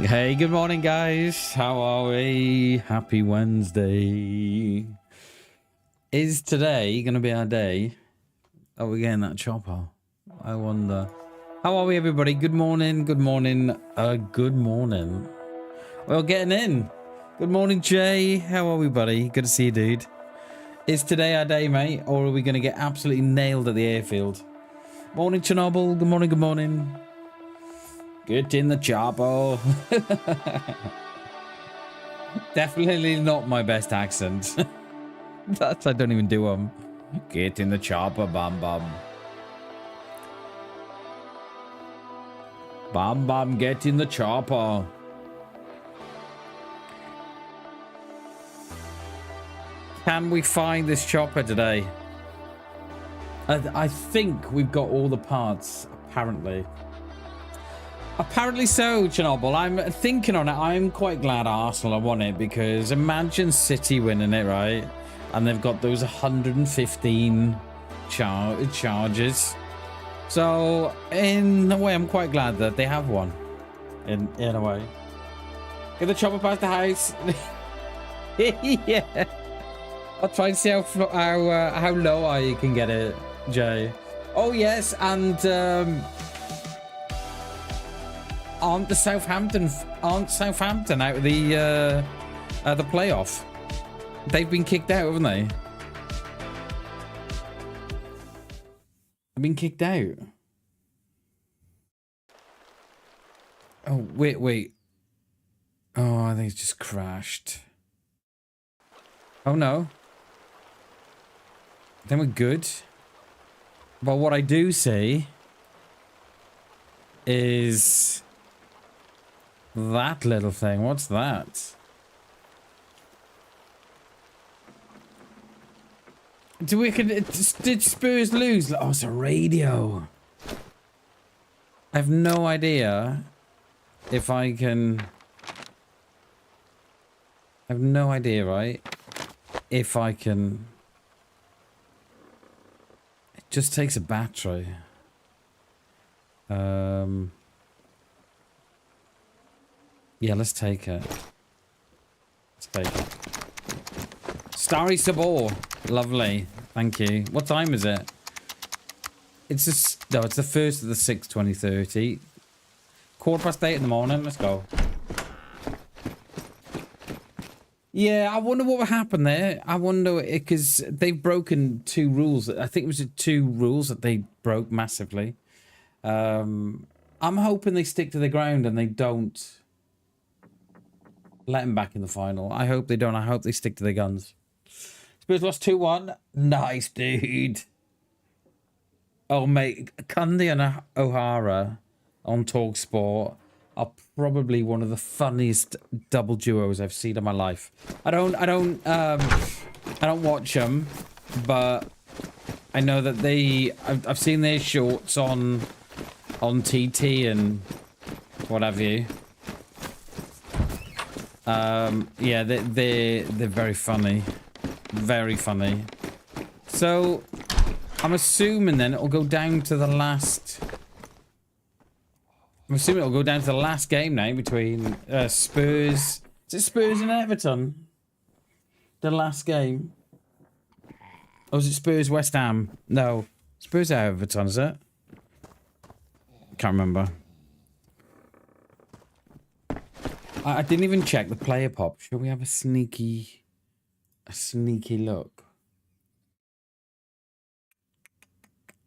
Hey, good morning, guys. How are we? Happy Wednesday. Is today going to be our day? Are we getting that chopper? I wonder. How are we, everybody? Good morning. Good morning. Good morning. Well, getting in. Good morning, Jay. How are we, buddy? Good to see you, dude. Is today our day, mate? Or are we going to get absolutely nailed at the airfield? Morning, Chernobyl. Good morning. Good morning. Get in the chopper. Definitely not my best accent. That I don't even do them. Get in the chopper, BamBam. BamBam, get in the chopper. Can we find this chopper today? I think we've got all the parts, apparently. Apparently so, Chernobyl. I'm thinking on it. I'm quite glad Arsenal have won it, because imagine City winning it, right? And they've got those 115 charges. So, in a way, I'm quite glad that they have won. In a way. Get the chopper past the house. Yeah. I'll try and see how low you can get it, Jay. Oh, yes, and... Aren't Southampton out of the playoff? They've been kicked out, haven't they? They've been kicked out. Oh, wait. Oh, I think it's just crashed. Oh, no. Then we're good. But what I do see is that little thing. What's that? Did Spurs lose? Oh, it's a radio. I have no idea if I can... I have no idea, right? If I can... It just takes a battery. Yeah, let's take it. Let's take it. Starry Sabor. Lovely. Thank you. What time is it? It's just... No, it's the 1st of the 6th, 2030. 8:15 in the morning. Let's go. Yeah, I wonder what happened there. I wonder, because they've broken 2 rules. I think it was 2 rules that they broke massively. I'm hoping they stick to the ground and they don't let him back in the final. I hope they don't. I hope they stick to their guns. Spurs lost 2-1. Nice, dude. Oh, mate. Cundy and O'Hara on TalkSport are probably one of the funniest double duos I've seen in my life. I don't watch them, but I know that I've seen their shorts on TT and what have you. Yeah, they're very funny. Very funny. So, I'm assuming then it'll go down to the last... I'm assuming it'll go down to the last game now between Spurs... Is it Spurs and Everton? The last game? Or is it Spurs West Ham? No. Spurs Everton, is it? Can't remember. I didn't even check the player pop. Shall we have a sneaky look?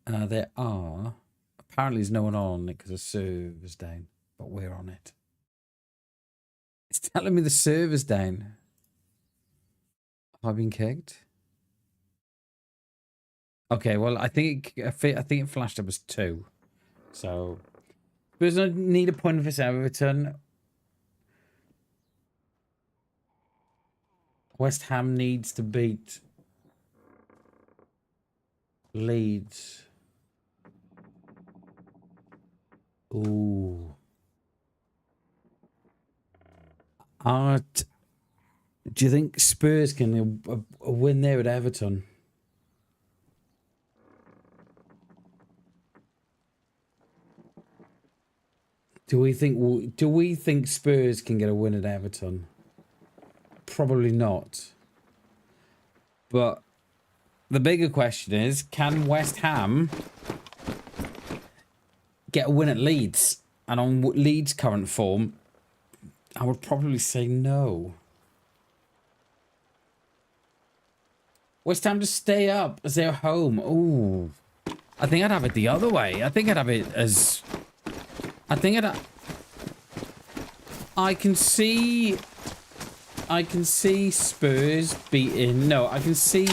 There are. Apparently there's no one on it because the server's down, but we're on it. It's telling me the server's down. Have I been kicked? Okay, well I think it flashed up as 2. So Spurs need a point for this Everton. West Ham needs to beat Leeds. Ooh. Do you think Spurs can win there at Everton? Do we think Spurs can get a win at Everton? Probably not. But the bigger question is, can West Ham get a win at Leeds? And on Leeds' current form, I would probably say no. West Ham to stay up as they're home. Ooh. I think I'd have it the other way. I think I'd have it as... I can see Spurs beating... No, I can see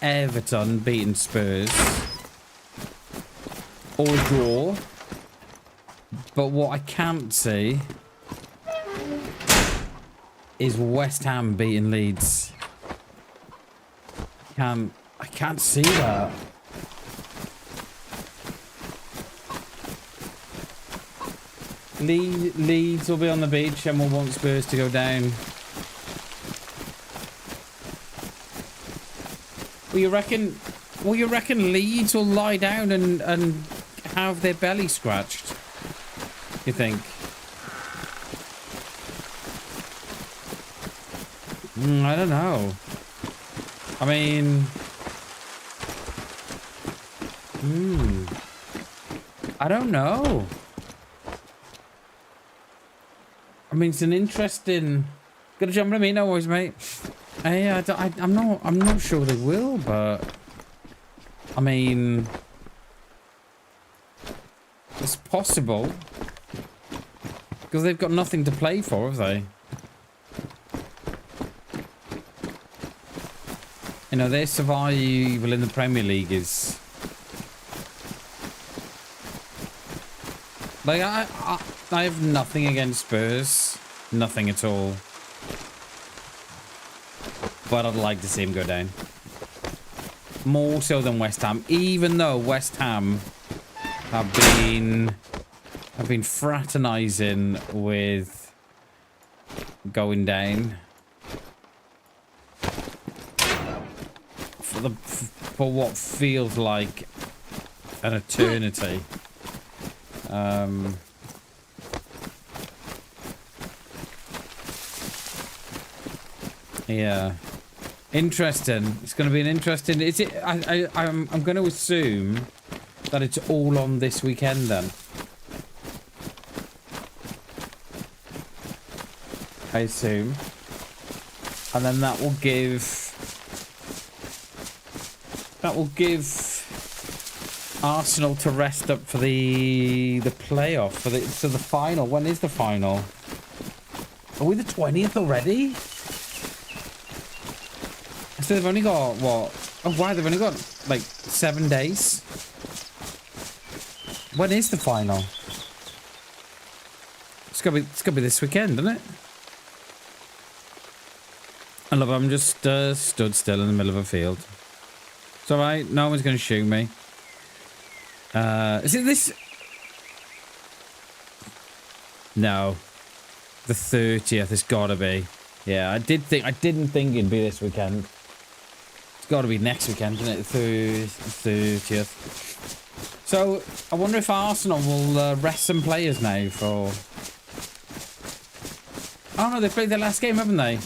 Everton beating Spurs. Or a draw. But what I can't see is West Ham beating Leeds. I can't see that. Leeds will be on the beach and we'll want Spurs to go down. Well, you reckon Leeds will lie down and have their belly scratched? You think? I don't know. I mean... I don't know. I mean, it's an interesting... Gotta jump on me, no worries, mate. I'm not sure they will, but... I mean... It's possible. Because they've got nothing to play for, have they? You know, their survival in the Premier League is... Like, I have nothing against Spurs. Nothing at all. But I'd like to see him go down. More so than West Ham. Even though West Ham have been fraternizing with going down. For what feels like an eternity. Yeah, interesting. It's going to be an interesting. Is it? I'm going to assume that it's all on this weekend then. I assume, and then that will give Arsenal to rest up for the playoff for the final. When is the final? Are we the 20th already? So they've only got what? Oh wow, they've only got like 7 days. When is the final? It's gotta be this weekend, isn't it? I love it. I'm just stood still in the middle of a field. It's alright, no one's gonna shoot me. Is it this? No. The 30th has gotta be. Yeah, I didn't think it'd be this weekend. It's gotta be next weekend, isn't it? The 30th. So, I wonder if Arsenal will rest some players now for... Oh no, they played their last game, haven't they?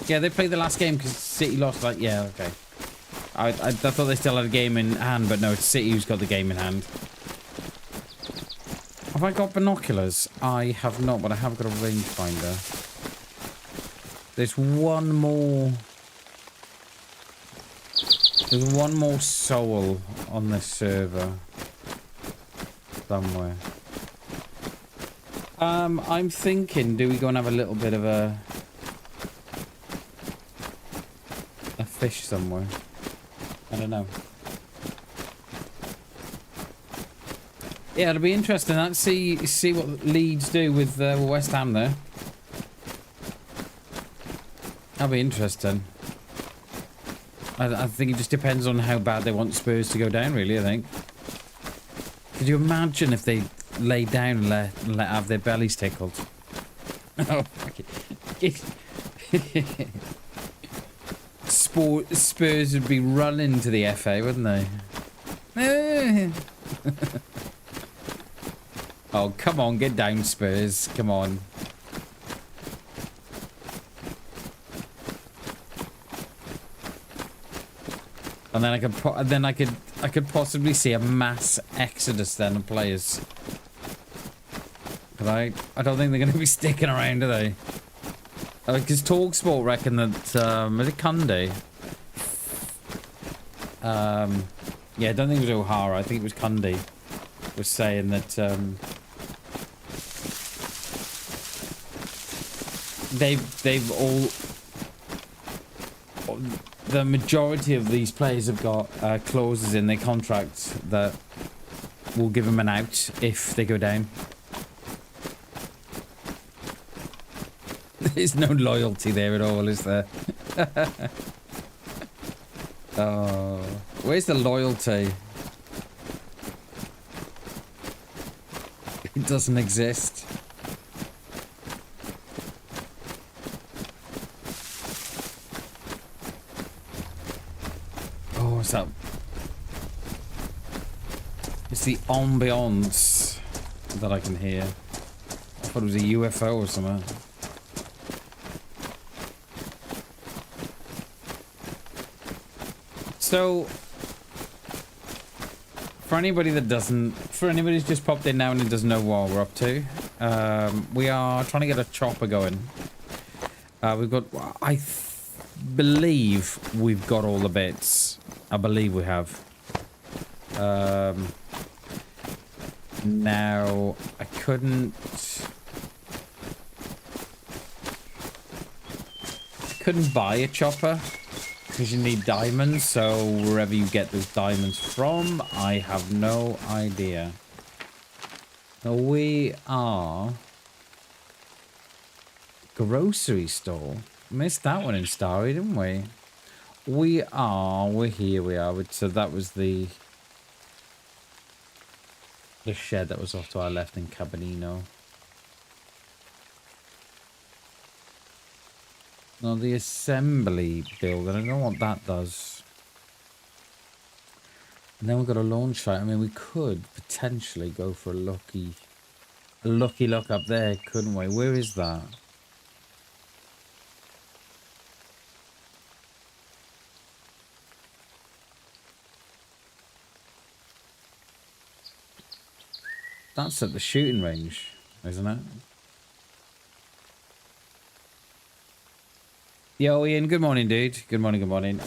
Yeah, they played the last game because City lost, like, yeah, okay. I thought they still had a game in hand, but no, it's City who's got the game in hand. Have I got binoculars? I have not, but I have got a rangefinder. There's one more... There's one more soul on this server. Somewhere. I'm thinking, do we go and have a little bit of a fish somewhere? I don't know. Yeah, it'll be interesting. Let's see what Leeds do with West Ham there. That'll be interesting. I think it just depends on how bad they want Spurs to go down, really, I think. Could you imagine if they lay down and let have their bellies tickled? Oh, Spurs would be running to the FA, wouldn't they? Oh, come on, get down, Spurs. Come on. And then I could possibly see a mass exodus then of players. But I don't think they're going to be sticking around, are they? Because TalkSport reckon that is it Kunde? Yeah, I don't think it was O'Hara. I think it was Kunde was saying that they've all, the majority of these players have got clauses in their contracts that will give them an out if they go down. There's no loyalty there at all, is there? Oh, where's the loyalty? It doesn't exist. Oh, what's up? It's the ambiance that I can hear. I thought it was a UFO or something. So, for anybody who's just popped in now and doesn't know what we're up to, we are trying to get a chopper going. We've got, I believe we've got all the bits. I believe we have. Now, I couldn't buy a chopper. Because you need diamonds, so wherever you get those diamonds from, I have no idea. Now we are grocery store. Missed that one in Starry, didn't we? We're here. We are. So that was the shed that was off to our left in Cabanino. No, the assembly building. I don't know what that does. And then we've got a launch site. I mean, we could potentially go for a lucky look up there, couldn't we? Where is that? That's at the shooting range, isn't it? Yo, Ian, good morning, dude. Good morning, good morning.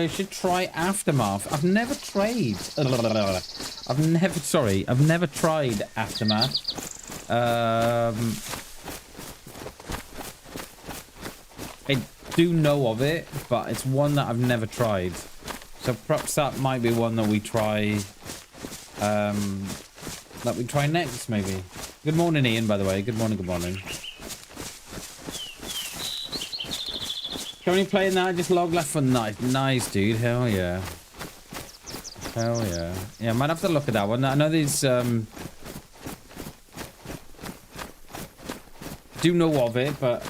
Should try Aftermath. I've never tried. I've never tried Aftermath. I do know of it, but it's one that I've never tried. So perhaps that might be one that we try, next, maybe. Good morning, Ian, by the way. Good morning, good morning. Currently playing that, just log left for night. Nice, dude. Hell yeah. Hell yeah. Yeah, I might have to look at that one. I know these, do know of it, but,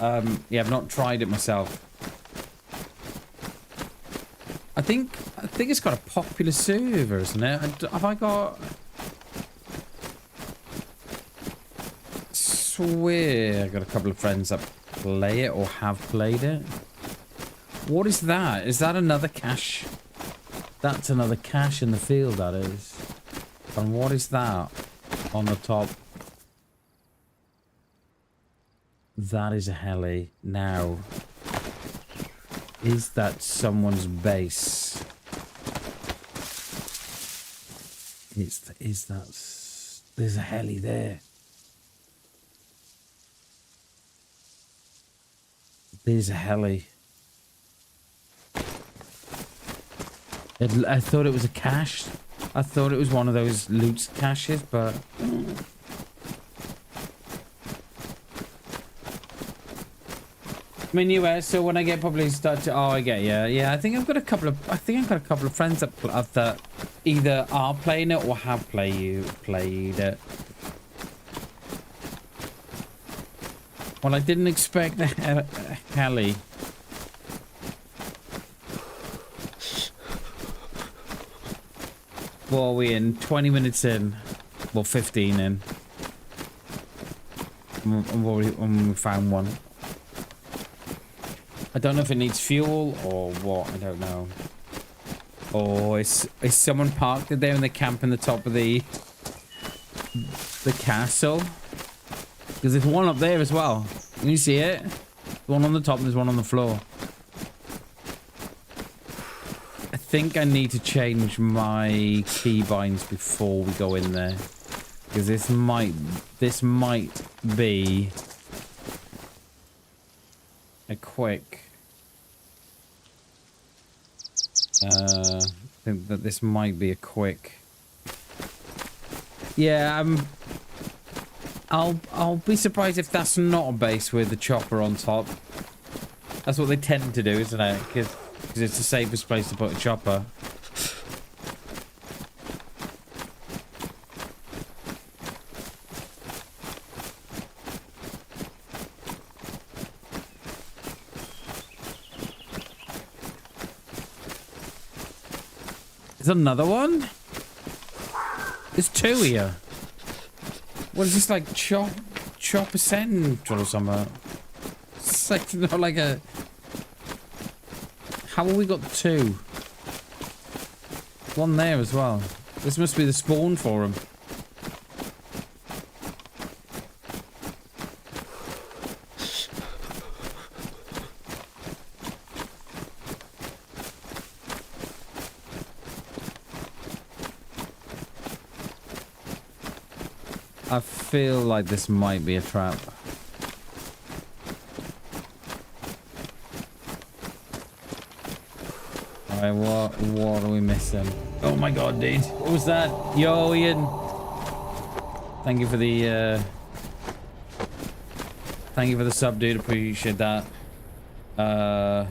yeah, I've not tried it myself. I think it's got a popular server, isn't it? Have I got... I swear I got a couple of friends that play it or have played it. What is that? Is that another cache? That's another cache in the field, that is. And what is that on the top? That is a heli. Now, is that someone's base? There's a heli there. There's a heli. I thought it was a cache. I thought it was one of those loot caches, but... I'm in US, so when I get probably start to... Oh, I get you. Yeah, I think I've got a couple of friends that either are playing it or have played it. Well, I didn't expect the heli. What are we in? 20 minutes in. Well, 15 in. And we found one. I don't know if it needs fuel or what. I don't know. Or is someone parked there and they camp in the top of the castle? Because there's one up there as well. Can you see it? One on the top and there's one on the floor. I think I need to change my keybinds before we go in there. Because this might be a quick... I think that this might be a quick... Yeah, I'll be surprised if that's not a base with the chopper on top. That's what they tend to do, isn't it? Because it's the safest place to put a chopper. There's another one? There's two here. What is this, like chopper central or something? It's like not like a... How have we got two? One there as well. This must be the spawn for them. I feel like this might be a trap. Alright, what are we missing? Oh my god, dude. What was that? Yo, Ian. Thank you for the sub, dude. Appreciate that. Are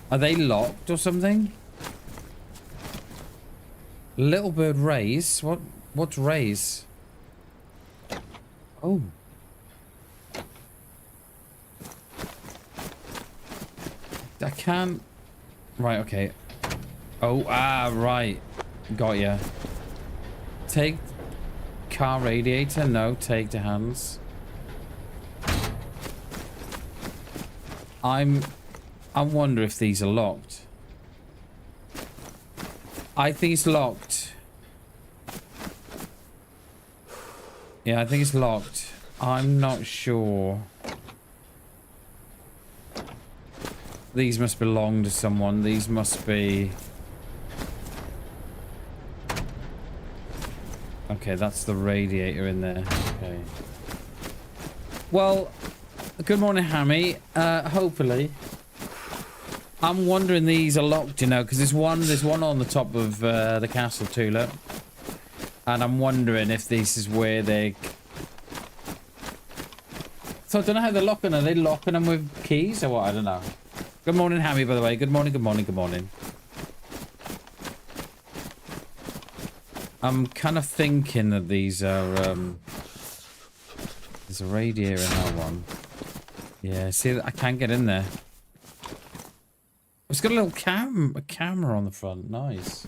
they locked or something? Little bird raise? What's raise? Oh. I can't... Right, okay. Oh, right. Got ya. Take car radiator? No, take the hands. I wonder if these are locked. I think it's locked. Yeah, I think it's locked. I'm not sure. These must belong to someone. These must be... Okay, that's the radiator in there. Okay. Well, good morning, Hammy. Hopefully. I'm wondering these are locked, you know, because there's one on the top of the castle too, look. And I'm wondering if this is where they... So I don't know how they're locking. Are they locking them with keys or what? I don't know. Good morning, Hammy, by the way. Good morning, good morning, good morning. I'm kind of thinking that these are... There's a radiator in that one. Yeah, see, I can't get in there. It's got a little camera on the front. Nice.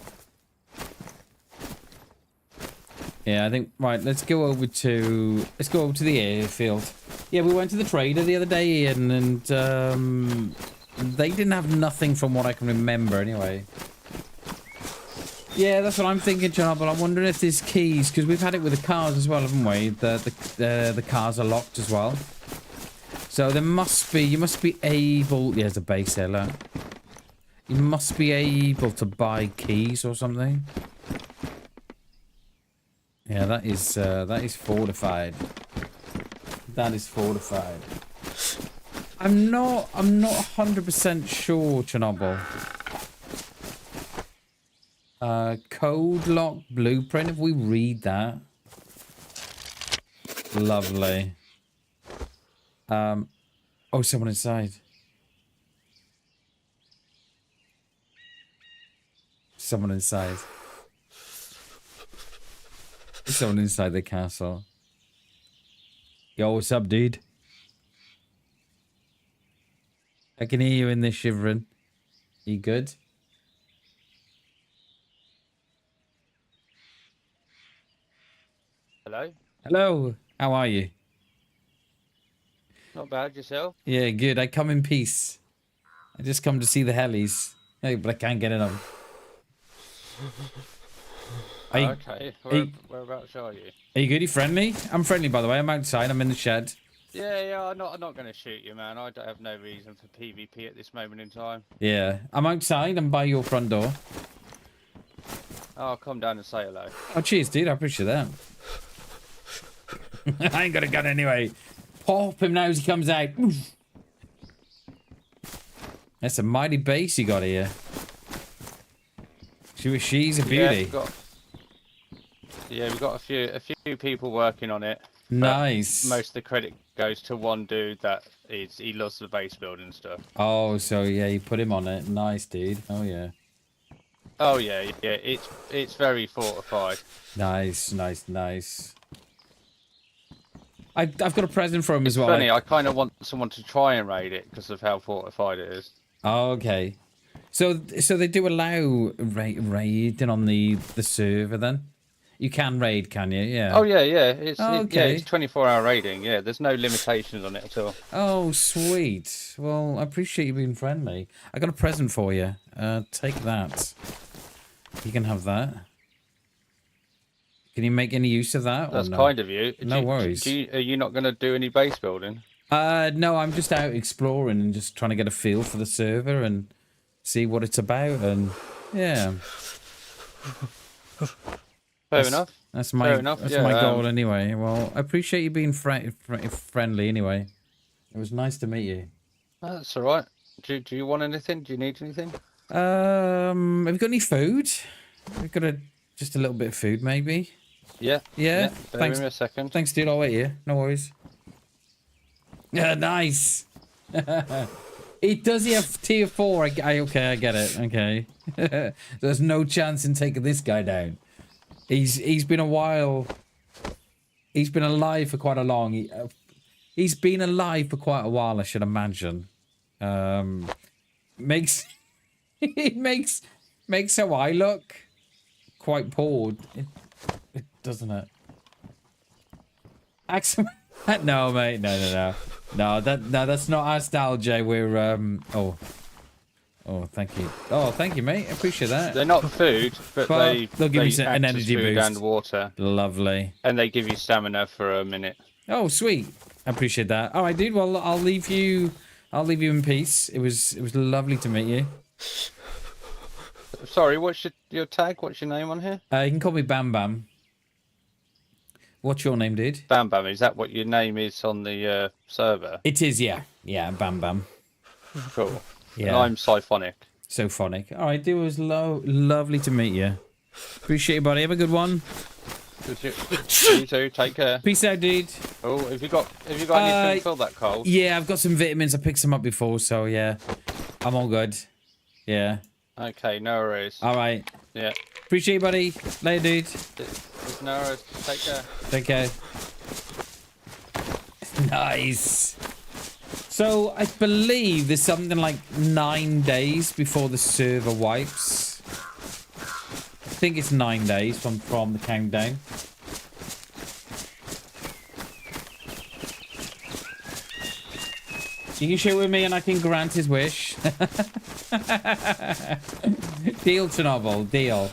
Yeah, I think... Right, let's go over to the airfield. Yeah, we went to the trader the other day, Ian, and they didn't have nothing from what I can remember, anyway. Yeah, that's what I'm thinking, John, but I'm wondering if there's keys, because we've had it with the cars as well, haven't we? The cars are locked as well. So there must be... You must be able... Yeah, there's a base there, look. You must be able to buy keys or something. Yeah, that is fortified. That is fortified. I'm not 100% sure, Chernobyl. Code lock blueprint. If we read that, lovely. Oh, someone inside. Someone inside. Someone inside the castle. Yo, what's up, dude? I can hear you in this shivering. You good? Hello? Hello. How are you? Not bad, yourself? Yeah, good. I come in peace. I just come to see the Helis. Hey, but I can't get in them. Okay, whereabouts are you? Are you good? You friendly? I'm friendly, by the way. I'm outside. I'm in the shed. Yeah, I'm not going to shoot you, man. I don't have no reason for PvP at this moment in time. Yeah, I'm outside. I'm by your front door. Oh, come down and say hello. Oh, cheers, dude. I appreciate that. I ain't got a gun anyway. Pop him now as he comes out. Oof. That's a mighty base you got here. She's a beauty. We've got a few people working on it. Nice. Most of the credit goes to one dude he loves the base building stuff. Oh, so yeah, you put him on it. Nice, dude. Oh yeah. Oh yeah. It's very fortified. Nice. I've got a present for him as well. It's funny. I kind of want someone to try and raid it because of how fortified it is. Oh, okay. So they do allow raiding on the server then? You can raid, can you? Yeah. Oh yeah. It's 24-hour raiding. Yeah, there's no limitations on it at all. Oh, sweet. Well, I appreciate you being friendly. I got a present for you. Take that. You can have that. Can you make any use of that? That's kind of you. No worries. Are you not going to do any base building? No, I'm just out exploring and just trying to get a feel for the server and see what it's about, and yeah. Fair enough. That's my goal anyway. Well, I appreciate you being friendly anyway. It was nice to meet you. That's all right. Do you want anything? Do you need anything? Have you got any food? We've got just a little bit of food, maybe. Yeah. Thanks. Give me a second. Thanks, dude. I'll wait here. No worries. Yeah, nice. Does he have tier 4? Okay, I get it. Okay. There's no chance in taking this guy down. He's been a while. He's been alive for quite a long. He's been alive for quite a while, I should imagine. Makes how I look quite poor, doesn't it? Axel. No, mate. No, that's not our style, Jay. We're Oh, thank you. Oh, thank you, mate. I appreciate that. They're not food, but they'll give you an energy boost and water. Lovely. And they give you stamina for a minute. Oh, sweet. I appreciate that. All right, dude. Well, I'll leave you in peace. It was lovely to meet you. Sorry, what's your tag? What's your name on here? You can call me BamBam. What's your name, dude? BamBam. Is that what your name is on the server? It is, yeah. Yeah, BamBam. Cool. Yeah. And I'm Siphonic. Sophonic. All right, dude. It was lovely to meet you. Appreciate you, buddy. Have a good one. You too. Take care. Peace out, dude. Oh, have you got anything to fill that cold? Yeah, I've got some vitamins. I picked some up before, so yeah, I'm all good. Yeah. Okay, no worries. All right. Yeah. Appreciate you, buddy. Later, dude. There's no worries. Take care. Take care. Nice. So I believe there's something like 9 days before the server wipes. I think it's 9 days from the countdown. You can shoot with me and I can grant his wish. Deal, Chernobyl, deal.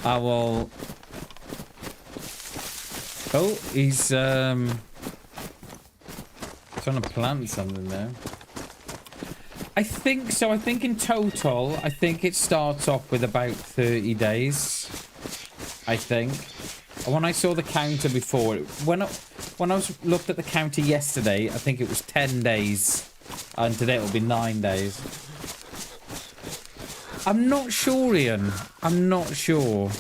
I will... Oh, he's trying to plant something there. I think so. I think in total, I think it starts off with about 30 days. I think. When I saw the counter before, when I looked at the counter yesterday, I think it was 10 days. And today it'll be 9 days. I'm not sure, Ian. I'm not sure.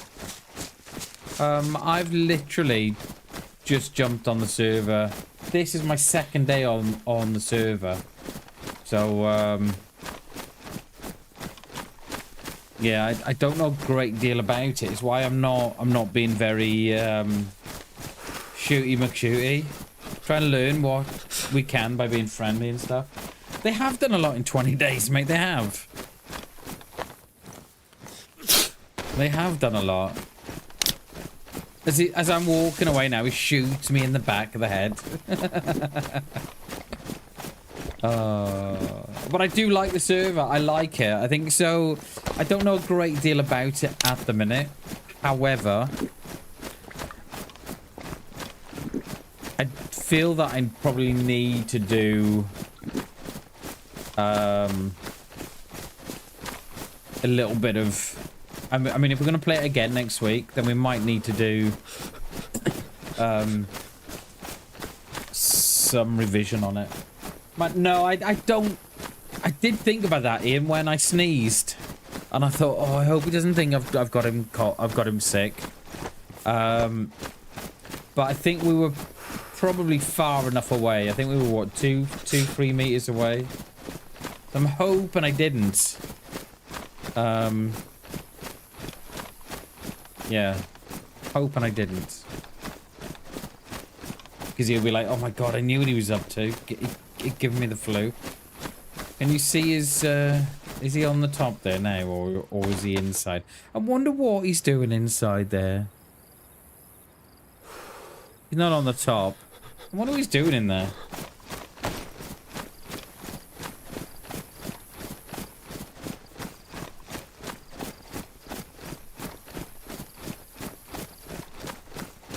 I've literally just jumped on the server. This is my second day on the server. So, yeah, I don't know a great deal about it. It's why I'm not being very shooty McShooty. Trying to learn what we can by being friendly and stuff. They have done a lot in 20 days, mate. They have. They have done a lot. As I'm walking away now, he shoots me in the back of the head. But I do like the server. I like it. I think so. I don't know a great deal about it at the minute. However, I feel that I probably need to do a little bit of... I mean, if we're going to play it again next week, then we might need to do some revision on it. But no, I don't... I did think about that, Ian, when I sneezed. And I thought, oh, I hope he doesn't think I've got him sick. But I think we were probably far enough away. I think we were, what, 3 meters away? I'm hoping I didn't. Yeah. Hoping I didn't. Because he'll be like, oh my god, I knew what he was up to. Giving me the flu. Can you see his, is he on the top there now, or is he inside? I wonder what he's doing inside there. He's not on the top. I wonder what he's doing in there.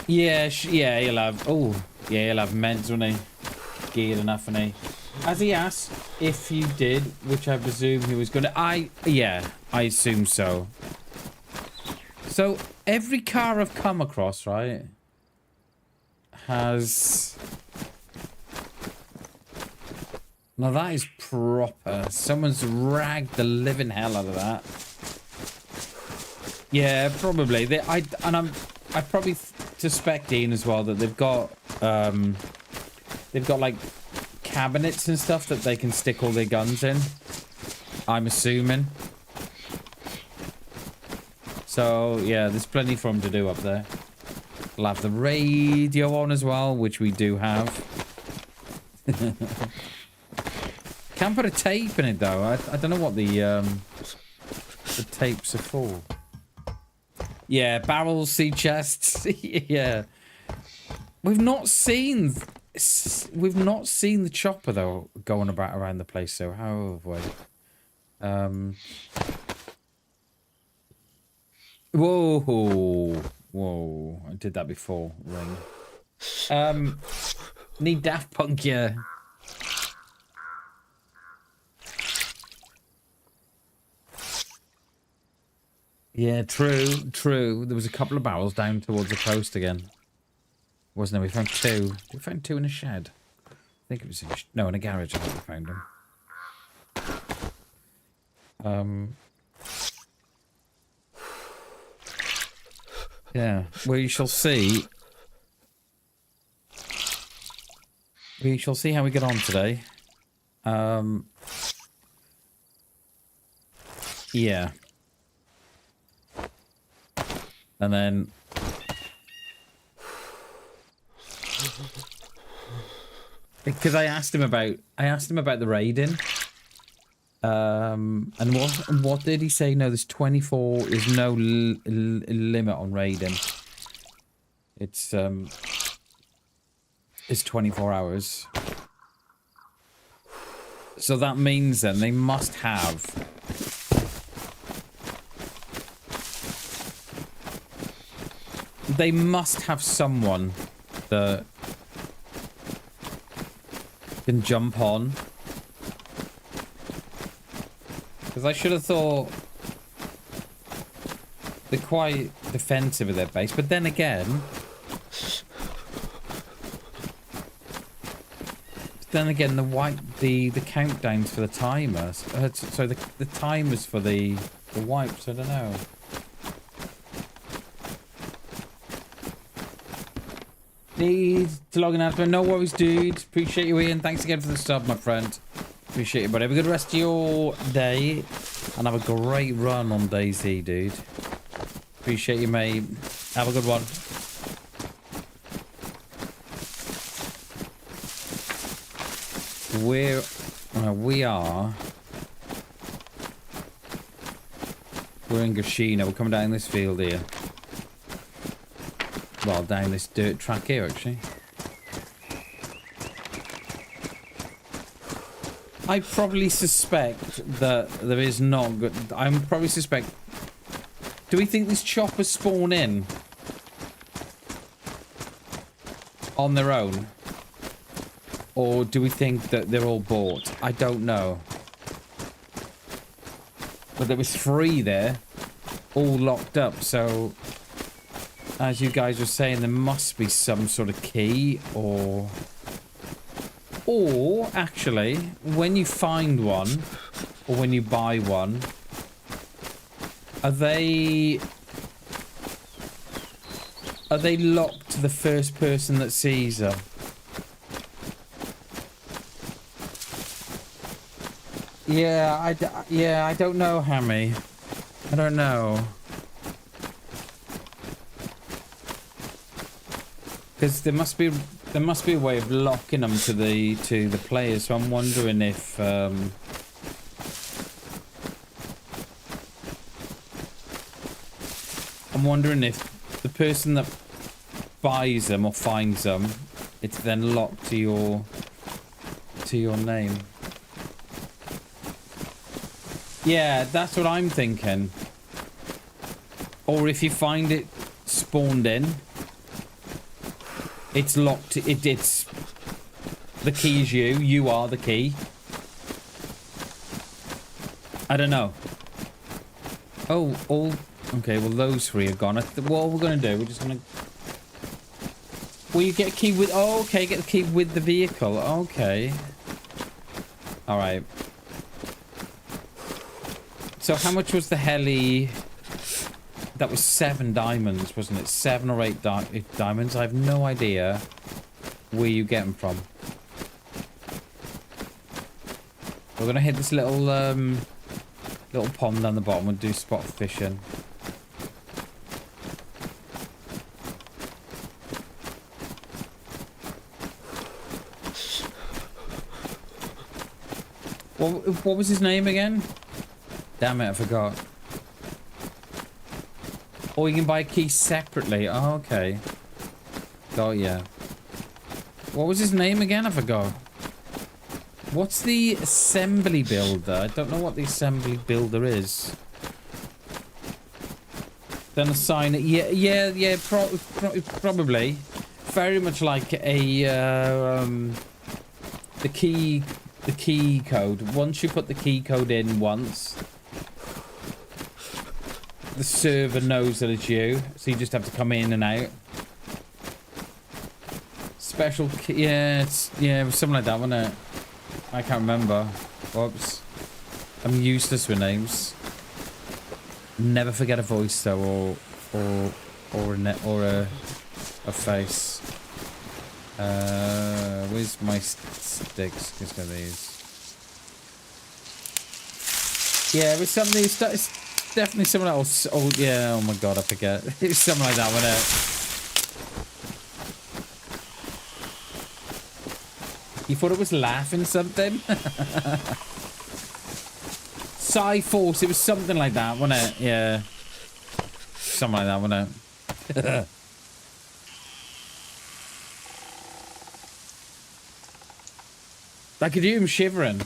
Yeah, yeah, he'll have... Oh, yeah, he'll have meds, won't he? Geared enough, and he... As he asked if you did, which I presume he was going to... Yeah, I assume so. So, every car I've come across, right, has... Now, that is proper. Someone's ragged the living hell out of that. Yeah, probably. I probably suspect, Ian, as well, that they've got like cabinets and stuff that they can stick all their guns in. I'm assuming. So yeah, there's plenty for them to do up there. We'll have the radio on as well, which we do have. Can't put a tape in it though. I don't know what the tapes are for. Yeah, barrels, sea chests. Yeah, we've not seen the chopper though going about around the place. So how have we? Whoa! I did that before. Ring. Need Daft Punk, yeah. Yeah, true. There was a couple of barrels down towards the coast again. Wasn't there? We found two. We found two in a shed. I think it was in in a garage. I think we found them. Yeah, we shall see. We shall see how we get on today. Yeah. And then because I asked him about the raiding. And what did he say? No, there's 24. There's no limit on raiding. It's 24 hours. So that means then they must have someone that can jump on. Because I should have thought they're quite defensive of their base, but then again, the countdowns for the timers. So the timers for the wipes. I don't know. Need to log in Advert. No worries, dude. Appreciate you, Ian. Thanks again for the sub, my friend. Appreciate it, buddy. Have a good rest of your day. And have a great run on DayZ, dude. Appreciate you, mate. Have a good one. We are... We're in Gashina. We're coming down this field here. Well, down this dirt track here, actually. I probably suspect that there is not good... I'm probably suspect... Do we think these choppers spawn in? On their own? Or do we think that they're all bought? I don't know. But there was 3 there. All locked up, so... As you guys were saying, there must be some sort of key, or... Or, actually, when you find one, or when you buy one, are they locked to the first person that sees them? Yeah, I don't know, Hammy. I don't know. Because there must be a way of locking them to the players. So I'm wondering if the person that buys them or finds them, it's then locked to your name. Yeah, that's what I'm thinking. Or if you find it spawned in, it's locked. It's the key is you. You are the key. I don't know. Oh, all okay. Well, those 3 are gone. What we're gonna do? We're just gonna. Well, you get a key with. Oh, okay. Get the key with the vehicle. Okay. All right. So how much was the heli? That was 7 diamonds, wasn't it? 7 or 8 diamonds. I have no idea where you get them from. We're gonna hit this little pond down the bottom and do spot fishing. What was his name again? Damn it, I forgot. Or you can buy a key separately. Oh, okay. Oh, yeah. What was his name again? I forgot. What's the assembly builder? I don't know what the assembly builder is. Then assign it. Yeah. Probably. Very much like a the key code. Once you put the key code in once, the server knows that it's you, so you just have to come in and out. Special key, yeah, it was something like that, wasn't it? I can't remember. Whoops. I'm useless with names. Never forget a voice though, or a face. Where's my sticks? Let's go these. Yeah, it was something. It's definitely someone else. Oh yeah. Oh my god, I forget. It was something like that, wasn't it? You thought it was laughing something? Psy-Force, it was something like that, wasn't it? Yeah. Something like that, wasn't it? I could hear him shivering.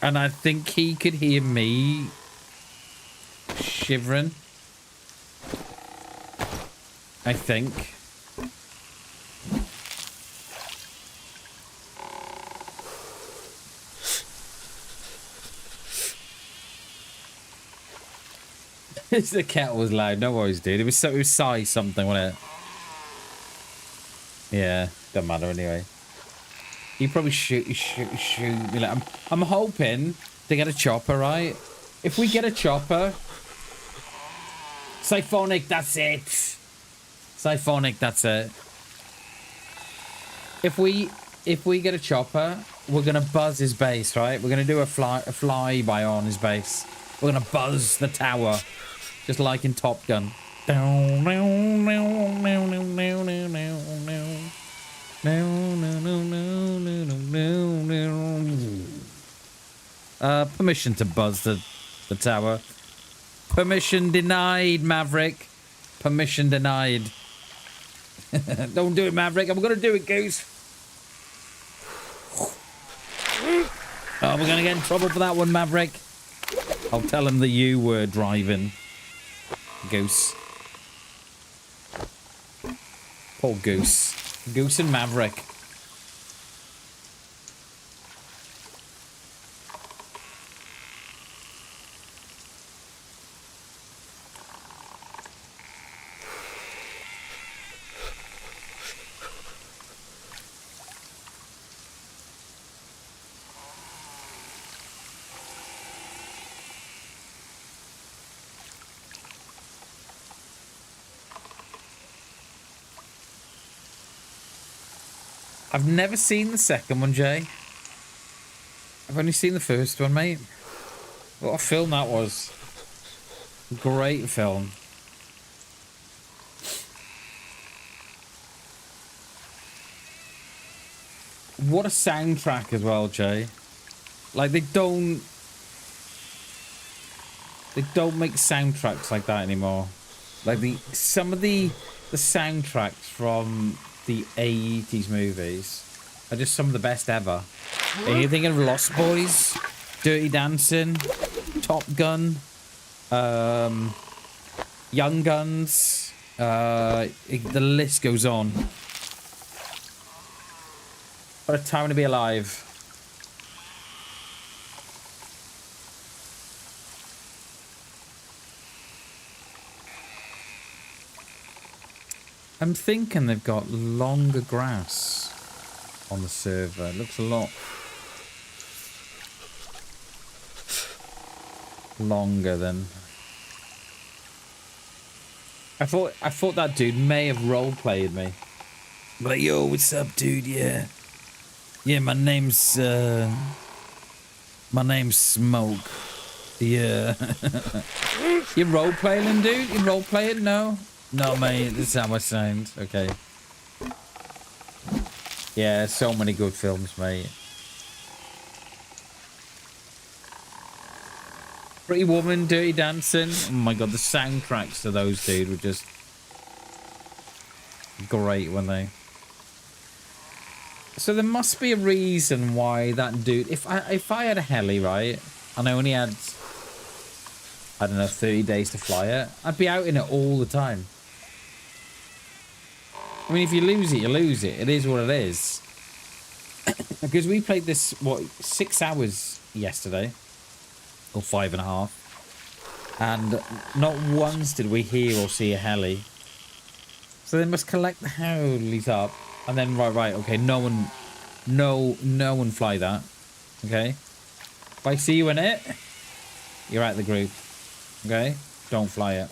And I think he could hear me shivering. I think. The kettle was loud. No worries, dude. It was Psy something, wasn't it? Yeah, doesn't matter anyway. You probably shoot. I'm hoping to get a chopper, right? If we get a chopper, Siphonic, that's it. Siphonic, that's it. If we get a chopper, we're gonna buzz his base, right? We're gonna do a flyby on his base. We're gonna buzz the tower. Just like in Top Gun. Permission to buzz the tower. Permission denied, Maverick. Permission denied. Don't do it, Maverick. I'm going to do it, Goose. Oh, we're going to get in trouble for that one, Maverick. I'll tell him that you were driving, Goose. Poor Goose. Goose and Maverick. I've never seen the second one, Jay. I've only seen the first one, mate. What a film that was. Great film. What a soundtrack as well, Jay. Like, they don't make soundtracks like that anymore. Like, some of the soundtracks from the 80s movies are just some of the best ever. Are you thinking of Lost Boys, Dirty Dancing, Top Gun, Young Guns? The list goes on. What a time to be alive. I'm thinking they've got longer grass on the server. It looks a lot longer than... I thought that dude may have role-played me. Like, yo, what's up, dude? Yeah. Yeah, my name's Smoke. Yeah. You role-playing, dude? You role-playing? No? No, mate, this is how I sound. Okay. Yeah, so many good films, mate. Pretty Woman, Dirty Dancing. Oh my god, the soundtracks to those, dude, were just great, weren't they? So there must be a reason why that dude... If I had a heli, right, and I only had, I don't know, 30 days to fly it, I'd be out in it all the time. I mean, if you lose it, you lose it. It is what it is. Because we played this, what, 6 hours yesterday? Or 5.5. And not once did we hear or see a heli. So they must collect the helis up. And then, right, okay, no one fly that. Okay? If I see you in it, you're out of the group. Okay? Don't fly it.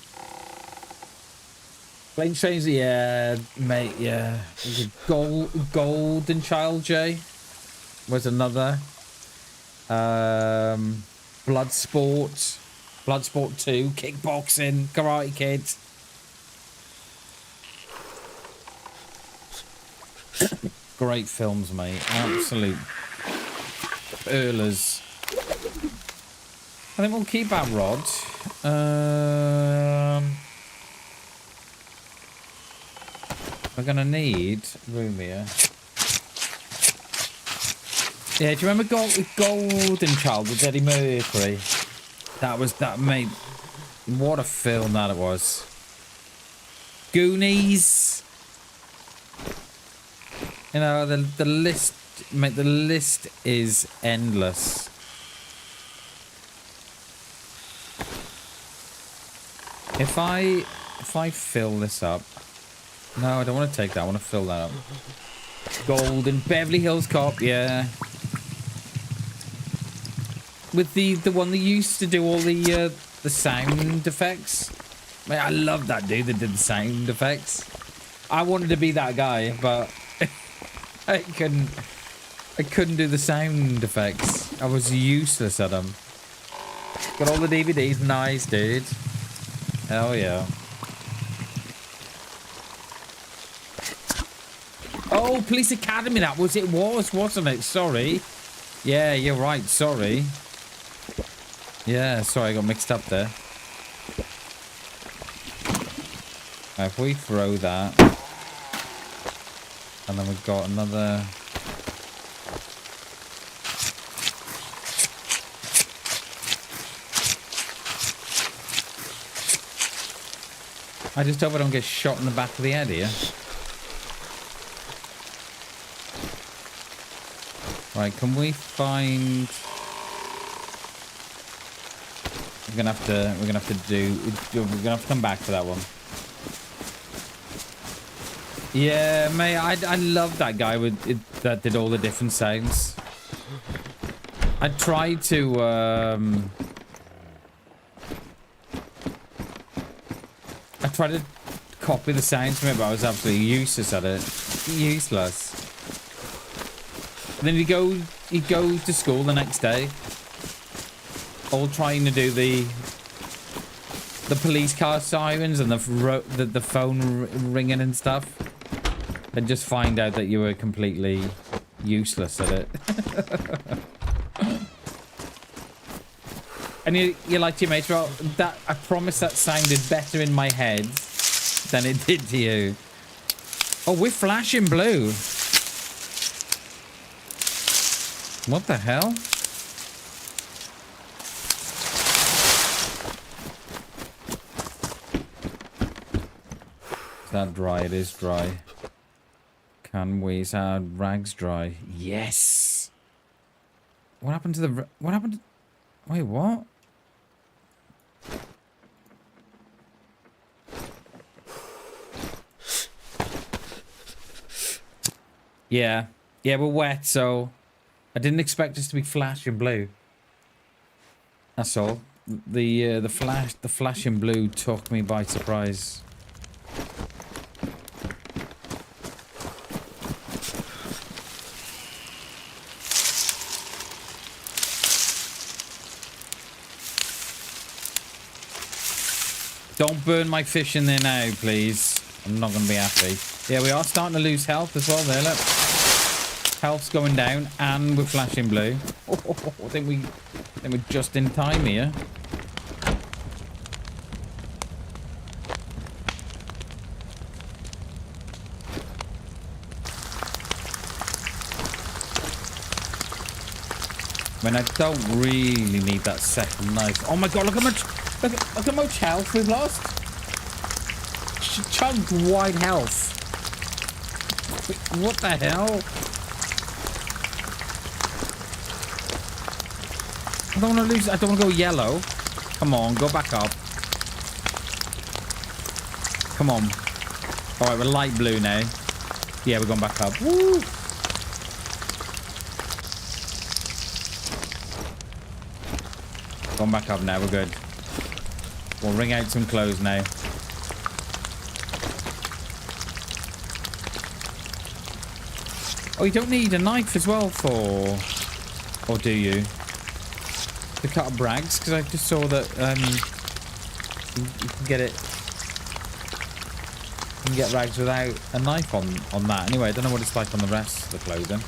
Plane trains, yeah, mate, yeah. There's a golden child, Jay. Was another. Bloodsport 2, kickboxing, Karate Kid. Great films, mate. Absolute earlers. I think we'll keep our rod. We're gonna need room here. Yeah, do you remember Golden Child with Eddie Mercury? That made... What a film that it was. Goonies. You know, the list, mate, the list is endless. If I fill this up... No, I don't want to take that. I want to fill that up. Golden Beverly Hills Cop, yeah. With the one that used to do all the sound effects. Mate, I love that dude that did the sound effects. I wanted to be that guy, but I couldn't do the sound effects. I was useless at them. Got all the DVDs, nice, dude. Hell yeah. Oh, Police Academy, that was it, wasn't it? Sorry. Yeah, you're right, sorry. Yeah, sorry, I got mixed up there. If we throw that... And then we've got another... I just hope I don't get shot in the back of the head here. Right, can we find... We're gonna have to come back to that one. Yeah, mate, I love that guy with it, that did all the different sounds. I tried to copy the sounds from it, but I was absolutely useless at it. Useless. And then he'd go to school the next day, all trying to do the police car sirens and the phone ringing and stuff, and just find out that you were completely useless at it. And you're like to your mates, well, that I promise that sounded better in my head than it did to you. Oh, we're flashing blue. What the hell? Is that dry? It is dry. Can we? Is our rags dry? Yes. What happened to the... What happened to... Wait, what? Yeah. Yeah, we're wet, so... I didn't expect us to be flashing blue. That's all. The flashing blue took me by surprise. Don't burn my fish in there now, please. I'm not going to be happy. Yeah, we are starting to lose health as well there, look. Health's going down, and we're flashing blue. I think we're just in time here. I mean, I don't really need that second knife. Oh my god, look how much health we've lost. Chunk wide health. What the hell? I don't want to lose. I don't want to go yellow. Come on, go back up. Come on. All right, we're light blue now. Yeah, we're going back up. Woo! Going back up now. We're good. We'll wring out some clothes now. Oh, you don't need a knife as well for... Or do you? To cut up rags? Because I just saw that you can get it... You can get rags without a knife on that. Anyway, I don't know what it's like on the rest of the clothing.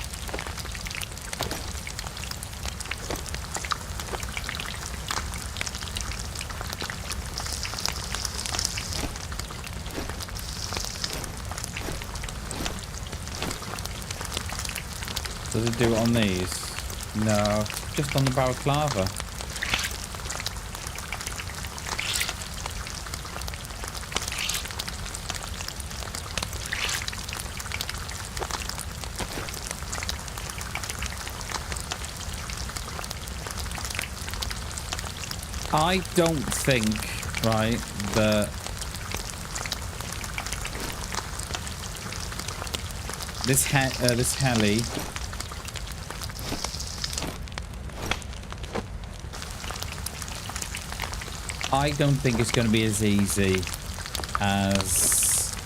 Does it do it on these? No, just on the balaclava. I don't think, right, that this Heli I don't think it's going to be as easy as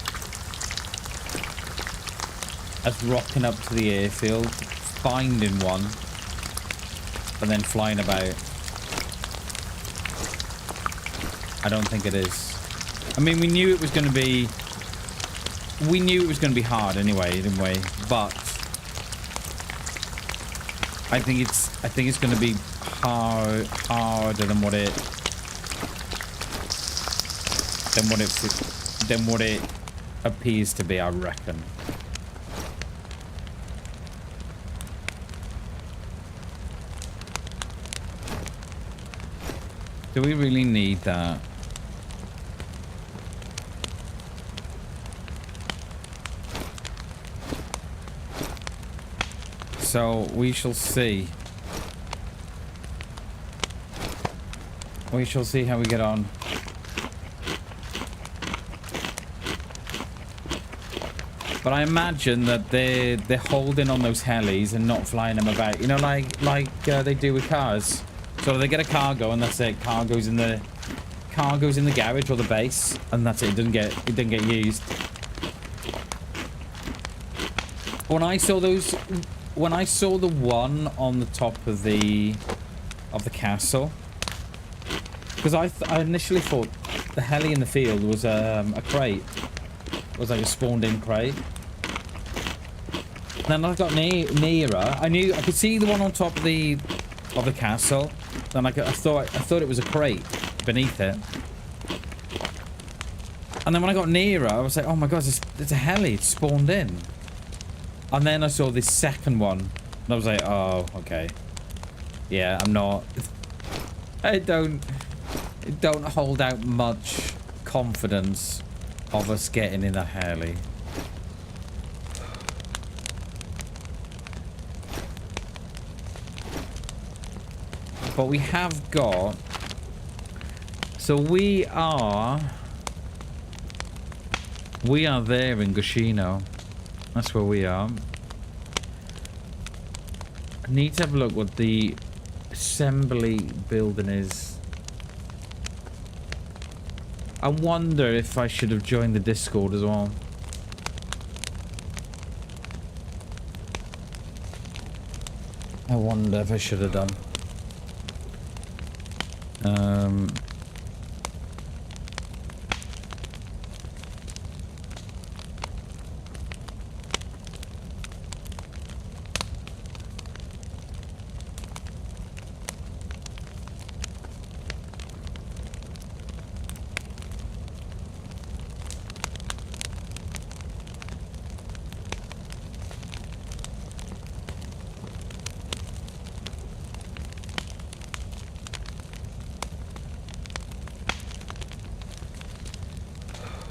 rocking up to the airfield, finding one, and then flying about. I don't think it is. I mean, we knew it was going to be... We knew it was going to be hard anyway, didn't we? But I think it's going to be harder than what it appears to be, I reckon. Do we really need that? So we shall see. We shall see how we get on. But I imagine that they're holding on those helis and not flying them about. You know, like they do with cars. So they get a cargo and that's it. Cargo's in the garage or the base, and that's it. It didn't get used. When I saw the one on the top of the castle, because I initially thought the heli in the field was a crate. It was like a spawned-in crate. Then I got nearer. I could see the one on top of the castle. Then I thought it was a crate beneath it. And then when I got nearer, I was like, oh my god, it's a heli. It's spawned in. And then I saw this second one, and I was like, oh, okay. Yeah, I'm not. I don't hold out much confidence of us getting in a heli. But we have got. So we are there in Gushino. That's where we are. I need to have a look what the assembly building is. I wonder if I should have joined the Discord as well. I wonder if I should have done.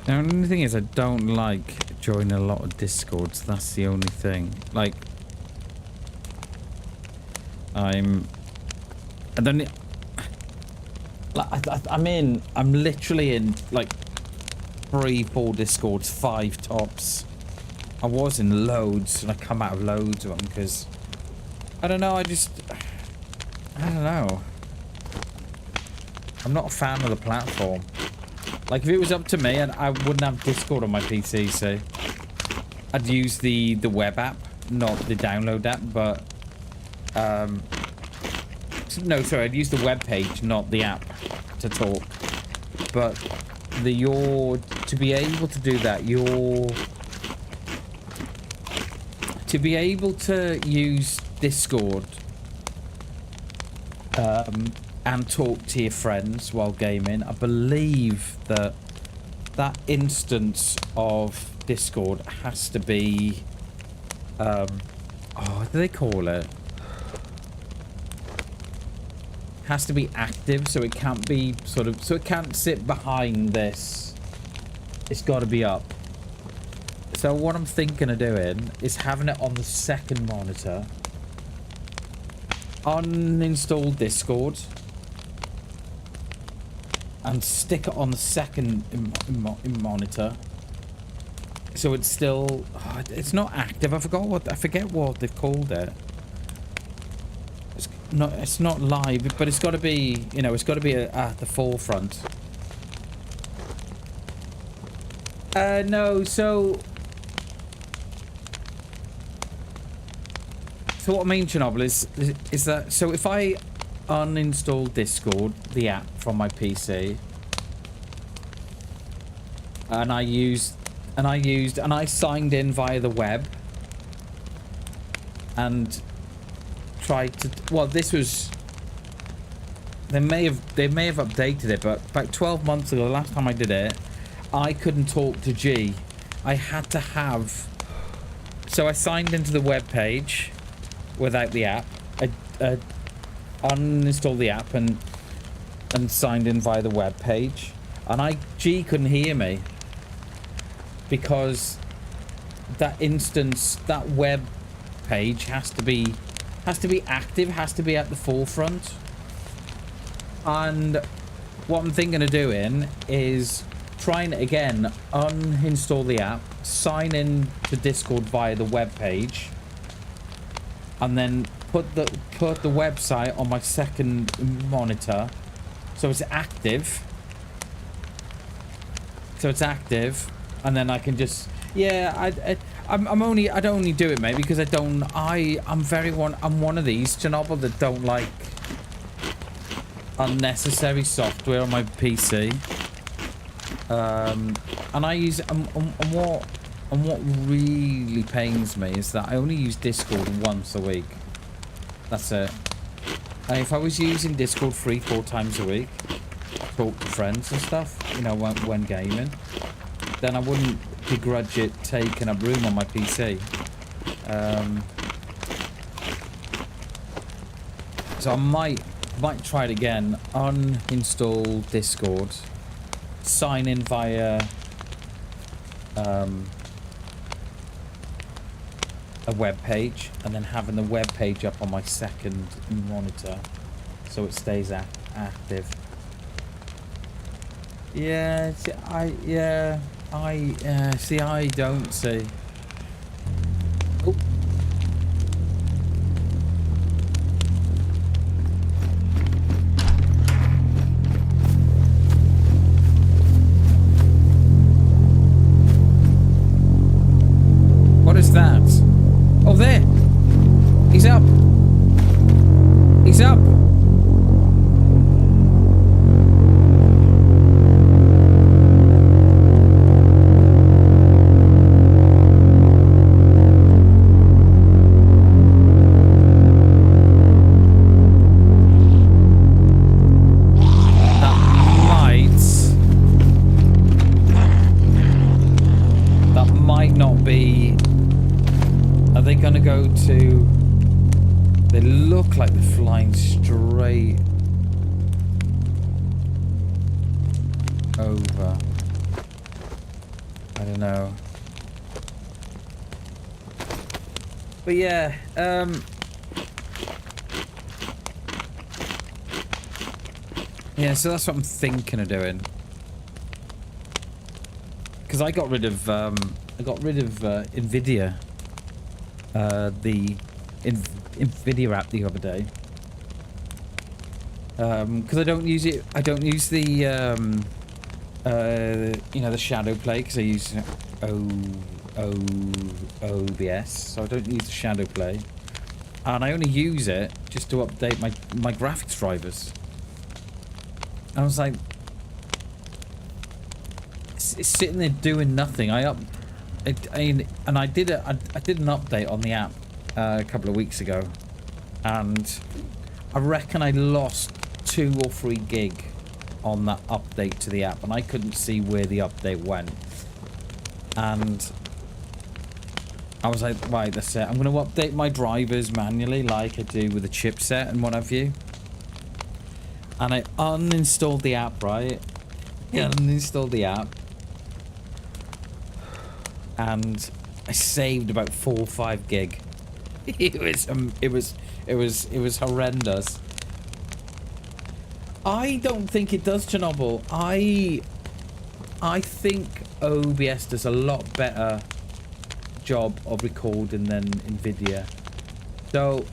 The only thing is I don't like joining a lot of Discords. That's the only thing. Like, I'm literally in like 3-4 Discords, 5 tops. I was in loads and I come out of loads of them because I don't know, I don't know. I'm not a fan of the platform. Like, if it was up to me, I wouldn't have Discord on my PC, so I'd use the web app, not the download app, but no, sorry, I'd use the web page, not the app, to talk. But to be able to do that, to be able to use Discord and talk to your friends while gaming, I believe that instance of Discord has to be what do they call it? Has to be active, so it can't be so it can't sit behind this. It's got to be up. So what I'm thinking of doing is having it on the second monitor, uninstall Discord, and stick it on the second monitor, so it's still it's not active. I forget what they've called it. It's not live, but it's got to be, you know, it's got to be at the forefront. No, so what I mean, Chernobyl, is that, so if I uninstall Discord, the app, from my PC, and I signed in via the web and tried to, well, this was, they may have updated it, but about 12 months ago, the last time I did it, I couldn't talk to G. I had to have, so I signed into the web page without the app. I uninstalled the app and and signed in via the web page, and G couldn't hear me because that instance, that web page has to be active, has to be at the forefront. And what I'm thinking of doing is trying it again, uninstall the app, sign in to Discord via the web page, and then put the website on my second monitor so it's active. And then I can just, yeah, I don't only do it, mate, because I'm one of these Chernobyl that don't like unnecessary software on my PC. And I use, and what really pains me is that I only use Discord once a week. That's it. And if I was using Discord 3-4 times a week, talk to friends and stuff, you know, when gaming, then I wouldn't begrudge it taking up room on my PC. So I might try it again, uninstall Discord, sign in via a web page, and then having the web page up on my second monitor so it stays active. Yeah, see, I don't see. Oh. What is that? Oh, there! He's up! He's up! That might not be... Are they gonna go to... They look like they're flying straight over. I don't know. But yeah, yeah, so that's what I'm thinking of doing. Because I got rid of Nvidia. The Nvidia app the other day. Because I don't use it. I don't use the you know, the shadow play, because I use OBS, so I don't use the shadow play, and I only use it just to update my graphics drivers. And I was like, it's sitting there doing nothing. I did an update on the app a couple of weeks ago, and I reckon I lost 2 or 3 gig on that update to the app, and I couldn't see where the update went. And I was like, right, that's it. I'm going to update my drivers manually like I do with the chipset and what have you. And I uninstalled the app, right? Yeah, uninstalled the app. And I saved about 4 or 5 gig. It was horrendous. I don't think it does, Chernobyl. I think OBS does a lot better job of recording than Nvidia. So,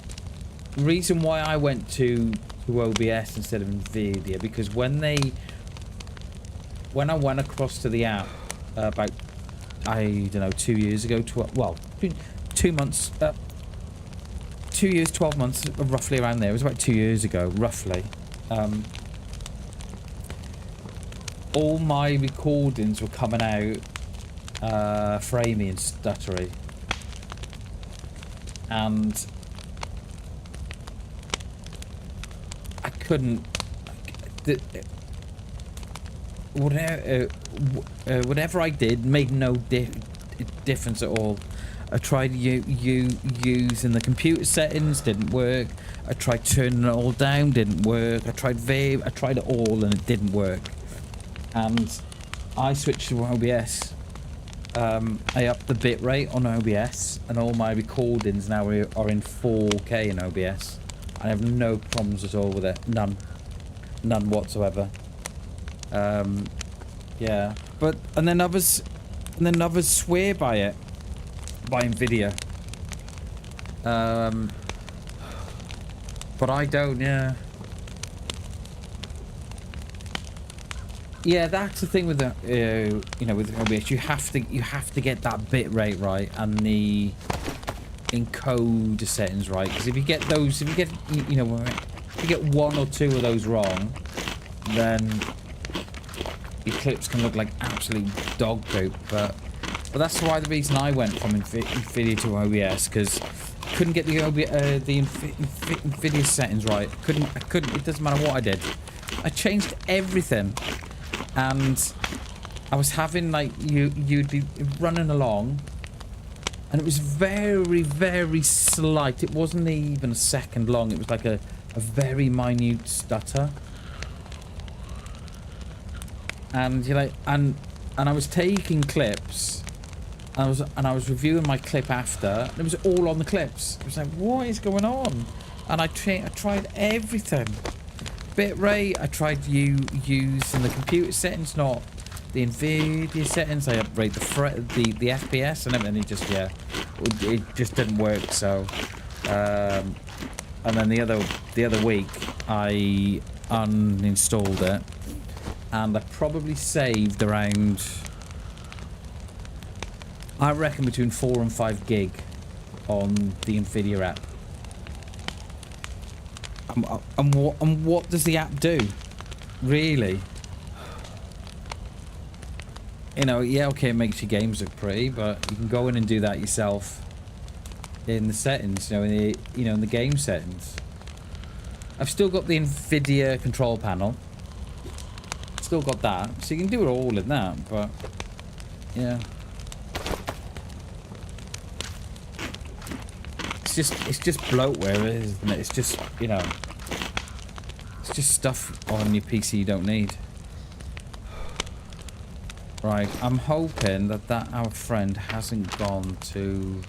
the reason why I went to OBS instead of Nvidia, because when I went across to the app about, I don't know, 2 years ago, 2 months, 2 years, 12 months, roughly around there. It was about 2 years ago, roughly. All my recordings were coming out framey and stuttery, and I couldn't. Whatever I did made no difference at all. I tried using the computer settings, didn't work. I tried turning it all down, didn't work. I tried it all and it didn't work. And I switched to OBS. I upped the bitrate on OBS, and all my recordings now are in 4K in OBS. I have no problems at all with it. None whatsoever. Yeah, but and then others swear by it, by Nvidia. But I don't. Yeah. Yeah, that's the thing with the you know, with OBS, you have to get that bit rate right and the encoder settings right, because if you get those, if you get one or two of those wrong, then your clips can look like absolute dog poop. But that's why the reason I went from Nvidia to OBS, because I couldn't get the Nvidia settings right. I couldn't. It doesn't matter what I did. I changed everything. And I was having, like, you'd be running along, and it was very, very slight. It wasn't even a second long. It was like a very minute stutter. And you're like, and I was taking clips. And I was reviewing my clip after. And it was all on the clips. It was like, what is going on? And I tried everything. Bitrate, I tried using the computer settings, not the Nvidia settings. I upgrade the FPS and everything. It just didn't work. So, and then the other week I uninstalled it, and I probably saved around, I reckon, between 4 and 5 gig on the Nvidia app. And what does the app do? Really? You know, yeah, okay, it makes your games look pretty, but you can go in and do that yourself in the settings, in the game settings. I've still got the Nvidia control panel. Still got that, so you can do it all in that, but yeah. It's just bloatware, isn't it? It's just, it's just stuff on your PC you don't need. Right, I'm hoping that our friend hasn't gone to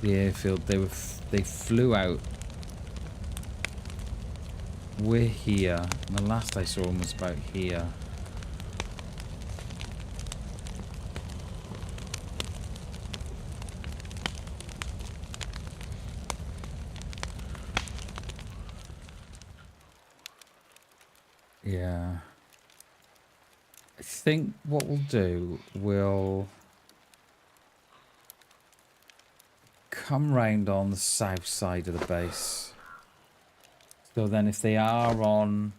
the airfield. They flew out. We're here. And the last I saw him was about here. Yeah. I think what we'll do, we'll come round on the south side of the base. So then if they are on...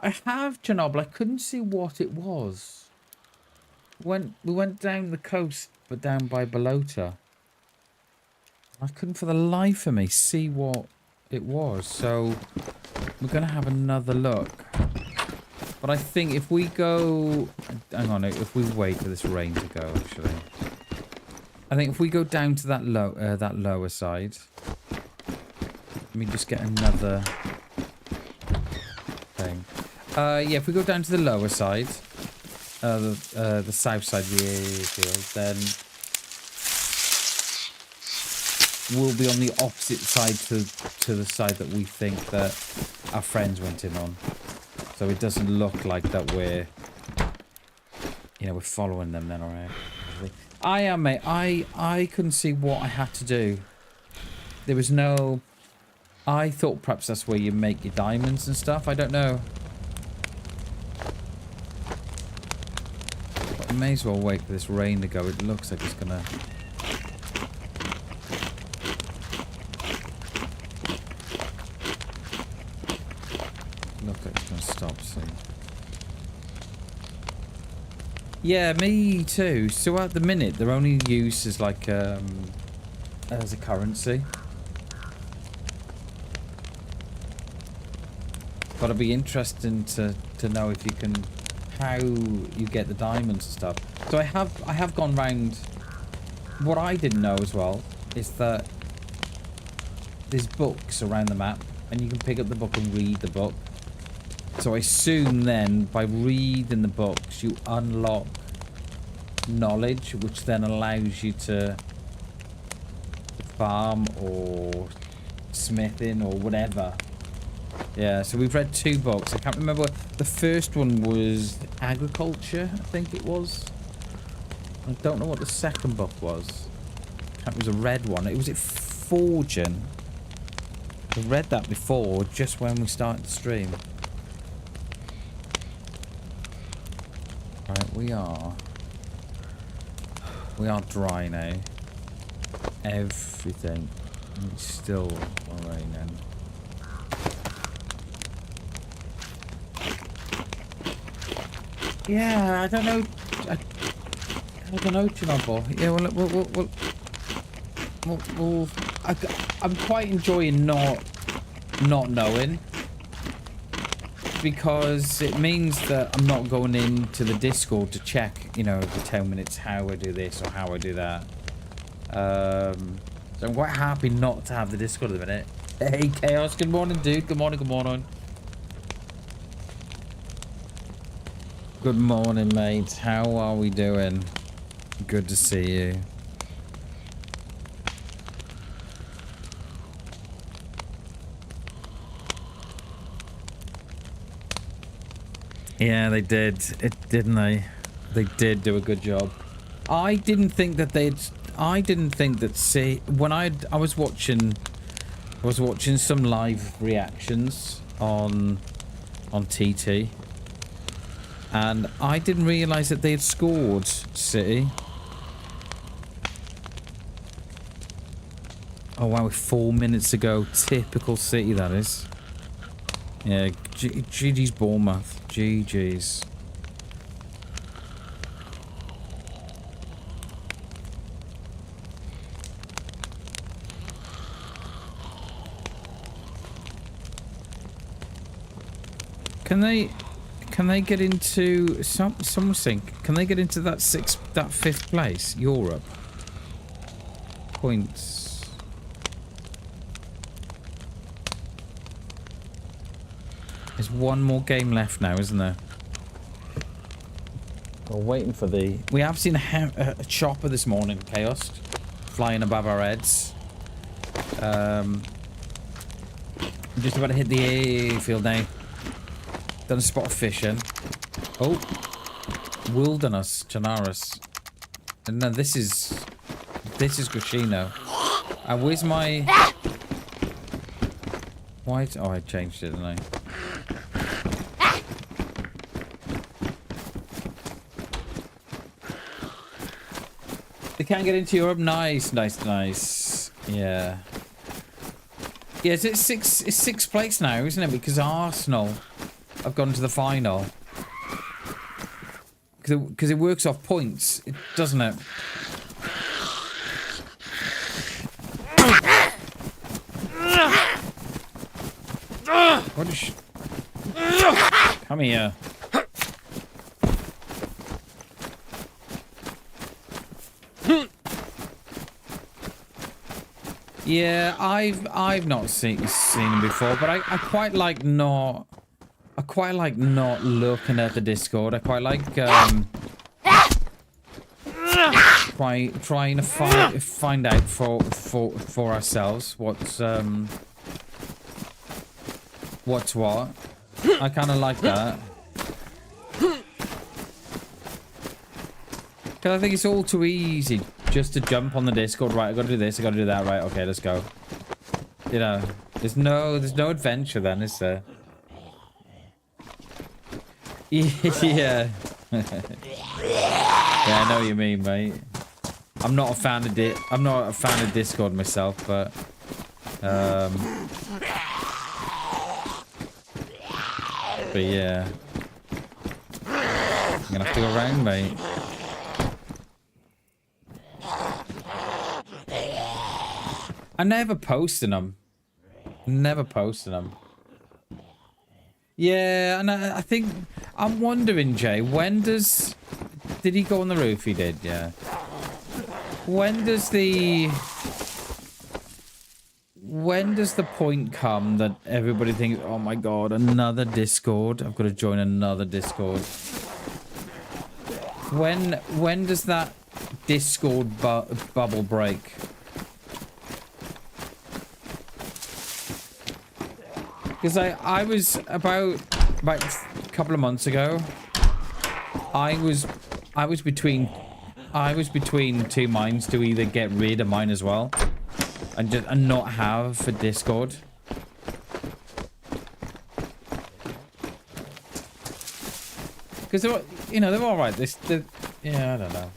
I have Chernobyl, I couldn't see what it was. We went down the coast, but down by Balota. I couldn't for the life of me see what it was. So we're going to have another look. But I think if we go... Hang on, if we wait for this rain to go, actually. I think if we go down to that lower side... Let me just get another thing. Yeah, if we go down to the lower side, the south side of the airfield, then we'll be on the opposite side to the side that we think that our friends went in on. So it doesn't look like that we're following them then, alright. I am, mate. I couldn't see what I had to do. There was no... I thought perhaps that's where you make your diamonds and stuff. I don't know. But I may as well wait for this rain to go. It looks like it's gonna... Stop soon. Yeah, me too. So at the minute they're only used as like as a currency. But it'd be interesting to know if you can, how you get the diamonds and stuff. So I have gone round what I didn't know as well is that there's books around the map, and you can pick up the book and read the book. So I assume then, by reading the books, you unlock knowledge, which then allows you to farm or smithing or whatever. Yeah, so we've read 2 books. I can't remember. The first one was agriculture, I think it was. I don't know what the second book was. It was a red one. It was it forging. I read that before, just when we started the stream. Right, we are dry now. Everything. It's still raining. Yeah, I don't know. I don't know, Chernobyl. Yeah, I'm quite enjoying not knowing, because it means that I'm not going into the Discord to check, you know, every 10 minutes how I do this or how I do that. So I'm quite happy not to have the Discord at the minute. Hey, Chaos. Good morning, dude. Good morning. Good morning. Good morning, mate. How are we doing? Good to see you. Yeah, they did. Didn't they? They did do a good job. I didn't think that see, when I was watching some live reactions on TT, and I didn't realize that they had scored City. Oh wow, 4 minutes ago. Typical City, that is. Yeah, GG's Bournemouth. GG's. Can they get into someone think? Can they get into that 5th place? Europe. Points. There's one more game left now, isn't there? We're waiting for the... We have seen a chopper this morning, Chaos, flying above our heads. I'm just about to hit the airfield now. Done a spot of fishing. Oh. Wilderness, Janaris. And no, this is Grishino. Where's my... Why? Oh, I changed it, didn't I? They can't get into Europe. Nice. Yeah. Yeah, it's 6th place now, isn't it? Because Arsenal have gone to the final. Because it works off points, doesn't it? What is... Come here. Yeah, I've not seen him before, but I quite like not... I quite like not looking at the Discord. I quite like trying to find out for ourselves what's what. I kind of like that. Because I think it's all too easy just to jump on the Discord. Right, I gotta do this, I gotta do that. Right, okay, let's go. You know, there's no adventure then, is there? Yeah. Yeah, I know what you mean, mate. I'm not a fan of Discord myself, but yeah. I'm gonna have to go around, mate. I never posted them. Yeah, and I think... I'm wondering, Jay, when does... Did he go on the roof? He did, yeah. When does the point come that everybody thinks, oh my god, another Discord? I've got to join another Discord. When does that Discord bubble break? Because I was about a couple of months ago, I was between two minds to either get rid of mine as well and not have a Discord. Because they're, you know, they're all right. Yeah, I don't know.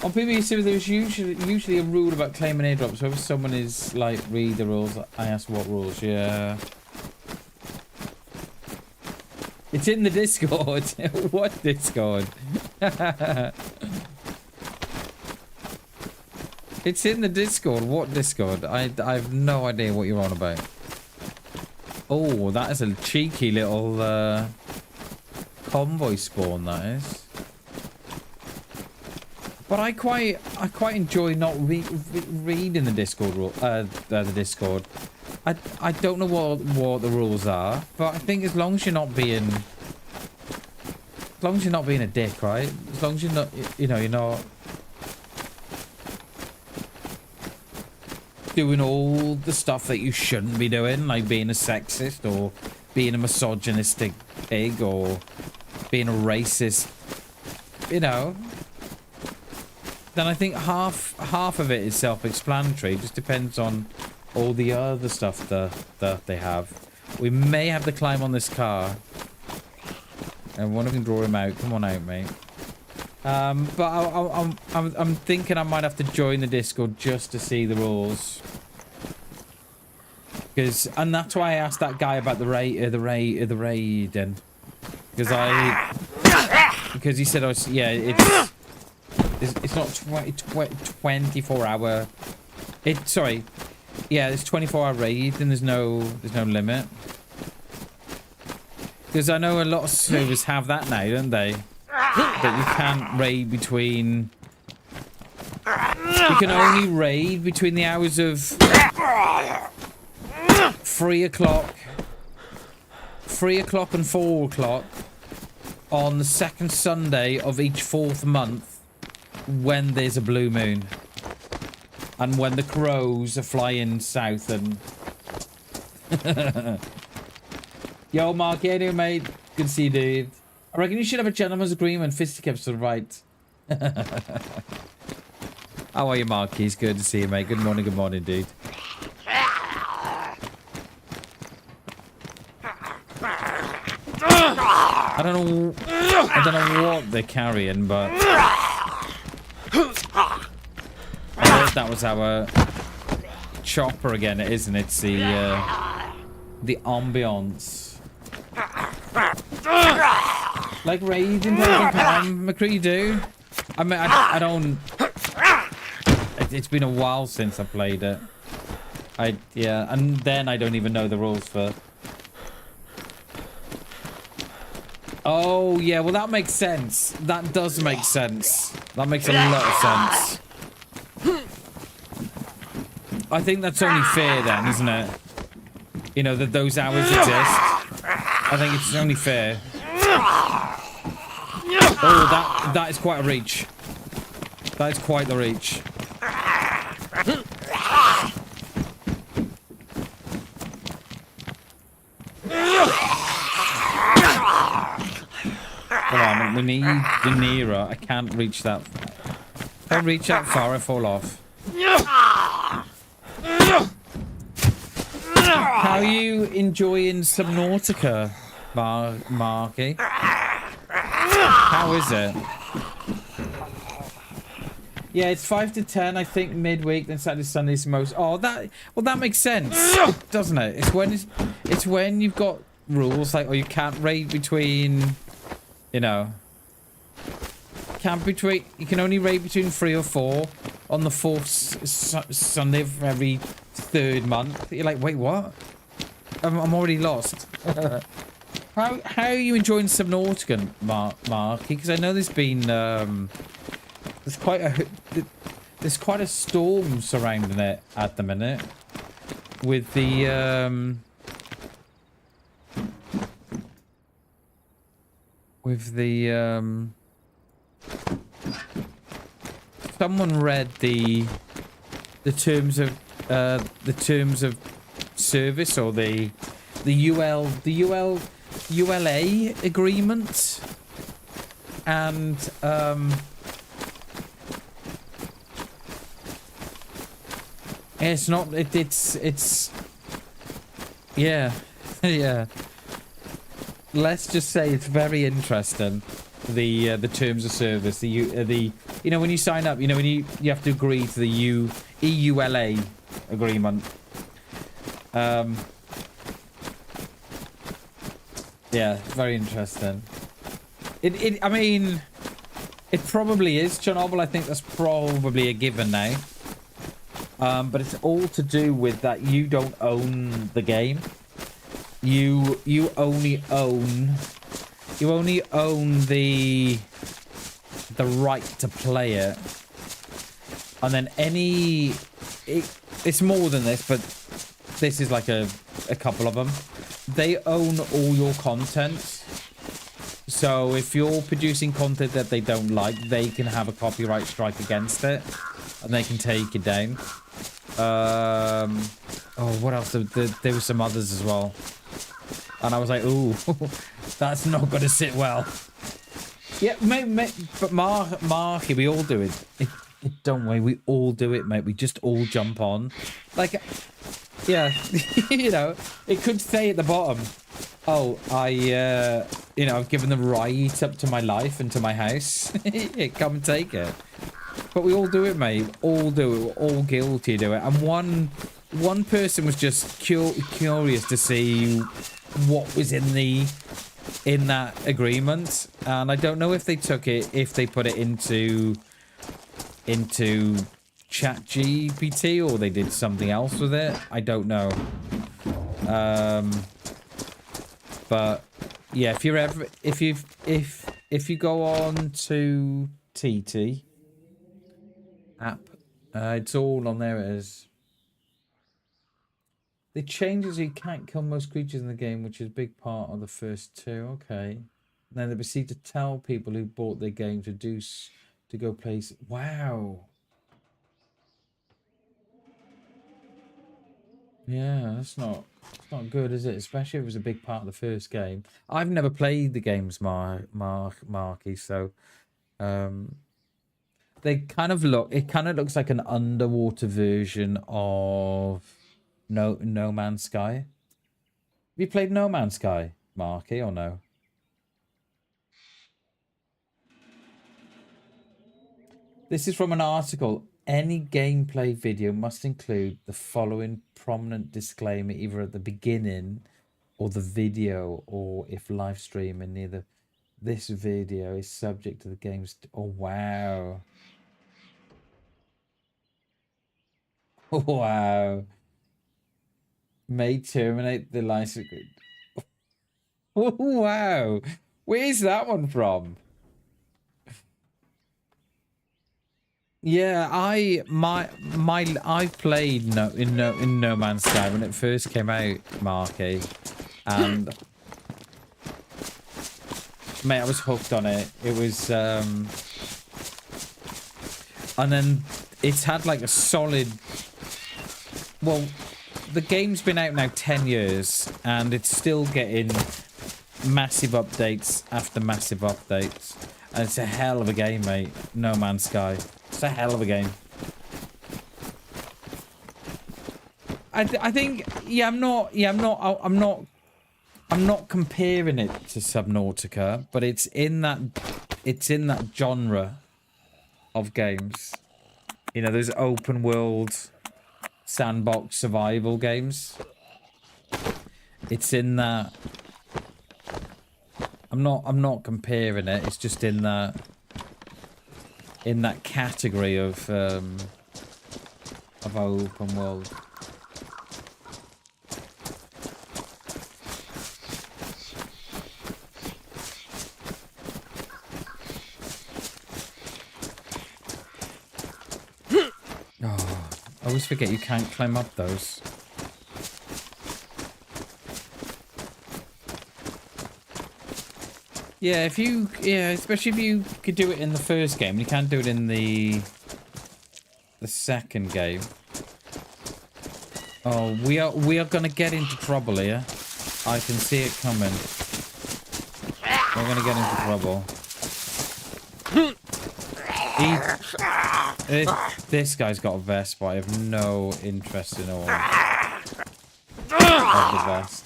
On PBC, there's usually a rule about claiming airdrops. So if someone is like, read the rules, I ask what rules. Yeah. It's in the Discord. What Discord? It's in the Discord. What Discord? I have no idea what you're on about. Oh, that is a cheeky little convoy spawn, that is. But I quite enjoy not reading the Discord rule. The Discord. I don't know what the rules are, but I think as long as you're not being a dick, right? As long as you're not, you know, you're not doing all the stuff that you shouldn't be doing, like being a sexist or being a misogynistic pig or being a racist, you know, then I think half of it is self-explanatory. It just depends on all the other stuff that they have. We may have to climb on this car. And one of them can draw him out. Come on out, mate. But I'm thinking I might have to join the Discord just to see the rules. And that's why I asked that guy about the raiding. Because he said, oh, yeah, it's not 24 hour. Sorry. Yeah, it's 24-hour raid and there's no limit. Because I know a lot of servers have that now, don't they? That you can't raid between... You can only raid between the hours of 3 o'clock and 4 o'clock on the second Sunday of each 4th month when there's a blue moon. And when the crows are flying south and... Yo, Mark, how you doing, mate? Good to see you, dude. I reckon you should have a gentleman's agreement. Fisticuffs are right. How are you, Mark? He's good to see you, mate. Good morning, dude. I don't know what they're carrying, but... I heard that was our chopper again, isn't it? It's the ambience. Like raiding Pam McCree do. I mean, I don't. It's been a while since I played it. Yeah, and then I don't even know the rules for. Oh yeah, well that makes sense. That does make sense. That makes a lot of sense. I think that's only fair then, isn't it? You know, that those hours exist. I think it's only fair. Oh, that is quite a reach. That is quite the reach. Come on, we need the nearer. I can't reach that. If I reach that far, I fall off. How are you enjoying Subnautica, Marky? How is it? Yeah, it's 5 to 10, I think, midweek. Then Saturday, Sunday's most. Oh, that makes sense, doesn't it? It's when you've got rules like, oh, you can't raid between, you know, you can only raid between 3 or 4 on the 4th Sunday of every 3rd month. You're like, wait, what? I'm already lost. How are you enjoying Subnautica, Marky? Because I know there's been there's quite a storm surrounding it at the minute with the someone read the terms of service, or the ULA agreement, and it's not it's yeah. Yeah, let's just say it's very interesting, the terms of service, the you know, when you sign up, you know, when you have to agree to the EULA agreement. Yeah, very interesting. I mean, it probably is Chernobyl. I think that's probably a given now. But it's all to do with that you don't own the game. You only own the right to play it. And then it's more than this, but this is like a couple of them. They own all your content. So if you're producing content that they don't like, they can have a copyright strike against it, and they can take it down. Oh, what else? There were some others as well. And I was like, ooh, that's not going to sit well. Yeah, mate, but Marky, we all do it. Don't we all do it, mate. We just all jump on. Like, yeah, you know, it could say at the bottom, oh, you know, I've given the right up to my life and to my house. Come and take it. But we all do it, mate. All do it. We're all guilty to it. And one person was just curious to see what was in that agreement, and I don't know if they put it into ChatGPT, or they did something else with it. I don't know. But yeah, if you go on to TT app, it's all on there. It is. The changes you can't kill most creatures in the game, which is a big part of the first two. Okay. Then they proceed to tell people who bought their game to go place. Wow. Yeah, that's not good, is it? Especially if it was a big part of the first game. I've never played the games, Marky, so it kind of looks like an underwater version of No Man's Sky. Have you played No Man's Sky, Marky, or no? This is from an article. Any gameplay video must include the following prominent disclaimer either at the beginning or the video, or if live streaming, neither this video is subject to the game's... Oh, wow. Wow. May terminate the license. Wow. Where's that one from? Yeah, I've played in No Man's Sky when it first came out, Marky, and mate, I was hooked on it. It was and then it's had like a solid, well, the game's been out now 10 years and it's still getting massive updates after massive updates, and it's a hell of a game, mate. No Man's Sky. It's a hell of a game. I think, yeah, I'm not comparing it to Subnautica, but it's in that genre of games. You know, those open world sandbox survival games. It's in that. I'm not comparing it. It's just in that category of open world. I always forget you can't climb up those. Yeah, especially if you could do it in the first game. You can't do it in the second game. Oh, we are gonna get into trouble here. I can see it coming. We're gonna get into trouble. This guy's got a vest, but I have no interest in all of the vest.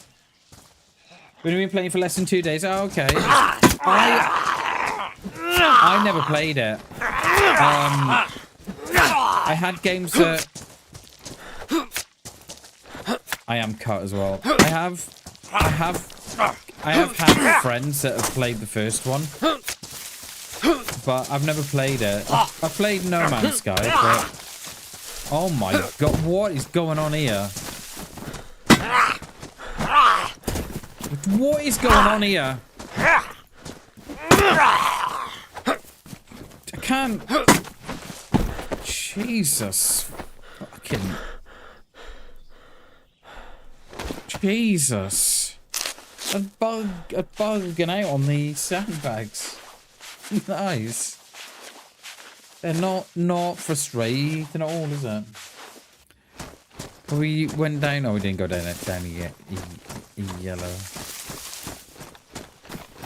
We've been playing for less than 2 days. Oh, okay. I never played it. I had games that I am cut as well. I have had friends that have played the first one, but I've never played it. I've played No Man's Sky, but oh my god, what is going on here? What is going on here? I can't. Jesus. Fucking. Jesus. A bugging out on the sandbags. Nice. They're not frustrating at all, is it? We went down. Oh, we didn't go down yet. Yellow.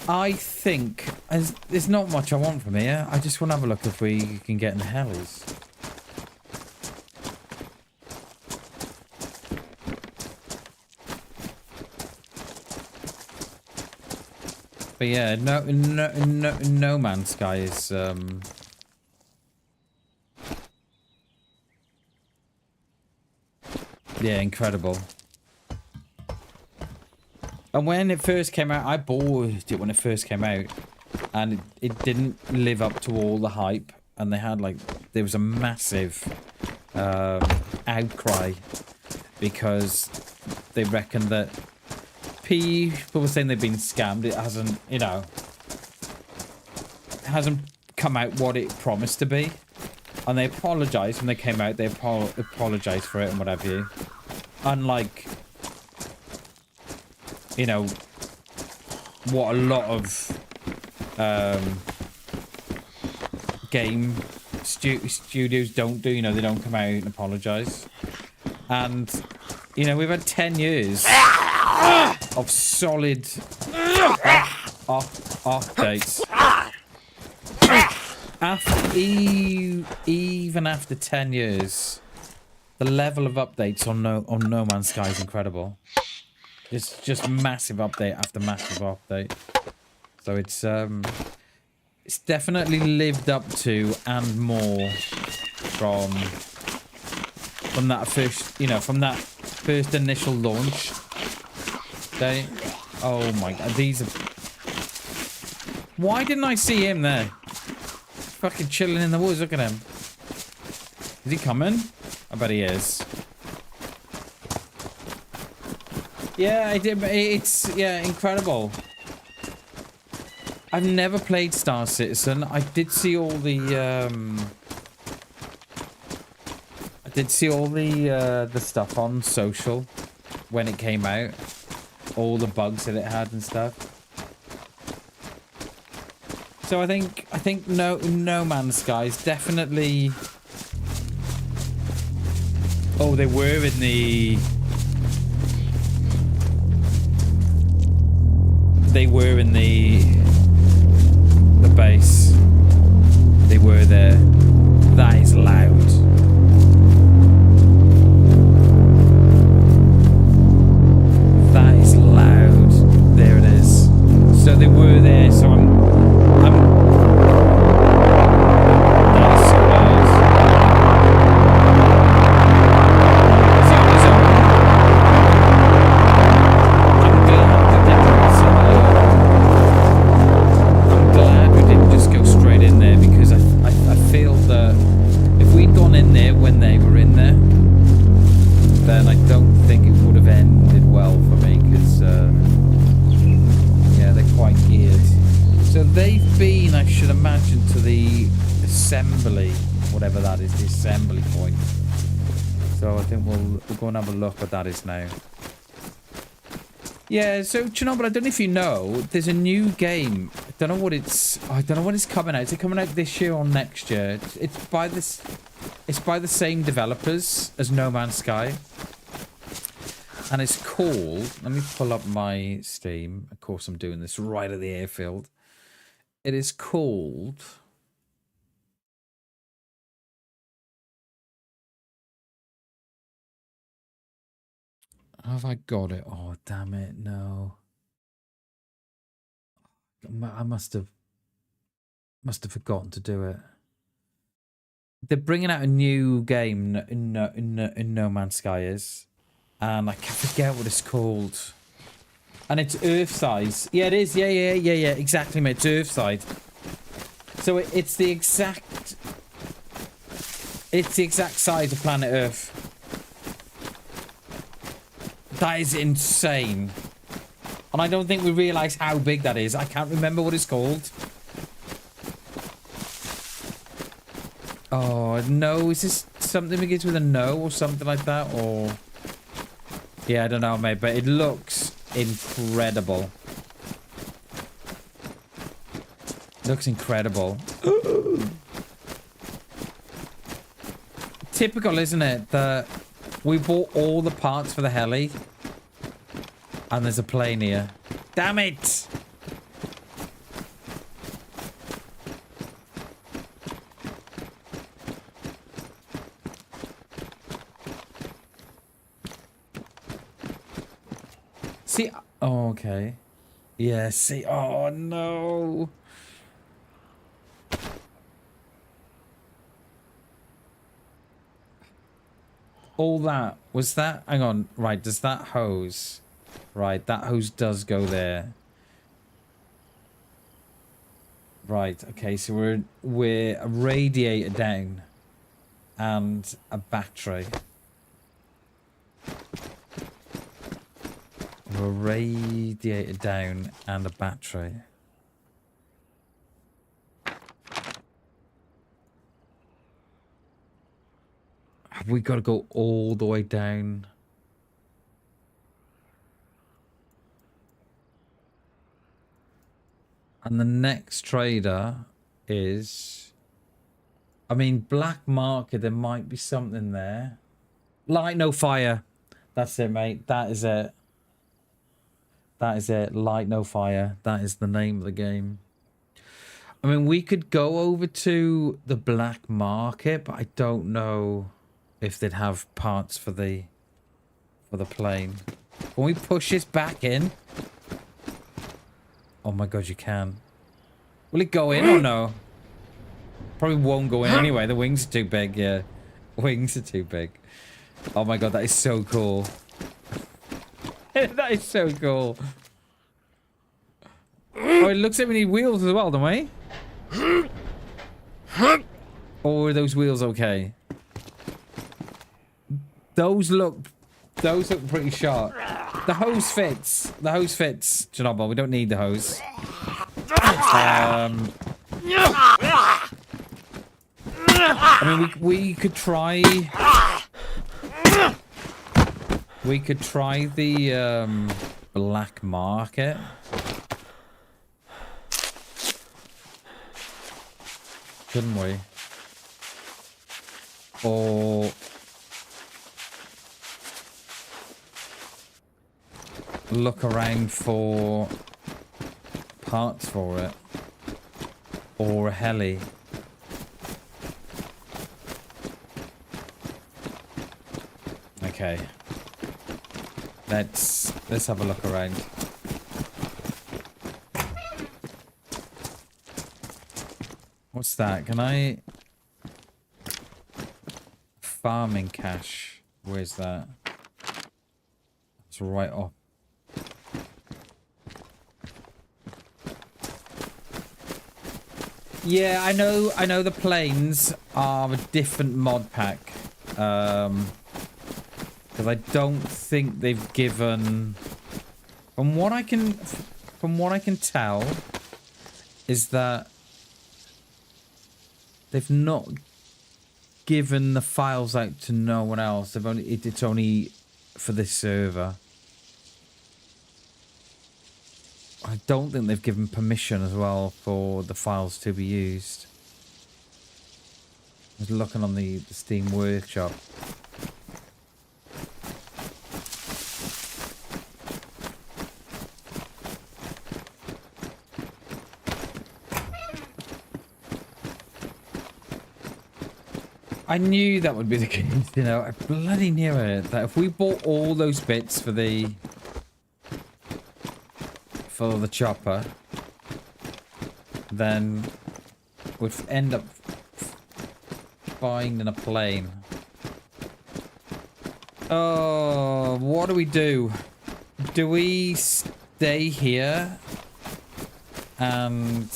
I think there's not much I want from here. I just want to have a look if we can get in the Helis. But yeah, no Man's Sky is yeah, incredible. And when it first came out, I bought it when it first came out, and it didn't live up to all the hype. And they had there was a massive outcry because they reckoned that people were saying they've been scammed. It hasn't, it hasn't come out what it promised to be. And they apologized when they came out. They apologized for it and whatever you. Unlike, what a lot of game studios don't do. They don't come out and apologize. And, we've had 10 years of solid updates. Even after 10 years, the level of updates on No Man's Sky is incredible. It's just massive update after massive update. So it's definitely lived up to and more from that first from that first initial launch day. Oh my god, these are. Why didn't I see him there? Fucking chilling in the woods. Look at him. Is he coming? I bet he is. Yeah, I did. It's incredible. I've never played Star Citizen. I did see all the the stuff on social when it came out. All the bugs that it had and stuff. So I think No Man's Sky is definitely. Oh, they were in the. They were in the base. They were there. That is loud. That is loud. There it is. So they were there. So I'm. That is so loud. I'm glad we didn't just go straight in there, because I feel that if we'd gone in there when they were in there, then I don't think it would have ended well for me, because yeah, they're quite geared. So they've been, I should imagine, to the assembly, whatever that is, the assembly point. So I think we'll go and have a look what that is now. Yeah, so Chernobyl, I don't know if you know, there's a new game. I don't know what it's coming out. Is it coming out this year or next year? It's by the same developers as No Man's Sky. And it's called, let me pull up my Steam. Of course I'm doing this right at the airfield. It is called Have I got it? Oh, damn it, no. I must have forgotten to do it. They're bringing out a new game in No Man's Sky is, and I can't forget what it's called. And it's Earth-size. Yeah, it is. Yeah, exactly, mate. It's Earth-side. So it's the exact size of planet Earth. That is insane. And I don't think we realise how big that is. I can't remember what it's called. Oh, no. Is this something begins with a no or something like that? Or... yeah, I don't know, mate. But it looks incredible. Looks incredible. Typical, isn't it? That we bought all the parts for the heli. And there's a plane here. Damn it! See, oh, okay. Yeah, see, oh no. All that, was that, hang on, right, does that hose, right, that hose does go there. Right, okay, so we're a radiator down and a battery. We're a radiator down and a battery. Have we got to go all the way down? And the next trader is... I mean, black market, there might be something there. Light, no fire. That's it, mate. That is it. That is it. Light, no fire. That is the name of the game. I mean, we could go over to the black market, but I don't know if they'd have parts for the plane. Can we push this back in? Oh my god, you can. Will it go in or no? Probably won't go in anyway. The wings are too big, yeah. Wings are too big. Oh my god, that is so cool. That is so cool. Oh, it looks like we need wheels as well, don't we? Or are those wheels okay? Those look pretty sharp. The hose fits. The hose fits. Chernobyl, we don't need the hose. I mean, we could try. We could try the black market. Couldn't we? Or look around for parts for it. Or a heli. Okay. Let's have a look around. What's that? Can I... farming cash. Where's that? It's right off. Yeah, I know the planes are a different mod pack. Because I don't think they've given... From what I can tell, is that they've not given the files out to no one else. They've only it's only for this server. I don't think they've given permission as well for the files to be used. I was looking on the Steam Workshop. I knew that would be the case, you know. I bloody knew it. That if we bought all those bits for the chopper, then we'd end up finding a plane. Oh, what do we do? Do we stay here? And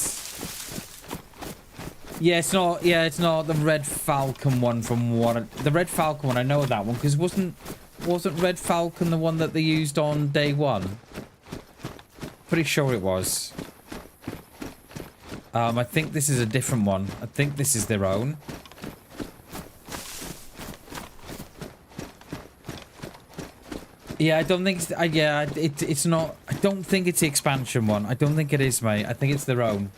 yeah, it's not. Yeah, it's not the Red Falcon one. From what the Red Falcon one, I know that one because wasn't Red Falcon the one that they used on day one? Pretty sure it was. I think this is a different one. I think this is their own. Yeah, I don't think it's... yeah, it's not... I don't think it's the expansion one. I don't think it is, mate. I think it's their own.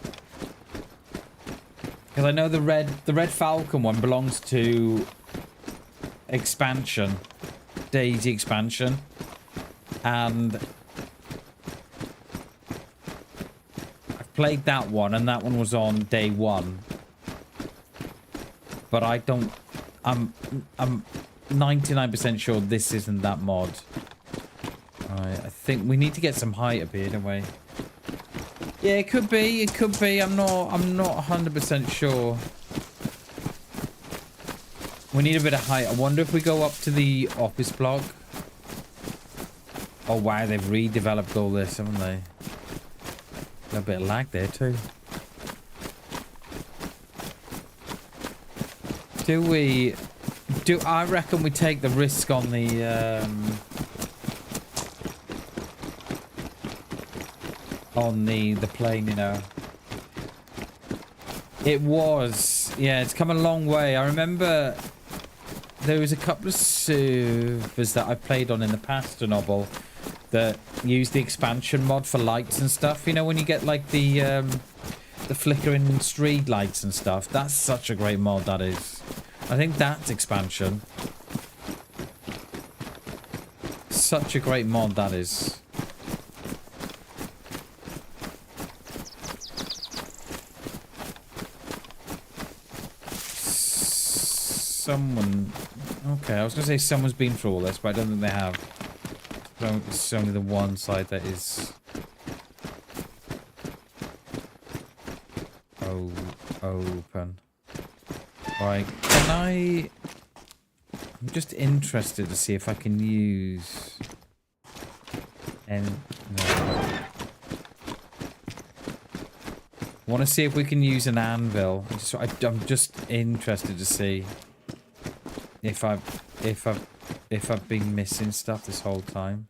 Because I know the Red Falcon one belongs to... expansion. DayZ expansion. And... I've played that one, and that one was on day one. But I don't... I'm 99% sure this isn't that mod. Alright, I think we need to get some height up here, don't we? Yeah, it could be. It could be. I'm not 100% sure. We need a bit of height. I wonder if we go up to the office block. Oh wow, they've redeveloped all this, haven't they? Got a bit of lag there too. I reckon we take the risk on the plane, you know. It was, yeah, it's come a long way. I remember there was a couple of servers that I played on in the past, Noble, that used the expansion mod for lights and stuff. You know, when you get like the flickering street lights and stuff. That's such a great mod, that is. I think that's expansion. Such a great mod, that is. Someone... Okay, I was going to say someone's been through all this, but I don't think they have. It's only the one side that is... open. Right, can I... I'm just interested to see if I can use... No. I want to see if we can use an anvil. I'm just interested to see if I've been missing stuff this whole time.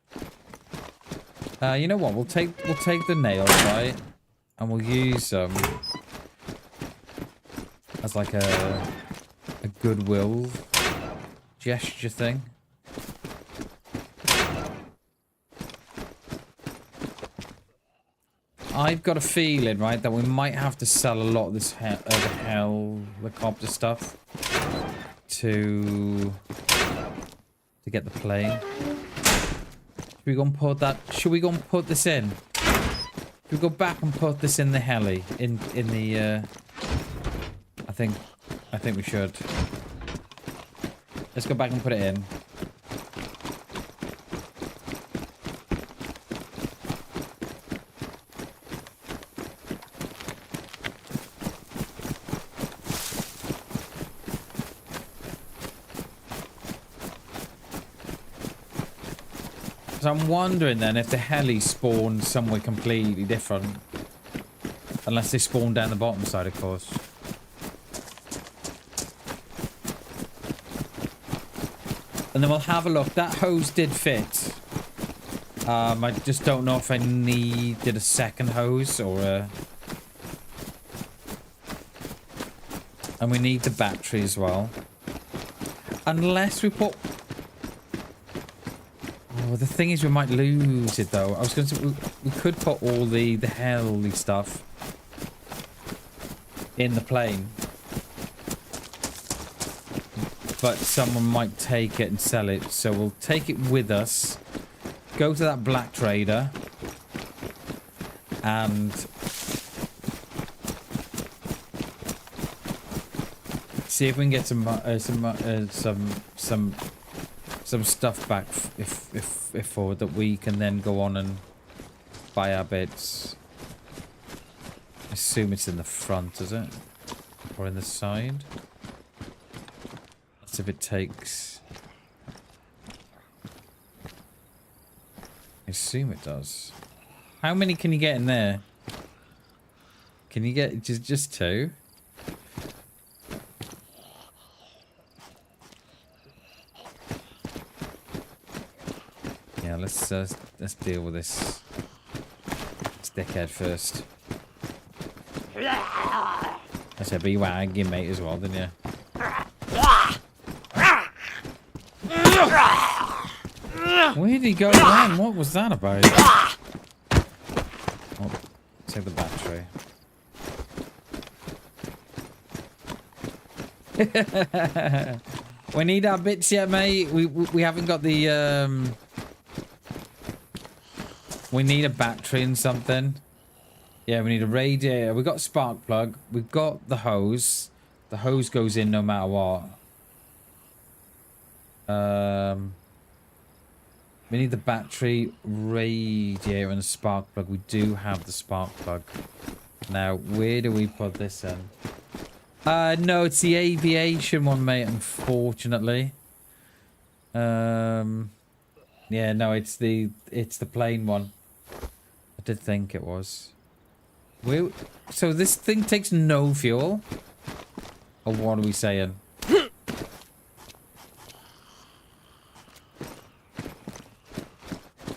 You know what? We'll take the nails, right? And we'll use them as like a goodwill gesture thing. I've got a feeling, right, that we might have to sell a lot of this helicopter stuff to get the plane. Should we go and put that? Should we go and put this in? Should we go back and put this in the heli? In the I think we should. Let's go back and put it in. So I'm wondering then if the heli spawned somewhere completely different. Unless they spawn down the bottom side, of course. And then we'll have a look. That hose did fit. I just don't know if I needed a second hose or a... And we need the battery as well. Unless we put... Oh, the thing is we might lose it though. I was going to say we could put all the Heli stuff in the plane. But someone might take it and sell it. So we'll take it with us. Go to that black trader. And see if we can get some stuff back if forward that we can then go on and buy our bits. I assume it's in the front, is it? Or in the side? That's if it takes... I assume it does. How many can you get in there? Can you get just 2? Yeah, let's deal with this dickhead first. I said, but you were angry, mate, as well, didn't you? Where did he go then? What was that about? Oh, take the battery. We need our bits yet, mate. We haven't got the we need a battery and something. Yeah, we need a radiator. We got a spark plug. We've got the hose. The hose goes in no matter what. We need the battery, radiator, and a spark plug. We do have the spark plug. Now, where do we put this in? No, it's the aviation one, mate, unfortunately. Yeah, no, it's the plane one. I did think it was. So this thing takes no fuel? Or what are we saying?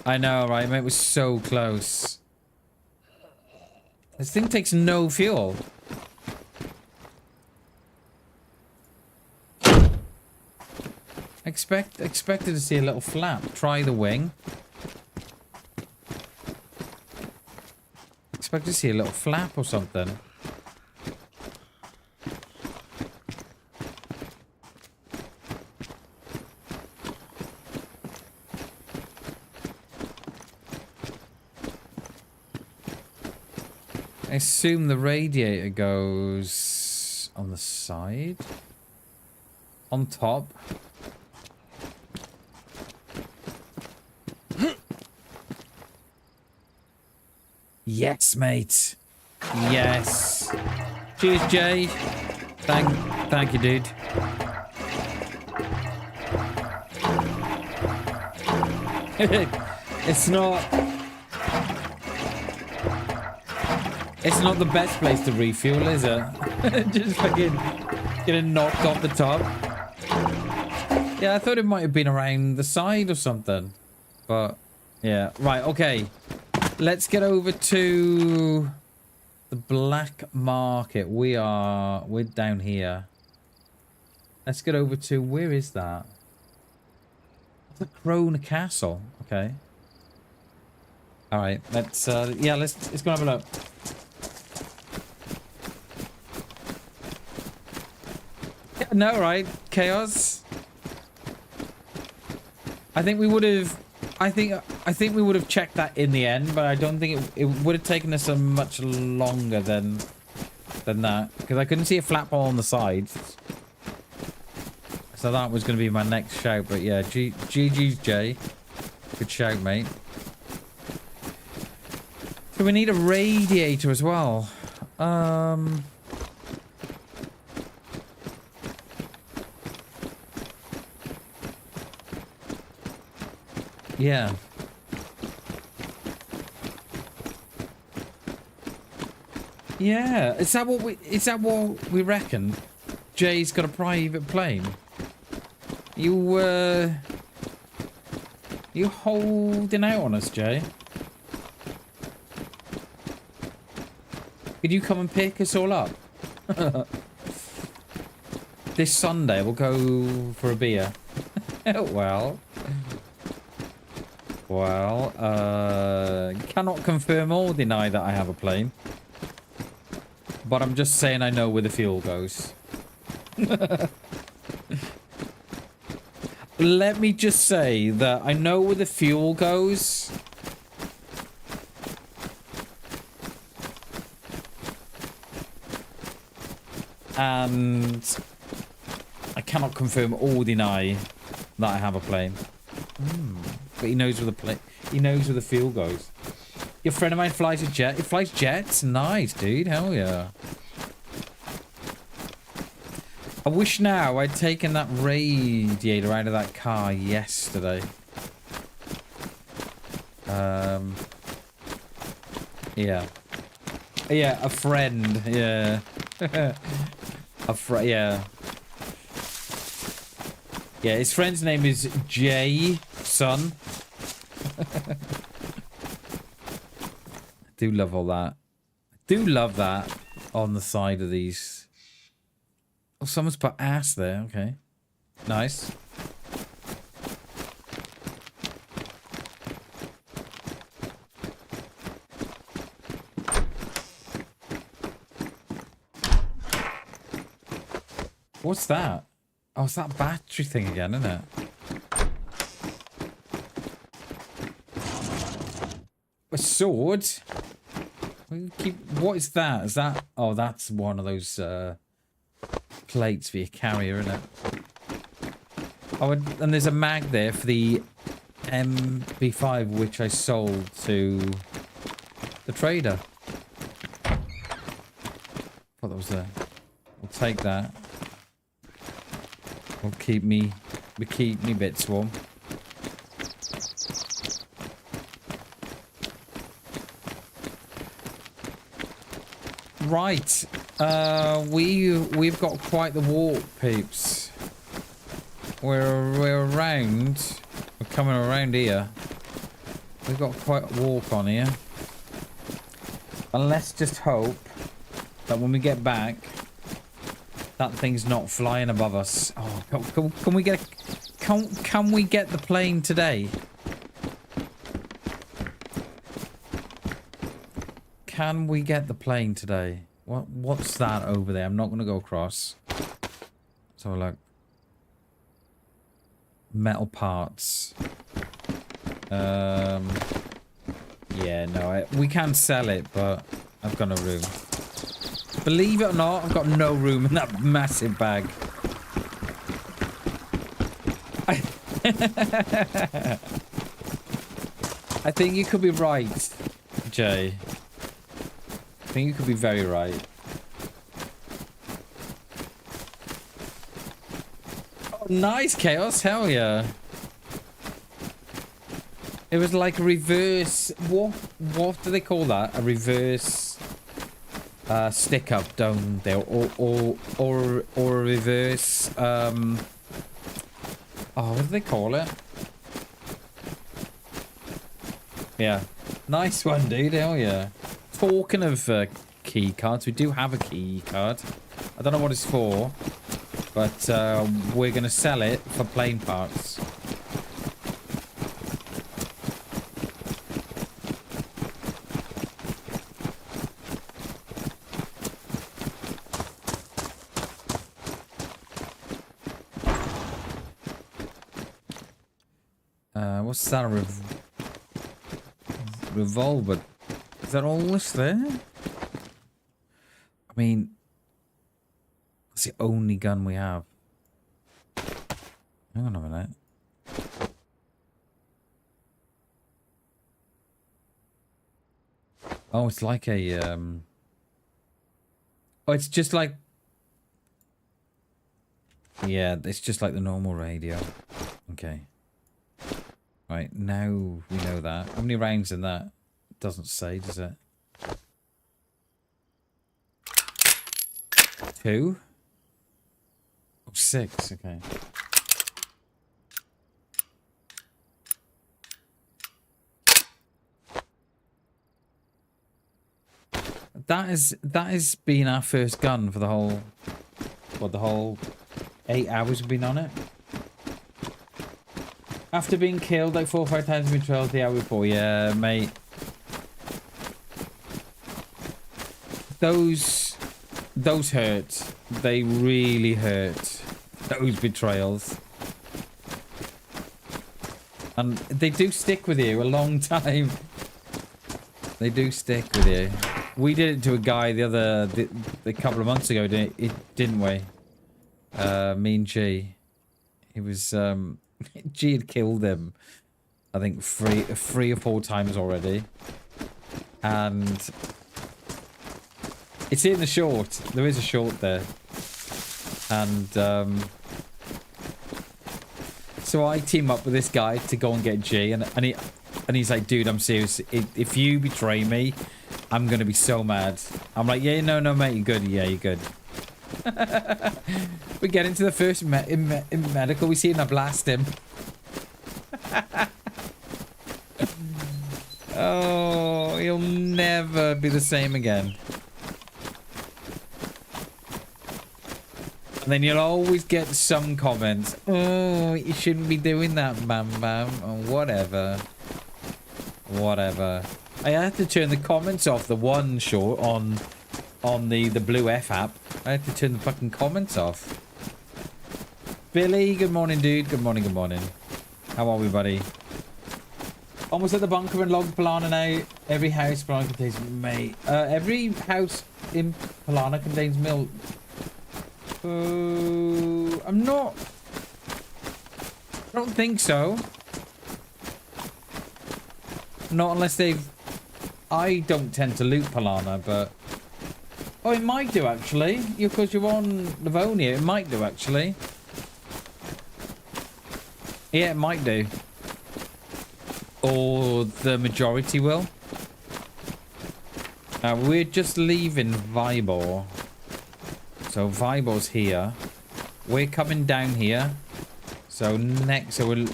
I know, right, mate? It was so close. This thing takes no fuel. Expected to see a little flap. Try the wing. Expect to see a little flap or something. I assume the radiator goes on the side? On top? Yes, mate. Yes. Cheers, Jay. Thank you, dude. It's not the best place to refuel, is it? Just fucking getting knocked off the top. Yeah, I thought it might have been around the side or something. But, yeah. Right, okay. Let's get over to the black market. We're down here. Let's get over to, where is that? The Crone Castle. Okay. All right. Let's yeah, let's go have a look. Yeah, no, right. Chaos. I think we would have I think we would have checked that in the end, but I don't think it would have taken us so much longer than that, because I couldn't see a flap hole on the sides. So that was going to be my next shout, but yeah, GG's Jay. Good shout, mate. So we need a radiator as well. Yeah. Yeah. Is that what we reckon? Jay's got a private plane. You holding out on us, Jay? Could you come and pick us all up? this Sunday we'll go for a beer. Well, cannot confirm or deny that I have a plane. But I'm just saying I know where the fuel goes. Let me just say that I know where the fuel goes. And I cannot confirm or deny that I have a plane. But he knows where the plane, he knows where the fuel goes. Your friend of mine flies a jet. He flies jets? Nice, dude. Hell yeah. I wish now I'd taken that radiator out of that car yesterday. Yeah. Yeah, a friend. Yeah. Yeah. Yeah, his friend's name is Jay, son. I do love all that. I do love that on the side of these. Oh, someone's put ass there. Okay. Nice. What's that? Oh, it's that battery thing again, isn't it? A sword? What is that? Is that... Oh, that's one of those plates for your carrier, isn't it? Oh, and there's a mag there for the MP5, which I sold to the trader. Thought that was there. We'll take that. We'll keep me bits warm. Right, we've got quite the walk, peeps. We're around. We're coming around here. We've got quite a walk on here. And let's just hope that when we get back, that thing's not flying above us. Oh, can we get the plane today? Can we get the plane today? What's that over there? I'm not gonna go across. So like metal parts. Yeah, no, we can sell it, but I've got no room. Believe it or not, I've got no room in that massive bag. I think you could be right, Jay. I think you could be very right. Oh, nice, Chaos. Hell yeah. It was like a reverse... What do they call that? A reverse... stick up down there, or a reverse, oh, what do they call it? Yeah, nice one, dude. Hell yeah. Talking of key cards, we do have a key card. I don't know what it's for, but we're gonna sell it for plane parts. What's that? A revolver? Is that all that's there? I mean, it's the only gun we have. Hang on a minute. Oh, it's like a oh, it's just like... Yeah, it's just like the normal radio. Okay. Right, now we know that. How many rounds in that? Doesn't say, does it? 2? Oh, 6, okay. That has been our first gun for the whole... What, the whole 8 hours we've been on it. After being killed like 4 or 5 times in betrayal the hour before. Yeah, mate. Those hurt. They really hurt. Those betrayals. And they do stick with you a long time. They do stick with you. We did it to a guy a couple of months ago, didn't we? Me and G. He was G had killed him, I think three or 4 times already. And it's in the short. There is a short there. And so I team up with this guy to go and get G, and he's like, dude, I'm serious. If you betray me, I'm gonna be so mad. I'm like, yeah, no, mate, you're good. Yeah, you're good. We get into the first in medical. We see him, I blast him. Oh, he'll never be the same again. And then you'll always get some comments. Oh, you shouldn't be doing that, BamBam. Or whatever. Whatever. I had to turn the comments off the one short on the Blue F app. I had to turn the fucking comments off. Billy, good morning, dude. Good morning, good morning. How are we, buddy? Almost at the bunker and log Polana now. Every house Polana contains mate. Every house in Polana contains milk. I'm not. I don't think so. Not unless they've. I don't tend to loot Polana, but. Oh, it might do actually. Because you're on Livonia, it might do actually. Yeah, it might do. Or the majority will. We're just leaving Vibor. So Vibor's here. We're coming down here. So next, so we're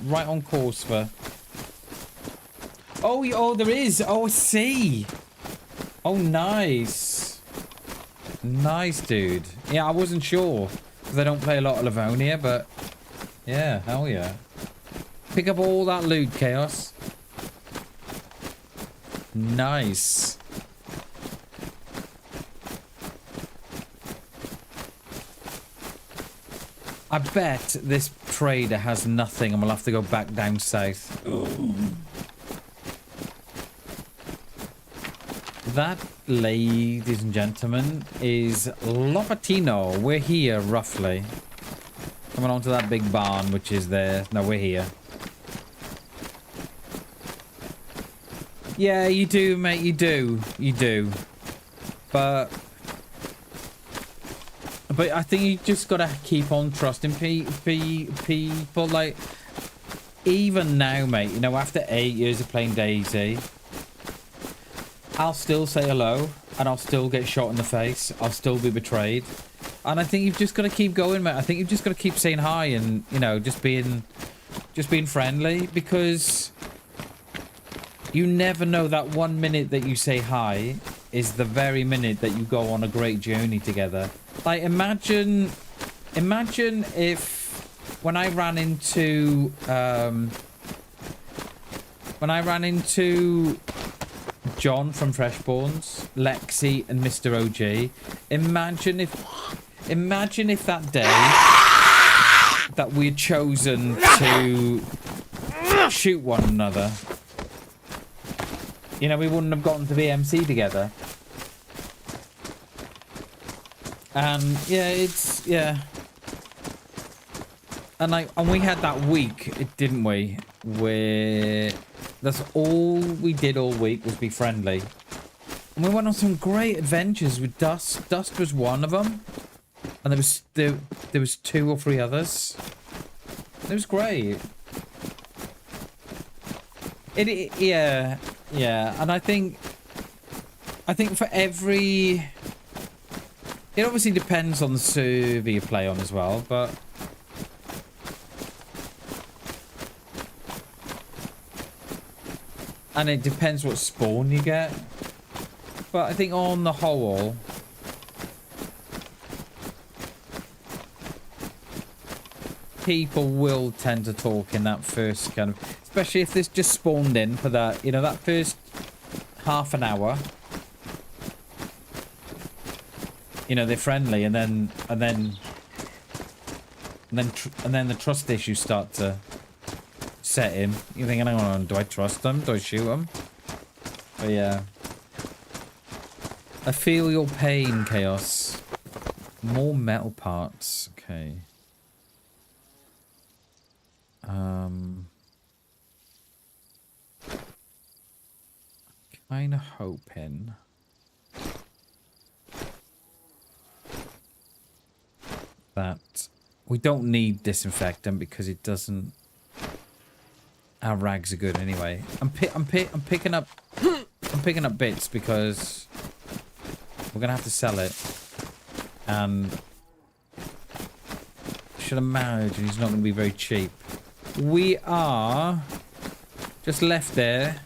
right on course for. Oh, there is. Oh, I see. Oh, nice. Nice, dude. Yeah, I wasn't sure because I don't play a lot of Livonia, but yeah, hell yeah. Pick up all that loot, Chaos. Nice. I bet this trader has nothing and we'll have to go back down south. That, ladies and gentlemen, is Lopatino. We're here, roughly. Coming on to that big barn, which is there. No, we're here. Yeah, you do, mate. You do. You do. But I think you just gotta keep on trusting people. Like, even now, mate, you know, after 8 years of playing DayZ, I'll still say hello, and I'll still get shot in the face. I'll still be betrayed. And I think you've just got to keep going, mate. I think you've just got to keep saying hi and, you know, just being friendly, because you never know that 1 minute that you say hi is the very minute that you go on a great journey together. Like, imagine if when I ran into John from Freshborns, Lexi, and Mr. OG. Imagine if that day that we had chosen to shoot one another. You know, we wouldn't have gotten to the MC together. And yeah, and we had that week, didn't we? Where that's all we did all week was be friendly. And we went on some great adventures with Dust. Dust was one of them. And there was 2 or 3 others. It was great. Yeah. And I think for every, it obviously depends on the server you play on as well, but and it depends what spawn you get. But I think on the whole, people will tend to talk in that first kind of, especially if this just spawned in for that, you know, that first half an hour. You know, they're friendly, and then the trust issues start to set in. You're thinking, hang on, do I trust them? Do I shoot them? But yeah. I feel your pain, Chaos. More metal parts. Okay. Kinda hoping that we don't need disinfectant because it doesn't. Our rags are good anyway. I'm picking up bits because we're gonna have to sell it, and I should imagine he's not gonna be very cheap. We are just left there.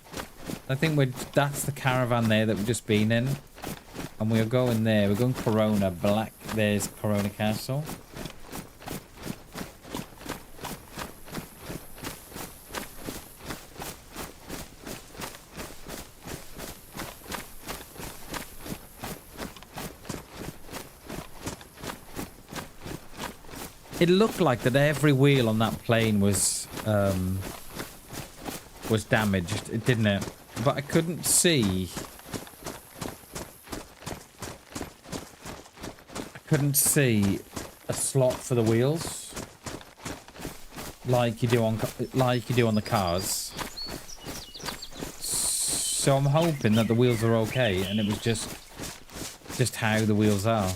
I think that's the caravan there that we've just been in, and we are going there. We're going Corona Black. There's Corona Castle. It looked like that every wheel on that plane was damaged, didn't it? But I couldn't see. I couldn't see a slot for the wheels, like you do on the cars. So I'm hoping that the wheels are okay, and it was just how the wheels are.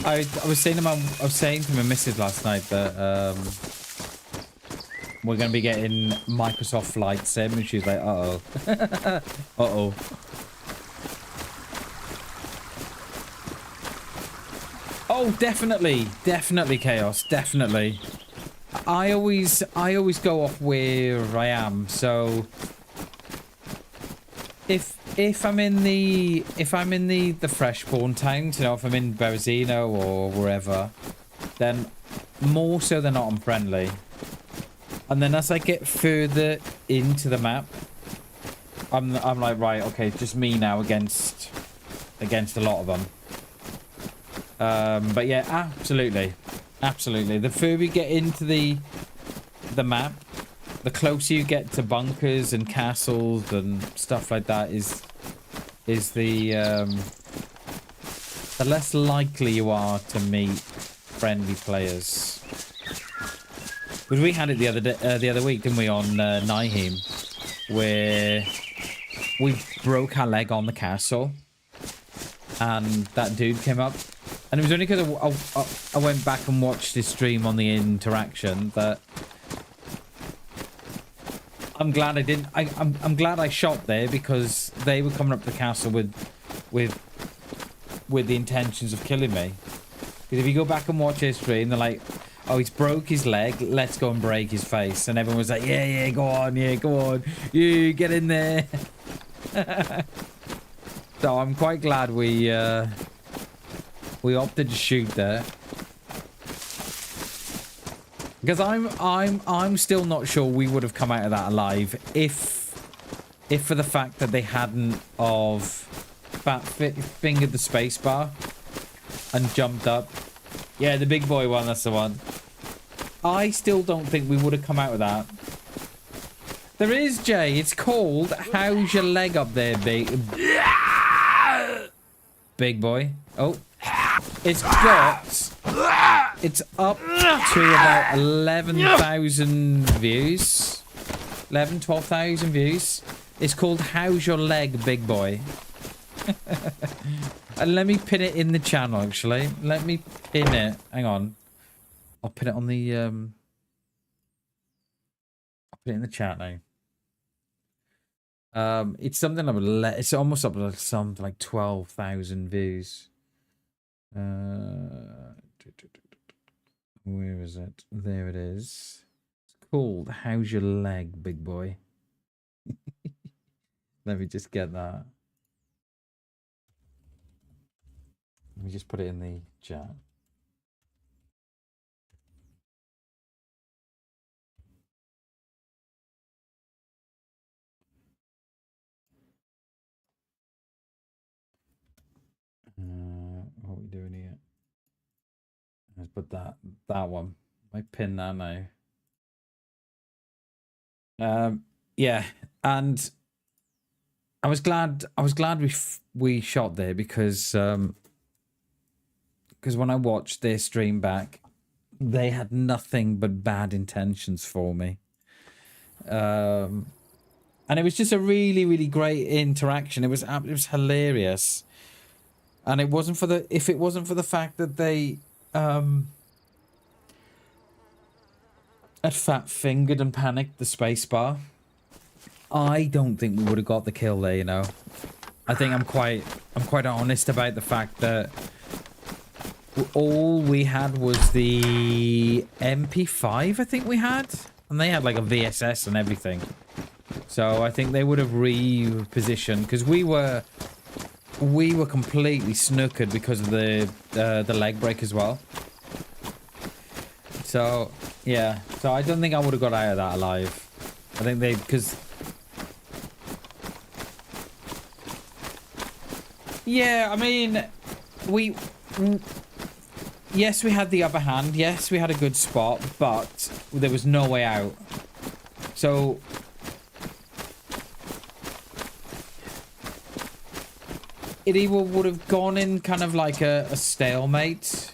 I was saying to my missus last night that we're going to be getting Microsoft Flight Sim, and she's like, uh-oh. Uh-oh. Oh, definitely. Definitely, Chaos. Definitely. I always go off where I am, so if I'm in the Freshborn towns, you know, if I'm in Berezino or wherever, then more so than not I'm friendly. And then as I get further into the map, I'm like, right, okay, it's just me now against a lot of them. But yeah, absolutely. The further you get into the map, the closer you get to bunkers and castles and stuff like that is the less likely you are to meet friendly players. Because we had it the other week, didn't we, on Nihim, where we broke our leg on the castle, and that dude came up, and it was only because I went back and watched his stream on the interaction that I'm glad I didn't. I'm glad I shot there, because they were coming up the castle with the intentions of killing me. Because if you go back and watch his stream, they're like, oh, he's broke his leg, let's go and break his face. And everyone was like, yeah, go on, you get in there. So I'm quite glad we opted to shoot there. Because I'm still not sure we would have come out of that alive if for the fact that they hadn't of fingered the spacebar and jumped up. Yeah, the big boy one, that's the one. I still don't think we would have come out of that. There is, Jay. It's called How's Your Leg Up There, big boy. Oh. It's up to about 11,000 views. 12,000 views. It's called How's Your Leg, Big Boy. And let me pin it in the channel, actually. Let me pin it. Hang on. I'll pin it on the I'll put it in the chat now. It's something it's almost up to something like 12,000 views. Where is it? There it is. It's called How's Your Leg, Big Boy? Let me just get that. me just put it in the chat. What are we doing here? Let's put that one. I pin that now. Yeah, and I was glad we shot there because when I watched their stream back, they had nothing but bad intentions for me. And it was just a really, really great interaction. It was hilarious. And it wasn't for the if it wasn't for the fact that they had fat fingered and panicked the spacebar, I don't think we would have got the kill there, you know. I think I'm quite honest about the fact that all we had was the MP5, I think we had, and they had like a VSS and everything. So I think they would have repositioned because we were completely snookered because of the leg break as well. So yeah, so I don't think I would have got out of that alive. I think because yeah, I mean, yes, we had the upper hand. Yes, we had a good spot, but there was no way out. So it either would have gone in kind of like a stalemate,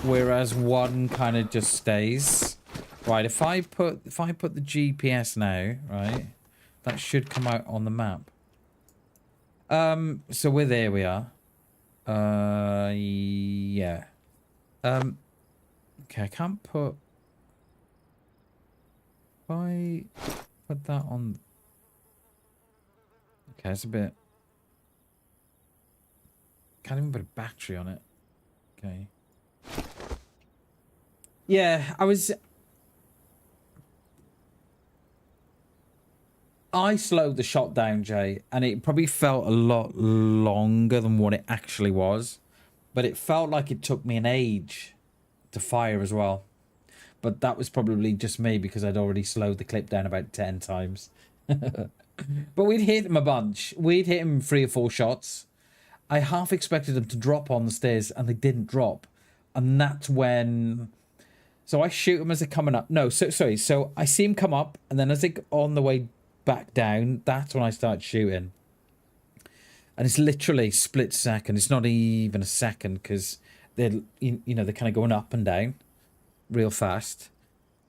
whereas one kind of just stays. Right, if I put the GPS now, right, that should come out on the map. So we're there, we are. Yeah. Okay, I can't put... If I put that on... Okay, it's a bit... Can't even put a battery on it. Okay. Yeah, I slowed the shot down, Jay, and it probably felt a lot longer than what it actually was. But it felt like it took me an age to fire as well. But that was probably just me because I'd already slowed the clip down about 10 times. But we'd hit him a bunch. We'd hit him 3 or 4 shots. I half expected them to drop on the stairs, and they didn't drop. And that's when... So I shoot them as they're coming up. No, sorry. So I see him come up, and then as they on the way back down, that's when I start shooting. And it's literally split second. It's not even a second because they're, you know, they're kind of going up and down real fast.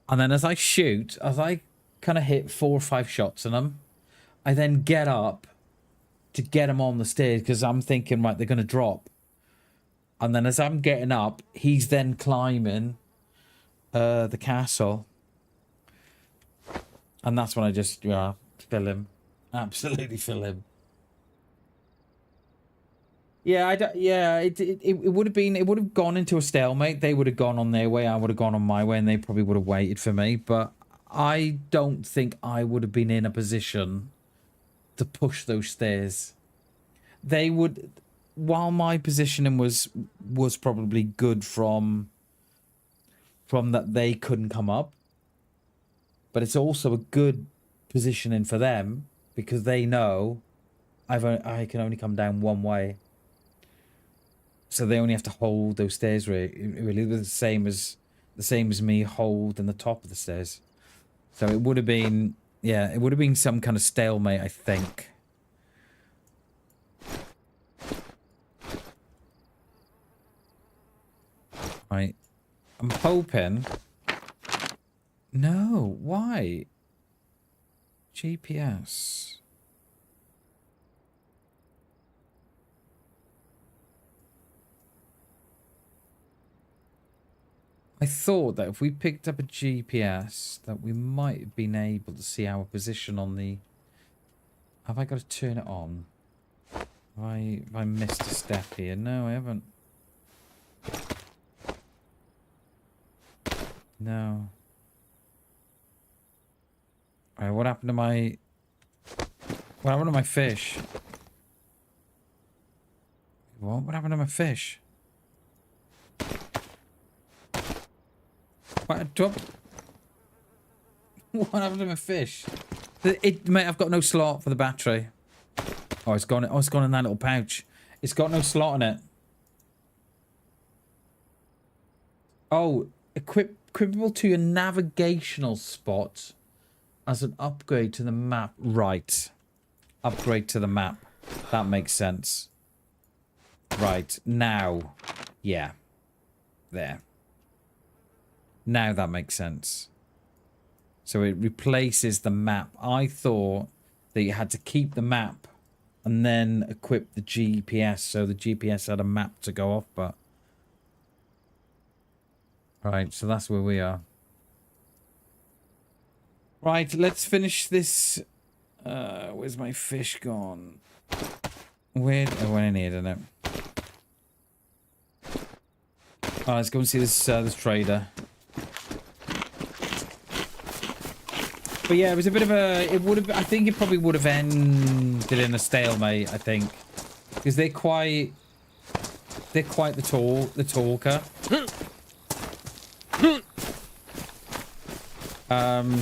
And then as I shoot, as I kind of hit 4 or 5 shots on them, I then get up to get them on the stairs because I'm thinking, right, they're going to drop. And then as I'm getting up, he's then climbing the castle. And that's when I just, yeah, fill him. Absolutely fill him. Yeah, it would have been, it would have gone into a stalemate. They would have gone on their way, I would have gone on my way, and they probably would have waited for me. But I don't think I would have been in a position to push those stairs. They would, while my positioning was probably good from that they couldn't come up, but it's also a good positioning for them because they know I can only come down one way. So they only have to hold those stairs really the same as me holding the top of the stairs. So it would have been, yeah, it would have been some kind of stalemate, I think. Right. I'm hoping. No, why? GPS. I thought that if we picked up a GPS, that we might have been able to see our position on the... Have I got to turn it on? Have I missed a step here? No, I haven't. No. Alright, what happened to my... What happened to my fish? What happened to my fish? What, what happened to my fish? Mate, I've got no slot for the battery. Oh, it's gone. Oh, it's gone in that little pouch. It's got no slot in it. Oh, equipable to your navigational spot as an upgrade to the map. Right. Upgrade to the map. That makes sense. Right. Now. Yeah. There. Now that makes sense. So it replaces the map. I thought that you had to keep the map and then equip the GPS, so the GPS had a map to go off, but... Right, so that's where we are. Right, let's finish this... where's my fish gone? Where... Oh, went in here, didn't it? Alright, let's go and see this trader. But yeah, it was a bit of a... It would have... I think it probably would have ended in a stalemate, I think. Because they're quite... They're quite the talker.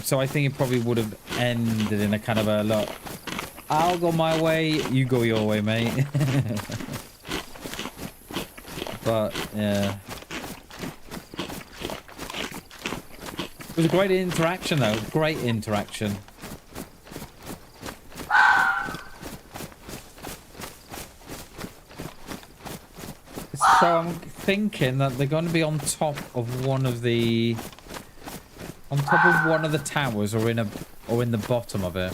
So I think it probably would have ended in a kind of a, look, I'll go my way, you go your way, mate. But, yeah. It was a great interaction, though. Great interaction. So I'm thinking that they're going to be on top of one of the... On top of one of the towers, or in the bottom of it.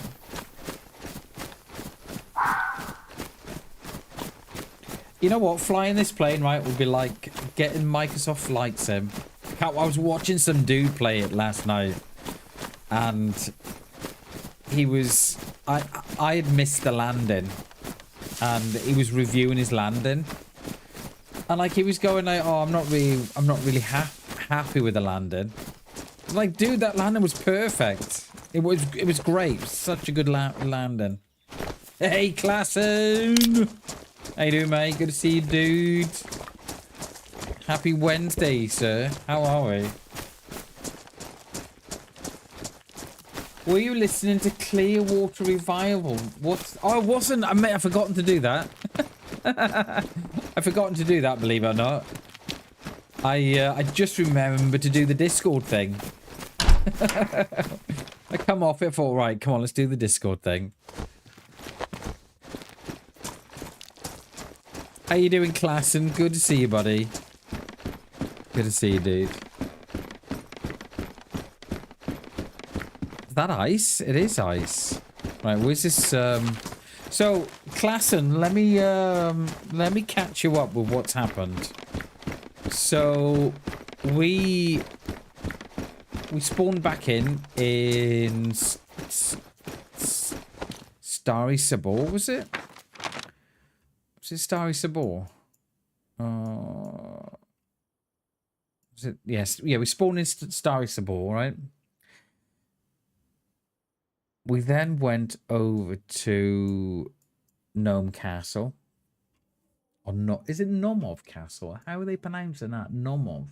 You know what? Flying this plane, right, would be like getting Microsoft Flight Sim. I was watching some dude play it last night, and he was... I had missed the landing, and he was reviewing his landing, and like he was going like, "Oh, I'm not really happy with the landing." Like, dude, that landing was perfect. It was great. Such a good landing. Hey, Klassen! How you doing, mate? Good to see you, dude. Happy Wednesday, sir. How are we? Were you listening to Clearwater Revival? What? Oh, I wasn't. I've forgotten to do that. I've forgotten to do that, believe it or not. I just remembered to do the Discord thing. I come off it for, right, come on, let's do the Discord thing. How you doing, Klassen? Good to see you, buddy. Good to see you, dude. Is that ice? It is ice. Right, where's this, So, Klassen, let me catch you up with what's happened. So, we spawned back in Starry Sabor, was it? Was it Starry Sabor? Was it? Yes. Yeah, we spawned in Starry Sabor, right? We then went over to Gnome Castle. Or not? Is it Nomov Castle? How are they pronouncing that? Nomov.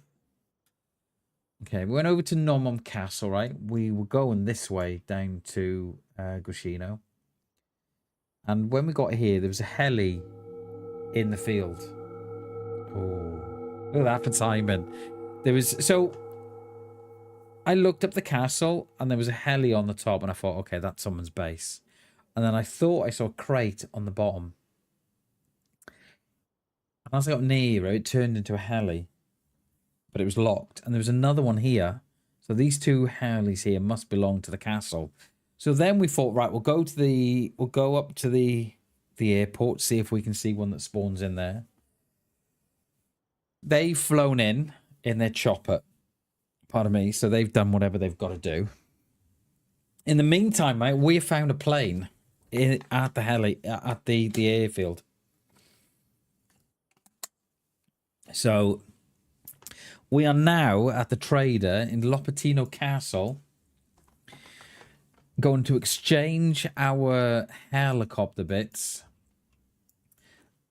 Okay, we went over to Nomov Castle, right? We were going this way down to Gushino. And when we got here, there was a heli in the field. Oh, look at that for timing. There was... So, I looked up the castle, and there was a heli on the top, and I thought, okay, that's someone's base. And then I thought I saw a crate on the bottom. And as I got nearer, it turned into a heli. But it was locked. And there was another one here. So these two helis here must belong to the castle. So then we thought, right, we'll go up to the airport, see if we can see one that spawns in there. They've flown in their chopper. Pardon me. So they've done whatever they've got to do. In the meantime, mate, we have found a plane at the airfield. So we are now at the trader in Lopatino Castle, going to exchange our helicopter bits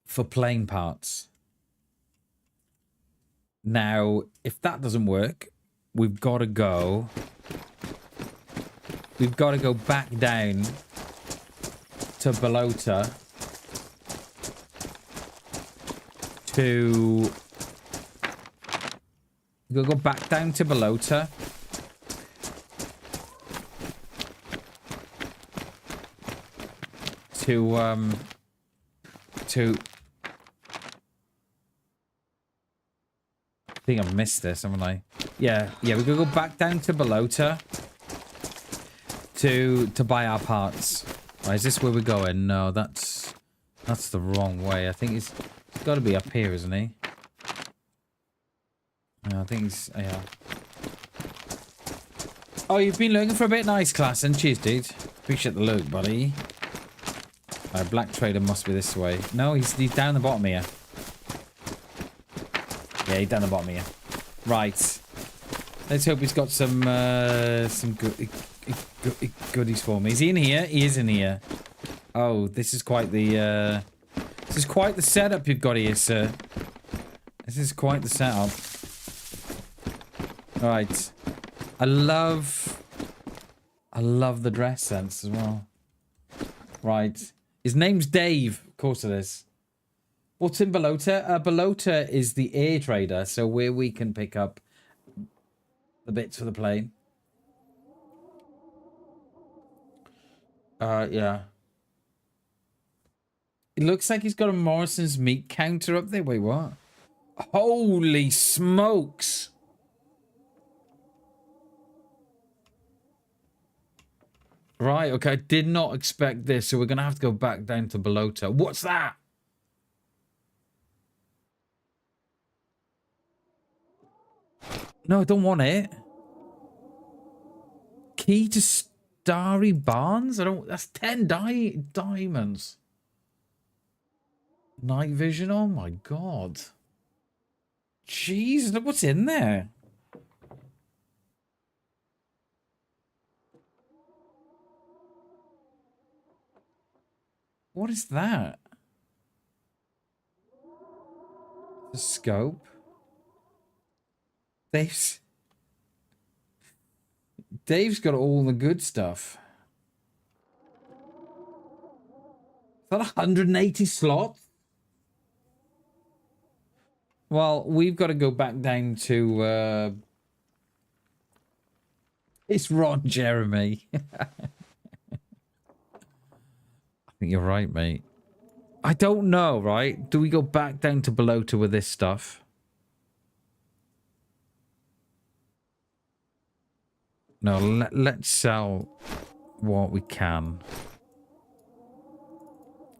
for plane parts. Now, if that doesn't work, we've got to go. We've got to go back down to Balota to... We'll go back down to Balota to I think I've missed this, haven't I? Yeah, we're gonna go back down to Balota to buy our parts. Right, is this where we're going? No, that's the wrong way. I think it's got to be up here, isn't he? No, I think he's... Yeah. Oh, you've been looking for a bit nice, class, and cheers, dude. Appreciate the loot, buddy. Black trader must be this way. No, he's down the bottom here. Yeah, he's down the bottom here. Right. Let's hope he's got some goodies for me. Is he in here? He is in here. Oh, this is quite the setup you've got here, sir. This is quite the setup. Right. I love the dress sense as well. Right. His name's Dave. Of course it is. What's in Balota? Balota is the air trader, so where we can pick up the bits for the plane. Yeah. It looks like he's got a Morrison's meat counter up there. Wait, what? Holy smokes! Right, okay, I did not expect this, so we're going to have to go back down to Balota. What's that? No, I don't want it. Key to Starry Barnes? I don't... That's 10 diamonds. Night vision? Oh my god. Jeez, look what's in there. What is that? The scope? Dave's got all the good stuff. Is that 180 slots? Well, we've got to go back down to... It's Ron Jeremy. I think you're right, mate. I don't know, right? Do we go back down to Balota with this stuff? No, let's sell what we can.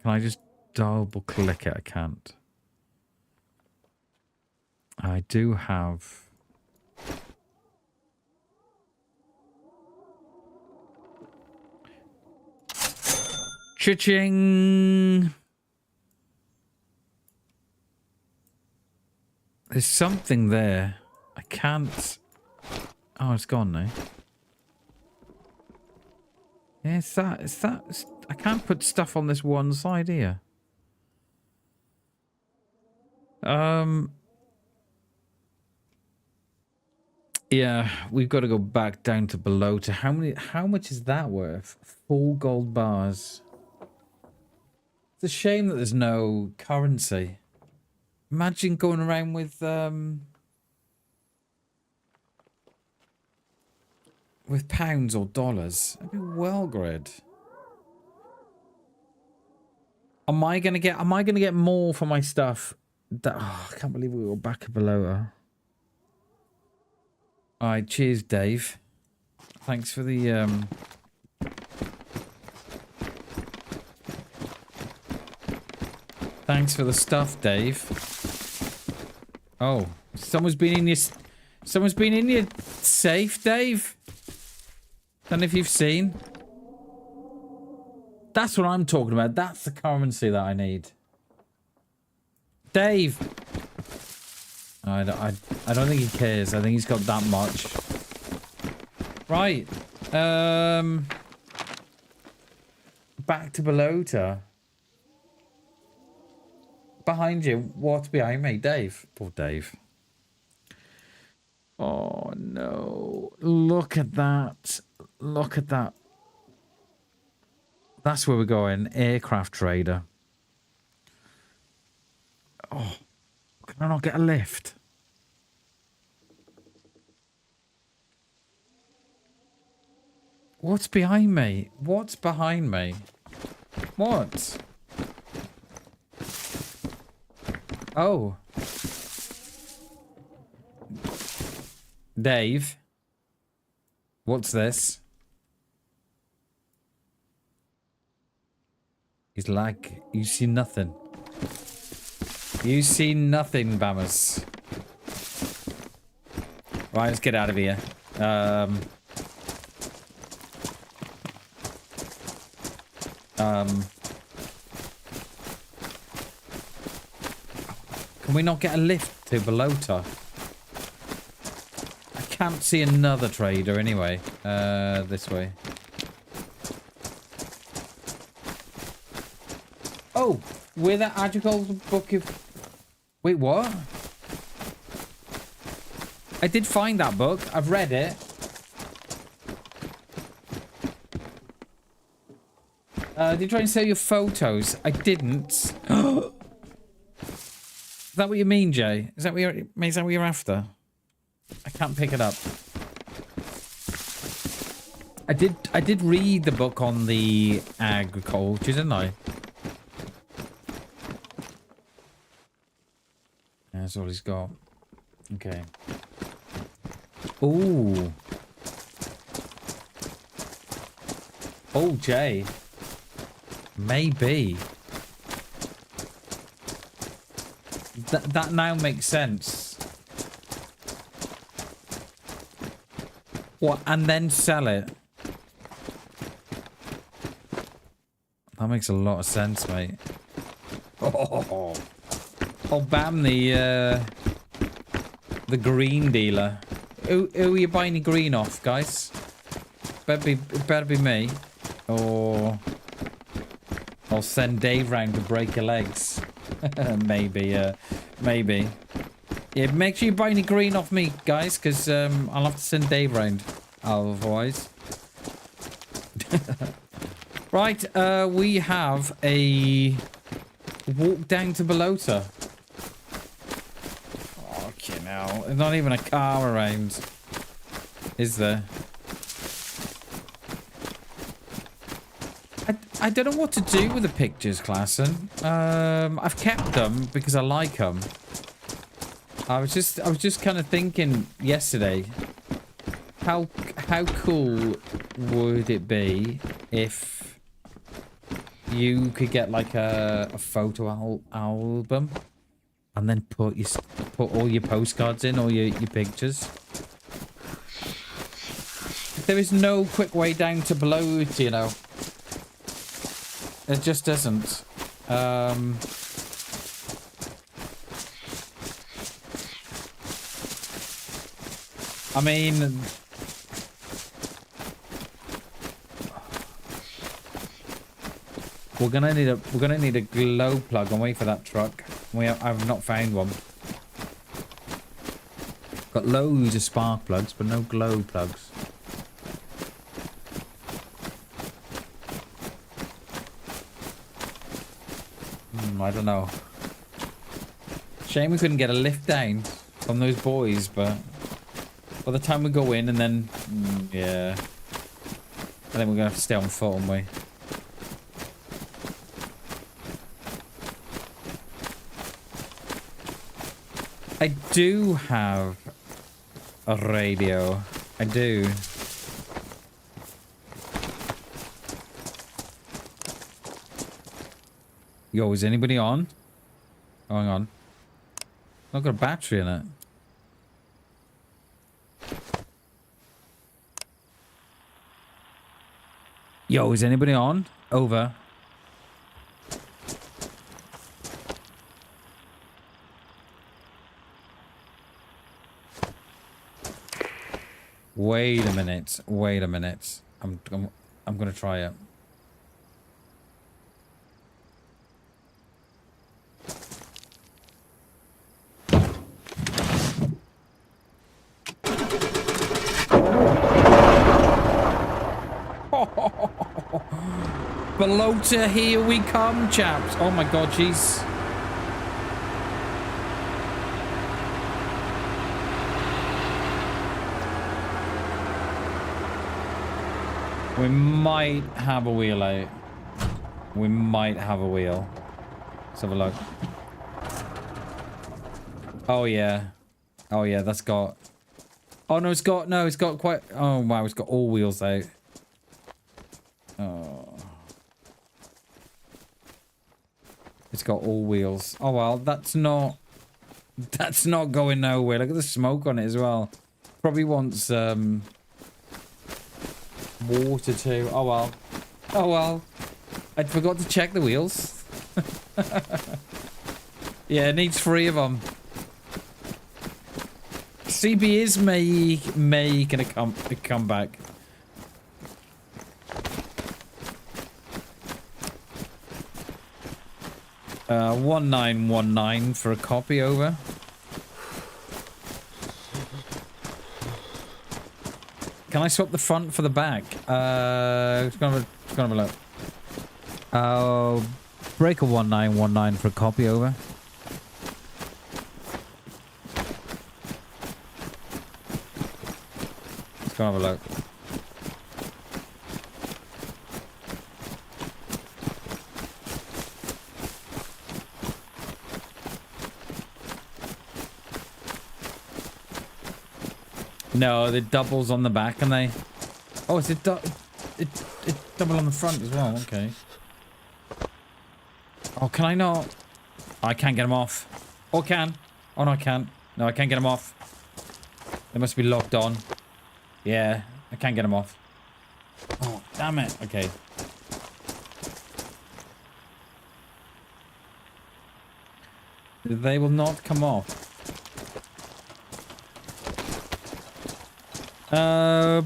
Can I just double click it? I can't. I do have... Cha-ching! There's something there. I can't... Oh, it's gone now. Yeah, it's that... I can't put stuff on this one side here. Yeah, we've got to go back down to Balota. How much is that worth? 4 gold bars. It's a shame that there's no currency. Imagine going around with pounds or dollars. That'd be well good. Am I gonna get more for my stuff? I can't believe we were back at Balota. Alright, cheers, Dave. Thanks for the Thanks for the stuff, Dave. Oh, someone's been in your safe, Dave. Don't know if you've seen. That's what I'm talking about. That's the currency that I need. Dave. I don't think he cares. I think he's got that much. Right. Back to Balota. Behind you. What's behind me? Dave. Poor Dave. Oh no. Look at that. Look at that. That's where we're going. Aircraft trader. Oh, can I not get a lift? What's behind me? What's behind me? What? Oh. Dave. What's this? He's like, you see nothing. You see nothing, Bammers. Right, let's get out of here. Can we not get a lift to Balota? I can't see another trader anyway. This way. Oh, where that agricultural book of... Wait, what? I did find that book. I've read it. Did you try and sell your photos? I didn't. Is that what you mean, Jay? Is that what you're after? I can't pick it up. I did read the book on the agriculture, didn't I? That's all he's got. Okay. Ooh. Oh, Jay. Maybe. That now makes sense. What? And then sell it? That makes a lot of sense, mate. Oh, Bam, the green dealer. Who are you buying your green off, guys? Better be me. Or I'll send Dave round to break your legs. Maybe, maybe. Yeah, make sure you buy any green off me, guys, because I'll have to send Dave round. Otherwise. Right, we have a walk down to Balota. Fucking hell. There's not even a car around. Is there? I don't know what to do with the pictures, Klassen. I've kept them because I like them. I was just kind of thinking yesterday, how cool would it be if you could get like a photo album and then put all your postcards in, all your pictures. There is no quick way down to Bloat, you know. It just isn't. I mean, we're gonna need a glow plug and wait for that truck. I've not found one. Got loads of spark plugs, but no glow plugs. I don't know. Shame we couldn't get a lift down from those boys, but by the time we go in and then... yeah. I think we're going to have to stay on foot, aren't we? I do have a radio. I do. Yo, is anybody on? Oh, hang on. Not got a battery in it. Yo, is anybody on? Over. Wait a minute. Wait a minute. I'm gonna try it. Balota, here we come, chaps. Oh my god, jeez. We might have a wheel out. We might have a wheel. Let's have a look. Oh yeah. Oh yeah, that's got... Oh no, it's got quite... Oh wow, it's got all wheels out. Oh. It's got all wheels. Oh well, that's not going nowhere. Look at the smoke on it as well. Probably wants water too. Oh well. Oh well. I forgot to check the wheels. Yeah, it needs 3 of them. CB is making a comeback. Uh, 1919 for a copy over. Can I swap the front for the back? It's gonna have a look. Breaker 1919 for a copy over. Let's go have a look. No, the doubles on the back, and they... Oh, it's a it's double on the front as well. Okay. Oh, can I not? Oh, I can't get them off. Oh, I can. Oh, no, I can't. No, I can't get them off. They must be locked on. Yeah, I can't get them off. Oh, damn it. Okay. They will not come off.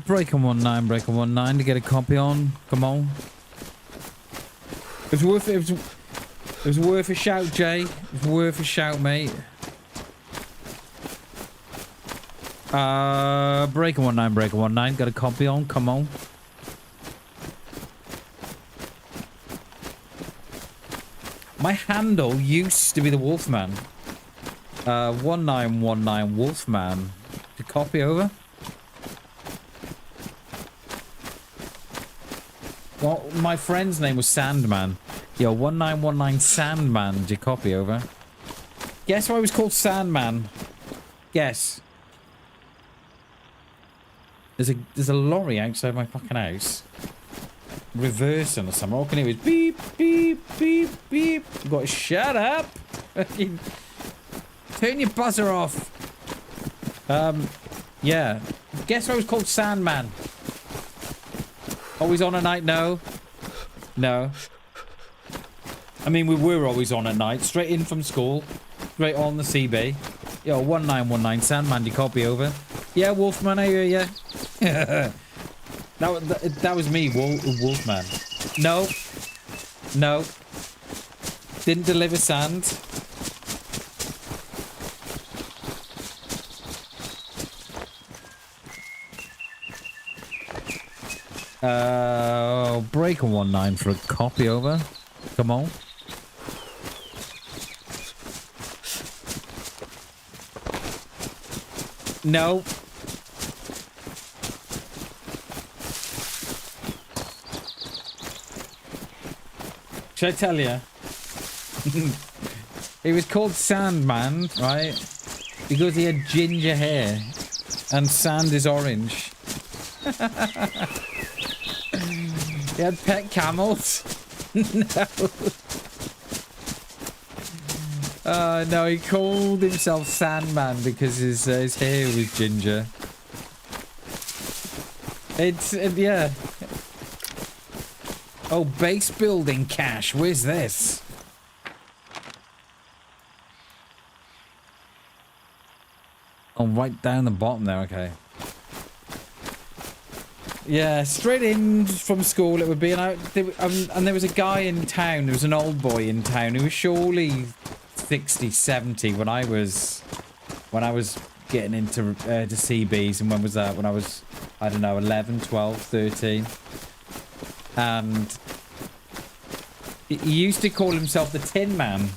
Breaker 19 to get a copy on. Come on. It was worth a shout, Jay. It was worth a shout, mate. Breaker 19, got a copy on. Come on. My handle used to be the Wolfman. 1919 Wolfman. To copy over. Well, my friend's name was Sandman. Yo, 1919 Sandman. Did you copy over? Guess why it was called Sandman? Guess. There's a lorry outside my fucking house. Reversing or something. All I can hear is beep, beep, beep, beep. You got to shut up. Turn your buzzer off. Yeah. Guess why it was called Sandman? Always on at night? No. No. I mean, we were always on at night. Straight in from school. Straight on the CB. Yo, 1919 Sandman, do you copy over? Yeah, Wolfman, I hear ya. that was me, Wolfman. No. No. Didn't deliver sand. Breaker 19 for a copy over. Come on. No. Should I tell you? He was called Sandman, right? Because he had ginger hair. And sand is orange. He had pet camels. No. No, he called himself Sandman because his hair was ginger. Yeah. Oh, base building cache. Where's this? Oh, right down the bottom there. Okay. Yeah, straight in from school it would be, and there was a guy in town. There was an old boy in town who was surely 60, 70 when I was getting into to CBs. And when was that? When I was, I don't know, 11, 12, 13. And He used to call himself the Tin Man.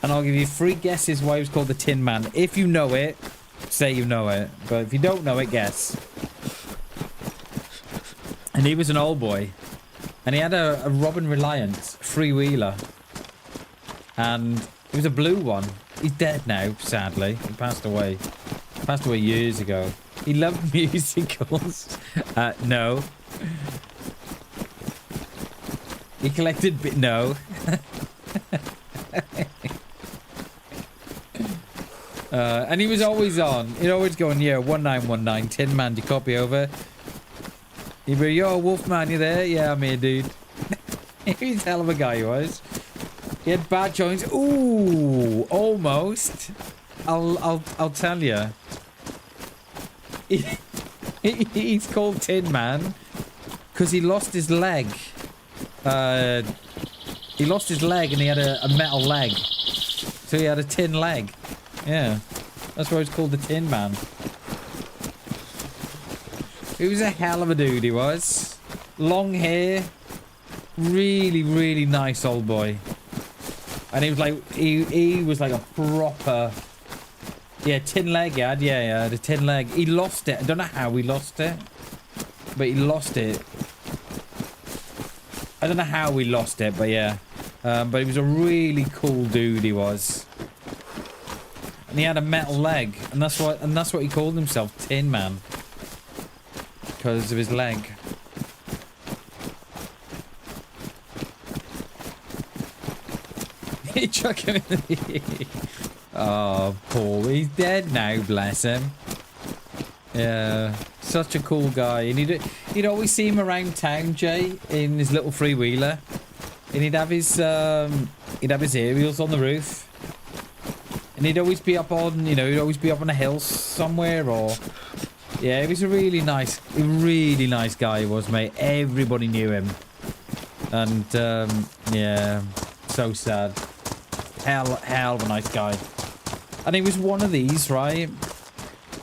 And I'll give you 3 guesses why he was called the Tin Man. If you know it, say you know it. But if you don't know it, guess. And he was an old boy. And he had a Robin Reliance freewheeler. And it was a blue one. He's dead now, sadly. He passed away. Passed away years ago. He loved musicals. No. He collected... No. And he was always on. He'd always go on, yeah, 1919, Tin Man, do you copy over? He'd be, yo, Wolfman, you there? Yeah, I'm here, dude. He was a hell of a guy, he was. He had bad joints. Ooh, almost. I'll tell you. He's called Tin Man because he lost his leg. He lost his leg and he had a metal leg. So he had a tin leg. Yeah. That's why he's called the Tin Man. He was a hell of a dude, he was. Long hair. Really, really nice old boy. And he was like, he was like a proper... Yeah, tin leg he had. Yeah, the tin leg. He lost it. I don't know how he lost it. But he lost it. I don't know how he lost it, but yeah. But he was a really cool dude, he was. And he had a metal leg. And that's what he called himself, Tin Man. Because of his leg. He chuck him in the... Oh, Paul. He's dead now, bless him. Yeah. Such a cool guy. And you'd always see him around town, Jay, in his little freewheeler. And he'd have his aerials on the roof. And he'd always be up on, he'd always be up on a hill somewhere or... Yeah, he was a really nice guy he was, mate. Everybody knew him. And, yeah, so sad. Hell of a nice guy. And he was one of these, right?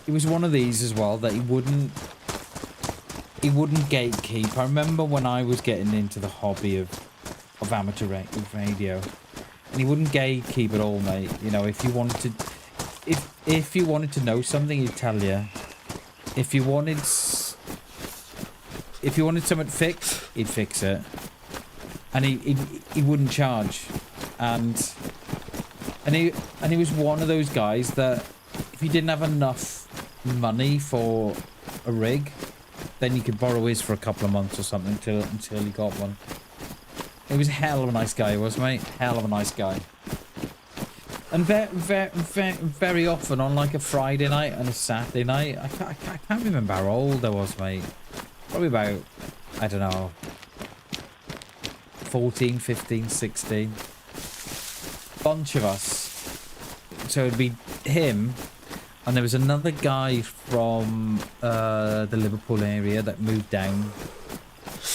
He was one of these as well that he wouldn't gatekeep. I remember when I was getting into the hobby of amateur radio, and he wouldn't gatekeep at all, mate. If you wanted to know something, he'd tell you. If you wanted something fixed, he'd fix it. And he wouldn't charge. And he was one of those guys that if you didn't have enough money for a rig, then you could borrow his for a couple of months or something until he got one. He was a hell of a nice guy, he was, mate. Hell of a nice guy. And very often on like a Friday night and a Saturday night, I can't remember how old I was, mate. Probably about, I don't know, 14, 15, 16. Bunch of us. So it'd be him, and there was another guy from the Liverpool area that moved down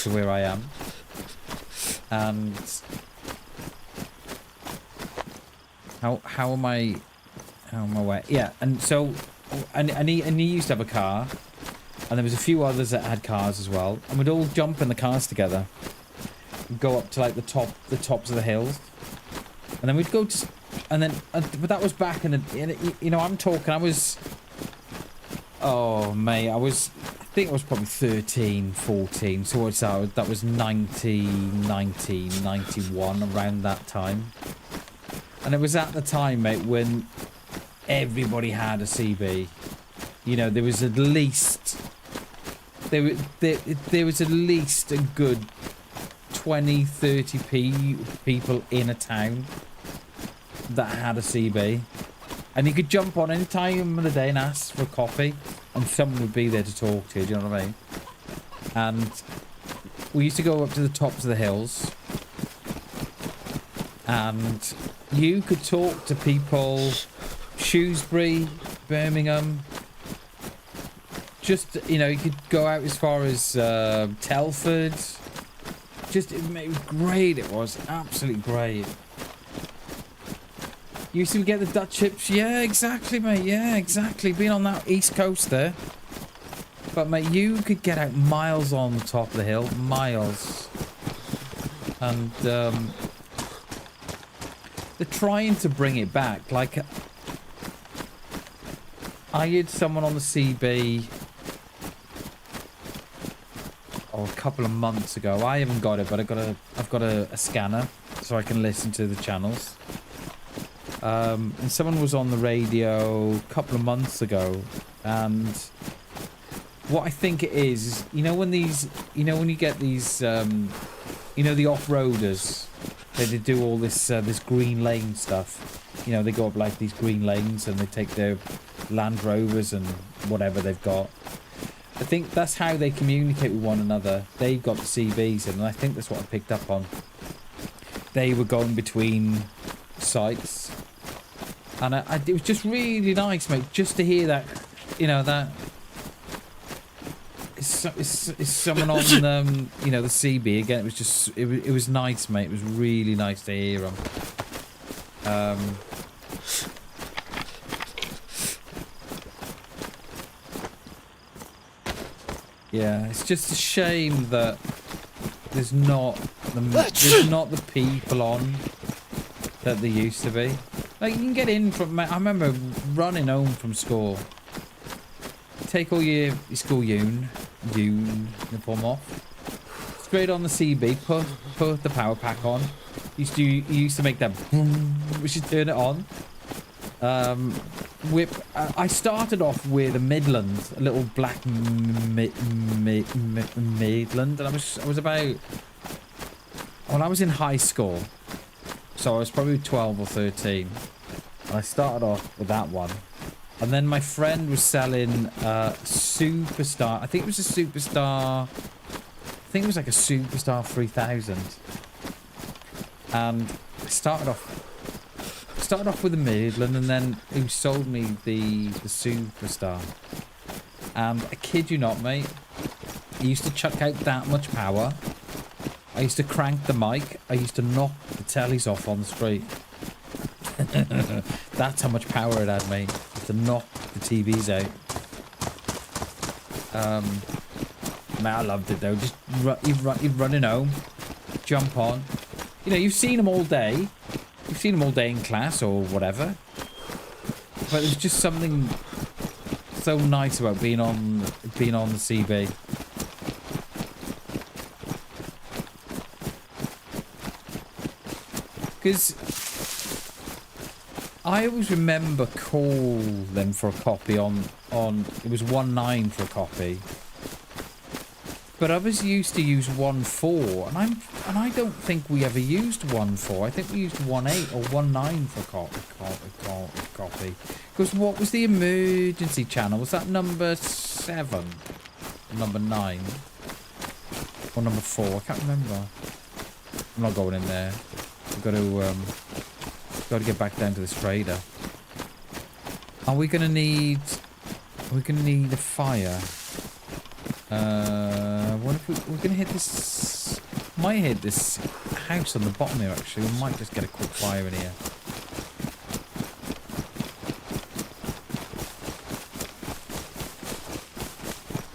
to where I am. And how am I away? Yeah, and so and he used to have a car, and there was a few others that had cars as well, and we'd all jump in the cars together and go up to like the tops of the hills, and then we'd go to, and then but that was back in the, I'm talking, I was, oh mate, I think I was probably 13, 14, so what's that? That was 1991, around that time. And it was at the time, mate, when everybody had a CB. There was at least there was at least a good 20, 30 people in a town that had a CB. And you could jump on any time of the day and ask for a copy, and someone would be there to talk to you, do you know what I mean? And we used to go up to the tops of the hills, and you could talk to people, Shrewsbury, Birmingham, just, you could go out as far as Telford. Just, it was great, it was, absolutely great. You used to get the Dutch chips, yeah, exactly, mate, yeah, exactly, being on that east coast there. But mate, you could get out miles on the top of the hill, miles. And they're trying to bring it back. Like, I had someone on the CB a couple of months ago. I haven't got it, but I've got a scanner so I can listen to the channels. And someone was on the radio a couple of months ago, and what I think it is, you know when you get these, you know, the off-roaders, they do all this this green lane stuff. You know, they go up like these green lanes and they take their Land Rovers and whatever they've got. I think that's how they communicate with one another. They've got the CBs, and I think that's what I picked up on. They were going between sites, and it was just really nice, mate, just to hear that, you know, that it's someone on, you know, the CB again. It was just, it was nice, mate. It was really nice to hear them. Yeah, it's just a shame that there's not the people on that there used to be. Like, you can get in from, I remember running home from school, take all your school uniform off, straight on the CB, put the power pack on. You used to make that boom, we should turn it on. Whip. I started off with a Midland, a little black Midland, and I was about, well, I was in high school, so I was probably 12 or 13, and I started off with that one, and then my friend was selling Superstar. I think it was a Superstar. I think it was like a Superstar 3000, and I started off with the Midland, and then he sold me the Superstar. And I kid you not, mate, he used to chuck out that much power. I used to crank the mic. I used to knock the tellies off on the street. That's how much power it had, mate. To knock the TVs out. Man, I loved it though. Just you're running home, jump on. You know, you've seen them all day. You've seen them all day in class or whatever. But there's just something so nice about being on the CB. Because I always remember calling for a copy on it was 1.9 for a copy. But others used to use 1.4, and I don't think we ever used 1.4. I think we used 1.8 or 1.9 for a copy. Because what was the emergency channel? Was that number 7, number 9, or number 4? I can't remember. I'm not going in there. We've got to get back down to this trader. Are we gonna need a fire? What if we're gonna hit this? Might hit this house on the bottom here. Actually, we might just get a quick fire in here.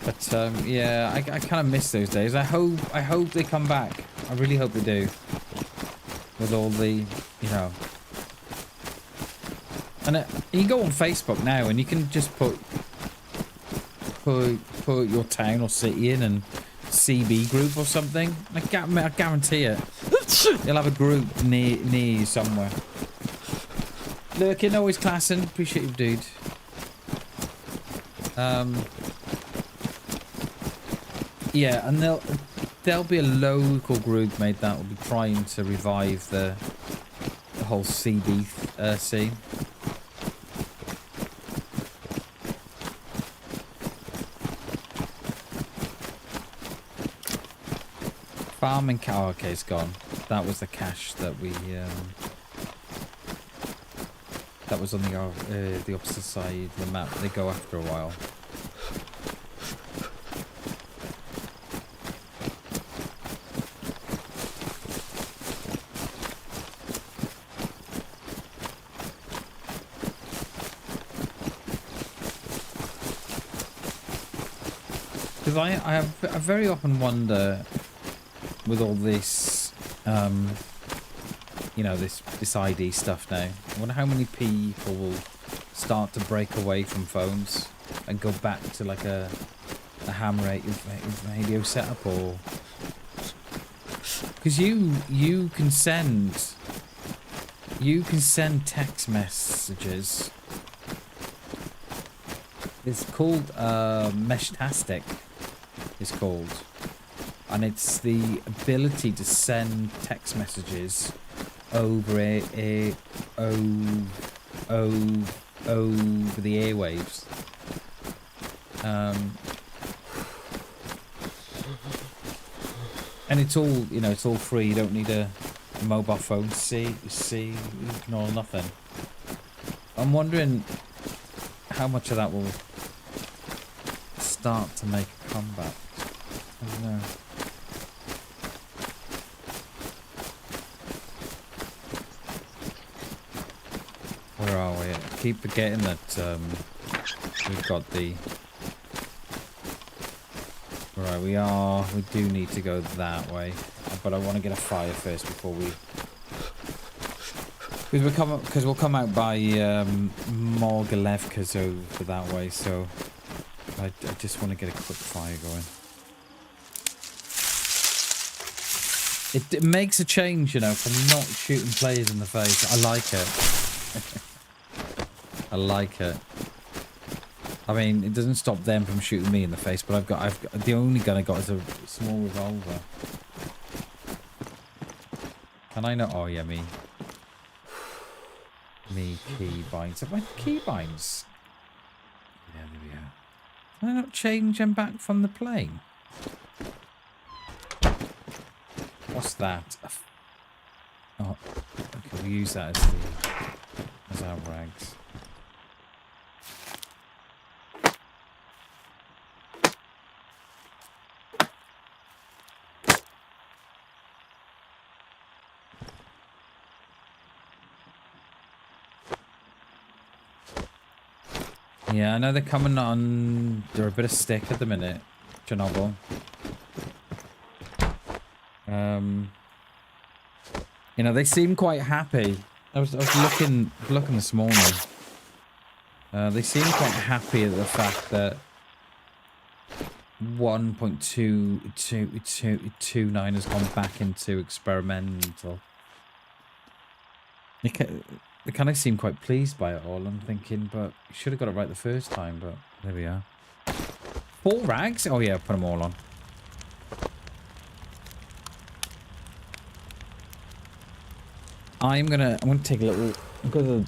But yeah, I kind of miss those days. I hope they come back. I really hope they do. With all the, you know. And you can go on Facebook now, and you can just put your town or city in, and CB group or something. I guarantee it. You'll have a group near you somewhere. Lurking, always classing. Appreciate you, dude. Yeah, and there'll be a local group, mate, that will be trying to revive the whole CB scene. Farming cow. Okay, it's gone. That was the cache that we that was on the opposite side of the map. They go after a while. Because I very often wonder with all this, you know, this ID stuff now. I wonder how many people will start to break away from phones and go back to like a ham radio setup, or because you can send text messages. It's called Meshtastic. It's called, and it's the ability to send text messages over over the airwaves. And it's all, you know, it's all free. You don't need a mobile phone to see, ignore nothing. I'm wondering how much of that will start to make a comeback. I don't know. Where are we? I keep forgetting that we've got the... Right, we do need to go that way. But I want to get a fire first before we... Because we'll come out by Morgalevka's over that way, so... I just want to get a quick fire going. It makes a change, you know, from not shooting players in the face. I like it. I like it. I mean, it doesn't stop them from shooting me in the face, but I've got the only gun I got is a small revolver. Can I not? Oh yeah, me keybinds. Have I keybinds? Yeah, there we are. Can I not change them back from the plane? What's that? Oh, okay, we'll use that as our rags. Yeah, I know they're coming on. They're a bit of stick at the minute, Chernobyl. You know, they seem quite happy. I was looking this morning. They seem quite happy at the fact that 1.229 has gone back into experimental. They kind of seem quite pleased by it all. I'm thinking, but you should have got it right the first time, but there we are. 4 rags? Oh yeah, put them all on. I'm gonna take a little... I'll go to the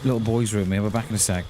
little boys' room here. We're back in a sec.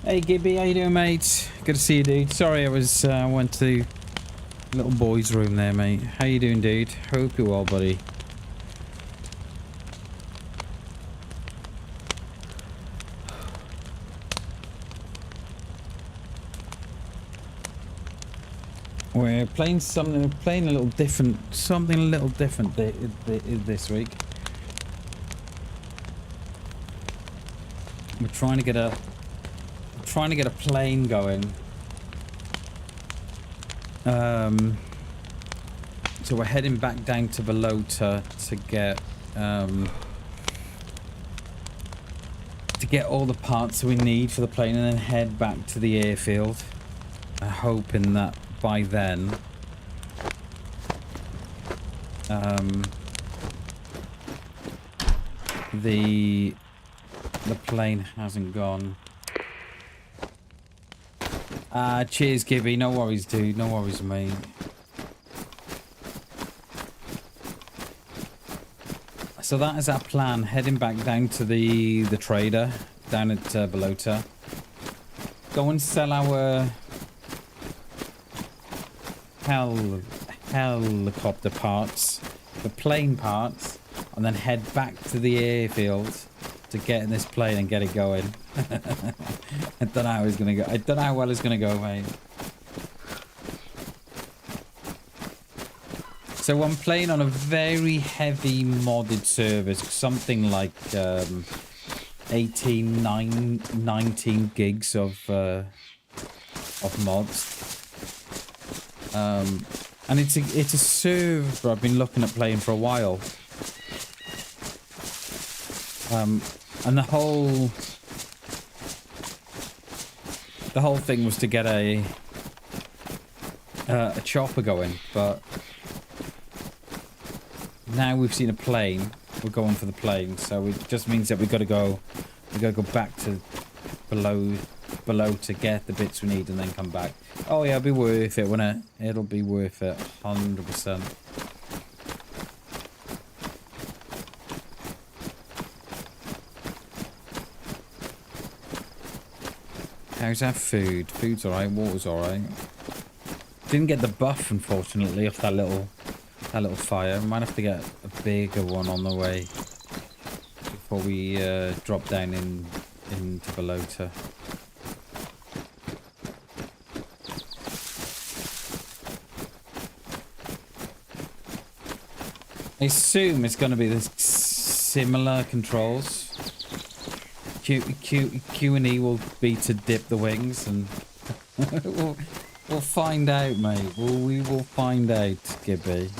Hey Gibby, how you doing, mate? Good to see you, dude. Sorry, I was went to little boy's room there, mate. How you doing, dude? Hope you're well, buddy. We're playing something. Playing a little different. Something a little different this week. We're trying to get a plane going. So we're heading back down to Balota to get all the parts we need for the plane, and then head back to the airfield. Hoping that by then the plane hasn't gone. Cheers, Gibby. No worries, dude. No worries, mate. So that is our plan. Heading back down to the trader down at Balota. Go and sell our helicopter parts, the plane parts, and then head back to the airfield to get in this plane and get it going. I don't know how it's gonna go. I don't know how well it's gonna go, mate. So I'm playing on a very heavy modded server, something like 19 gigs of mods. And it's a server I've been looking at playing for a while. And the whole thing was to get a chopper going, but now we've seen a plane. We're going for the plane, so it just means that we gotta go back to below to get the bits we need and then come back. Oh yeah, it'll be worth it, won't it? It'll be worth it, 100%. How's our food? Food's alright, water's alright. Didn't get the buff, unfortunately, off that little fire. Might have to get a bigger one on the way before we drop down into Balota. I assume it's going to be the similar controls. Q and E will be to dip the wings, and we'll find out, mate. We will find out, Gibby.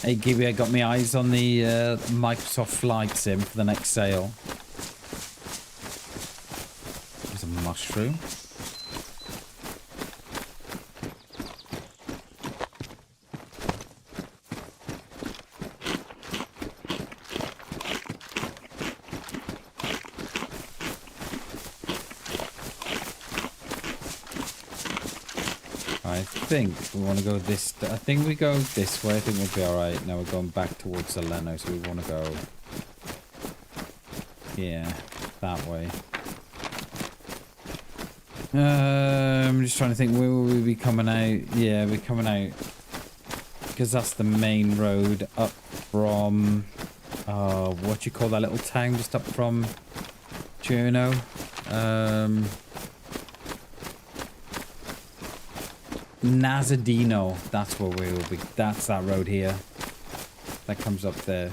Hey, Gibby, I got my eyes on the Microsoft Flight Sim for the next sale. There's a mushroom. I think we want to go this. I think we go this way. I think we'll be all right. Now we're going back towards Saleno, so we want to go. Yeah, that way. I'm just trying to think, where will we be coming out? Yeah, we're coming out because that's the main road up from. What you call that little town just up from Cherno? Nazadino, that's where we will be. That's that road here that comes up there.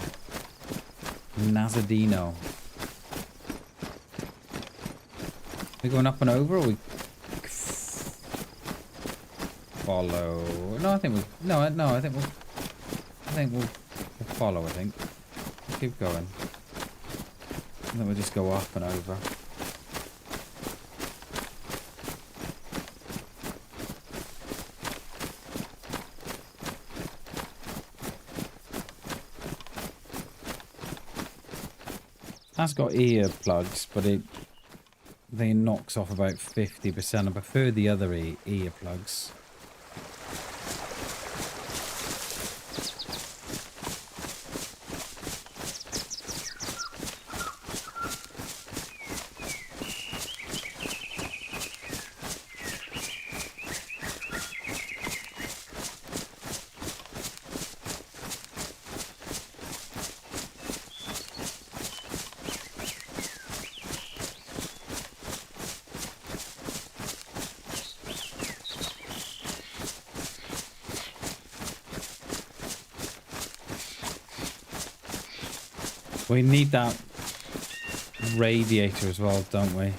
Nazadino. We going up and over, or we follow? No, I think we. No, I think we'll follow. I think. Keep going. And then we'll just go up and over. That's got earplugs, but they knocks off about 50%. I prefer the other earplugs. We need that radiator as well, don't we?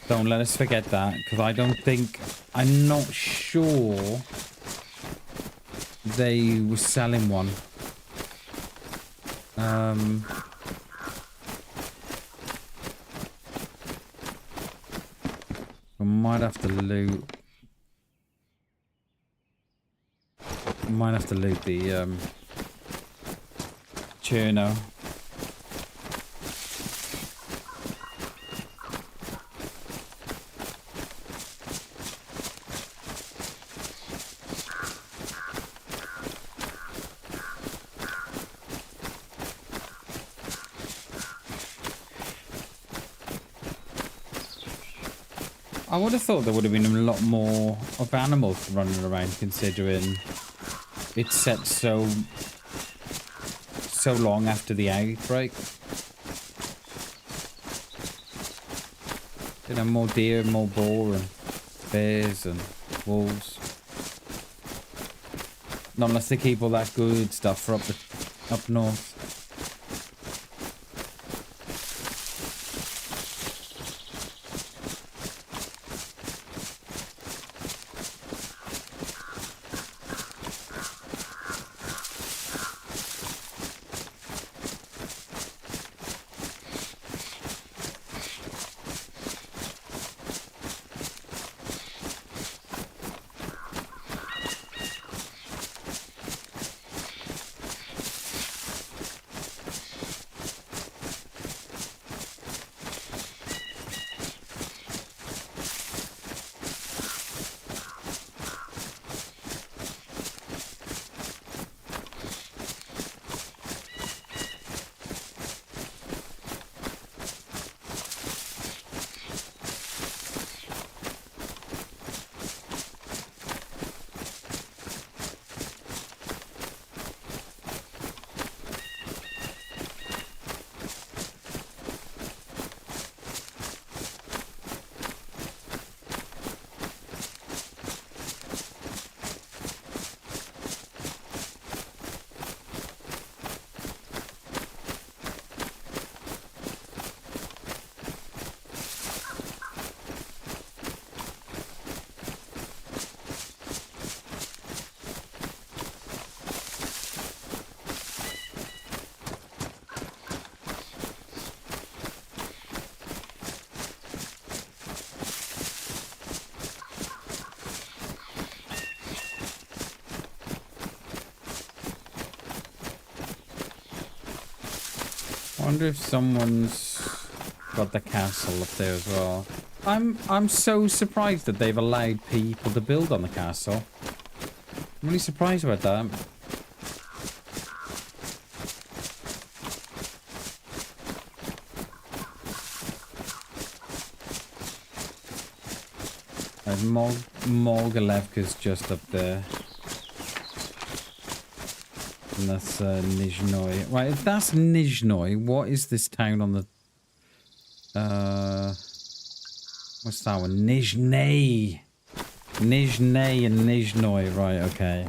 Don't let us forget that, because I don't think... I'm not sure they were selling one. We might have to loot... Might have to loot the Cherno. I would have thought there would have been a lot more of animals running around, considering it's set so long after the outbreak. You know, more deer, more boar, and bears and wolves. Not unless they keep all that good stuff for up north. I wonder if someone's got the castle up there as well. I'm so surprised that they've allowed people to build on the castle. I'm really surprised about that. Molgalevka's just up there. And that's Nizhnoy. Right, if that's Nizhnoy, what is this town on the... what's that one? Nizhny. Nizhny and Nizhnoy. Right, okay.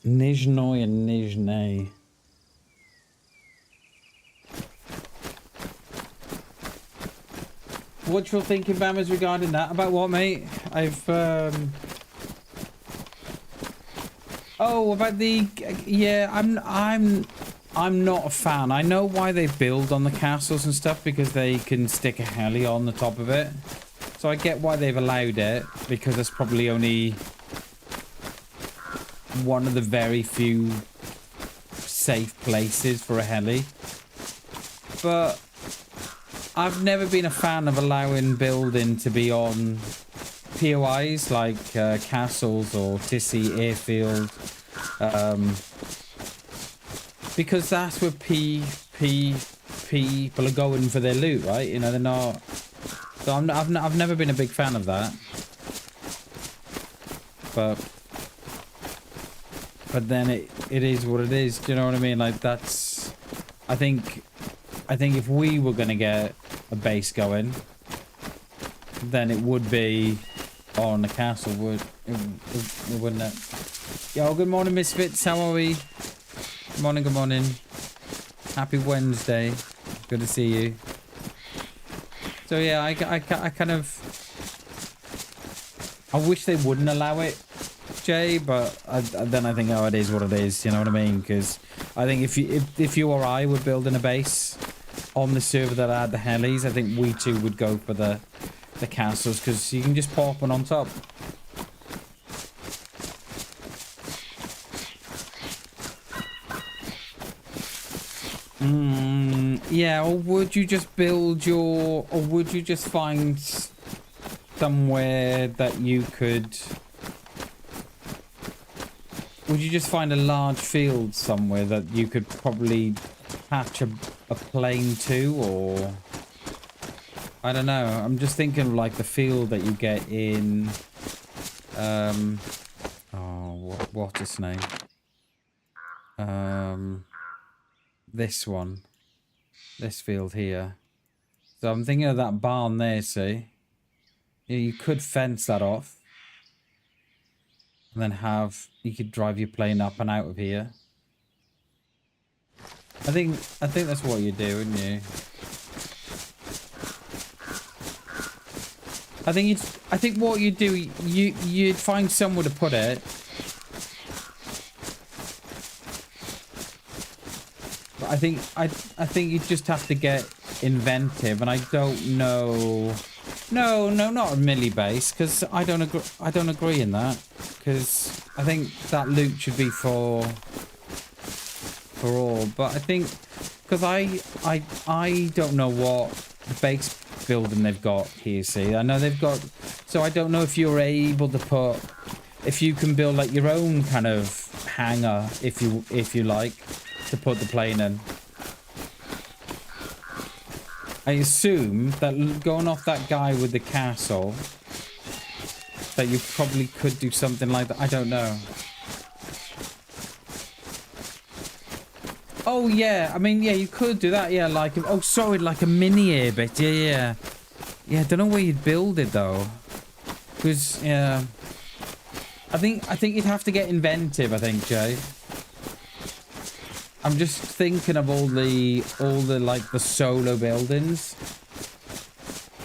Nizhnoy and Nizhny. What you're thinking, Bammers, regarding that? About what, mate? Oh, about the... Yeah, I'm not a fan. I know why they build on the castles and stuff, because they can stick a heli on the top of it. So I get why they've allowed it, because it's probably only one of the very few safe places for a heli. But I've never been a fan of allowing building to be on POIs like castles or Tissy Airfield, because that's where people are going for their loot, right? You know, they're not. So I've never been a big fan of that. But But then it is what it is. Do you know what I mean? Like that's, I think if we were gonna get a base going, then it would be on the castle, wouldn't it? Yo, good morning, Misfits. How are we? Good morning, good morning. Happy Wednesday. Good to see you. So yeah, I kind of, I wish they wouldn't allow it, Jay, but then I think, oh, it is what it is. You know what I mean? Because I think if you or I were building a base on the server that had the helis, I think we too would go for the castles, because you can just pop one on top. Yeah, or would you just build your, or would you just find somewhere that you could, would you just find a large field somewhere that you could probably attach a plane to, or I don't know. I'm just thinking of like the field that you get in what's its name? This one. This field here. So I'm thinking of that barn there, see? Yeah, you could fence that off. And then you could drive your plane up and out of here. I think that's what you do, wouldn't you? I think what you do, you'd find somewhere to put it. But I think you just have to get inventive, and I don't know. No, not a milli base, because I don't agree in that, because I think that loot should be for all. But I think because I don't know what base building they've got here. See, I know they've got, so I don't know if you're able to put, if you can build like your own kind of hangar, if you like, to put the plane in. I assume that going off that guy with the castle, that you probably could do something like that. I don't know. Oh yeah, I mean, yeah, you could do that. Yeah, like, oh sorry, like a mini air bit. Yeah. I don't know where you'd build it though, because yeah, I think you'd have to get inventive. I think, Jay. I'm just thinking of all the like the solo buildings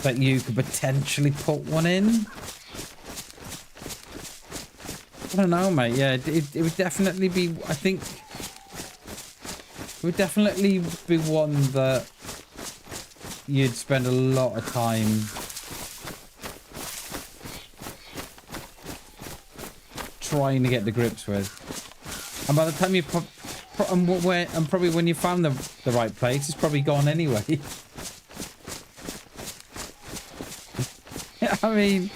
that you could potentially put one in. I don't know, mate. Yeah, it would definitely be. I think it would definitely be one that you'd spend a lot of time trying to get to grips with, and by the time you put. And probably when you found the right place, it's probably gone anyway. I mean,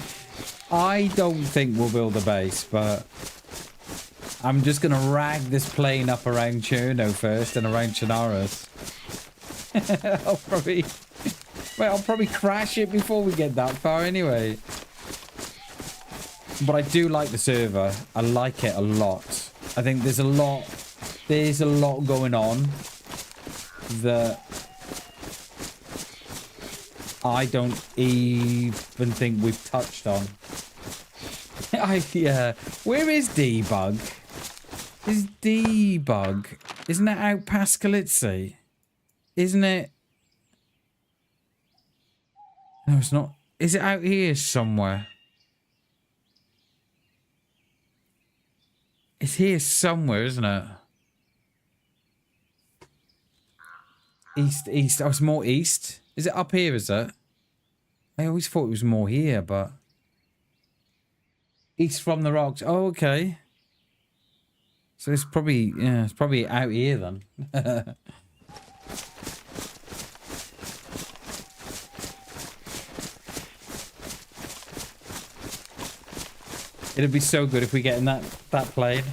I don't think we'll build a base, but I'm just going to rag this plane up around Cherno first and around Chinaras. I'll probably crash it before we get that far anyway. But I do like the server. I like it a lot. I think there's a lot going on that I don't even think we've touched on. Yeah. Where is Debug? Is Debug? Isn't it out past Kalitsi? Isn't it? No, it's not. Is it out here somewhere? It's here somewhere, isn't it? East. Oh, it's more east. Is it up here, is it? I always thought it was more here, but... East from the rocks. Oh, okay. So it's probably, yeah, it's probably out here then. It'd be so good if we get in that plane.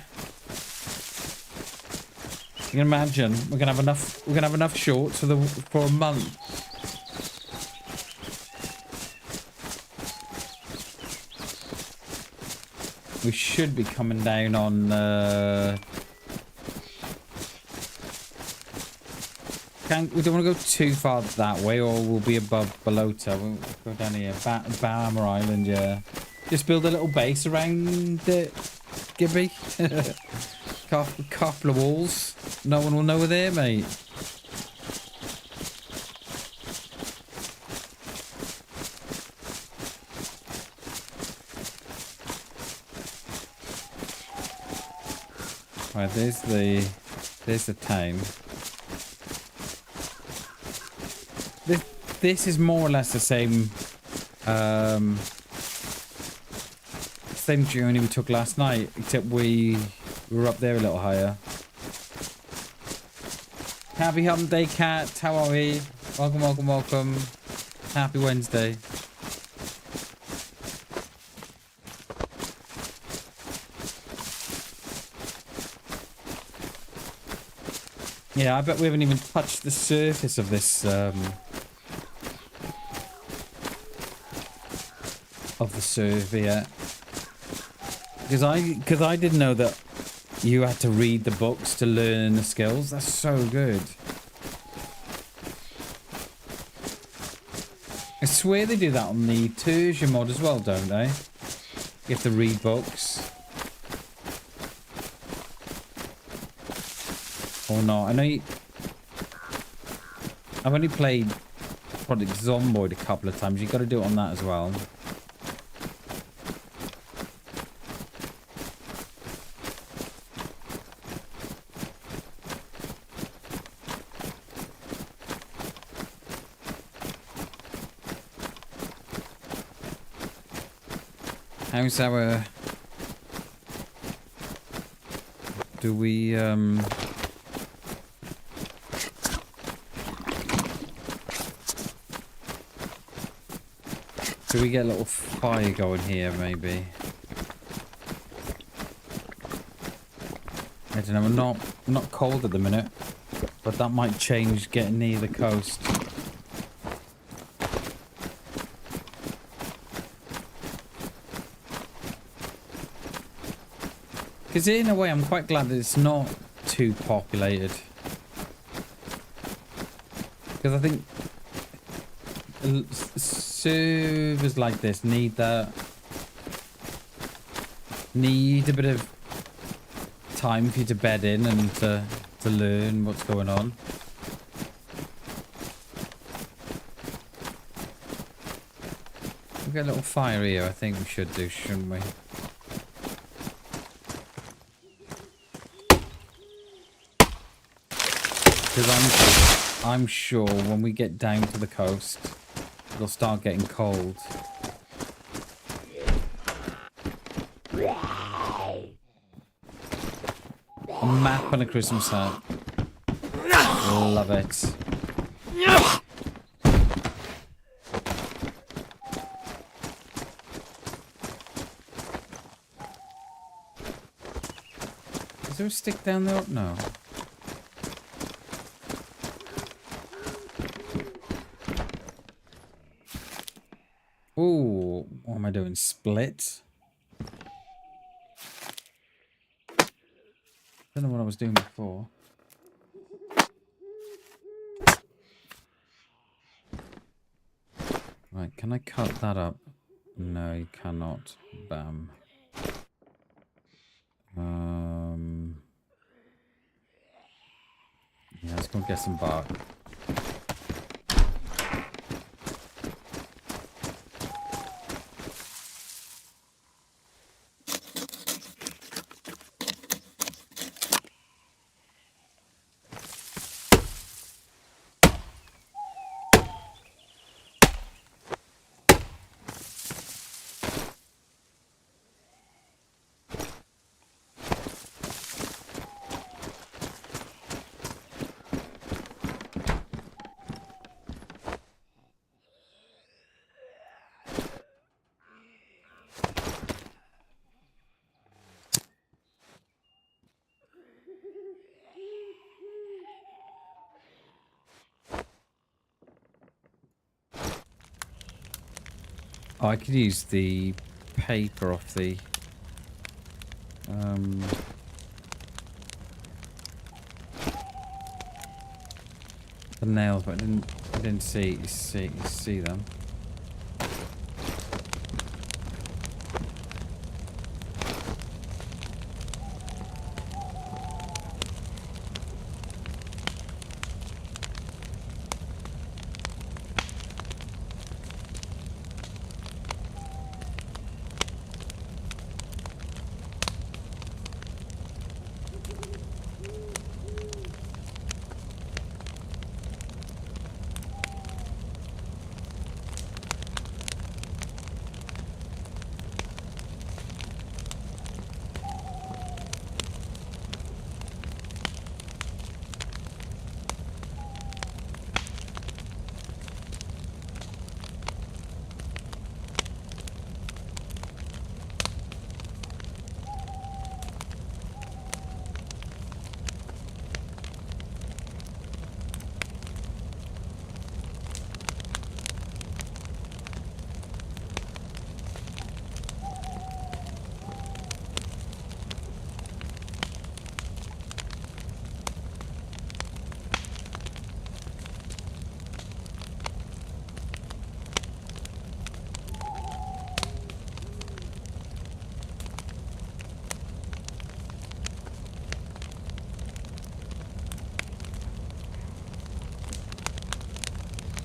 You can imagine we're gonna have enough shorts for a month. We should be coming down on... we don't want to go too far that way, or we'll be above Balota. We'll go down here. BamBam Island, yeah. Just build a little base around it, Gibby. Couple of walls. No one will know we're there, mate. Right, there's the town. This is more or less the same same journey we took last night, except we were up there a little higher. Happy Hump Day, Cat. How are we? Welcome, welcome, welcome. Happy Wednesday. Yeah, I bet we haven't even touched the surface of this, of the server yet. Because I didn't know that you had to read the books to learn the skills. That's so good. I swear they do that on the Tertia mod as well, don't they? You have to read books. Or not. I know I've only played Project Zomboid a couple of times. You've got to do it on that as well. How's our... Do we, do we get a little fire going here, maybe? I don't know, I'm not cold at the minute, but that might change getting near the coast. Because in a way, I'm quite glad that it's not too populated. Because I think servers like this need that. Need a bit of time for you to bed in and to learn what's going on. We'll get a little fire here, I think we should do, shouldn't we? Because I'm sure when we get down to the coast, it'll start getting cold. A map and a Christmas hat. Love it. Is there a stick down there? No. Ooh, what am I doing? Split? Don't know what I was doing before. Right, can I cut that up? No, you cannot. Bam. Yeah, let's go get some bark. Oh, I could use the paper off the The nails, but I didn't see them.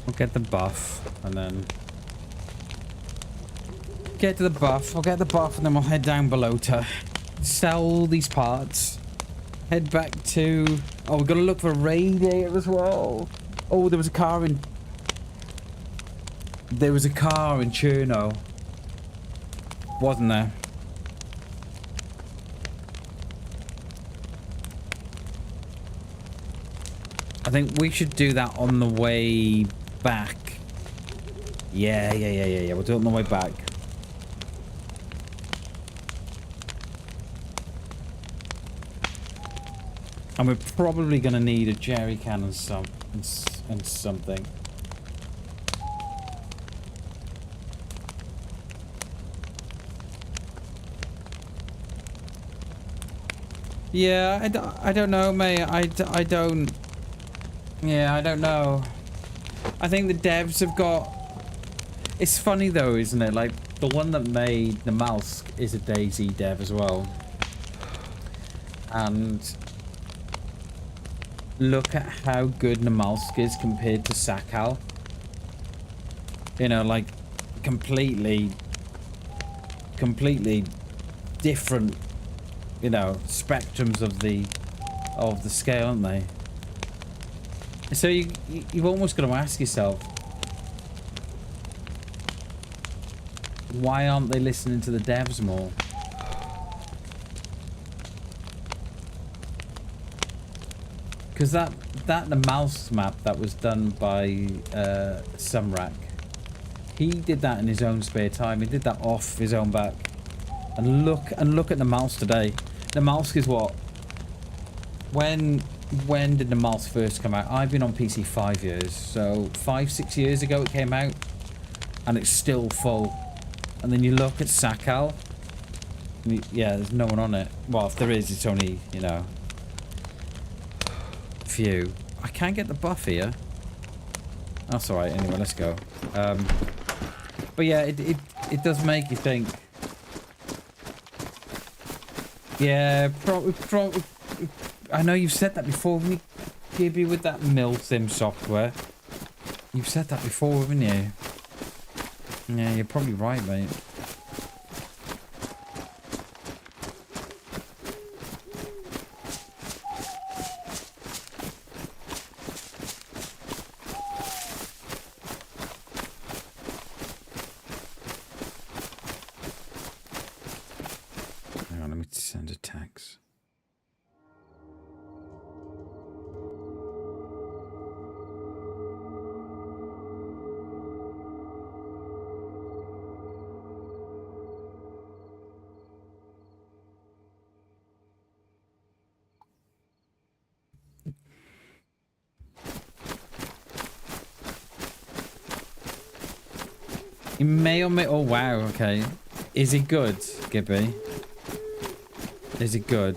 I'll get the buff and then get to the buff. I'll get the buff and then we'll head down below to sell these parts. Head back to... Oh, we've got to look for a radiator as well. Oh, there was a car in... There was a car in Cherno. Wasn't there? I think we should do that on the way back. Yeah. We'll do it on the way back. And we're probably going to need a jerry can and something. Yeah, I don't know, mate. I don't... Yeah, I don't know. I think the devs have got... It's funny though, isn't it? Like, the one that made the mouse is a DayZ dev as well. And... Look at how good Namalsk is compared to Sakal. You know, like, completely different, you know, spectrums of the scale, aren't they? So you've almost got to ask yourself, why aren't they listening to the devs more? Because the mouse map that was done by Sumrak, he did that in his own spare time. He did that off his own back. And look at the mouse today. The mouse is what? When did the mouse first come out? I've been on PC 5 years, so 5-6 years ago it came out, and it's still full. And then you look at Sakal, yeah, there's no one on it. Well, if there is, it's only, you know, few. I can't get the buff here. That's all right. Anyway, let's go. But yeah, it does make you think. Yeah, probably. I know you've said that before, haven't you, Gibby, with that MilSim software. You've said that before, haven't you? Yeah, you're probably right, mate. Hang on, let me send a text. You may or may... Oh, wow, okay. Is he good, Gibby? Is it good?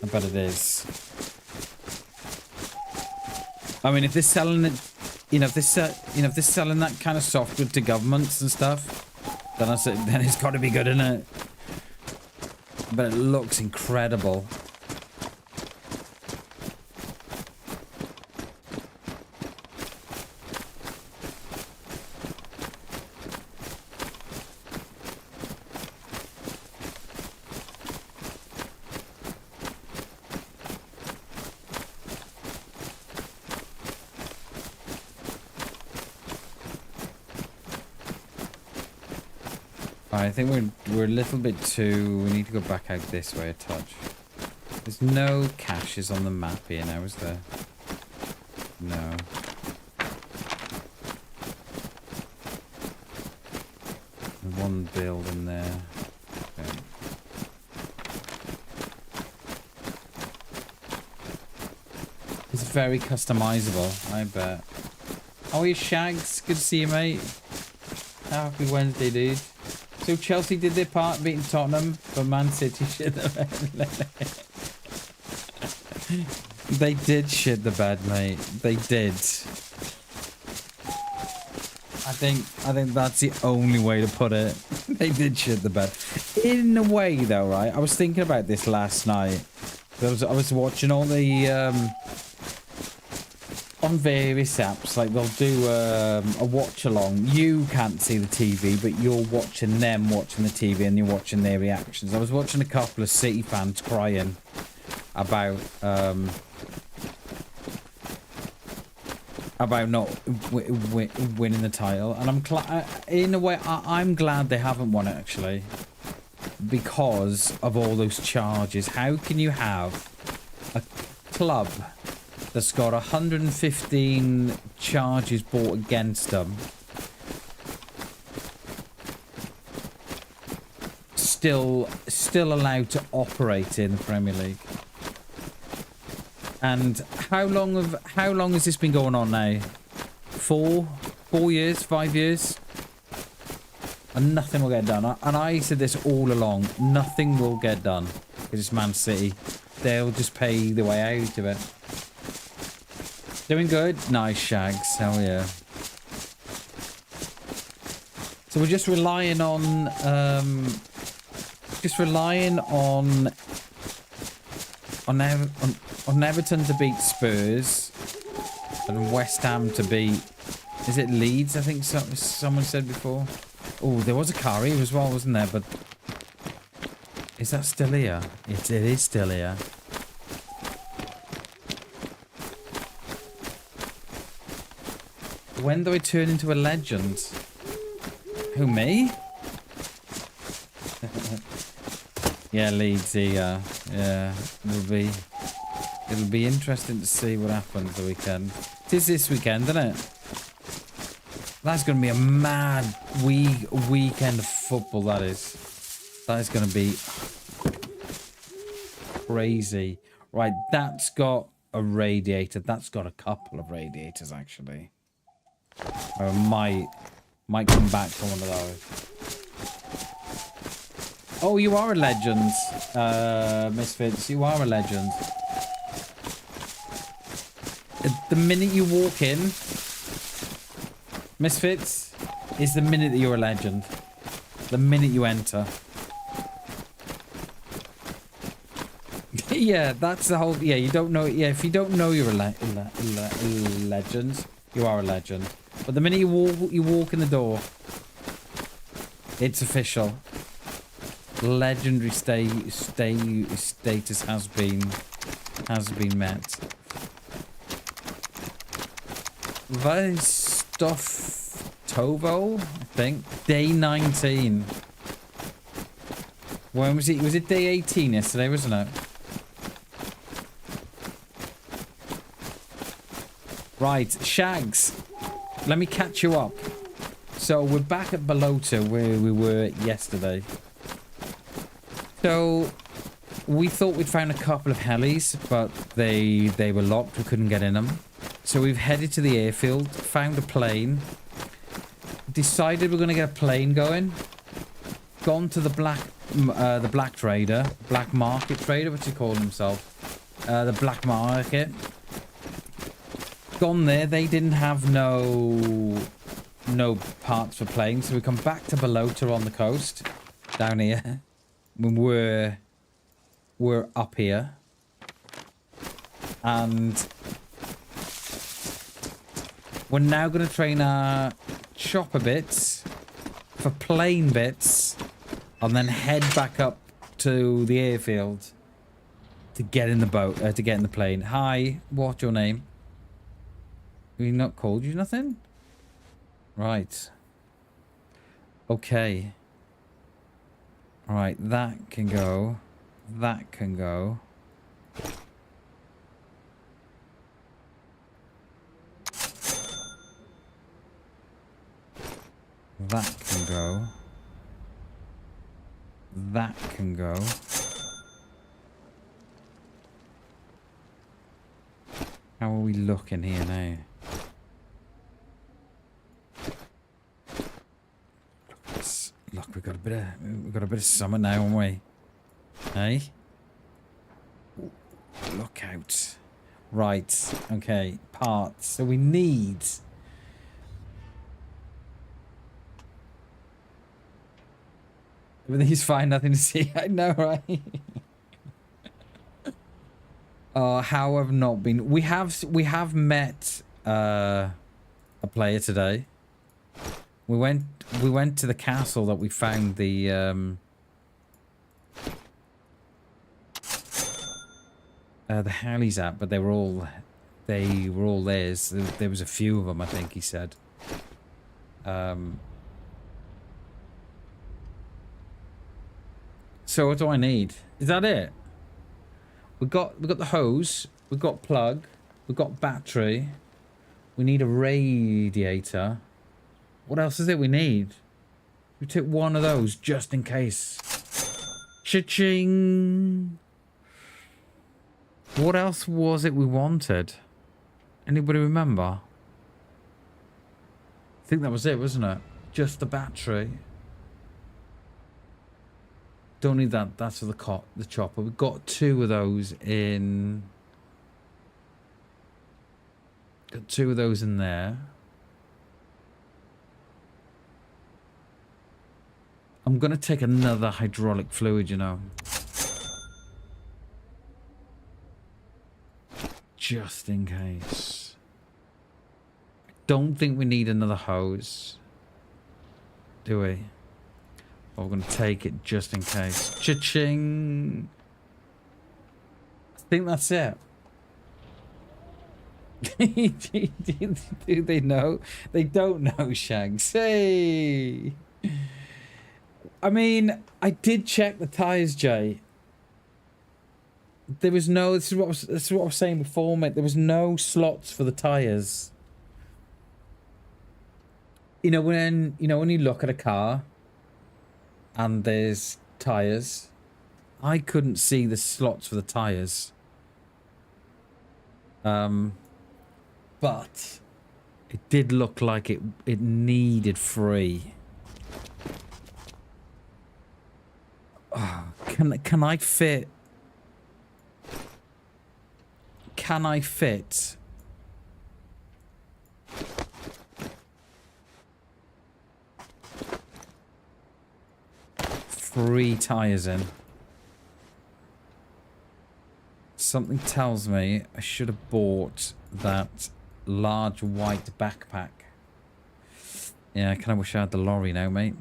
I bet it is. I mean, if they're selling it, you know, if they're selling that kind of software to governments and stuff, then it's got to be good, innit? But it looks incredible. I think we're a little bit too... We need to go back out this way a touch. There's no caches on the map here now, is there? No. One building there. Okay. It's very customizable, I bet. Oh, you Shags. Good to see you, mate. Happy Wednesday, dude. So Chelsea did their part beating Tottenham, but Man City shit the bed. They did shit the bed, mate. They did. I think that's the only way to put it. They did shit the bed. In a way, though, right? I was thinking about this last night. I was watching all the on various apps, like they'll do a watch along. You can't see the TV, but you're watching them watching the TV and you're watching their reactions. I was watching a couple of City fans crying about not winning the title, and in a way I'm glad they haven't won it, actually, because of all those charges. How can you have a club that's got 115 charges brought against them still allowed to operate in the Premier League? And how long has this been going on now? 4 years, 5 years, and nothing will get done. And I said this all along: nothing will get done because it's Man City. They'll just pay the way out of it. Doing good? Nice, Shags. Hell yeah. So we're just relying on Everton to beat Spurs and West Ham to beat... Is it Leeds? I think someone said before. Oh, there was a car here as well, wasn't there? But is that still here? It is still here. When do I turn into a legend? Who, me? Yeah, Leeds here. Yeah, it'll be interesting to see what happens the weekend. It is this weekend, isn't it? That's going to be a mad weekend of football, that is. That is going to be crazy. Right, that's got a radiator. That's got a couple of radiators, actually. I might come back for one of those. Oh, you are a legend, Misfits. You are a legend. The minute you walk in, Misfits, is the minute that you're a legend. The minute you enter. Yeah, that's the whole... Yeah, you don't know... Yeah, if you don't know you're a legend, you are a legend. But the minute you walk in the door, it's official. Legendary status has been met. Tovo, I think. Day 19. When was it? Was it day 18 yesterday, wasn't it? Right, Shags. Let me catch you up. So we're back at Balota where we were yesterday. So we thought we'd found a couple of helis, but they were locked. We couldn't get in them. So we've headed to the airfield, found a plane, decided we're going to get a plane going, gone to the black the black trader, black market trader, what's he called himself? The black market. Gone there, they didn't have no parts for planes, so we come back to Balota on the coast, down here. When we're up here. And we're now going to train our chopper bits for plane bits and then head back up to the airfield to get in the boat, to get in the plane. Hi, what's your name? We not called you nothing? Right. Okay. Right, that can go. That can go. That can go. That can go. How are we looking here now? Look, we've got a bit of summer now, haven't we? Hey? Look out. Right. Okay. Parts. So we need... Everything's fine, nothing to see. I know, right? How have not been... We have met a player today. We went to the castle that we found the Helis at, but they were all theirs. There was a few of them, I think he said. So what do I need? Is that it? We got the hose. We got plug. We got battery. We need a radiator. What else is it we need? We took one of those just in case. Cha-ching! What else was it we wanted? Anybody remember? I think that was it, wasn't it? Just the battery. Don't need that. That's for the chopper. We've got two of those in... Got two of those in there. I'm going to take another hydraulic fluid, you know. Just in case. Don't think we need another hose. Do we? But we're going to take it just in case. Cha-ching! I think that's it. Do they know? They don't know, Shags. Hey! I mean, I did check the tyres, Jay. There was no... This is what I was saying before, mate. There was no slots for the tyres. You know, when you look at a car and there's tyres, I couldn't see the slots for the tyres. But it did look like it needed 3. Oh, can I fit? Can I fit? Three tyres in. Something tells me I should have bought that large white backpack. Yeah, I kind of wish I had the lorry now, mate.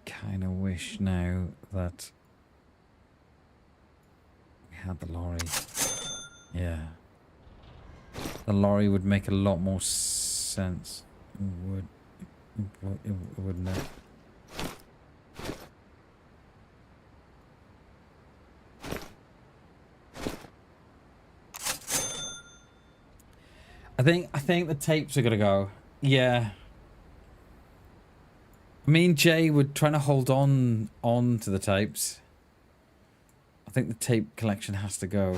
Kind of wish now that we had the lorry. Yeah. The lorry would make a lot more sense. Wouldn't it? I think the tapes are gonna go. Yeah. Me and Jay were trying to hold on to the tapes. I think the tape collection has to go.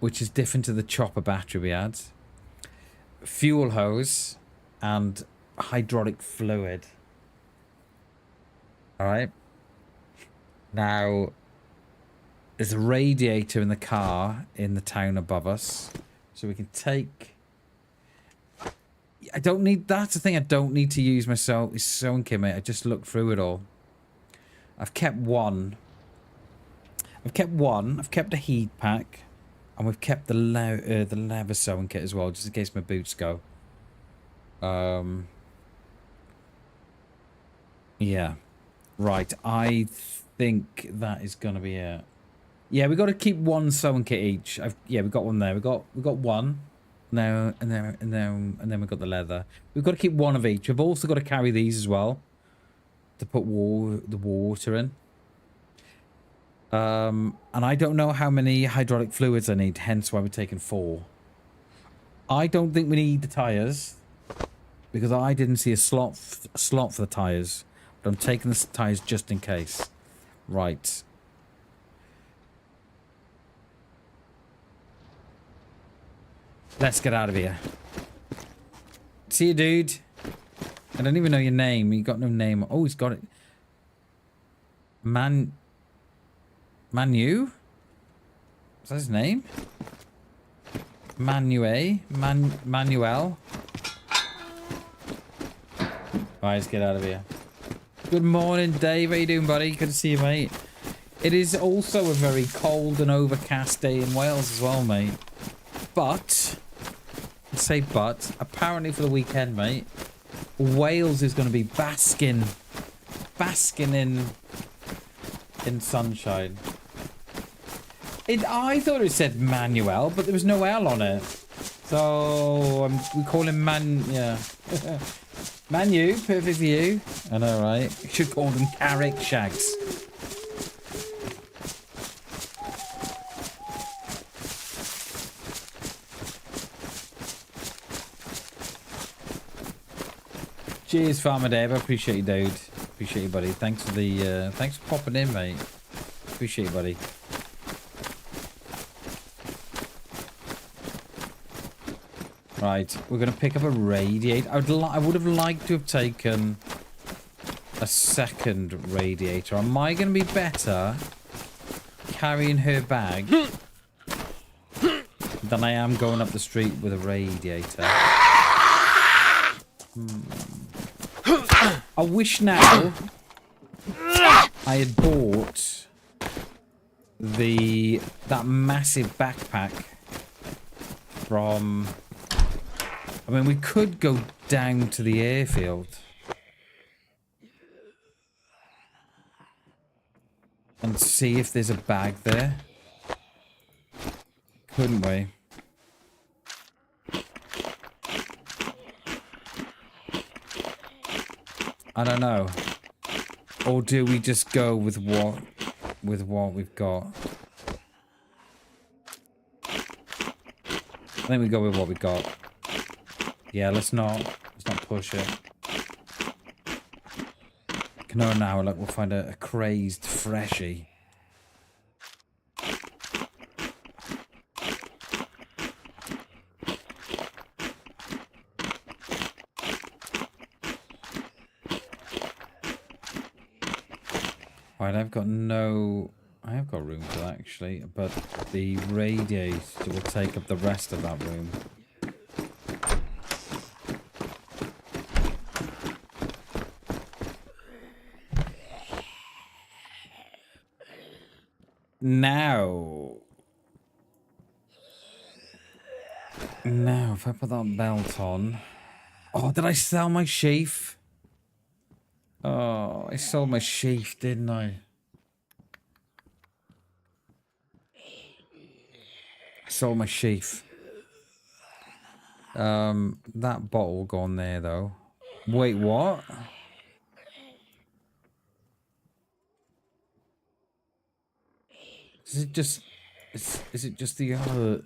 which is different to the chopper battery we had. Fuel hose and hydraulic fluid. All right. Now, there's a radiator in the car in the town above us, so we can take. I don't need. That's the thing. I don't need to use my sewing kit, mate. I just looked through it all. I've kept one. I've kept a heat pack, and we've kept the leather sewing kit as well, just in case my boots go. Yeah. Right. I think that is gonna be it. Yeah, we got to keep one sewing kit each. Yeah, we got one there. We got one. No, and then we got the leather. We've got to keep one of each. We've also got to carry these as well to put the water in. And I don't know how many hydraulic fluids I need, hence why we're taking 4. I don't think we need the tires because I didn't see a slot for the tires, but I'm taking the tires just in case. Right. Let's get out of here. See you, dude. I don't even know your name. You got no name. Oh, he's got it. Manu? Is that his name? Manuel? Manuel? Alright, let's get out of here. Good morning, Dave. How you doing, buddy? Good to see you, mate. It is also a very cold and overcast day in Wales as well, mate. But... say but, apparently for the weekend, mate, Wales is going to be basking in sunshine. I thought it said Manuel, but there was no L on it. So we call him yeah. Manu, perfect for you. I know, right? Should call them Carrick Shags. Cheers, Farmer Dave. I appreciate you, dude. Appreciate you, buddy. Thanks for popping in, mate. Appreciate you, buddy. Right, we're gonna pick up a radiator. I would have liked to have taken a second radiator. Am I gonna be better carrying her bag than I am going up the street with a radiator? I wish now I had bought that massive backpack from... I mean, we could go down to the airfield and see if there's a bag there. Couldn't we? I don't know. Or do we just go with what we've got? I think we go with what we got. Yeah, let's not push it. No, now look, we'll find a crazed freshie. Right, I have got room for that actually, but the radiator will take up the rest of that room. Now, if I put that belt on... Oh, did I sell my sheath? Oh, I sold my sheath, didn't I? I sold my sheath. That bottle will go on there, though. Wait, what? Is it just... Is it just the other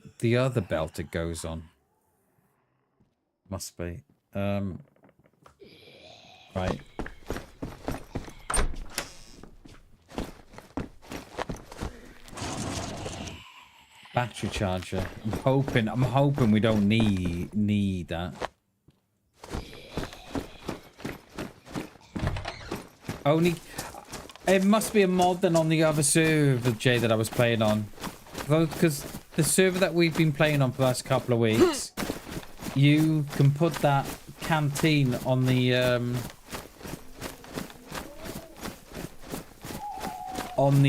belt it goes on? Must be. Right. battery charger. I'm hoping we don't need that. Only it must be a mod then on the other server, Jay, that I was playing on. Because the server that we've been playing on for the last couple of weeks, you can put that canteen on the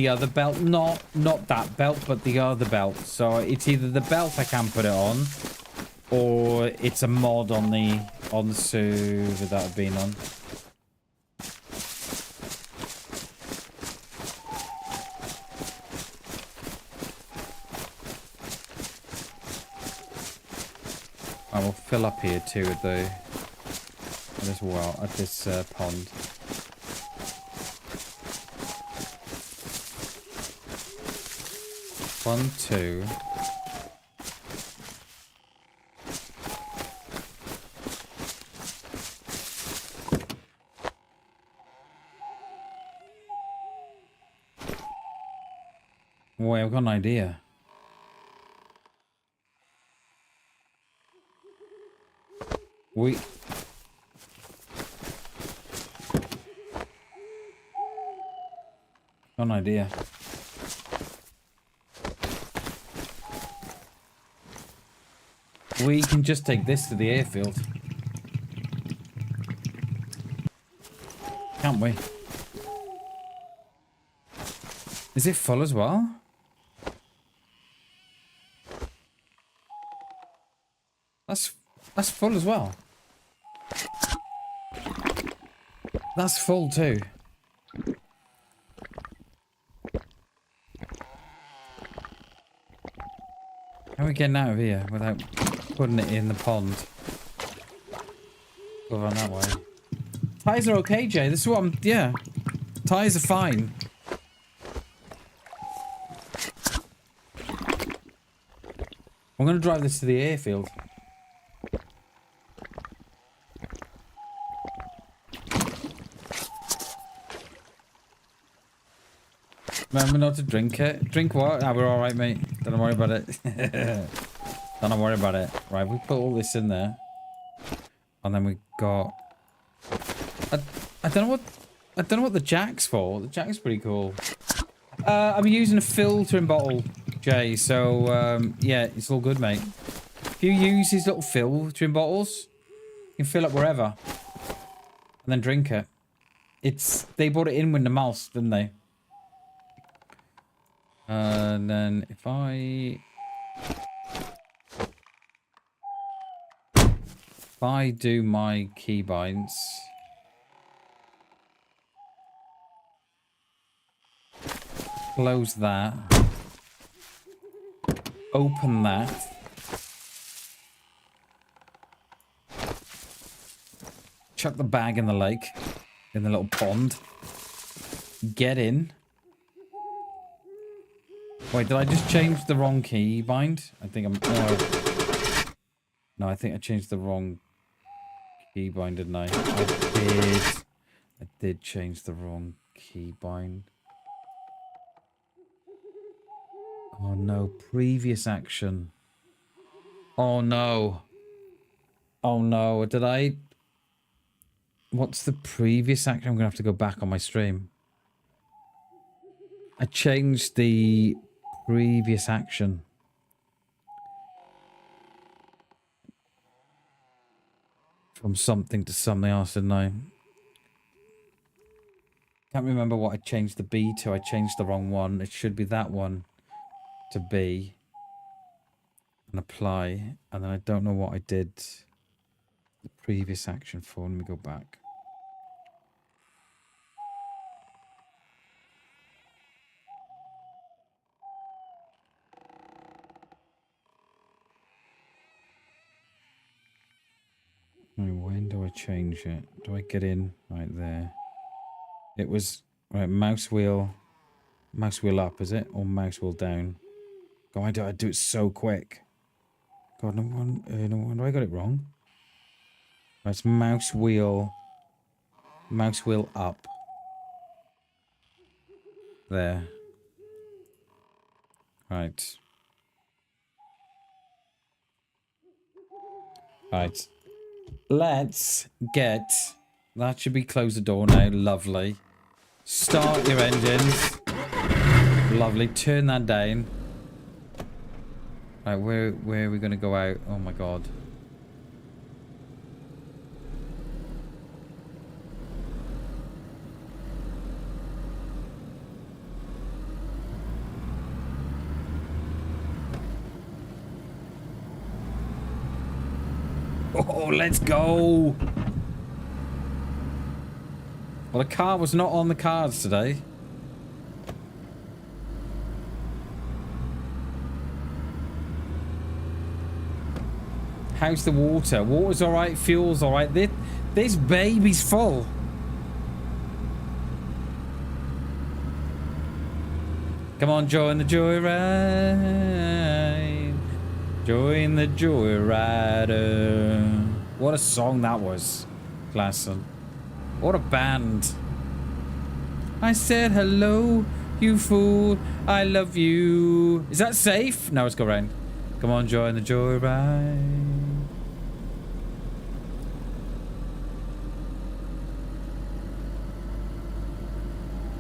other belt. Not that belt, but the other belt. So it's either the belt I can put it on, or it's a mod on the server that I've been on. I will fill up here too at this well, at this pond. One, two. Wait, I've got an idea. Got an idea. We can just take this to the airfield. Can't we? Is it full as well? That's full as well. That's full too. How are we getting out of here without putting it in the pond? Go on that way. Tires are okay, Jay. This is what I'm... Yeah. Tires are fine. I'm going to drive this to the airfield. Remember not to drink it. Drink what? Ah, we're alright, mate. Don't worry about it. Don't worry about it. Right, we put all this in there. And then we got... I don't know what the jack's for. The jack's pretty cool. I'm using a filtering bottle, Jay. So, yeah, it's all good, mate. If you use these little filtering bottles, you can fill up wherever. And then drink it. They brought it in with the mouse, didn't they? And then if I do my keybinds, close that, open that, chuck the bag in the lake, in the little pond, get in. Wait, did I just change the wrong keybind? I think I'm... No, I think I changed the wrong keybind, didn't I? I did change the wrong keybind. Oh no, previous action. Oh no. Oh no, did I... What's the previous action? I'm going to have to go back on my stream. I changed the previous action. From something to something else, didn't I? Can't remember what I changed the B to. I changed the wrong one. It should be that one to B. And apply. And then I don't know what I did the previous action for. Let me go back. When do I change it? Do I get in? Right there. It was... Right, mouse wheel up, is it? Or mouse wheel down? God, I do it so quick. God, no wonder I got it wrong. Right, it's mouse wheel up. There. Right. Right. Let's get... That should be close the door now. Lovely. Start your engines. Lovely. Turn that down. Right, where are we going to go out? Oh my god. Oh, let's go. Well, the car was not on the cards today. How's the water? Water's alright, fuel's alright. This baby's full. Come on, join the joyride. Join the joyrider. What a song that was. Klassen. What a band. I said hello, you fool. I love you. Is that safe? No, let's go round. Come on, join the joyride.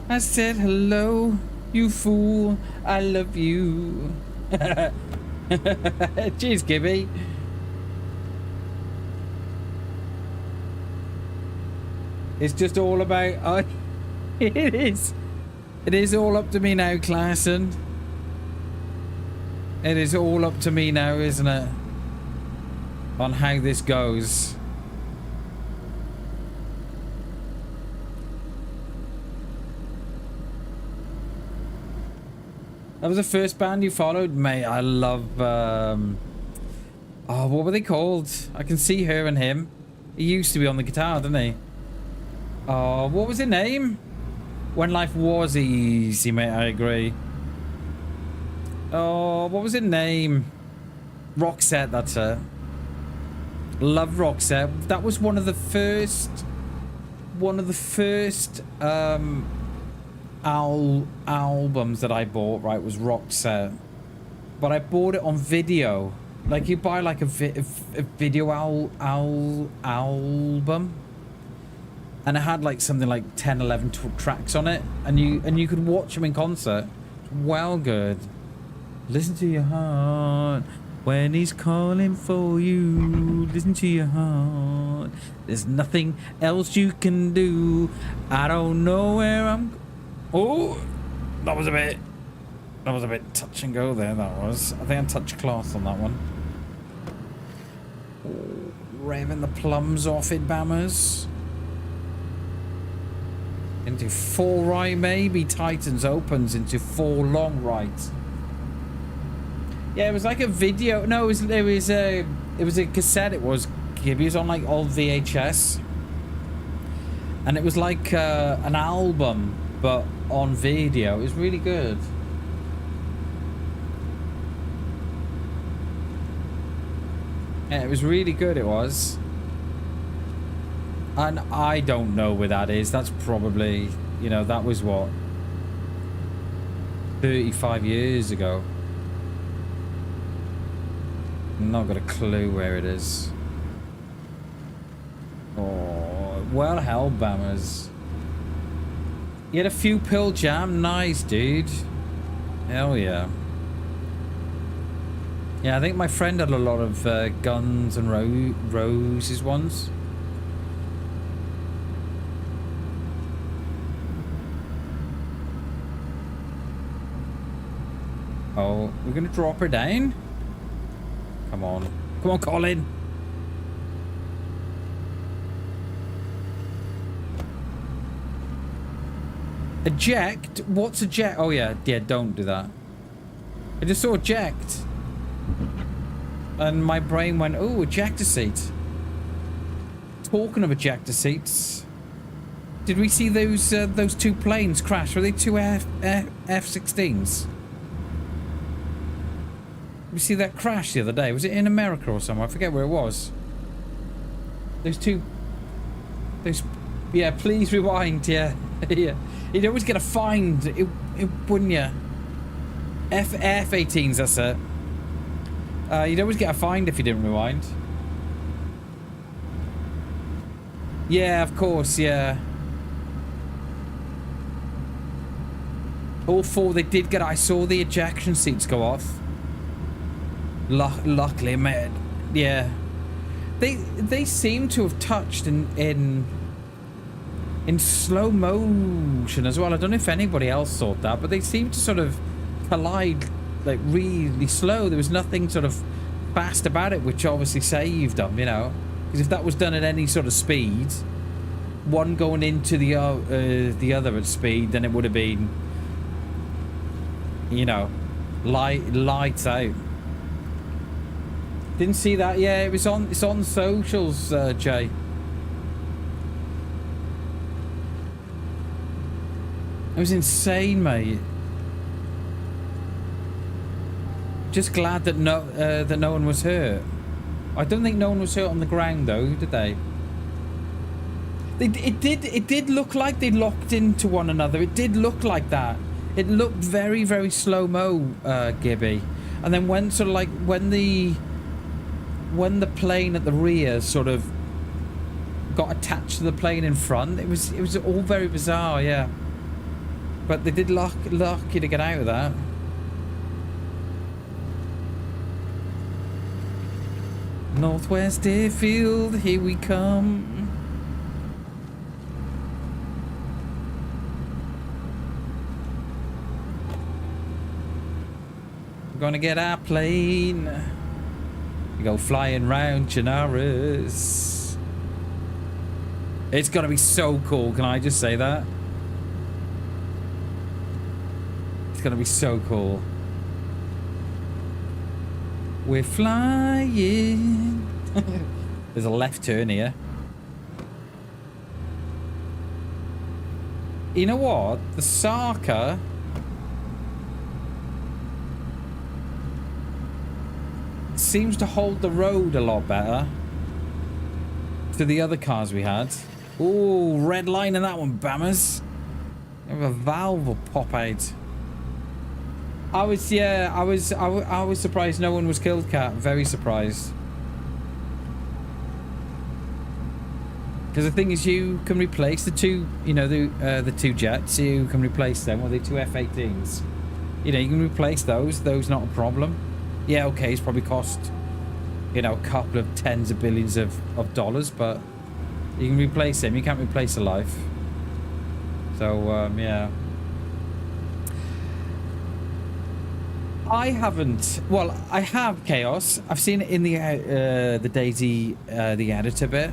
I said hello, you fool. I love you. Cheers, Gibby. It's just all about... it is. It is all up to me now, Klassen. It is all up to me now, isn't it? On how this goes. That was the first band you followed? Mate, I love... oh, what were they called? I can see her and him. He used to be on the guitar, didn't he? Oh, what was his name? When Life Was Easy, mate, I agree. Oh, what was his name? Roxette, that's it. Love Roxette. That was one of the first... albums that I bought, right, was Roxette. But I bought it on video. Like, you buy like a video album. And it had like something like 10, 11 tracks on it. And you could watch them in concert. Well good. Listen to your heart when he's calling for you. Listen to your heart. There's nothing else you can do. I don't know where I'm... Oh, that was a bit touch and go there, that was. I think I touched cloth on that one. Oh, revving the plums off it, Bammers. Into 4 right, maybe. Titans opens into 4 long right. Yeah, it was like a video. No, it was a cassette. It was Gibby. It was on like old VHS. And it was like an album, but on video. It was really good. Yeah, it was really good, it was. And I don't know where that is. That's probably, you know, that was what? 35 years ago. Not got a clue where it is. Oh, well held, Bammers. You had a few Pearl Jam. Nice, dude. Hell yeah. Yeah, I think my friend had a lot of Guns and Roses ones. Oh, we're gonna drop her down? Come on. Come on, Colin. Eject? What's eject? Oh, yeah. Yeah, don't do that. I just saw eject. And my brain went, oh, ejector seat. Talking of ejector seats. Did we see those 2 planes crash? Were they 2 F-16s? We see that crash the other day. Was it in America or somewhere? I forget where it was. Those 2... Those... Yeah, please rewind, yeah. Yeah. You'd always get a find, wouldn't you? F-18s, that's it. You'd always get a fine if you didn't rewind. Yeah, of course, yeah. All four, they did get... I saw the ejection seats go off. Luckily, man. Yeah. They seem to have touched in slow motion as well. I don't know if anybody else thought that, but they seem to sort of collide like really slow. There was nothing sort of fast about it, which obviously saved them, you know. Because if that was done at any sort of speed, one going into the other at speed, then it would have been, you know, lights out. Didn't see that. Yeah, it's on socials, Jay. It was insane, mate. Just glad that no one was hurt. I don't think no one was hurt on the ground though, did they? It did look like they locked into one another. It did look like that. It looked very, very slow-mo, Gibby. And then when sort of like when the plane at the rear sort of got attached to the plane in front, it was all very bizarre, yeah. But they did lucky to get out of that. Northwest Airfield, here we come. We're gonna get our plane. We go flying round Chinaras. It's gonna be so cool, can I just say that? It's gonna be so cool. We're flying. There's a left turn here. You know what? The Sarka seems to hold the road a lot better to the other cars we had. Ooh, red line in that one, Bammers. A valve will pop out. I was surprised no one was killed, Cat. Very surprised. Because the thing is, you can replace the two, you know, the two jets. You can replace them, or the two F-18s. You know, you can replace those. Those not a problem. Yeah, okay, it's probably cost, you know, a couple of tens of billions of dollars, but you can replace them. You can't replace a life. So, yeah. I haven't. Well, I have Chaos. I've seen it in the DayZ, the editor bit,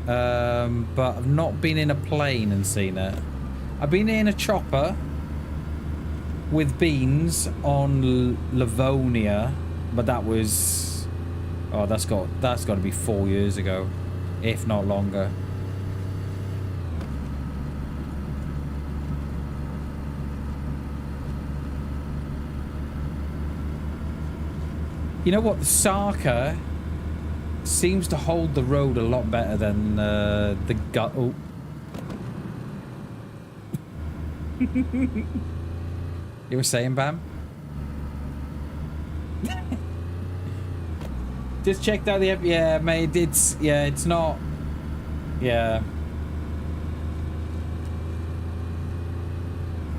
but I've not been in a plane and seen it. I've been in a chopper with Beans on Livonia, but that was, oh, that's got to be 4 years ago, if not longer. You know what? The Sarka seems to hold the road a lot better than the gut. Oh. You were saying, Bam? Just checked out the... Yeah, mate, it's... Yeah, it's not... Yeah.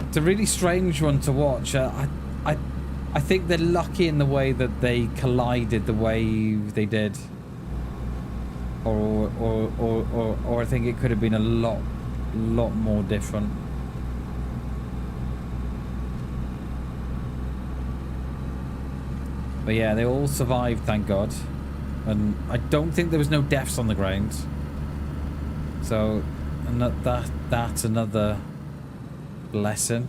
It's a really strange one to watch. I think they're lucky in the way that they collided the way they did. Or I think it could have been a lot more different. But yeah, they all survived, thank God. And I don't think there was no deaths on the ground. So, and that's another blessing.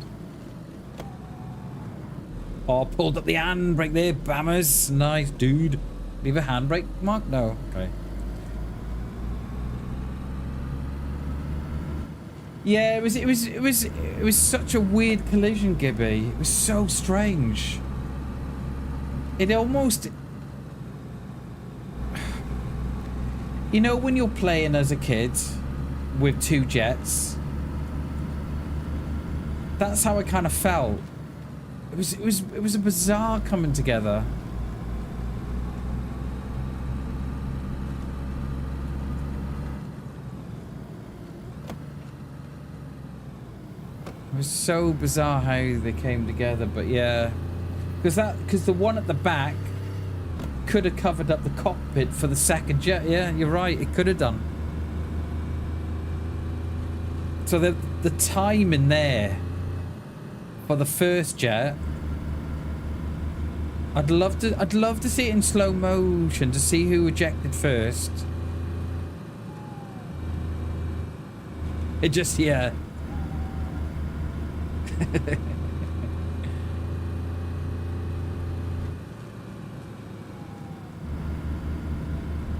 Oh, pulled up the handbrake there, Bammers. Nice, dude. Leave a handbrake mark? No. Okay. Yeah, it was such a weird collision, Gibby. It was so strange. It almost... You know when you're playing as a kid with two jets? That's how it kind of felt. It was a bizarre coming together. was so bizarre how they came together, but yeah. Because the one at the back could have covered up the cockpit for the second jet. Yeah, you're right. It could have done. So the time in there for the first jet, I'd love to see it in slow motion to see who ejected first. It just, yeah.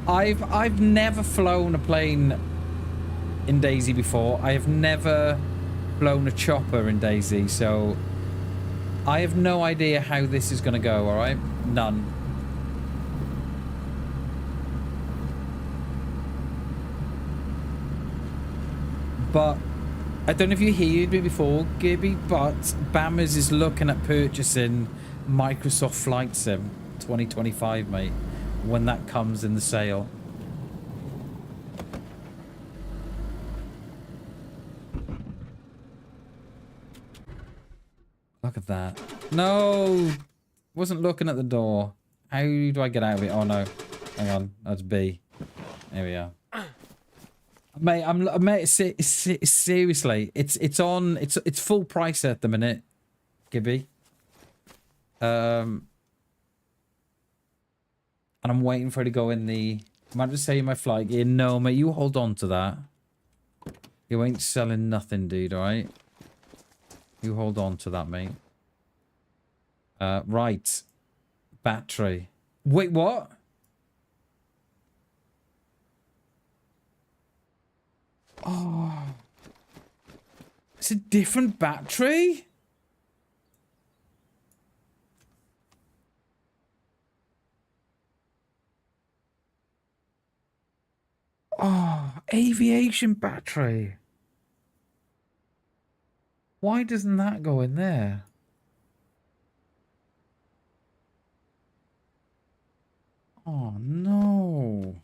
I've never flown a plane in DayZ before. I have never flown a chopper in DayZ, so I have no idea how this is going to go, alright? None. But I don't know if you heard me before, Gibby, but Bammers is looking at purchasing Microsoft Flight Sim 2025, mate, when that comes in the sale. Look at that. No! Wasn't looking at the door. How do I get out of it? Oh no. Hang on. That's B. There we are. Mate, seriously, it's full price at the minute, Gibby. And I'm waiting for it to go in the. I'm about to say my flight gear. No, mate, you hold on to that. You ain't selling nothing, dude. All right. You hold on to that, mate. Right. Battery. Wait, what? Oh. It's a different battery? Oh, aviation battery. Why doesn't that go in there? Oh, no.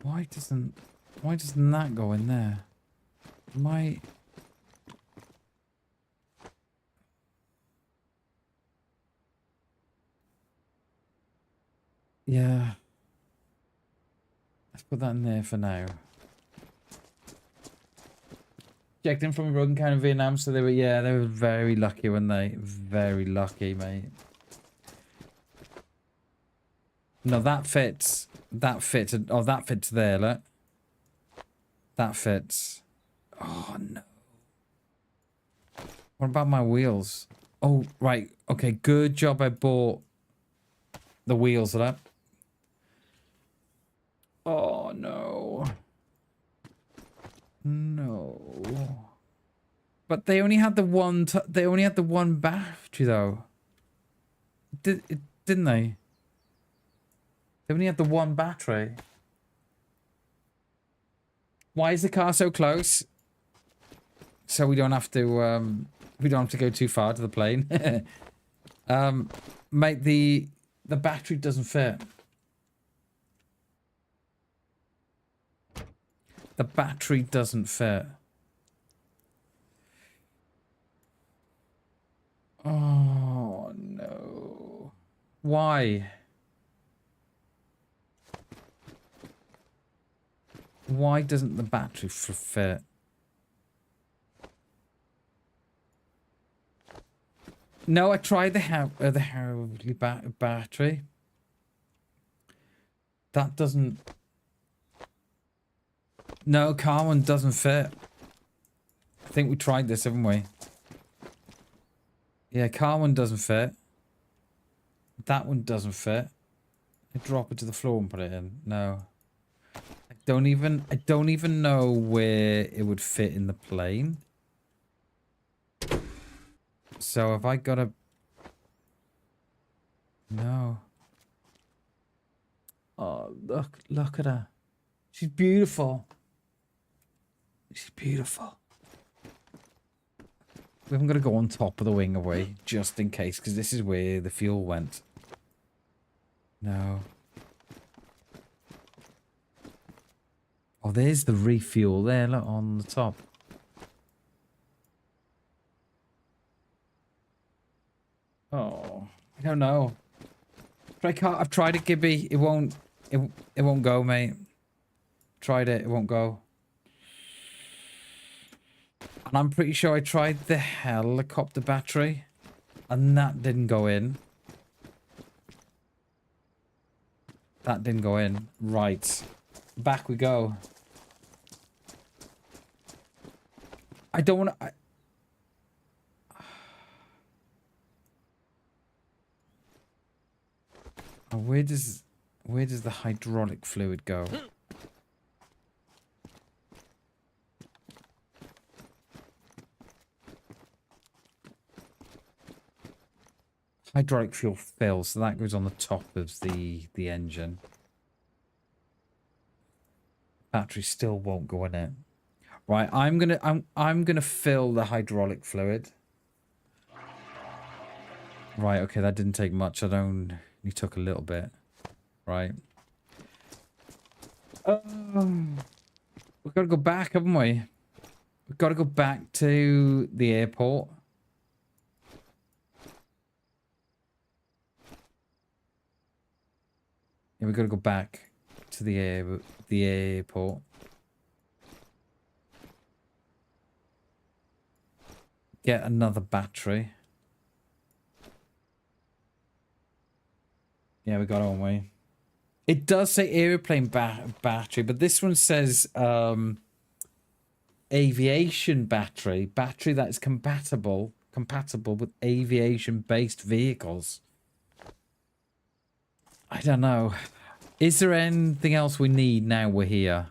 Why doesn't that go in there? Yeah. Let's put that in there for now. Checked in from a broken kind of Vietnam, so they were very lucky, weren't they? Very lucky, mate. No, that fits. That fits. Oh, that fits there, look. That fits. Oh, no. What about my wheels? Oh, right. Okay, good job I bought the wheels of that. Oh, no. No. But they only had the one battery, though. Didn't they? They only had the one battery. Why is the car so close? So we don't have to go too far to the plane. Mate, the battery doesn't fit. The battery doesn't fit. Oh no. Why? Why doesn't the battery fit? No, I tried the Heli battery. That doesn't. No, car one doesn't fit. I think we tried this, haven't we? Yeah, car one doesn't fit. That one doesn't fit. I drop it to the floor and put it in. No. I don't even know where it would fit in the plane. So have I got a... No. Oh, look at her. She's beautiful. She's beautiful. We haven't got to go on top of the wing away, just in case, because this is where the fuel went. No. Oh, there's the refuel there, look, on the top. Oh, I don't know. I've tried it, Gibby. It won't go, mate. Tried it, it won't go. And I'm pretty sure I tried the helicopter battery, and that didn't go in. That didn't go in. Right. Back we go. I don't want to... Oh, where does the hydraulic fluid go? Hydraulic fuel fills, so that goes on the top of the engine. Battery still won't go in it. Right, I'm gonna fill the hydraulic fluid. Right, okay, that didn't take much. He took a little bit. Right. We've got to go back, haven't we? We've got to go back to the airport. Yeah, we've got to go back to the airport. Get another battery. Yeah, we got it, haven't we? It does say airplane battery, but this one says aviation battery. Battery that is compatible with aviation-based vehicles. I don't know. Is there anything else we need now we're here?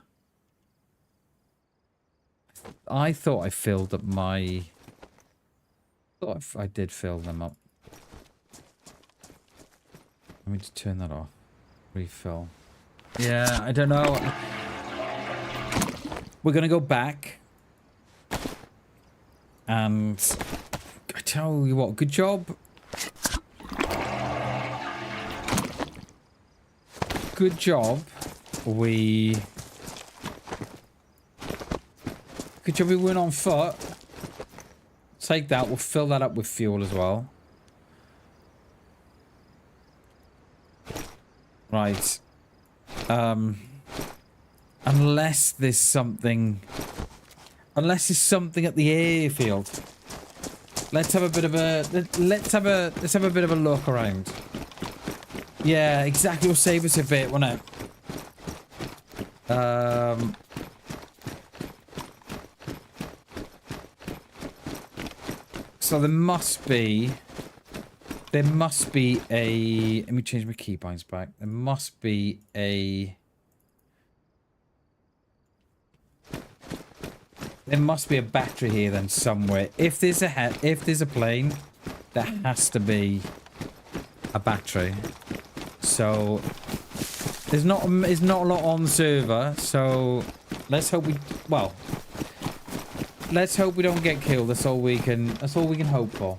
I thought I filled up my... I did fill them up. Let me just turn that off. Refill. Yeah, I don't know. We're gonna go back. And... I tell you what, good job. Good job. Good job we went on foot. Take that, we'll fill that up with fuel as well. Right. Unless there's something... Unless there's something at the airfield. Let's have a bit of a... Let's have a bit of a look around. Yeah, exactly. Will save us a bit, won't it? So there must be a... Let me change my keybinds back. There must be a... There must be a battery here then somewhere. If there's a plane, there has to be a battery. So there's not a lot on the server. So let's hope let's hope we don't get killed. That's all we can hope for.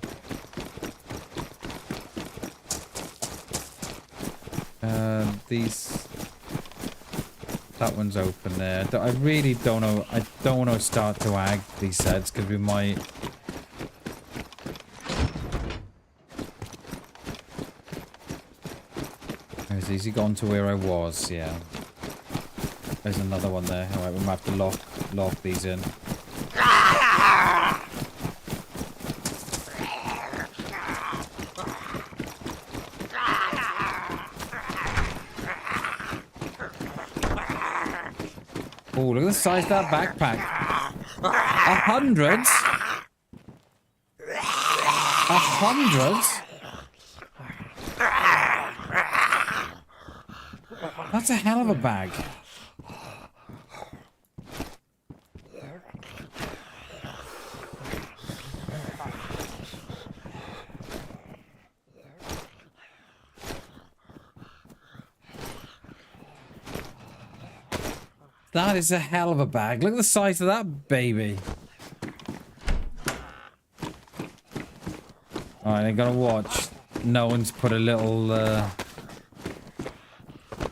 That one's open there. I really don't know. I don't want to start to ag these sets because we might. Has easy gone to where I was? Yeah. There's another one there. All right, we might have to lock these in. Oh, look at the size of that backpack. 100? 100? That's a hell of a bag. That is a hell of a bag. Look at the size of that baby. Alright, I gotta watch. No one's put a little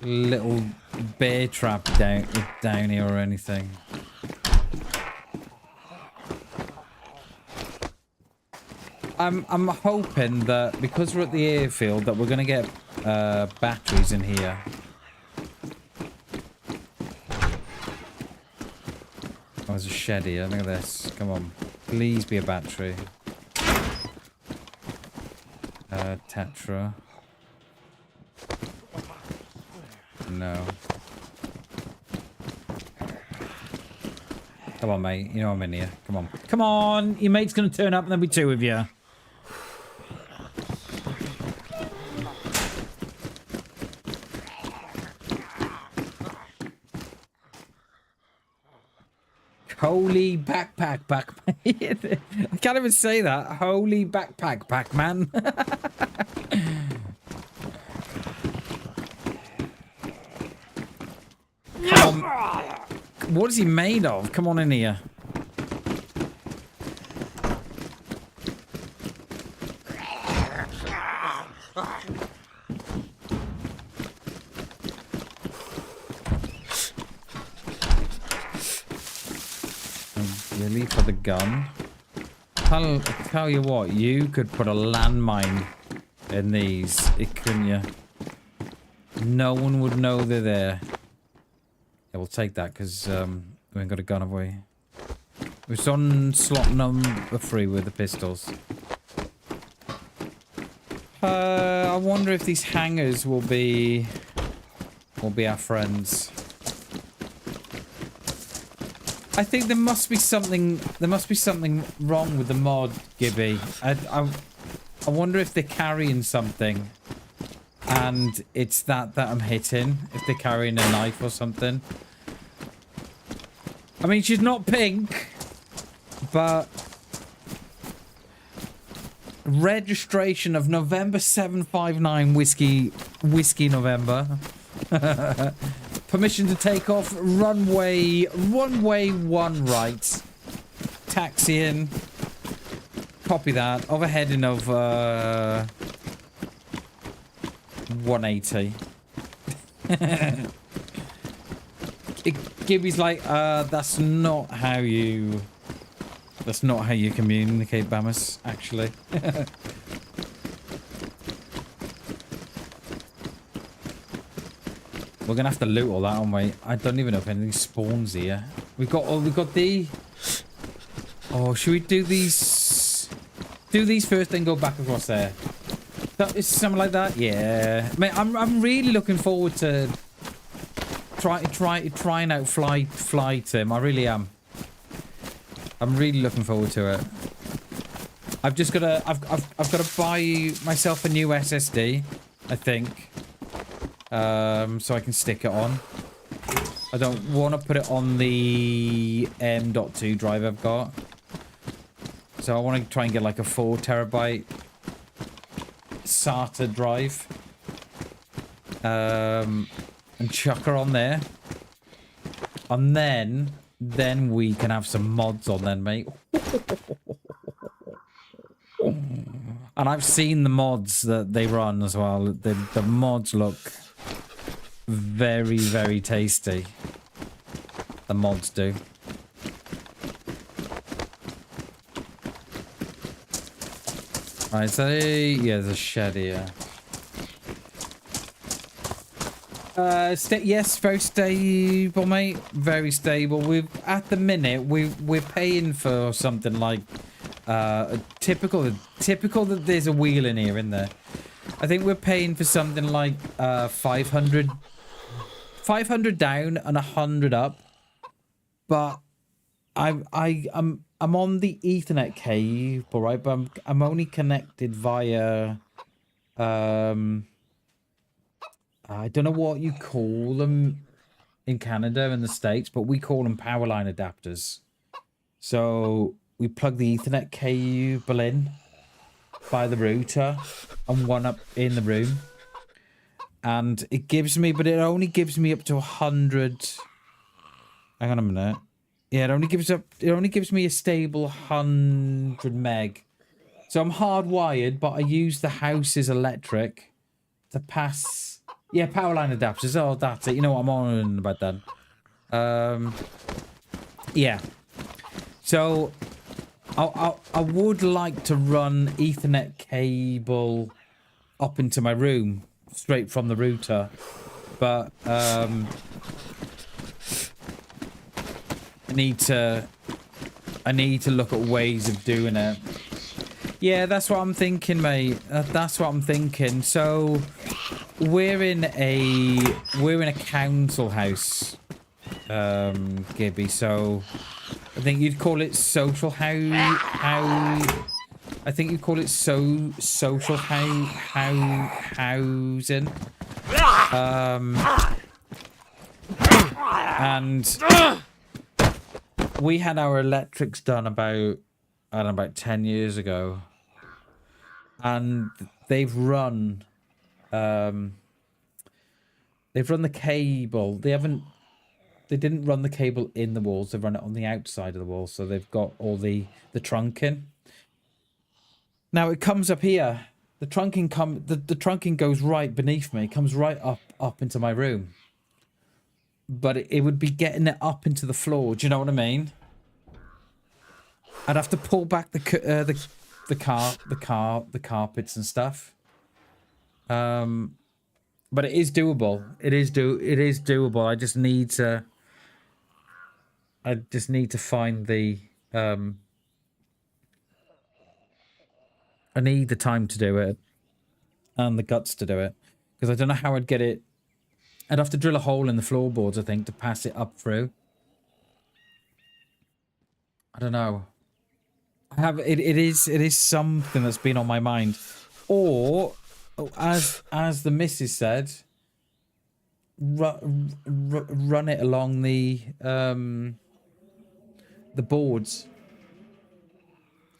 little bear trap down here or anything. I'm hoping that because we're at the airfield that we're gonna get batteries in here. Oh, there's a shed here. Look at this. Come on. Please be a battery. Tetra. No. Come on, mate. You know I'm in here. Come on. Come on! Your mate's gonna turn up and there'll be two of you. Holy backpack, I can't even say that. Holy backpack, man. Come on. What is he made of? Come on in here. Really, for the gun? Tell you what, you could put a landmine in these, couldn't you? No one would know they're there. Yeah, we'll take that because we ain't got a gun, have we? It's on slot number 3 with the pistols. I wonder if these hangers will be our friends. I think there must be something wrong with the mod, Gibby. I wonder if they're carrying something and it's that I'm hitting, if they're carrying a knife or something. I mean, she's not pink, but registration of November 759 whiskey November. Permission to take off runway 1 right. Taxiing. Copy that. Of a heading of 180. Gibby's like, that's not how you communicate, Bamus, actually. We're gonna have to loot all that, aren't we? I don't even know if anything spawns here. We've got the... Oh, should we do these? Do these first, then go back across there. Is something like that? Yeah. Mate, I'm really looking forward to trying out fly Tim. I really am. I'm really looking forward to it. I've just gotta I've gotta buy myself a new SSD, I think. So I can stick it on. I don't want to put it on the M.2 drive I've got. So I want to try and get like a 4 terabyte SATA drive. And chuck her on there. And then we can have some mods on then, mate. And I've seen the mods that they run as well. The mods look very, very tasty. The mods do. Right, so yeah, there's a shed here. Yes, very stable, mate. Very stable. At the minute we're paying for something like typical that there's a wheel in here, in there. I think we're paying for something like 500 down and 100 up. But I'm on the Ethernet cable, right? But I'm only connected via I don't know what you call them in Canada and the States, but we call them power line adapters. So we plug the Ethernet cable in by the router and one up in the room. And it gives me, but it only gives me up to 100. Hang on a minute. Yeah, it only gives me a stable 100 meg. So I'm hardwired, but I use the house's electric to pass Yeah, power line adapters. Oh, that's it. You know what I'm on about then. Yeah. So, I would like to run Ethernet cable up into my room straight from the router, but I need to look at ways of doing it. Yeah, that's what I'm thinking, mate. That's what I'm thinking. So we're in a council house, Gibby. So I think you'd call it social housing. And we had our electrics done about, I don't know, about 10 years ago. And they've run the cable. They didn't run the cable in the walls. They've run it on the outside of the wall. So they've got all the trunking. Now it comes up here. The trunking goes right beneath me. It comes right up into my room. But it would be getting it up into the floor. Do you know what I mean? I'd have to pull back the carpets and stuff. But it is doable. It is doable. I just need to find the I need the time to do it and the guts to do it, because I don't know how I'd get it. I'd have to drill a hole in the floorboards, I think, to pass it up through. I don't know. It is something that's been on my mind. Or, as the missus said, run it along the boards.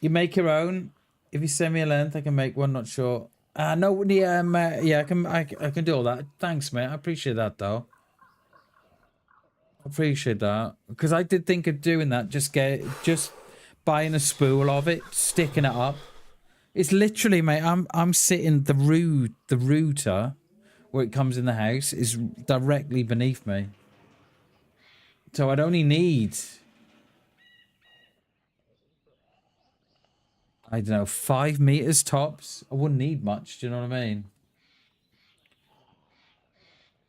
You make your own. If you send me a length, I can make one. Not sure. No, yeah, I can do all that. Thanks, mate. I appreciate that, though. I appreciate that, because I did think of doing that. Just buying a spool of it, sticking it up. It's literally, mate. I'm sitting the router where it comes in the house is directly beneath me, so I'd only need, I don't know, 5 meters tops. I wouldn't need much. Do you know what I mean?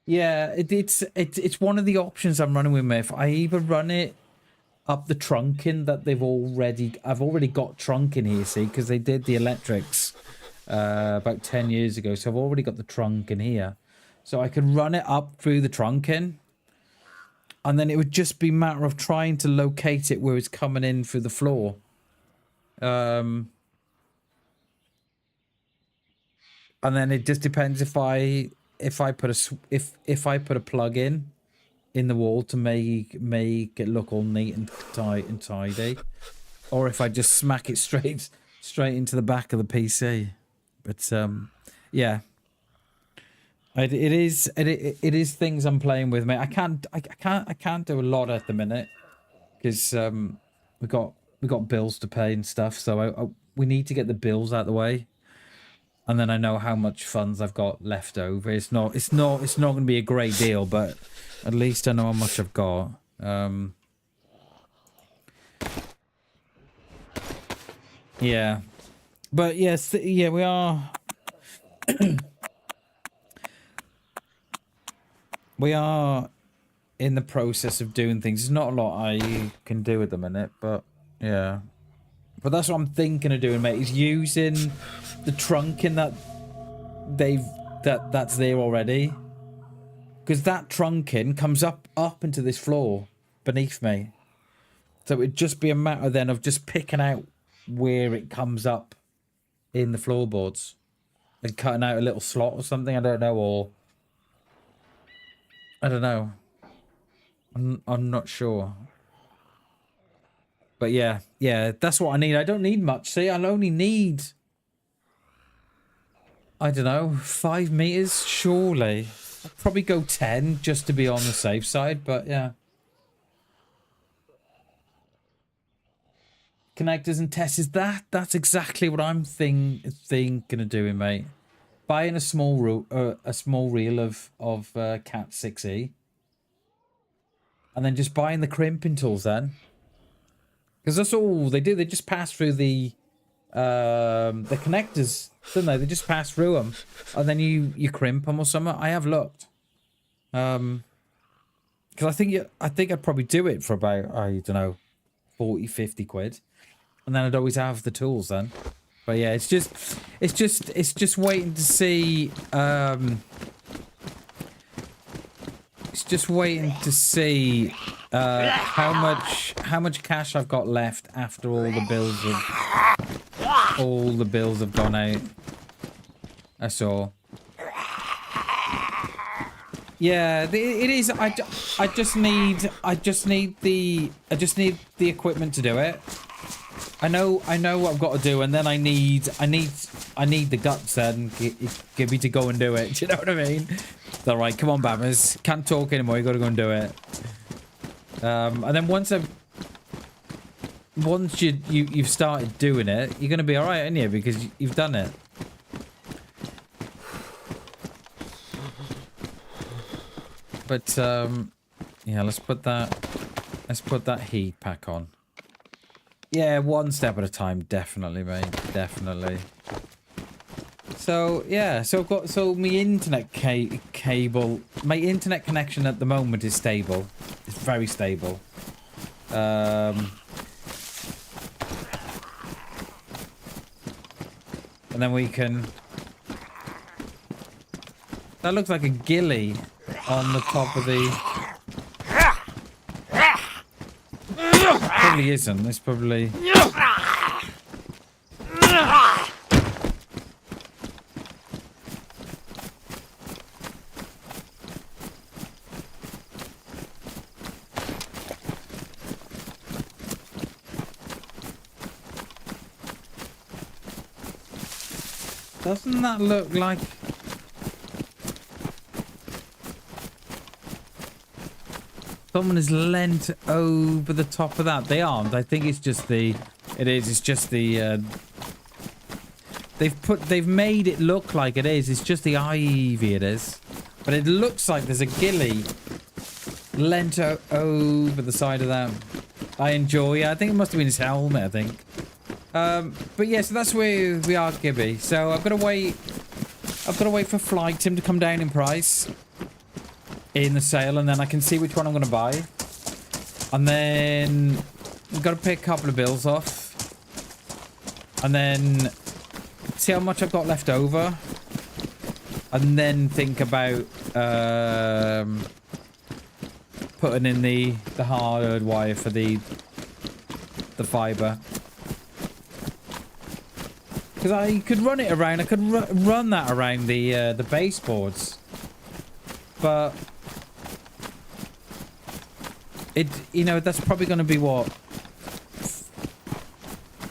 Yeah, it's one of the options I'm running with, mate. If I either run it up the trunking that I've already got trunking here, see, because they did the electrics about 10 years ago, so I've already got the trunk in here, so I could run it up through the trunking, and then it would just be a matter of trying to locate it where it's coming in through the floor. And then it just depends if I put a plug in the wall to make it look all neat and tidy, or if I just smack it straight into the back of the PC. But yeah, it is things I'm playing with, mate. I can't do a lot at the minute, because we got bills to pay and stuff, so we need to get the bills out of the way. And then I know how much funds I've got left over. It's not going to be a great deal, but at least I know how much I've got. Yeah, but yes, yeah, we are. We are in the process of doing things. There's not a lot I can do at the minute, but yeah. But that's what I'm thinking of doing, mate. Is using the trunking that's there already, because that trunking comes up into this floor beneath me. So it'd just be a matter then of just picking out where it comes up in the floorboards and cutting out a little slot or something. I don't know, or I don't know. I'm not sure. But yeah, that's what I need. I don't need much. See, I'll only need, I don't know, 5 meters, surely. I'd probably go 10 just to be on the safe side, but yeah. Connectors and tests, that's exactly what I'm thinking of doing, mate. buying a small reel of Cat 6e, and then just buying the crimping tools then, because that's all they do. They just pass through the connectors, don't they? They just pass through them, and then you crimp them or something. I have looked, because I think I'd probably do it for about, I don't know, 40, 50 quid, and then I'd always have the tools then. But yeah, it's just waiting to see. It's just waiting to see how much cash I've got left after all the bills have gone out. That's all. Yeah, it is. I just need the equipment to do it. I know what I've got to do, and then I need the guts then, give me to go and do it. Do you know what I mean? It's all right, come on, Bammers. Can't talk anymore. You got to go and do it. And then once you've started doing it, you're gonna be all right, aren't you? Because you've done it. But yeah, let's put that heat pack on. Yeah, one step at a time, definitely, mate, definitely. So yeah, so my internet cable, my internet connection at the moment is stable. It's very stable. And then we can. That looks like a ghillie on the top of the. Probably isn't. It's probably. Doesn't that look like... Someone has leant over the top of that? They aren't. I think it's just the... It's just the... They've made it look like it is. It's just the ivy it is. But it looks like there's a ghillie leant over the side of that. I enjoy it. I think it must have been his helmet, I think. But yeah, so that's where we are, Gibby. So I've got to wait for Flight Sim to come down in price in the sale, and then I can see which one I'm going to buy. And then I've got to pay a couple of bills off, and then see how much I've got left over, and then think about putting in the hard wire for the fiber. Because I could run it around. I could run that around the baseboards, but that's probably going to be what,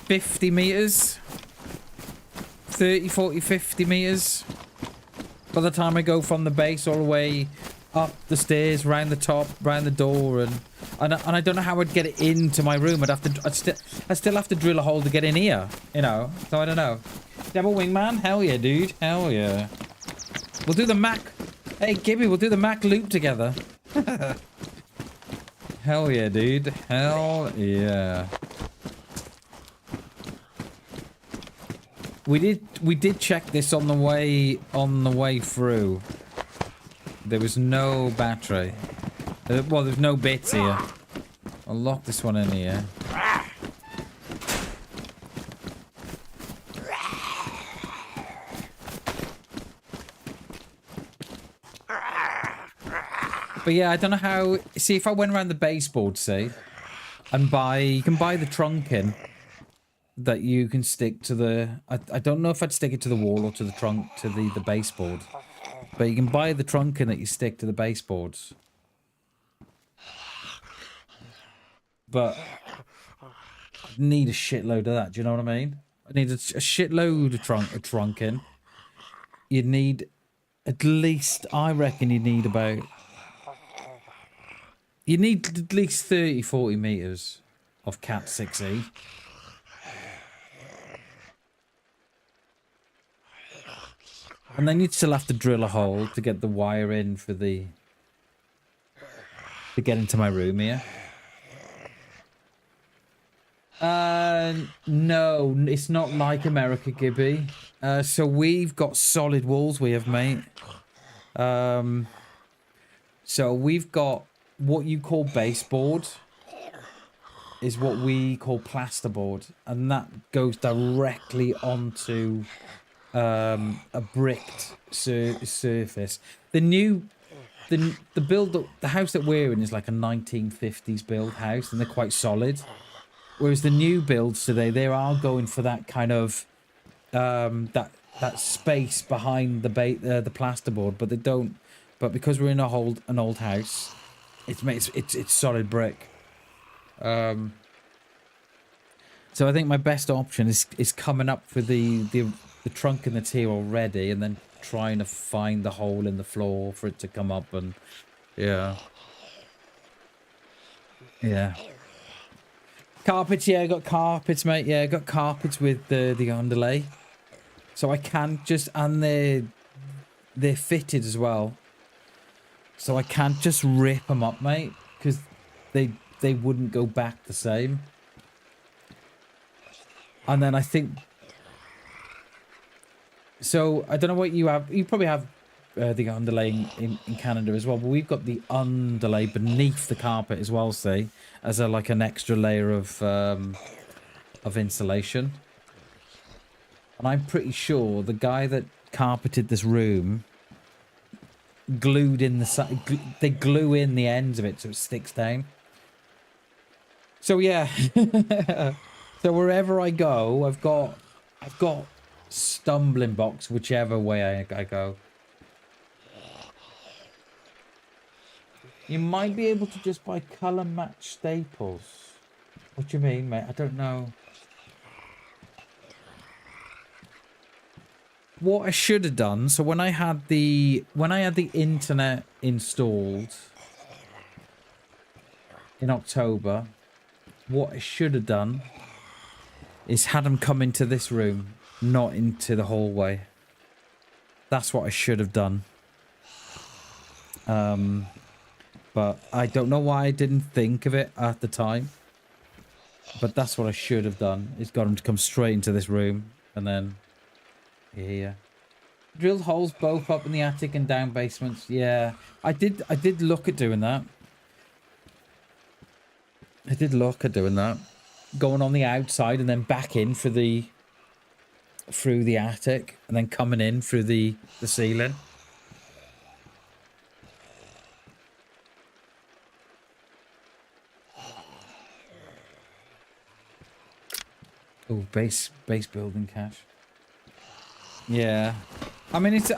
50 meters, 30, 40, 50 meters. By the time I go from the base all the way up the stairs, round the top, round the door, and I don't know how I'd get it into my room. I'd still have to drill a hole to get in here, So I don't know. Double wingman, hell yeah, dude, hell yeah. We'll do the Mac. Hey, Gibby, we'll do the Mac loop together. Hell yeah, dude, hell yeah. We did check this on the way through. There was no battery. Well, there's no bits here. I'll lock this one in here. But yeah, I don't know how... See, if I went around the baseboard, see, and you can buy the trunk in that you can stick to the... I don't know if I'd stick it to the wall or to the trunk, to the baseboard. But you can buy the trunk in that you stick to the baseboards. But I need a shitload of that. Do you know what I mean? I need a shitload of trunk in. You'd need at least, I reckon you'd need about... You need at least 30, 40 meters of Cat 6e. And then you'd still have to drill a hole to get the wire in for the... to get into my room here. No, it's not like America, Gibby. So we've got solid walls we have, mate. So we've got what you call baseboard is what we call plasterboard, and that goes directly onto a bricked surface. The house that we're in is like a 1950s build house, and they're quite solid. Whereas the new builds today, they are going for that kind of that space behind the plasterboard, but they don't. But because we're in an old house, it's solid brick. So I think my best option is coming up for the trunk in the tier already, and then trying to find the hole in the floor for it to come up, and yeah. Carpets, yeah, I got carpets, mate. Yeah, I got carpets with the underlay, so I can't just, and they're fitted as well, so I can't just rip them up, mate, because they wouldn't go back the same. And then I think, so I don't know what you have. You probably have the underlay in Canada as well, but we've got the underlay beneath the carpet as well, see, as like an extra layer of insulation. And I'm pretty sure the guy that carpeted this room glued in they glue in the ends of it so it sticks down. So yeah. So wherever I go, I've got stumbling blocks whichever way I go. You might be able to just buy colour match staples. What do you mean, mate? I don't know. What I should have done, so when I had the internet installed in October, what I should have done is had them come into this room, not into the hallway. That's what I should have done. But I don't know why I didn't think of it at the time. But that's what I should have done, is got them to come straight into this room, and then here. Drilled holes both up in the attic and down basements. Yeah, I did look at doing that. Going on the outside and then back in through the attic, and then coming in through the ceiling. Oh, base building cash. Yeah, I mean it's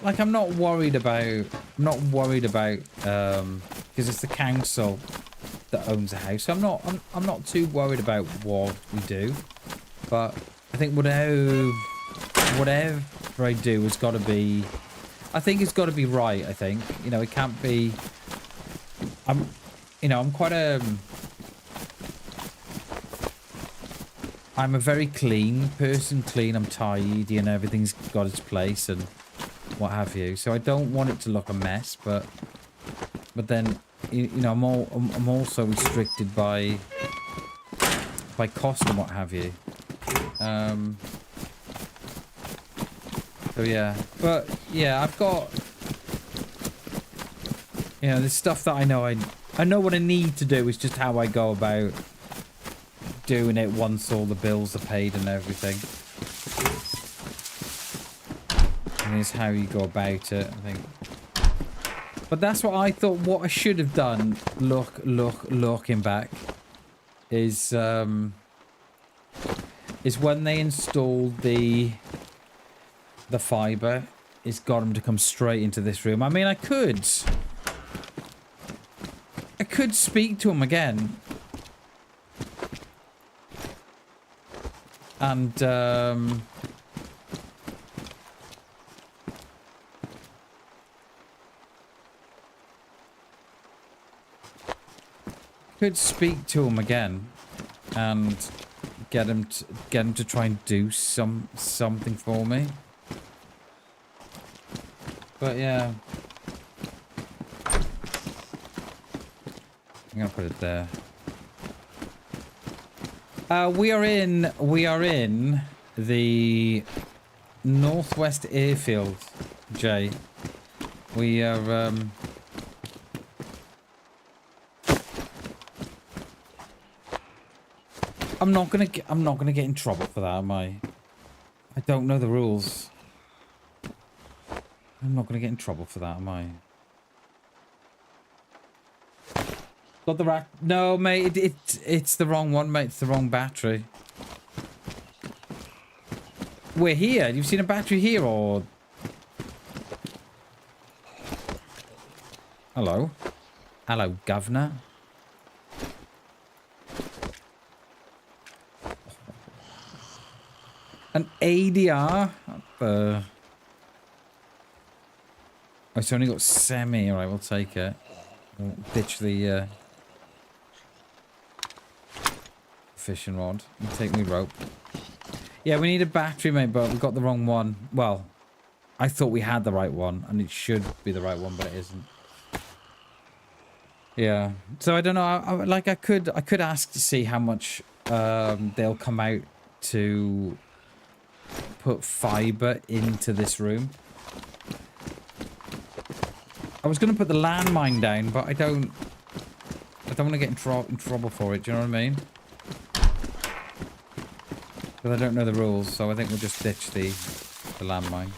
like I'm not worried about because it's the council that owns the house. So I'm not too worried about what we do, but I think whatever I do has got to be. I think it's got to be right. I think, you know, it can't be. I'm quite I'm a very clean person. I'm tidy and everything's got its place and what have you. So I don't want it to look a mess, but then you know I'm also restricted by cost and what have you. So yeah, but yeah, I've got, you know, there's stuff that I know what I need to do. Is just how I go about doing it once all the bills are paid and everything. And it's how you go about it, I think. But that's what I thought. What I should have done, looking back, is when they installed the fiber, it's got them to come straight into this room. I mean, I could speak to him again. And could speak to him again and get him to try and do something for me. But yeah. I'm gonna put it there. We are in the Northwest Airfield, Jay. We are I'm not gonna get in trouble for that, am I? I don't know the rules. I'm not gonna get in trouble for that, am I? Got the rat? No, mate. It's the wrong one, mate. It's the wrong battery. We're here. You've seen a battery here, or? Hello. Hello, governor. An ADR? Oh, it's only got semi. Alright, we'll take it. We'll ditch the fishing rod. And take me rope. Yeah, we need a battery, mate, but we got the wrong one. Well, I thought we had the right one, and it should be the right one, but it isn't. Yeah. So I don't know. Like I could ask to see how much they'll come out to put fiber into this room. I was going to put the landmine down, but I don't want to get in trouble for it. Do you know what I mean? Because I don't know the rules, so I think we'll just ditch the landmine.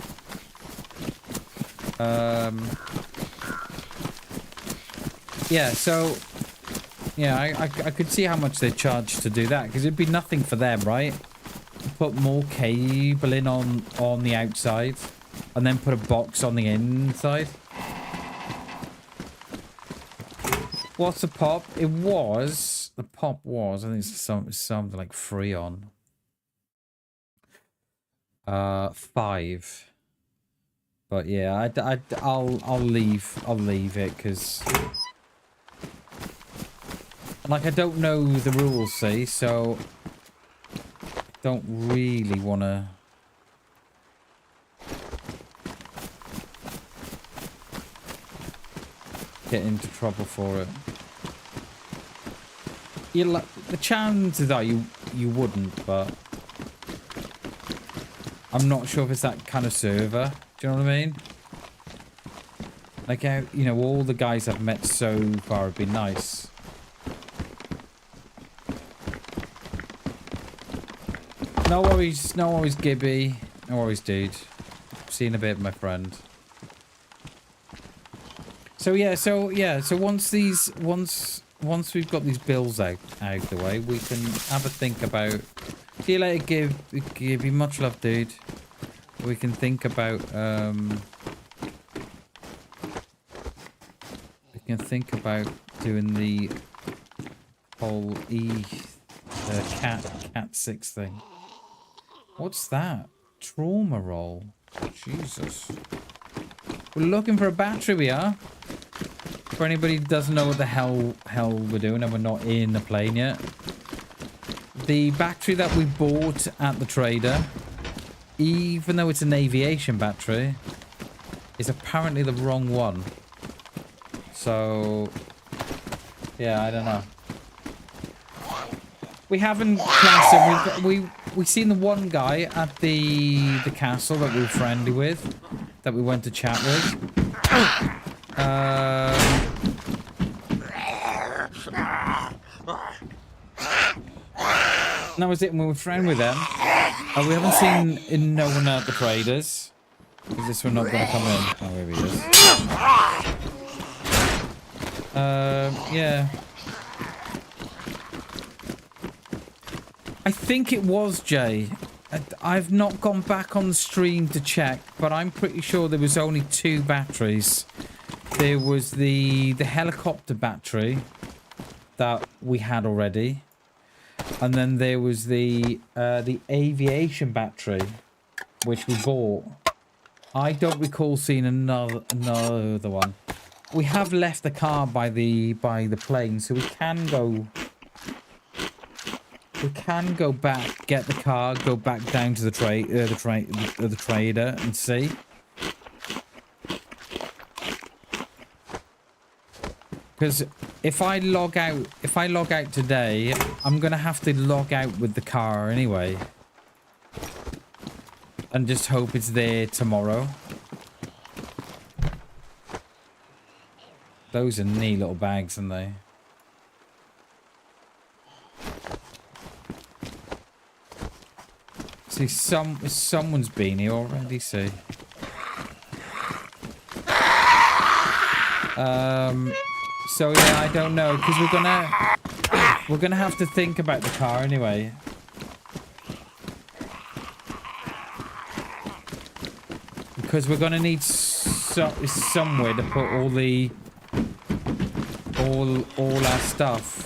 Yeah, so yeah, I could see how much they charge to do that, because it'd be nothing for them, right? Put more cable in on the outside, and then put a box on the inside. What's the pop? The pop was, I think it's something like Freon. 5. But yeah, I'll leave it, because like I don't know the rules, see, so I don't really want to get into trouble for it. The chances are you wouldn't, but I'm not sure if it's that kind of server. Do you know what I mean? Like, you know, all the guys I've met so far have been nice. No worries, Gibby. No worries, dude. See you in a bit, my friend. So once we've got these bills out of the way, we can have a think about. See you later, Gibby. Much love, dude. We can think about doing the whole cat 6 thing. What's that? Trauma roll. Jesus. We're looking for a battery, we are. For anybody who doesn't know what the hell we're doing and we're not in the plane yet. The battery that we bought at the trader, even though it's an aviation battery, is apparently the wrong one. So, yeah, I don't know. We haven't classed it. We've seen the one guy at the castle that we were friendly with, that we went to chat with. And that was it, and we were friends with them. We haven't seen no one at the traders. Is this one not going to come in? Oh, here he is. Yeah. I think it was Jay. I've not gone back on the stream to check, but I'm pretty sure there was only 2 batteries. There was the helicopter battery that we had already, and then there was the aviation battery, which we bought. I don't recall seeing another one. We have left the car by the plane, so we can go. We can go back, get the car, go back down to the trader and see. Because if I log out today, I'm gonna have to log out with the car anyway. And just hope it's there tomorrow. Those are neat little bags, aren't they? See, someone's been here already, see. So yeah, I don't know, because we're gonna have to think about the car anyway. Because we're gonna need somewhere to put all our stuff.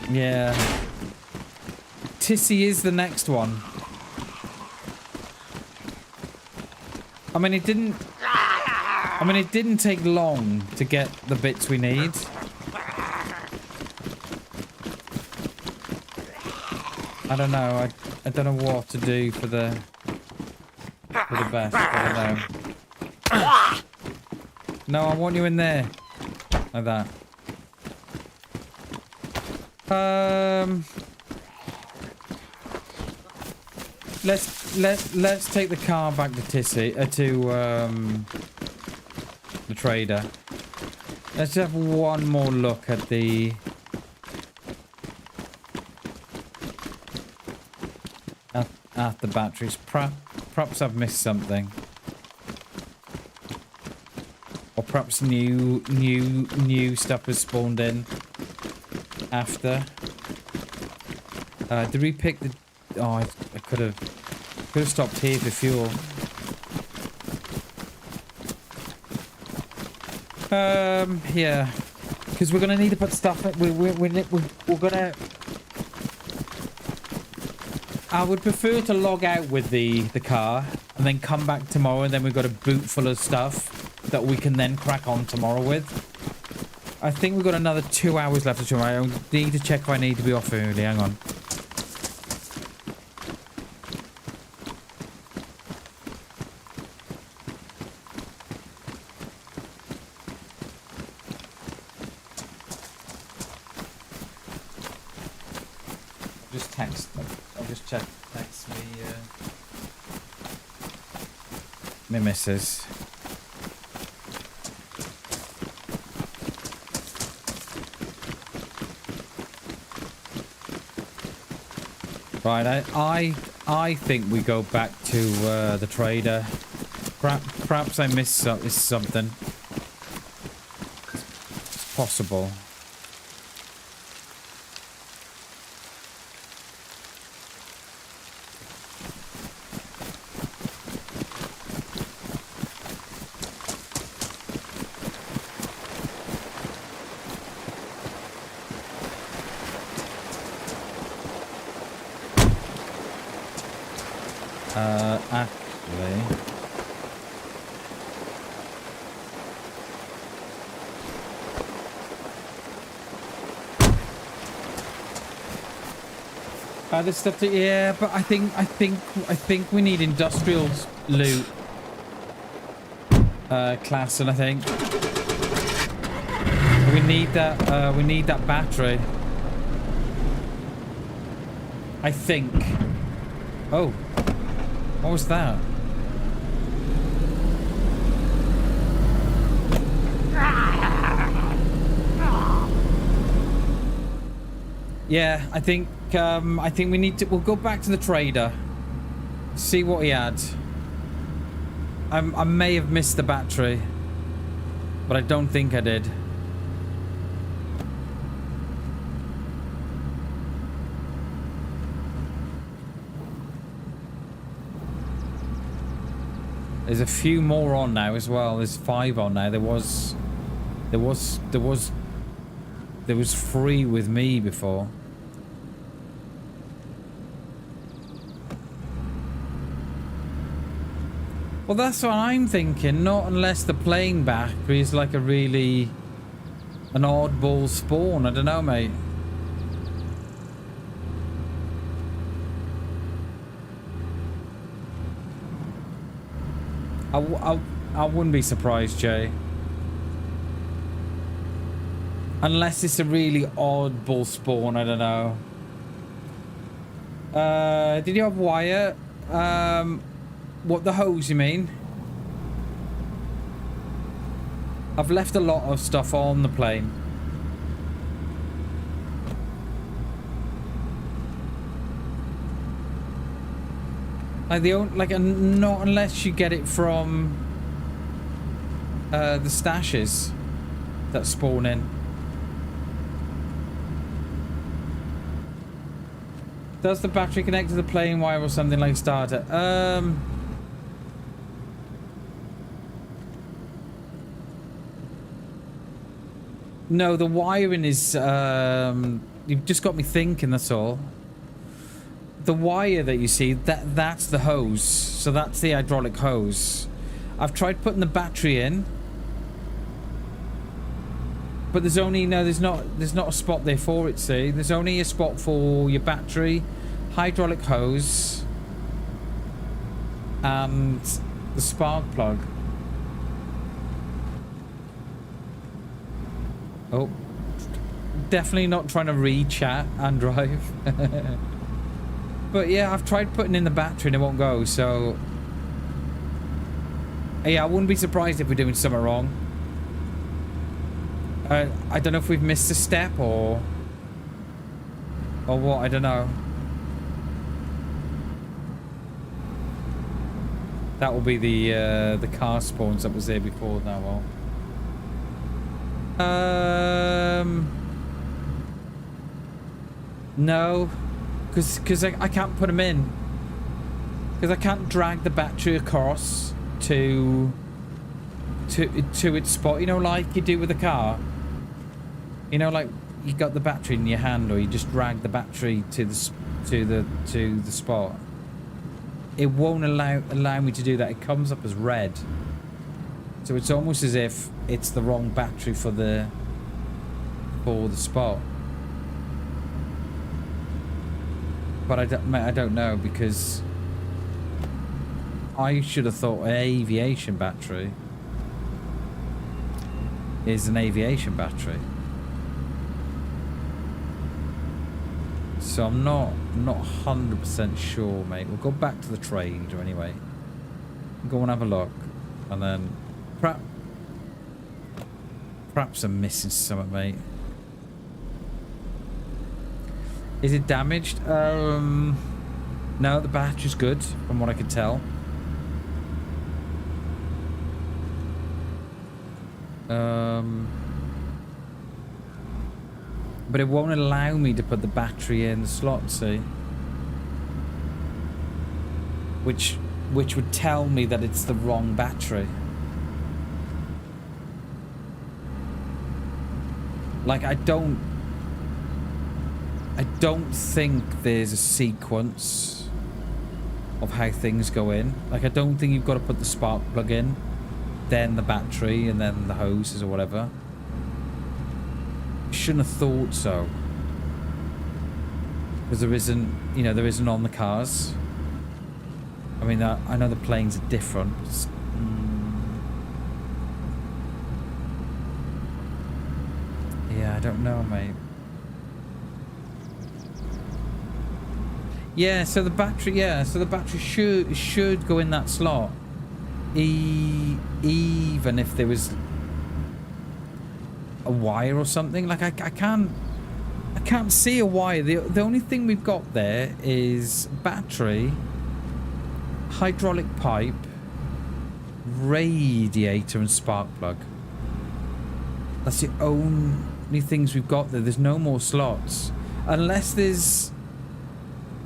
Yeah. Tissy is the next one. I mean, it didn't take long to get the bits we need. I don't know. I don't know what to do for the best. I don't know. No, I want you in there. Like that. Let's take the car back to Tissy the trader. Let's have one more look at the batteries. Perhaps I've missed something, or perhaps new stuff has spawned in after. Did we pick the? Oh, I could have stopped here for fuel. Yeah, because we're gonna need to put stuff. We're gonna. I would prefer to log out with the car and then come back tomorrow, and then we've got a boot full of stuff that we can then crack on tomorrow with. I think we've got another 2 hours left of tomorrow. I need to check if I need to be off early. Hang on. Text me, my missus. Right, I think we go back to the trader. Perhaps I missed something. It's possible. Actually, there's stuff to, yeah, but I think we need industrial loot class, and I think we need that battery. I think. Oh. What was that? Yeah, I think we need to. We'll go back to the trader, see what he had. I may have missed the battery, but I don't think I did. There's a few more on now as well. There's 5 on now. There was 3 with me before. Well, that's what I'm thinking. Not unless the plane battery is like an oddball spawn. I don't know, mate. I wouldn't be surprised, Jay. Unless it's a really oddball spawn, I don't know. Did you have wire? What, the hose, you mean? I've left a lot of stuff on the plane. Like not unless you get it from the stashes that spawn in. Does the battery connect to the plane wire or something like starter? No, the wiring is you've just got me thinking, that's all. The wire that you see, that's the hose. So that's the hydraulic hose. I've tried putting the battery in, but there's only there's not a spot there for it, see? There's only a spot for your battery, hydraulic hose, and the spark plug. Oh, definitely not trying to read chat and drive. But yeah, I've tried putting in the battery and it won't go, so yeah, I wouldn't be surprised if we're doing something wrong. I don't know if we've missed a step or what, I don't know. That will be the car spawns that was there before now. No, because I can't put them in. Because I can't drag the battery across to its spot. You know, like you do with a car. You know, like you got the battery in your hand, or you just drag the battery to the spot. It won't allow me to do that. It comes up as red. So it's almost as if it's the wrong battery for the spot. But I don't know, because I should have thought an aviation battery is an aviation battery. So I'm not 100% sure, mate. We'll go back to the trader anyway. Go and have a look, and then perhaps I'm missing something, mate. Is it damaged? No, the battery's good, from what I can tell. But it won't allow me to put the battery in the slot, see? Which would tell me that it's the wrong battery. Like, I don't think there's a sequence of how things go in. Like, I don't think you've got to put the spark plug in, then the battery, and then the hoses or whatever. Shouldn't have thought so. Because there isn't on the cars. I mean, I know the planes are different. Yeah, I don't know, mate. Yeah, so the battery should go in that slot. Even if there was a wire or something. Like, I can't see a wire. The only thing we've got there is battery, hydraulic pipe, radiator, and spark plug. That's the only things we've got there. There's no more slots, unless there's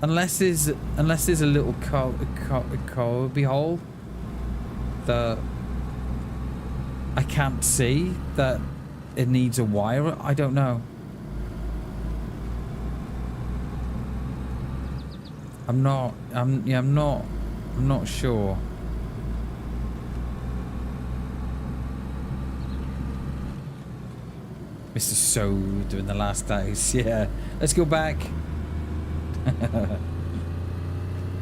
a little cubby hole that I can't see that it needs a wire. I don't know. I'm not sure. Mr. So doing the last days. Yeah. Let's go back.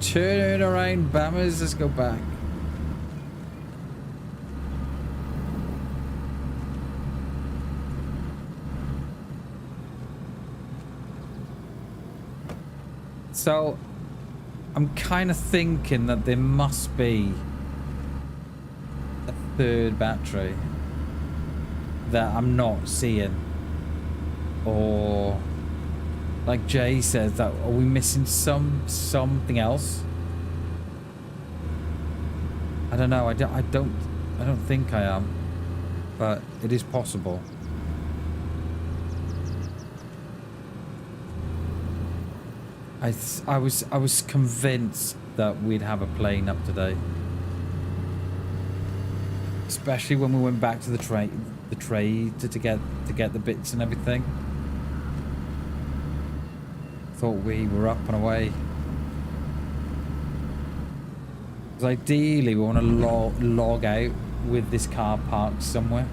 Turn it around, bammers. Let's go back. So, I'm kind of thinking that there must be a third battery that I'm not seeing. Or, like Jay says, that are we missing something else? I don't know. I don't think I am, but it is possible. I was convinced that we'd have a plane up today, especially when we went back to the trade to get the bits and everything. Thought we were up and away. Because ideally we want to log out with this car parked somewhere.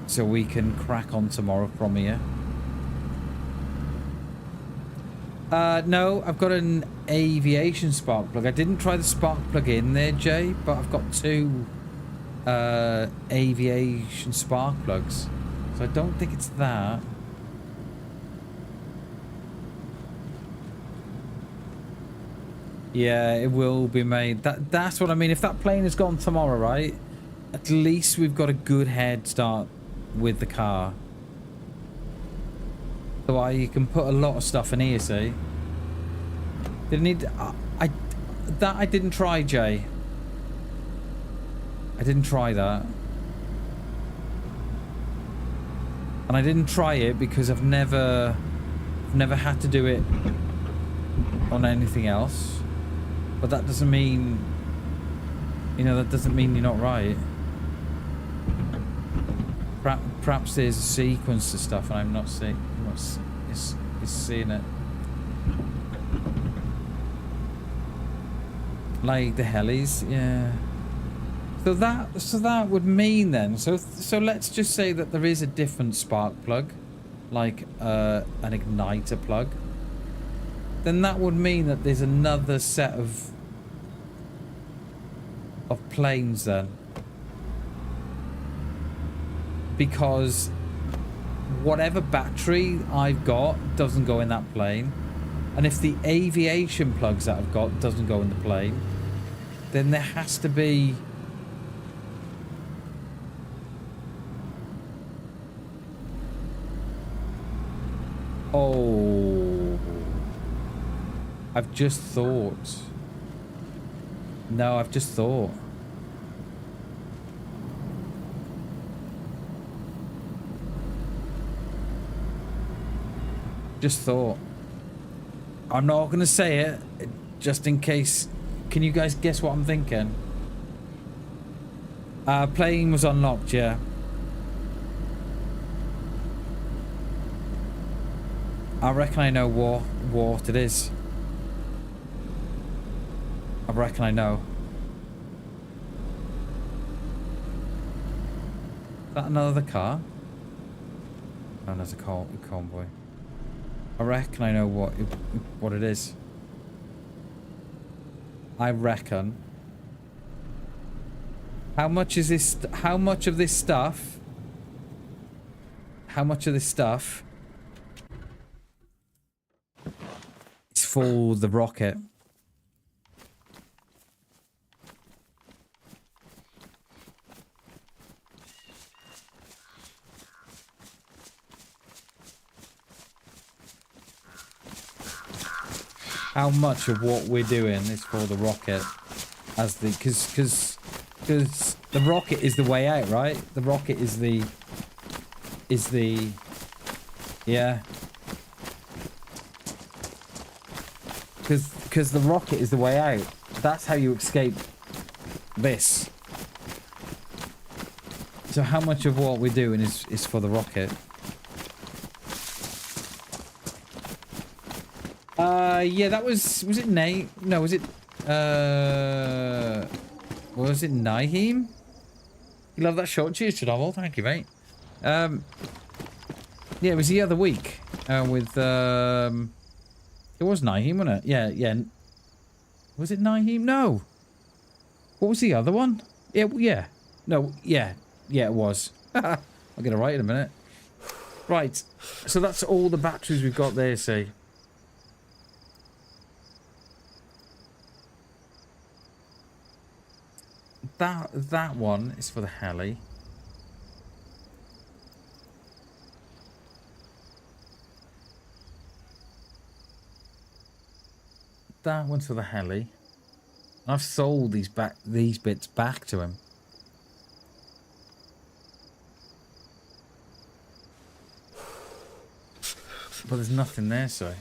So we can crack on tomorrow from here. No, I've got an aviation spark plug. I didn't try the spark plug in there, Jay, but I've got 2 aviation spark plugs. So I don't think it's that. Yeah, it will be made. That's what I mean. If that plane is gone tomorrow, right? At least we've got a good head start with the car. So you can put a lot of stuff in here, see? Didn't need... I didn't try, Jay. I didn't try that. And I didn't try it because I've never had to do it on anything else. But that doesn't mean... You know, that doesn't mean you're not right. Perhaps there's a sequence to stuff and I'm not seeing it. Like the Helis, yeah. So that would mean then. So let's just say that there is a different spark plug, like an igniter plug. Then that would mean that there's another set of planes then. Because whatever battery I've got doesn't go in that plane, and if the aviation plugs that I've got doesn't go in the plane, then there has to be I've just thought. No, I've just thought. Just thought. I'm not going to say it, just in case. Can you guys guess what I'm thinking? Plane was unlocked, yeah. I reckon I know what it is. I reckon I know. Is that another car? No, there's a convoy. I reckon I know what it is. I reckon. How much is this? How much of this stuff? How much of this stuff is for the rocket? How much of what we're doing is for the rocket, as the because the rocket is the way out, right? The rocket is the yeah. Because the rocket is the way out. That's how you escape this. So how much of what we're doing is for the rocket? Yeah, that was it Nate? No, was it Naheem? You love that short? Cheers to Novel, thank you, mate. Yeah, it was the other week with it was Naheem, wasn't it? Yeah. Was it Naheem? No. What was the other one? Yeah. No, yeah, it was. I'll get it right in a minute. Right, so that's all the batteries we've got there, see. That one is for the Heli. That one's for the Heli. I've sold these bits back to him. But there's nothing there, so.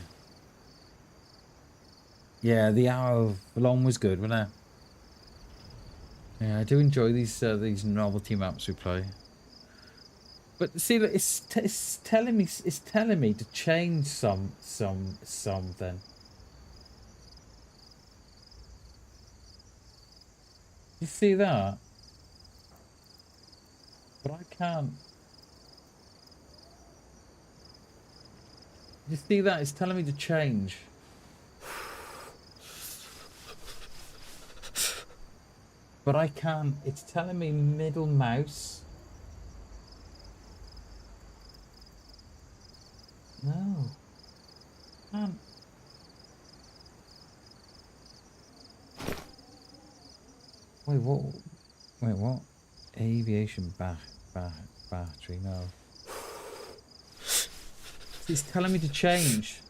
Yeah, the hour long was good, wasn't it? Yeah, I do enjoy these novelty maps we play. But see, look, it's telling me to change something. You see that? But I can't. You see that? It's telling me to change. But I can't. It's telling me middle mouse. No. Can't. Wait, what? Wait, what? Aviation battery, no. It's telling me to change.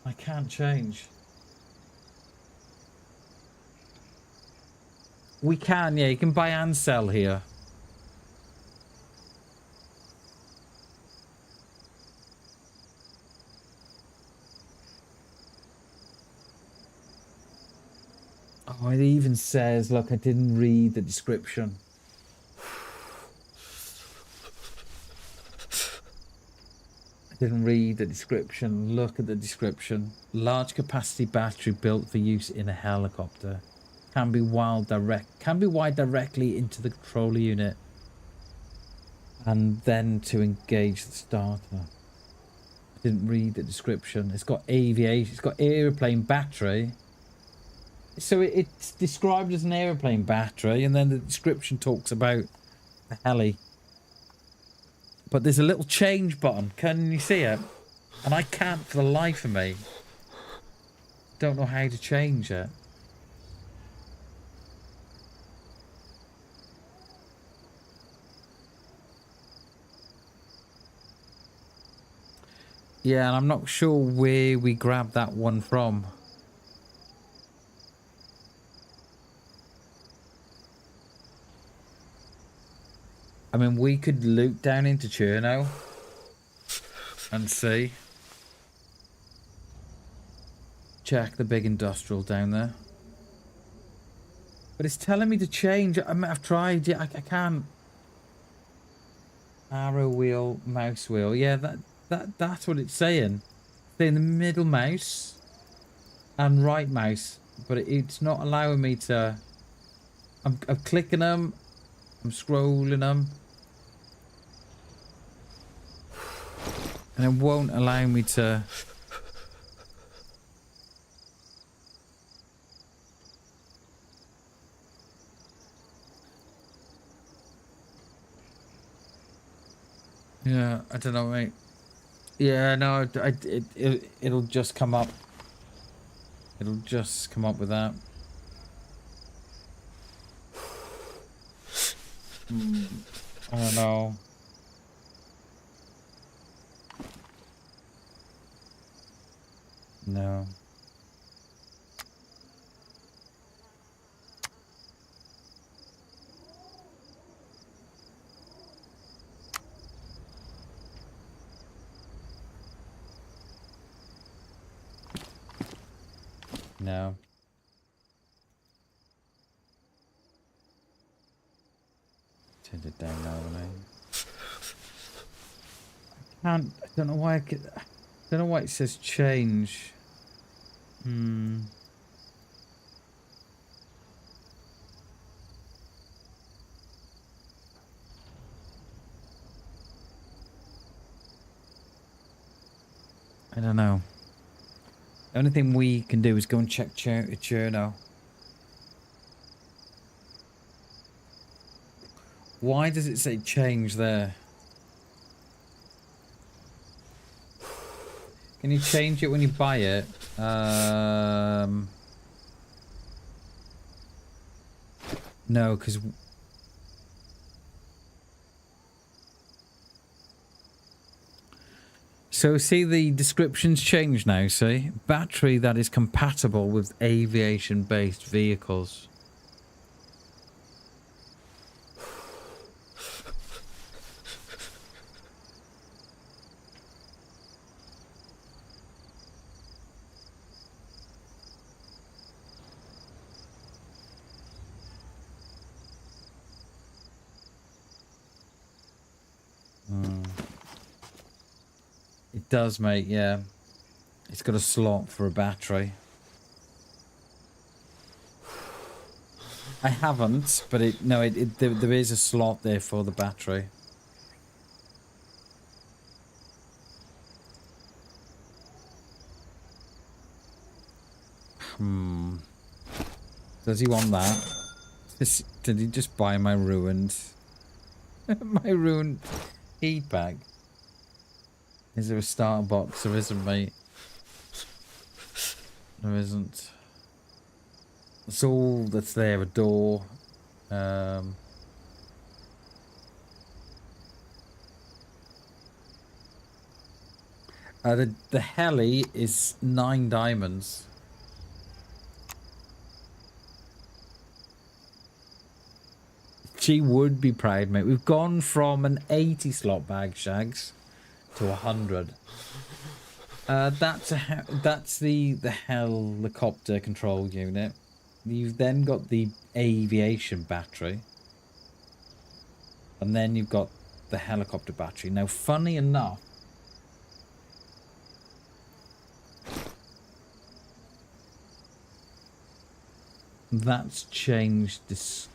I can't change. We can, yeah, you can buy and sell here. Oh, it even says, look, I didn't read the description. I didn't read the description. Look at the description. Large capacity battery built for use in a helicopter. Can be wired directly into the controller unit. And then to engage the starter. I didn't read the description. It's got aviation, it's got airplane battery. So it's described as an airplane battery, and then the description talks about the Heli. But there's a little change button. Can you see it? And I can't for the life of me. Don't know how to change it. Yeah, and I'm not sure where we grabbed that one from. I mean, we could loot down into Cherno and see. Check the big industrial down there. But it's telling me to change. I mean, I've tried. Yeah, I can't. Arrow wheel, mouse wheel. Yeah, that's what it's saying. It's saying the middle mouse and right mouse, but it's not allowing me to. I'm clicking them. I'm scrolling them. And it won't allow me to... Yeah, I don't know, mate. Yeah, no, it'll just come up. It'll just come up with that. I don't know. No. No. Turned it down now, I don't know why I don't know why it says change. I don't know. The only thing we can do is go and check Cherno. Why does it say change there? Can you change it when you buy it? No, because... So see, the descriptions change now, see? Battery that is compatible with aviation-based vehicles. It does, mate, yeah. It's got a slot for a battery. I haven't, but there is a slot there for the battery. Does he want that? Did he just buy my ruined... my ruined heat bag? Is there a starter box? There isn't, mate. There isn't. That's all that's there. A door. The Heli is 9 diamonds. She would be proud, mate. We've gone from an 80 slot bag, Shags, to 100. That's the helicopter control unit. You've then got the aviation battery, and then you've got the helicopter battery. Now, funny enough, that's changed this.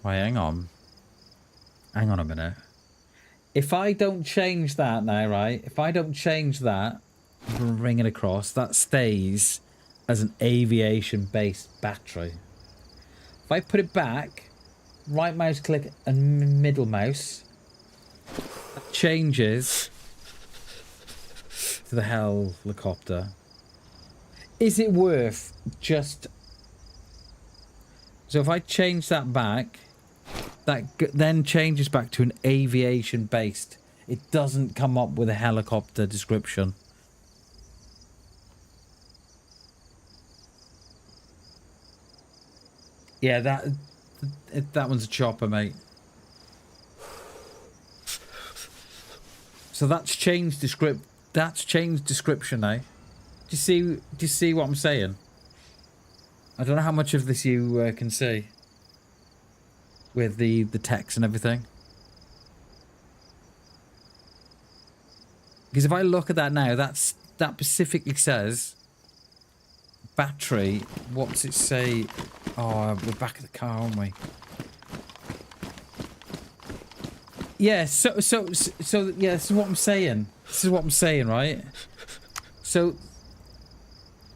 Wait, hang on. Hang on a minute. If I don't change that now, right? If I don't change that, bring it across, that stays as an aviation-based battery. If I put it back, right mouse click and middle mouse, that changes to the helicopter. Is it worth just... So if I change that back... That then changes back to an aviation based. It doesn't come up with a helicopter description. Yeah, that one's a chopper, mate. So that's changed description now. Do you see what I'm saying? I don't know how much of this you can see. With the text and everything. Because if I look at that now, that specifically says battery. What does it say? Oh, we're back at the car, aren't we? Yeah. So yeah. This is what I'm saying. This is what I'm saying, right? So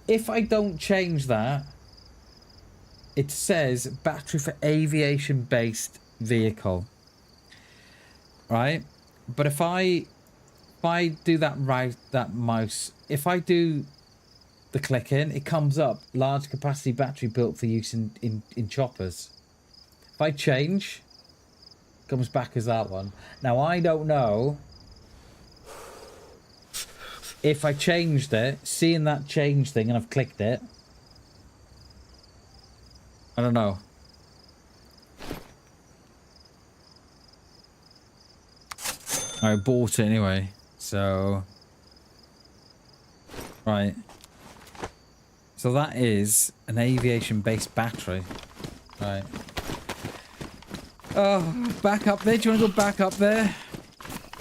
if I don't change that. It says battery for aviation-based vehicle, right? But if I do that mouse, if I do the click in, it comes up large capacity battery built for use in choppers. If I change, it comes back as that one. Now I don't know if I changed it, seeing that change thing, and I've clicked it. I don't know. I bought it anyway, so... Right. So that is an aviation-based battery. Right. Oh, back up there. Do you want to go back up there?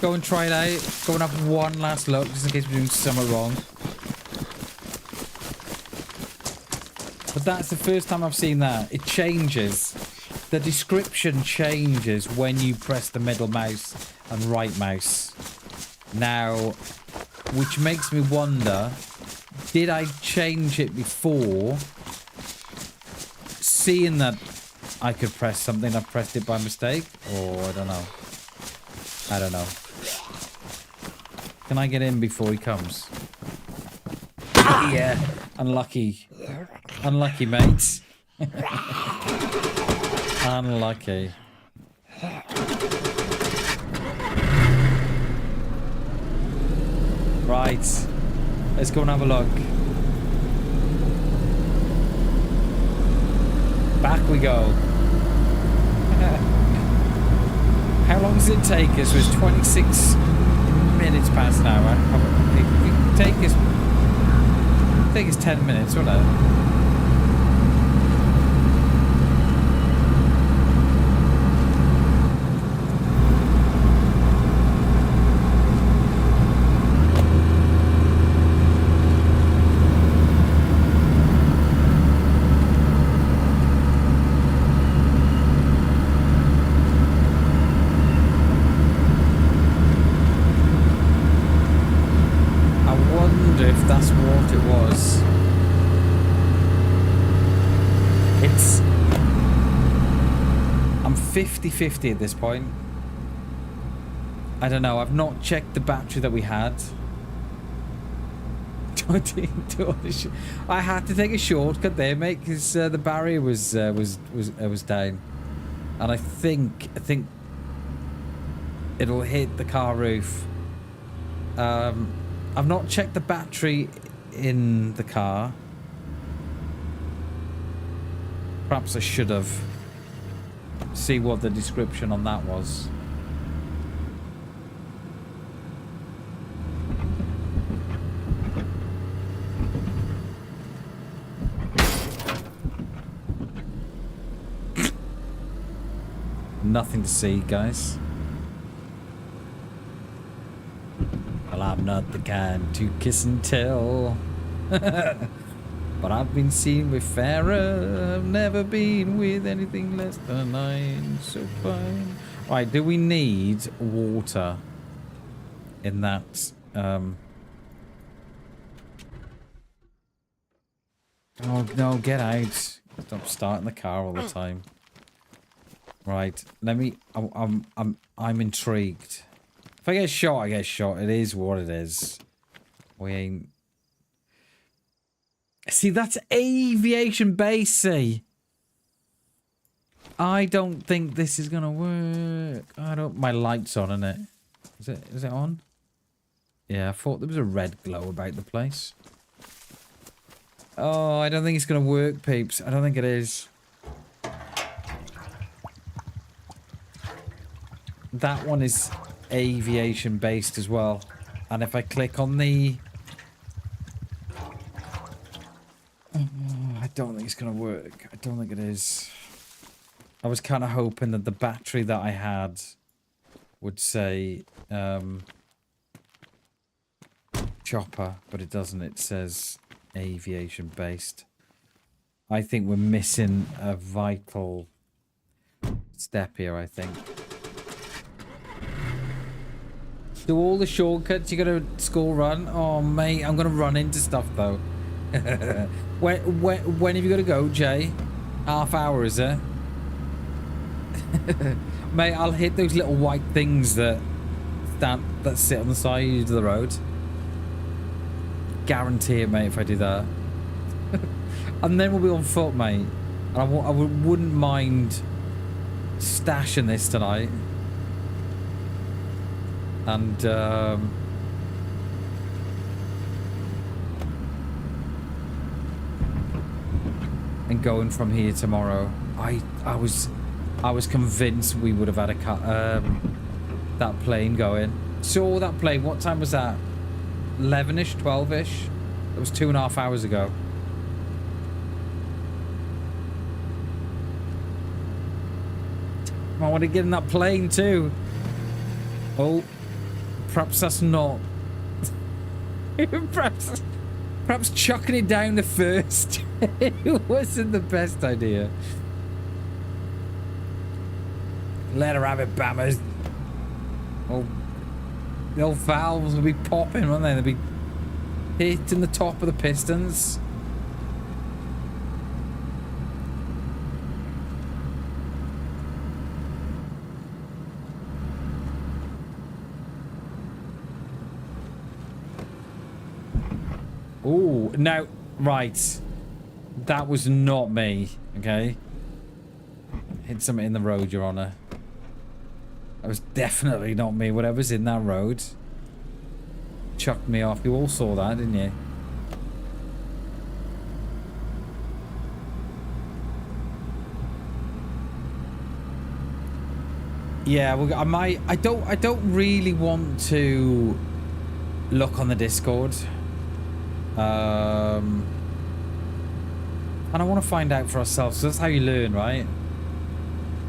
Go and try it out. Go and have one last look, just in case we're doing something wrong. But that's the first time I've seen that. It changes. The description changes when you press the middle mouse and right mouse. Now, which makes me wonder, did I change it before? Seeing that I could press something. I've pressed it by mistake. Or I don't know. I don't know. Can I get in before he comes? Yeah. Unlucky. Unlucky, mates. Unlucky. Right. Let's go and have a look. Back we go. How long does it take us? It was 26 minutes past an hour. It could take us 10 minutes, wouldn't it? That's what it was. I'm 50-50 at this point. I don't know. I've not checked the battery that we had. I had to take a shortcut there, mate, because the barrier was down, and I think it'll hit the car roof. I've not checked the battery in the car. Perhaps I should have. See what the description on that was. Nothing to see, guys. Well, I'm not the kind to kiss and tell. But I've been seen with fairer. I've never been with anything less than a 9. So fine. Right, do we need water in that? Oh, no, get out. Stop starting the car all the time. Right, let me... I'm intrigued. If I get shot, I get shot. It is what it is. We ain't... See, that's aviation base, see? I don't think this is gonna work. I don't... My light's on, isn't it? Is it on? Yeah, I thought there was a red glow about the place. Oh, I don't think it's gonna work, peeps. I don't think it is. That one is aviation based as well. And if I click on the... I don't think it's gonna work. I don't think it is. I was kind of hoping that the battery that I had would say chopper, but it doesn't. It says aviation based. I think we're missing a vital step here, I think. Do all the shortcuts you gotta school run? Oh, mate, I'm gonna run into stuff though. When have you got to go, Jay? Half hour, is it? Mate, I'll hit those little white things that sit on the side of the road. Guarantee it, mate, if I do that. And then we'll be on foot, mate. And I wouldn't mind stashing this tonight. And, and going from here tomorrow. I was convinced we would have had a that plane going. Saw that plane. What time was that? 11ish, 12ish. It was 2.5 hours ago. I want to get in that plane too. Oh, perhaps that's not. Perhaps chucking it down the first. It wasn't the best idea. Let her have it, Bammers. Oh, the old valves will be popping, won't they? They'll be hitting the top of the pistons. Ooh, no, right. That was not me, okay? Hit something in the road, Your Honor. That was definitely not me. Whatever's in that road chucked me off. You all saw that, didn't you? Yeah, well, I might. I don't really want to look on the Discord. And I want to find out for ourselves. So that's how you learn, right?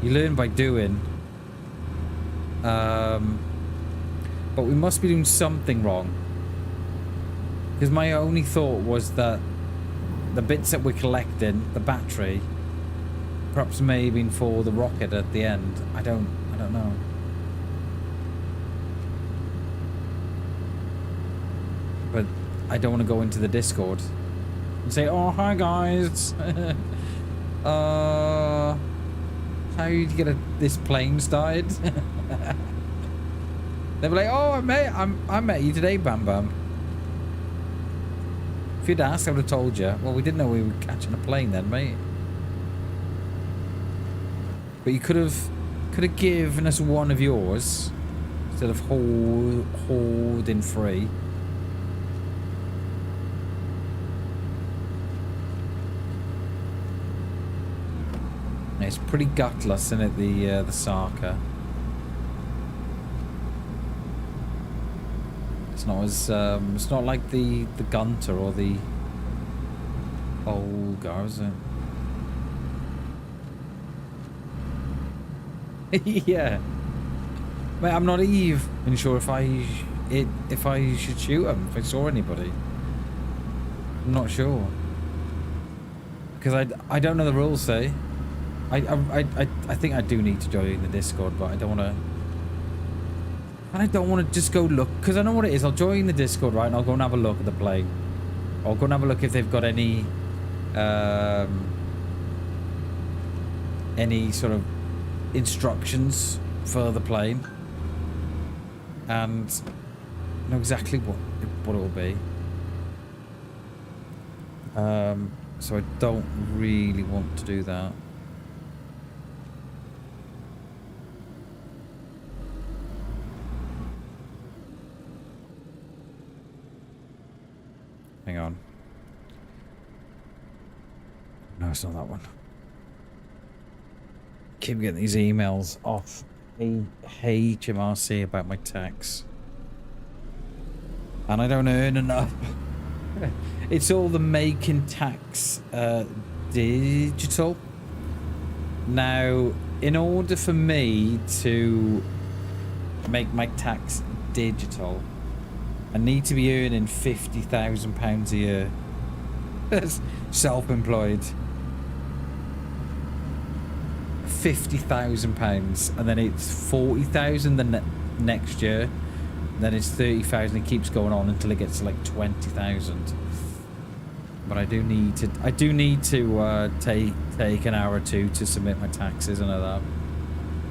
You learn by doing. But we must be doing something wrong. Because my only thought was that the bits that we're collecting, the battery, perhaps may have been for the rocket at the end. I don't know. But I don't want to go into the Discord and say, oh, hi guys. How did you get this plane started? They'll be like, oh, I met you today, BamBam. If you'd asked, I would have told you. Well, we didn't know we were catching a plane then, mate. But you could have given us one of yours instead of holding free. It's pretty gutless, isn't it? The Sarka. It's not as it's not like the Gunter or the Olga, is it? Yeah. Mate, I'm not even sure if I should shoot him if I saw anybody. I'm not sure because I don't know the rules. Say, I think I do need to join the Discord, but I don't want to. And I don't want to just go look because I know what it is. I'll join the Discord, right? And I'll go and have a look at the plane. I'll go and have a look if they've got any sort of instructions for the plane and know exactly what it will be. So I don't really want to do that. Hang on. No, it's not that one. Keep getting these emails off HMRC about my tax. And I don't earn enough. It's all the making tax digital. Now, in order for me to make my tax digital, I need to be earning £50,000 a year. That's self-employed. £50,000, and then it's 40,000 the next year. Then it's 30,000. It keeps going on until it gets to like 20,000. But I do need to take an hour or two to submit my taxes and all that.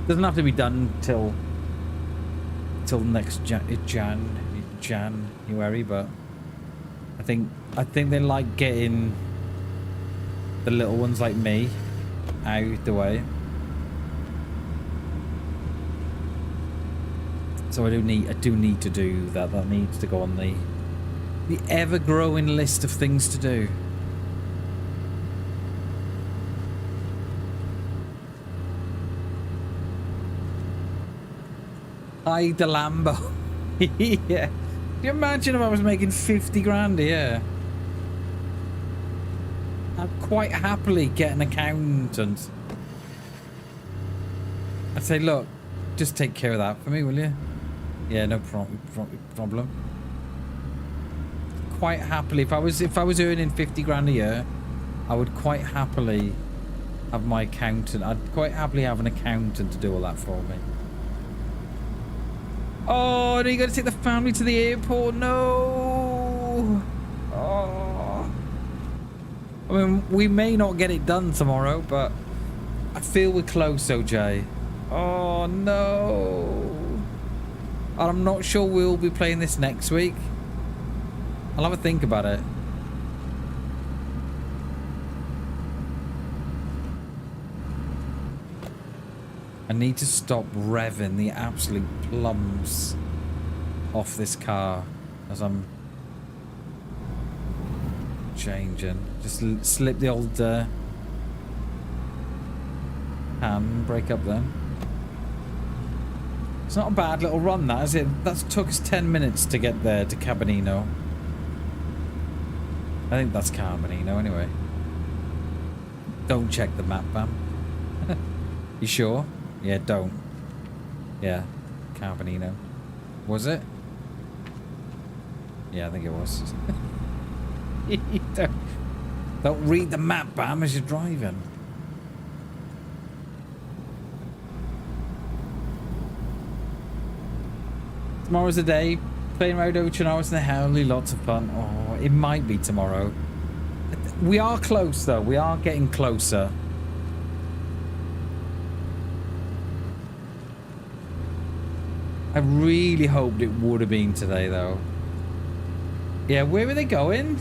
Doesn't have to be done till next January, but I think they like getting the little ones like me out the way. So I do need to do that. That needs to go on the ever-growing list of things to do. Hide the Lambo. Yeah. Can you imagine if I was making 50 grand a year? I'd quite happily get an accountant. I'd say, look, just take care of that for me, will you? Yeah, no problem. Quite happily, if I was earning 50 grand a year, I would quite happily have my accountant. I'd quite happily have an accountant to do all that for me. Oh, no, you got to take the family to the airport. No. Oh. I mean, we may not get it done tomorrow, but I feel we're close, OJ. Oh, no. I'm not sure we'll be playing this next week. I'll have a think about it. I need to stop revving the absolute plums off this car as I'm changing. Just slip the old handbrake up then. It's not a bad little run, that, is it? That took us 10 minutes to get there to Cabanino. I think that's Cabanino anyway. Don't check the map, Bam. You sure? Yeah, don't. Yeah, Cabanino. Was it? Yeah, I think it was. Don't read the map, Bam, as you're driving. Tomorrow's the day. Playing around over 2 hours in the Heli, lots of fun. Oh, it might be tomorrow. We are close, though. We are getting closer. I really hoped it would have been today, though. Yeah, where were they going?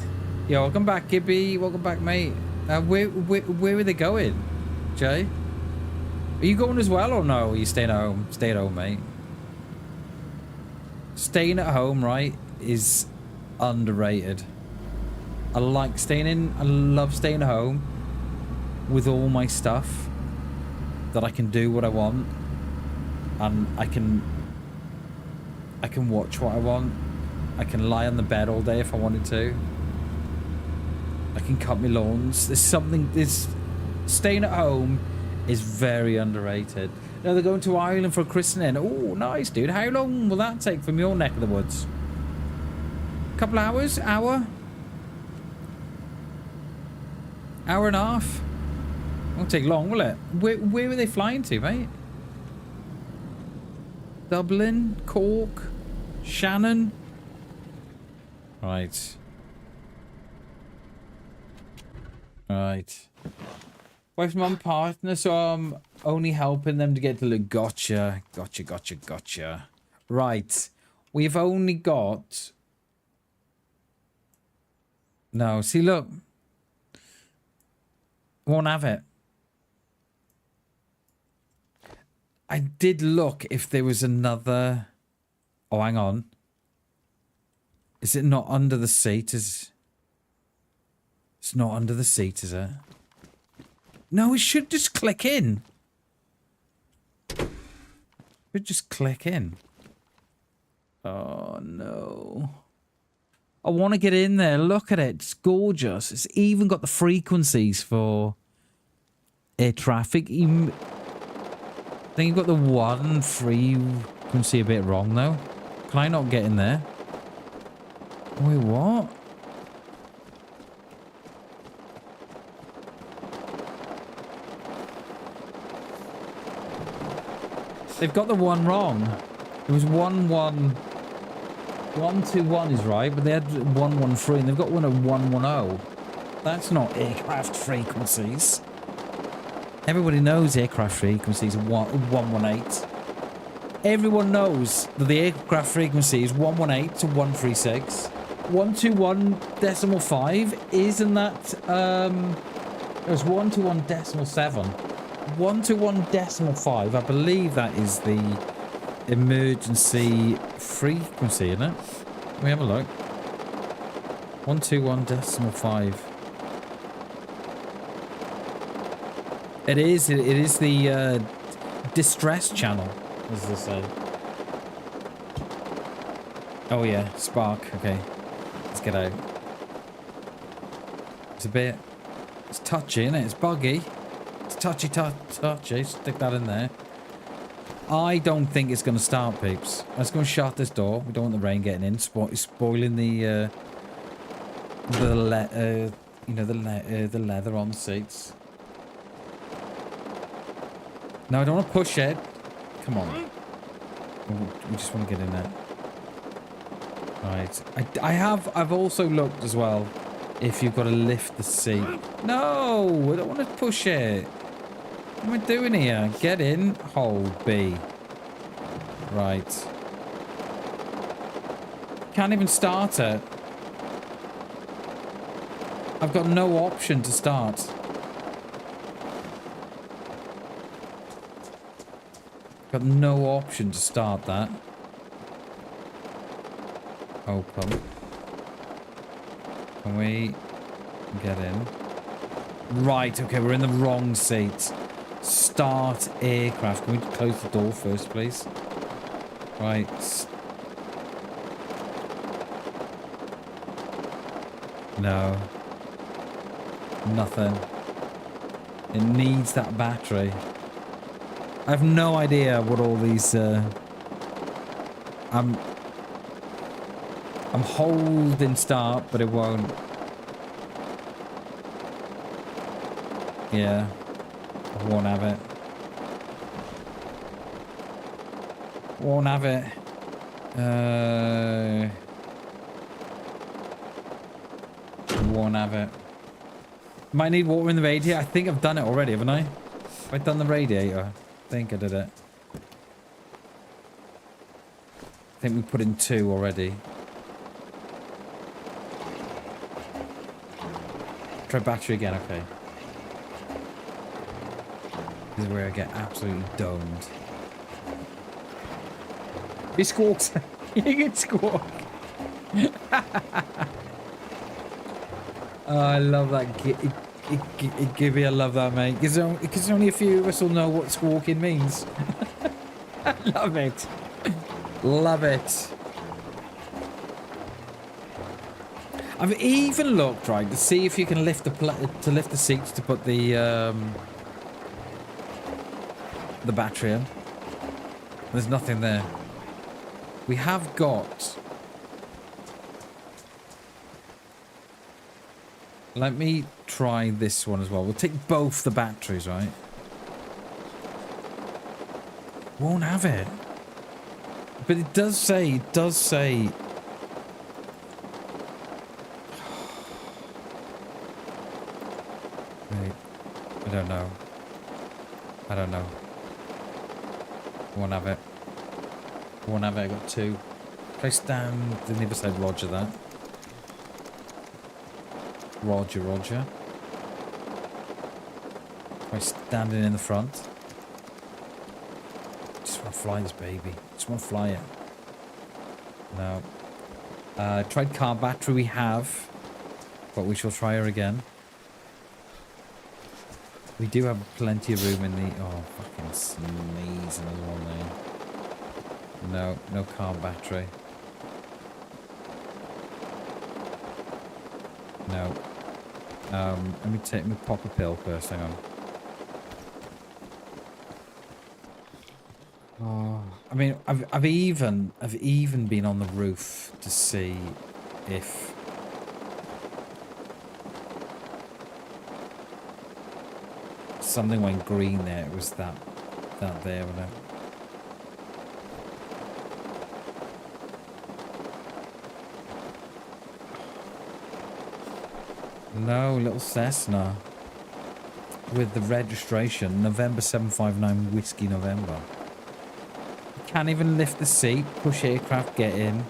Yeah, welcome back, Gibby. Welcome back, mate. Where were they going, Jay? Are you going as well, or no? Are you staying at home? Stay at home, mate. Staying at home, right, is underrated. I like staying in. I love staying at home with all my stuff that I can do what I want, and I can watch what I want. I can lie on the bed all day if I wanted to. I can cut my lawns. Staying at home is very underrated. No, they're going to Ireland for a christening. Oh, nice, dude. How long will that take from your neck of the woods? A couple hours? Hour? Hour and a half? Won't take long, will it? Where are they flying to, mate? Dublin? Cork? Shannon? Right. Right. Wife's mum partner, so I'm only helping them to get to look. Gotcha. Right. We've only got... No, see, look. Won't have it. I did look if there was another... Oh, hang on. Is it not under the seat? It's not under the seat, is it? No, it should just click in. It should just click in. Oh, no. I want to get in there. Look at it. It's gorgeous. It's even got the frequencies for air traffic. I think you've got the one frequency a bit wrong, though. Can I not get in there? Wait, what? They've got the one wrong. It was 121 is right, but they had 113 and they've got one at 110. That's not aircraft frequencies. Everybody knows aircraft frequencies are 118. Everyone knows that the aircraft frequency is 118 to 136. 121.5 isn't that it was 121.7. 121.5, I believe that is the emergency frequency, isn't it? Let me have a look. 121.5. It is the distress channel, as they say. Oh yeah, spark. Okay, let's get out. It's touchy, isn't it? It's buggy. It's touchy. Stick that in there. I don't think it's going to start, peeps. Let's go and shut this door. We don't want the rain getting in, spoiling the leather on the seats. No, I don't want to push it. Come on. We just want to get in there. Right. I've also looked as well if you've got to lift the seat. No, I don't want to push it. What am I doing here? Get in. Hold B. Right. Can't even start it. I've got no option to start. got no option to start that. Open. Can we get in? Right, okay, we're in the wrong seat. Start aircraft. Can we close the door first, please? Right. No. Nothing. It needs that battery. I have no idea what all these, I'm holding start, but it won't. Yeah. I won't have it. Won't have it. Won't have it. Might need water in the radiator. I think I've done it already, haven't I? Have I done the radiator? I think I did it. I think we put in 2 already. Try battery again, okay. This is where I get absolutely domed. He squawks. You can squawk. Oh, I love that. Gibby, I love that, mate. Because only a few of us will know what squawking means. I love it. Love it. I've even looked, right, to see if you can lift the seats to put the battery in. There's nothing there. We have got... Let me try this one as well. We'll take both the batteries, right? Won't have it. But it does say... Wait. I don't know. I don't know. Won't have it. Won't have it. I got 2. Try stand on the other side. Roger that. Roger, roger. Try standing in the front. Just want to fly this baby. Just want to fly it. No. Tried car battery we have. But we shall try her again. We do have plenty of room in the... Oh, fucking sneezing as well there. No, no car battery. No. Let me pop a pill first, hang on. Oh, I mean, I've even been on the roof to see if... Something went green there. It was that there, wasn't it? No, little Cessna. With the registration, November 759 Whiskey November. Can't even lift the seat, push aircraft, get in.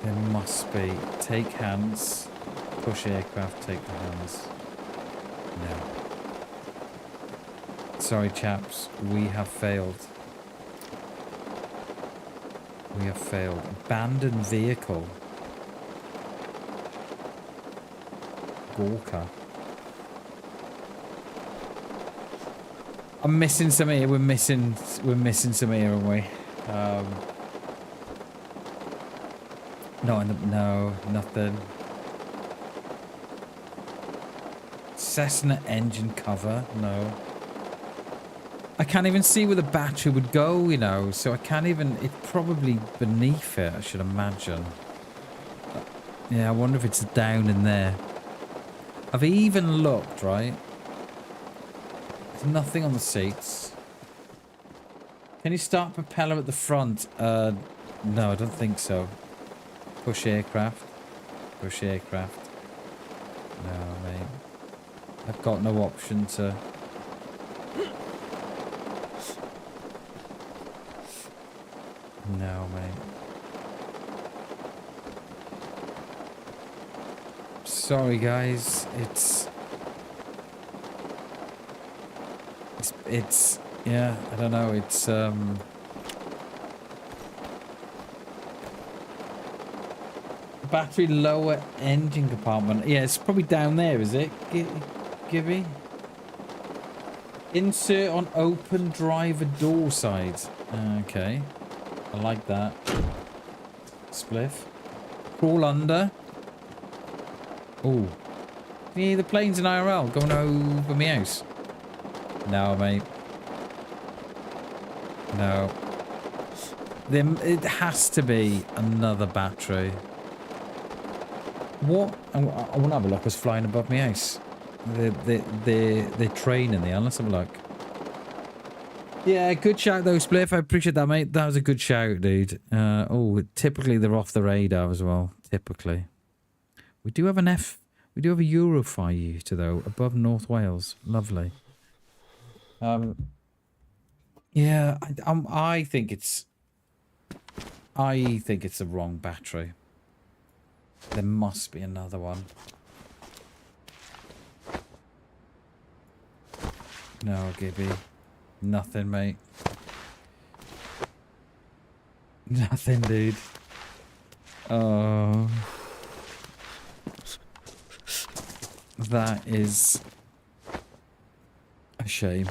There must be. Take hands, push aircraft, take the hands. No. Sorry, chaps, we have failed. We have failed. Abandoned vehicle. Gorka. I'm missing some here. We're missing some here, aren't we? No, nothing. Cessna engine cover. No. I can't even see where the battery would go, you know, so I can't even... It's probably beneath it, I should imagine. Yeah, I wonder if it's down in there. I've even looked, right? There's nothing on the seats. Can you start propeller at the front? No, I don't think so. Push aircraft. Push aircraft. No, mate. I've got no option to... No, mate. Sorry, guys. It's yeah. I don't know. It's battery lower engine compartment. Yeah, it's probably down there, is it? Gibby? Insert on open driver door side. Okay. I like that. Spliff. Crawl under. Oh. Can you hear the planes in IRL going over my house? No, mate. No. It has to be another battery. What? I want to have a look what's flying above my house. They're training there. Let's have a look. Yeah, good shout though, Spliff. I appreciate that, mate. That was a good shout, dude. Oh, typically they're off the radar as well. Typically. We do have we do have a Eurofighter though, above North Wales. Lovely. Yeah, I think it's the wrong battery. There must be another one. No, Gibby. Nothing, mate. Nothing, dude. Oh. That is a shame.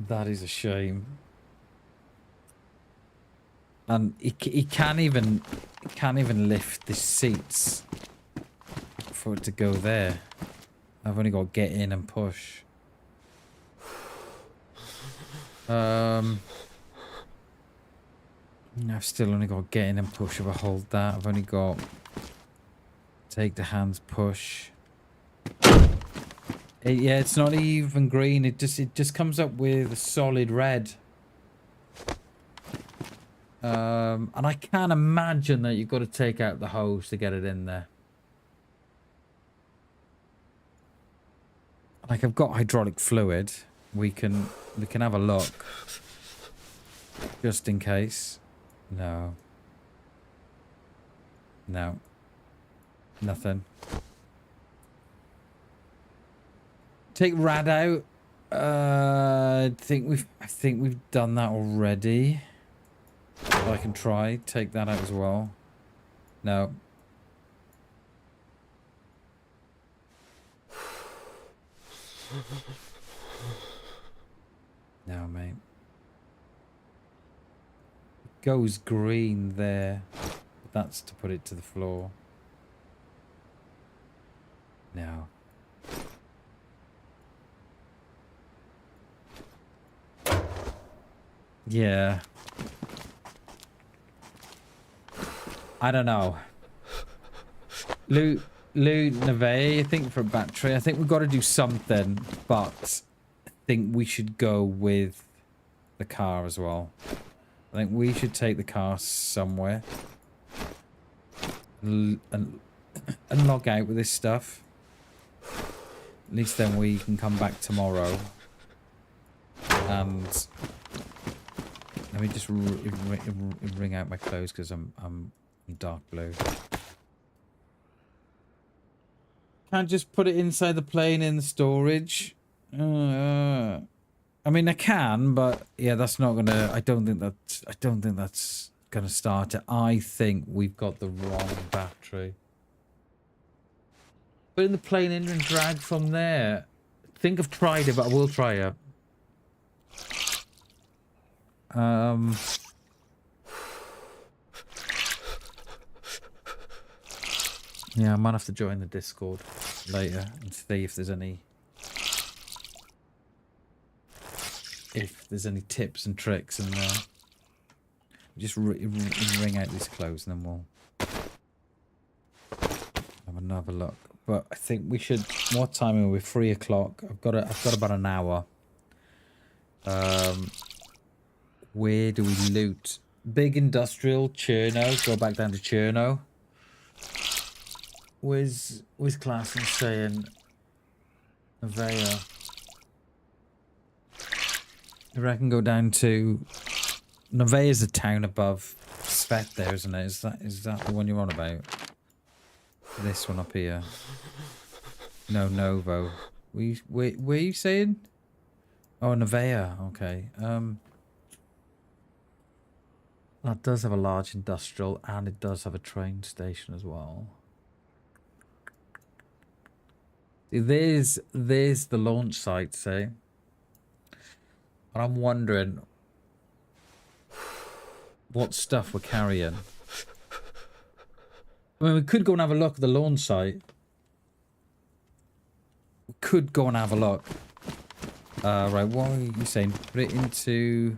That is a shame. And he can't even lift the seats for it to go there. I've only got to get in and push. I've still only got to get in and push if I hold that. I've only got take the hands, push. Yeah, it's not even green. It just comes up with a solid red. And I can't imagine that you've got to take out the hose to get it in there. Like, I've got hydraulic fluid. We can have a look. Just in case. No. No. Nothing. Take rad out. I think we've done that already. I can try. Take that out as well. No. No, mate. It goes green there. That's to put it to the floor. No. Yeah. I don't know. Lou Neve, I think for a battery. I think we've got to do something, but I think we should go with the car as well. I think we should take the car somewhere and log out with this stuff. At least then we can come back tomorrow. And let me just wring out my clothes because I'm dark blue. Can't just put it inside the plane in the storage. I mean, I can, but yeah, that's not gonna. I don't think that's gonna start it. I think we've got the wrong battery. But in the plane in and drag from there. I think I've tried it, but I will try it. Yeah, I might have to join the Discord later and see if there's any tips and tricks in there. Just wring out these clothes and then we'll have another look. But I think we should. What time are we? 3 o'clock. I've got about an hour. Where do we loot? Big industrial, Cherno. Go back down to Cherno. Where's Klassen saying? Avea. I reckon go down to Nevaeh's a town above Svet there, isn't it? Is that the one you're on about? This one up here. No, Novo. Where are you saying? Oh, Nevea. Okay. That does have a large industrial, and it does have a train station as well. There's the launch site, say. And I'm wondering what stuff we're carrying. I mean, we could go and have a look at the launch site. We could go and have a look. Right, what are you saying? Put it into...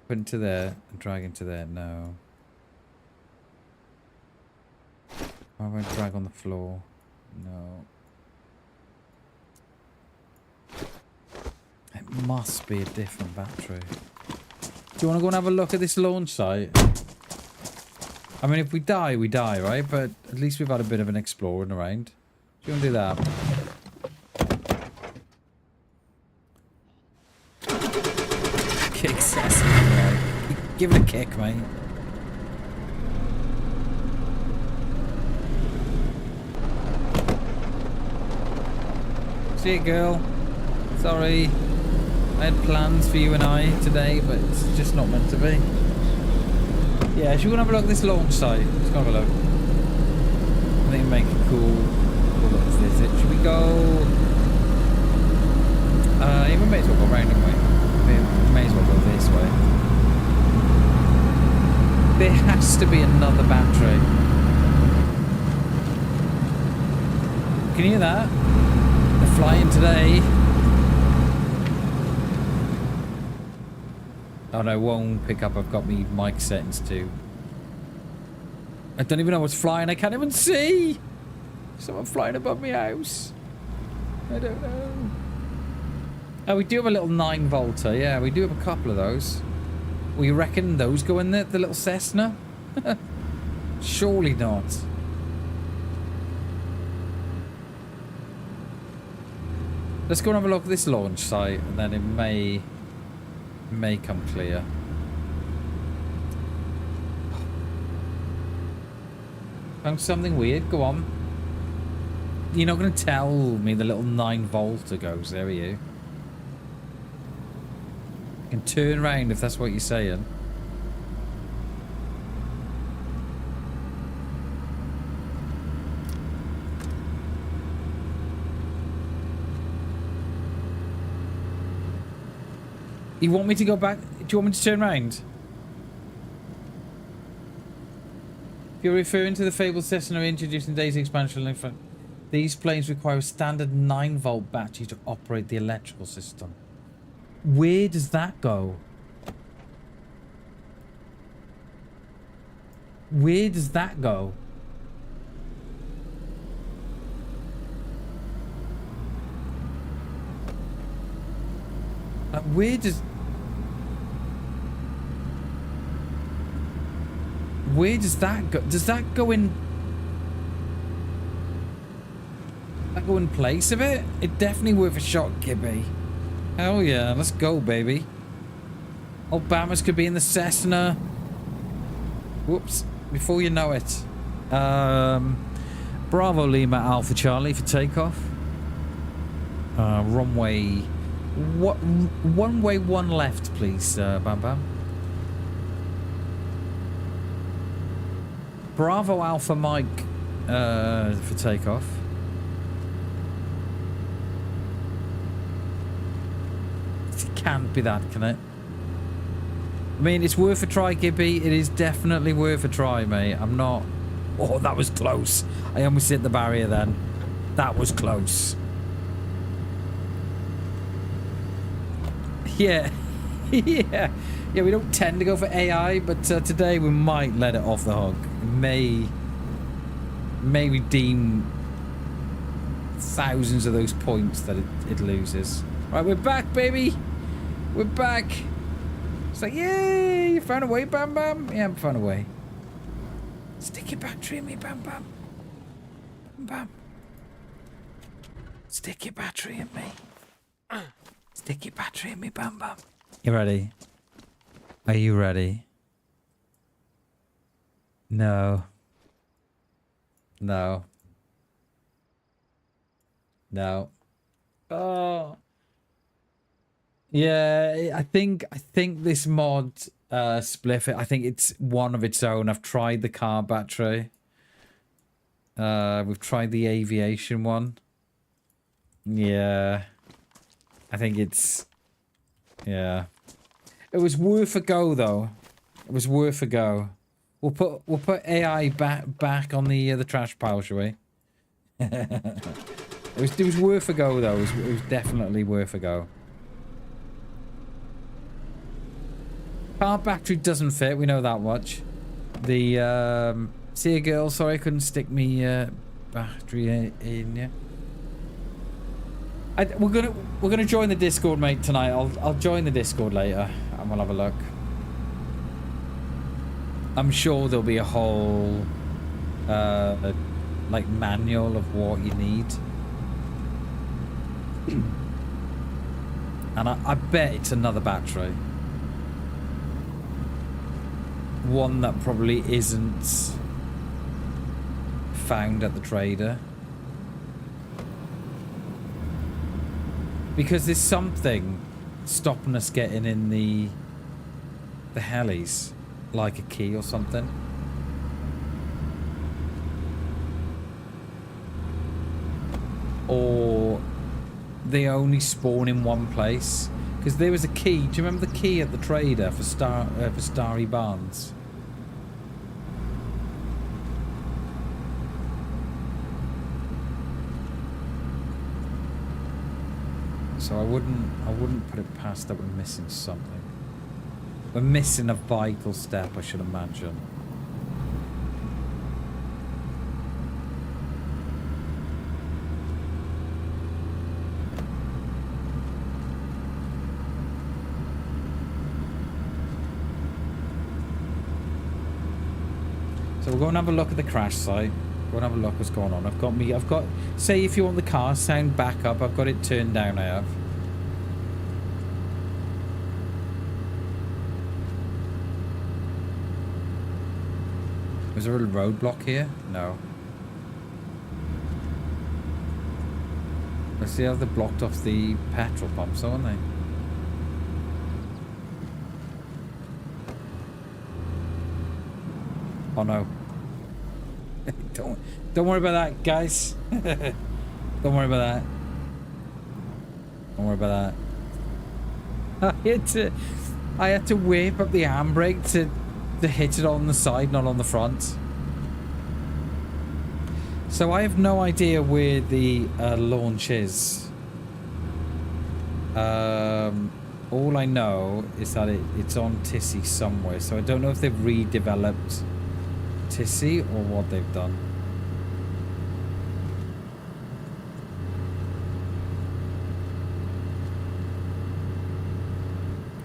Put into there and drag into there. No. I won't drag on the floor. No. It must be a different battery. Do you want to go and have a look at this launch site? I mean, if we die, we die, right? But at least we've had a bit of an exploring around. Do you want to do that? Kick Sesame, right? Give it a kick, mate. See you, girl. Sorry. I had plans for you and I today, but it's just not meant to be. Yeah, should we go and have a look at this launch site? Let's go have a look. I think it'd make a cool little visit. Should we go... yeah, we may as well go round, don't we? We may as well go this way. There has to be another battery. Can you hear that? They're flying today. Oh no, it won't pick up. I've got me mic settings too. I don't even know what's flying. I can't even see. Someone flying above my house. I don't know. Oh, we do have a little 9-volter. Yeah, we do have a couple of those. Well, you reckon those go in there, the little Cessna? Surely not. Let's go and have a look at this launch site, and then it may come clear. Found something weird. Go on. You're not going to tell me the little 9-volter goes there, are you? You can turn around if that's what you're saying. You want me to go back? Do you want me to turn around? If you're referring to the fabled Cessna introduced in DayZ expansion, these planes require a standard 9-volt battery to operate the electrical system. Where does that go? Where does that go? Like, where does... Where does that go? Does that go in... That go in place of it? It definitely worth a shot, Gibby. Hell yeah, let's go, baby. Obamas could be in the Cessna. Whoops. Before you know it. Bravo Lima Alpha Charlie for takeoff. Runway... What? One way, one left, please, BamBam. Bravo Alpha Mike for takeoff. It can't be that, can it? I mean, it's worth a try, Gibby. It is definitely worth a try, mate. I'm not... Oh, that was close. I almost hit the barrier then. That was close. Yeah. Yeah, we don't tend to go for AI, but today we might let it off the hook. May redeem thousands of those points that it loses. Right, we're back, baby. We're back. It's like, yay, you found a way, BamBam? Yeah, I found a way. Stick your battery in me, BamBam. BamBam. Stick your battery in me. Stick your battery in me, BamBam. You ready? Are you ready? No. No. No. Oh. Yeah, I think this mod Spliff it. I think it's one of its own. I've tried the car battery. We've tried the aviation one. Yeah. I think it's yeah. It was worth a go though. It was worth a go. We'll put AI back on the trash pile, shall we? It was worth a go though. It was definitely worth a go. Car battery doesn't fit. We know that much. The see a girl. Sorry, I couldn't stick me battery in. Yeah. We're gonna join the Discord, mate, tonight. I'll join the Discord later, and we'll have a look. I'm sure there'll be a whole like manual of what you need, and I bet it's another battery. One that probably isn't found at the trader. Because there's something stopping us getting in the helis. Like a key or something. Or they only spawn in one place. Because there was a key. Do you remember the key at the trader for Starry Barnes? So I wouldn't put it past that we're missing something. We're missing a vital step, I should imagine. So we'll go and have a look at the crash site. Go and have a look what's going on. I've got say if you want the car sound back up, I've got it turned down. I have. Was there a roadblock here? No. Let's see how they blocked off the petrol pumps, haven't they? Oh no. Don't worry about that, guys. Don't worry about that. Don't worry about that. I had to whip up the handbrake to hit it on the side, not on the front. So I have no idea where the launch is. All I know is that it's on Tissy somewhere. So I don't know if they've redeveloped Tissy or what they've done.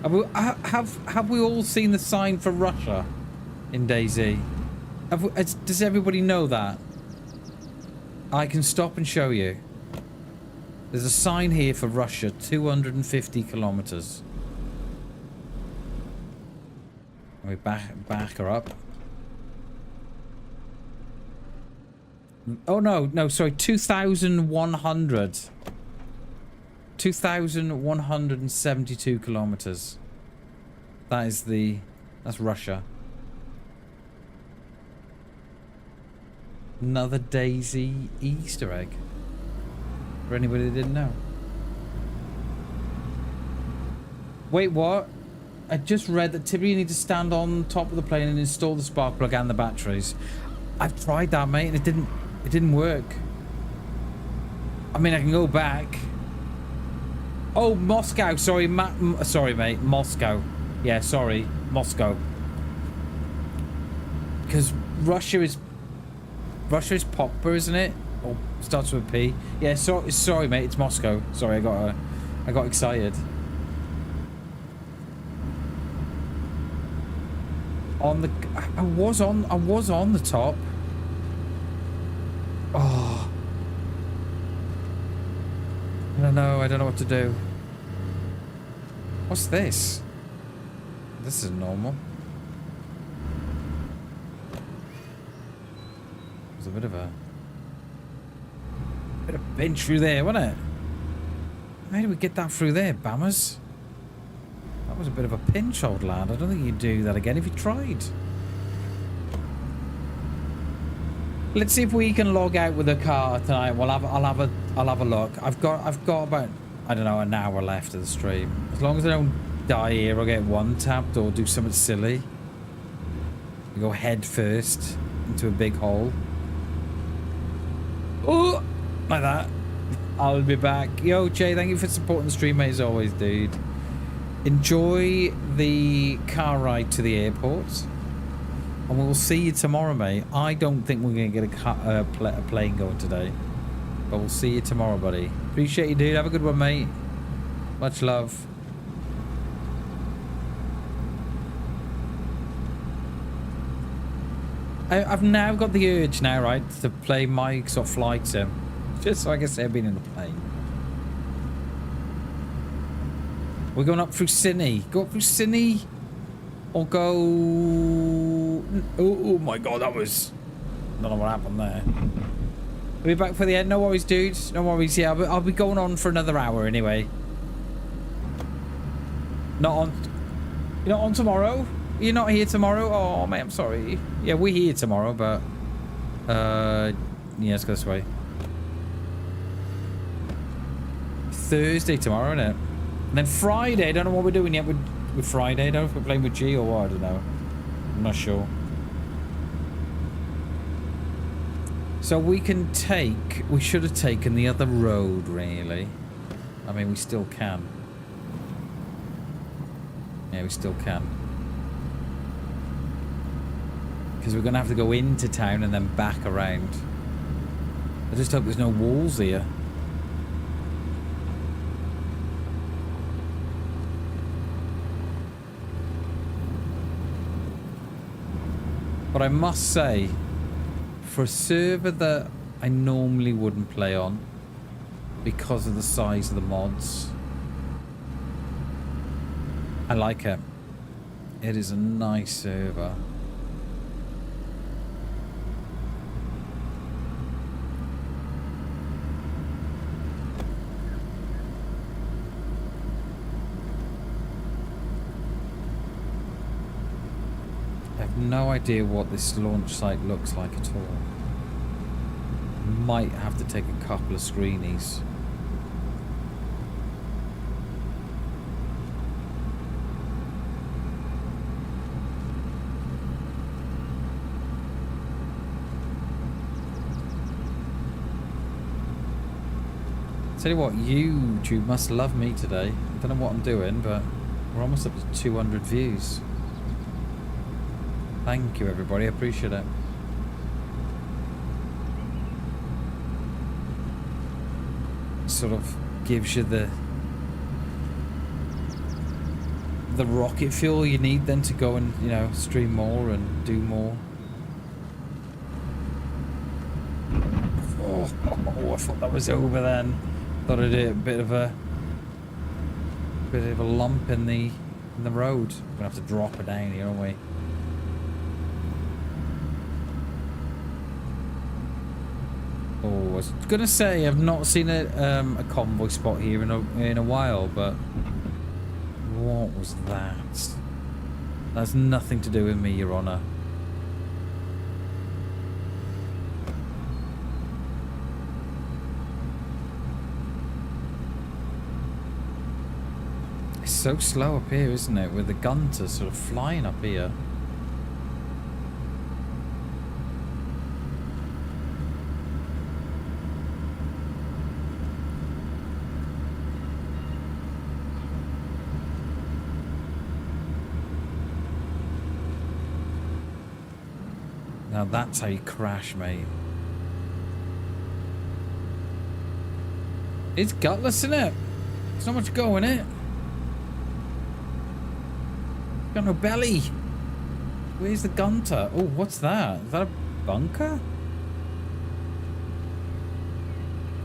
Have we all seen the sign for Russia in DayZ? Does everybody know that? I can stop and show you. There's a sign here for Russia, 250 kilometers. We back her up. Oh no, sorry, 2,100. 2,172 kilometers. That's Russia. Another DayZ Easter egg. For anybody that didn't know. Wait, what? I just read that typically you need to stand on top of the plane and install the spark plug and the batteries. I've tried that, mate, and it didn't work. I mean, I can go back. Oh, Moscow. Sorry, sorry, mate. Moscow. Yeah, sorry, Moscow. Because Russia is Popper, isn't it? Or starts with a P. Yeah, sorry, mate. It's Moscow. Sorry, I got excited. I was on the top. Oh. I don't know what to do. What's this? This is normal. There's a bit of a Bit of pinch through there, wasn't it? How did we get that through there, Bammers? That was a bit of a pinch, old lad. I don't think you'd do that again if you tried. Let's see if we can log out with a car tonight. I'll have a look. I've got about, I don't know, an hour left of the stream. As long as I don't die here or get one tapped or do something silly. We go head first into a big hole. Oh, like that. I'll be back. Yo, Jay, thank you for supporting the stream, mate, as always, dude. Enjoy the car ride to the airport. And we'll see you tomorrow, mate. I don't think we're going to get a plane going today. But we'll see you tomorrow, buddy. Appreciate you, dude. Have a good one, mate. Much love. I've now got the urge now, right, to play Microsoft Flight Sim. Just so I can say I've been in the plane. We're going up through Sydney. Go up through Sydney. Or go... Oh my god, that was... I don't know what happened there. We'll be back for the end. No worries, dudes. No worries. Yeah, I'll be going on for another hour anyway. Not on... You're not on tomorrow? You're not here tomorrow? Oh, mate, I'm sorry. Yeah, we're here tomorrow, but... Yeah, let's go this way. Thursday tomorrow, isn't it? And then Friday, I don't know what we're doing yet with Friday. I don't know if we're playing with G or what, I don't know. I'm not sure. So we can take... We should have taken the other road, really. I mean, we still can. Yeah, we still can. Because we're going to have to go into town and then back around. I just hope there's no walls here. But I must say, for a server that I normally wouldn't play on, because of the size of the mods, I like it. It is a nice server. No idea what this launch site looks like at all. Might have to take a couple of screenies. Tell you what, YouTube must love me today. I don't know what I'm doing, but we're almost up to 200 views. Thank you, everybody. I appreciate it. Sort of gives you the rocket fuel you need then to go and, you know, stream more and do more. Oh, I thought that was over then. Thought I'd hit a bit of a lump in the road. We're gonna have to drop it down here, aren't we? Oh, I was gonna say I've not seen a convoy spot here in a while, but what was that? That's nothing to do with me, Your Honor. It's so slow up here, isn't it? With the gunters sort of flying up here. Now that's how you crash, mate. It's gutless, isn't it? There's not much go in it. Got no belly. Where's the gunter? Oh, what's that? Is that a bunker?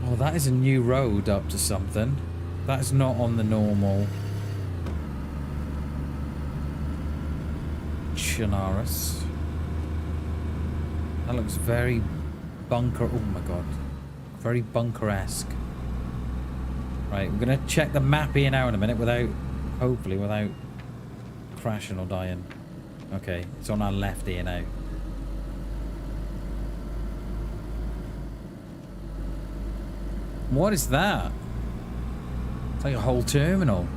Oh, that is a new road up to something. That is not on the normal Chinaris. That looks very bunker. Oh my god. Very bunker-esque. Right, we're gonna check the map here now in a minute without, hopefully without crashing or dying. Okay, it's on our left here now. What is that? It's like a whole terminal.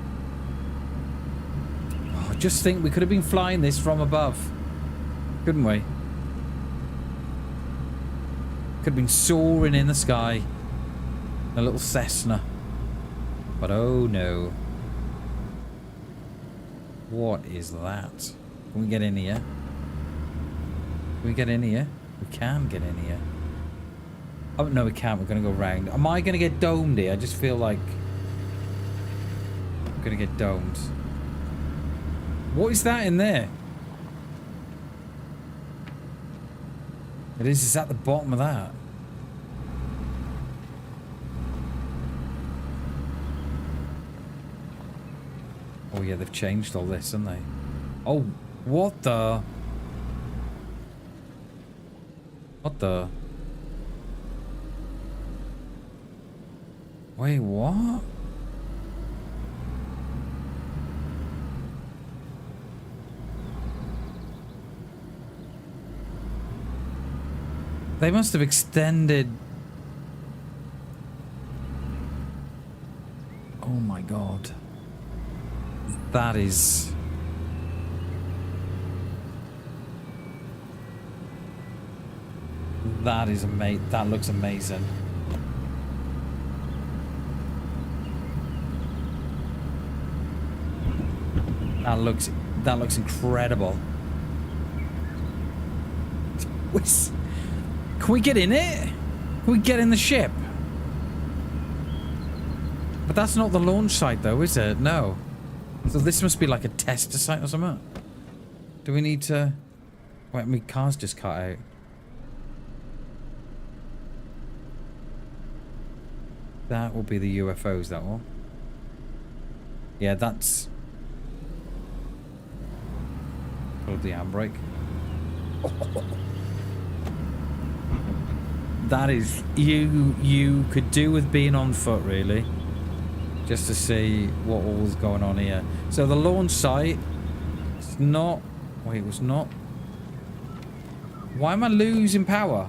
Oh, just think we could have been flying this from above. Couldn't we? Could have been soaring in the sky. A little Cessna. But oh no. What is that? Can we get in here? Can we get in here? We can get in here. Oh no, we can't. We're gonna go round. Am I gonna get domed here? I just feel like I'm gonna get domed. What is that in there? It is. It's at the bottom of that. Oh yeah, they've changed all this, haven't they? Oh, what the? What the? Wait, what? They must have extended. Oh my god. That is... That is amazing. That looks amazing. That looks incredible. Can we get in it? Can we get in the ship? But that's not the launch site though, is it? No. So this must be like a tester site or something. Do we need to... Wait, my car's just cut out. That will be the UFOs, that one. Yeah, that's... Pull the handbrake. That is... You could do with being on foot, really. Just to see what all's going on here. So the launch site... It's not... Wait, it was not... Why am I losing power?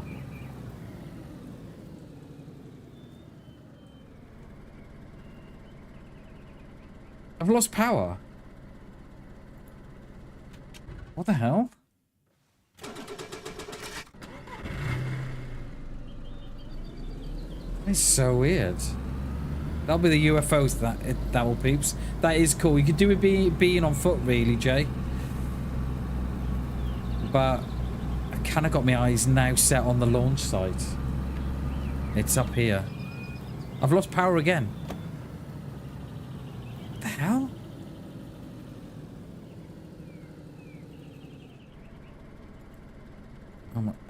I've lost power. What the hell? It's so weird. That'll be the UFOs that will peeps. That is cool. You could do it being on foot, really, Jay. But I kind of got my eyes now set on the launch site. It's up here. I've lost power again. What the hell?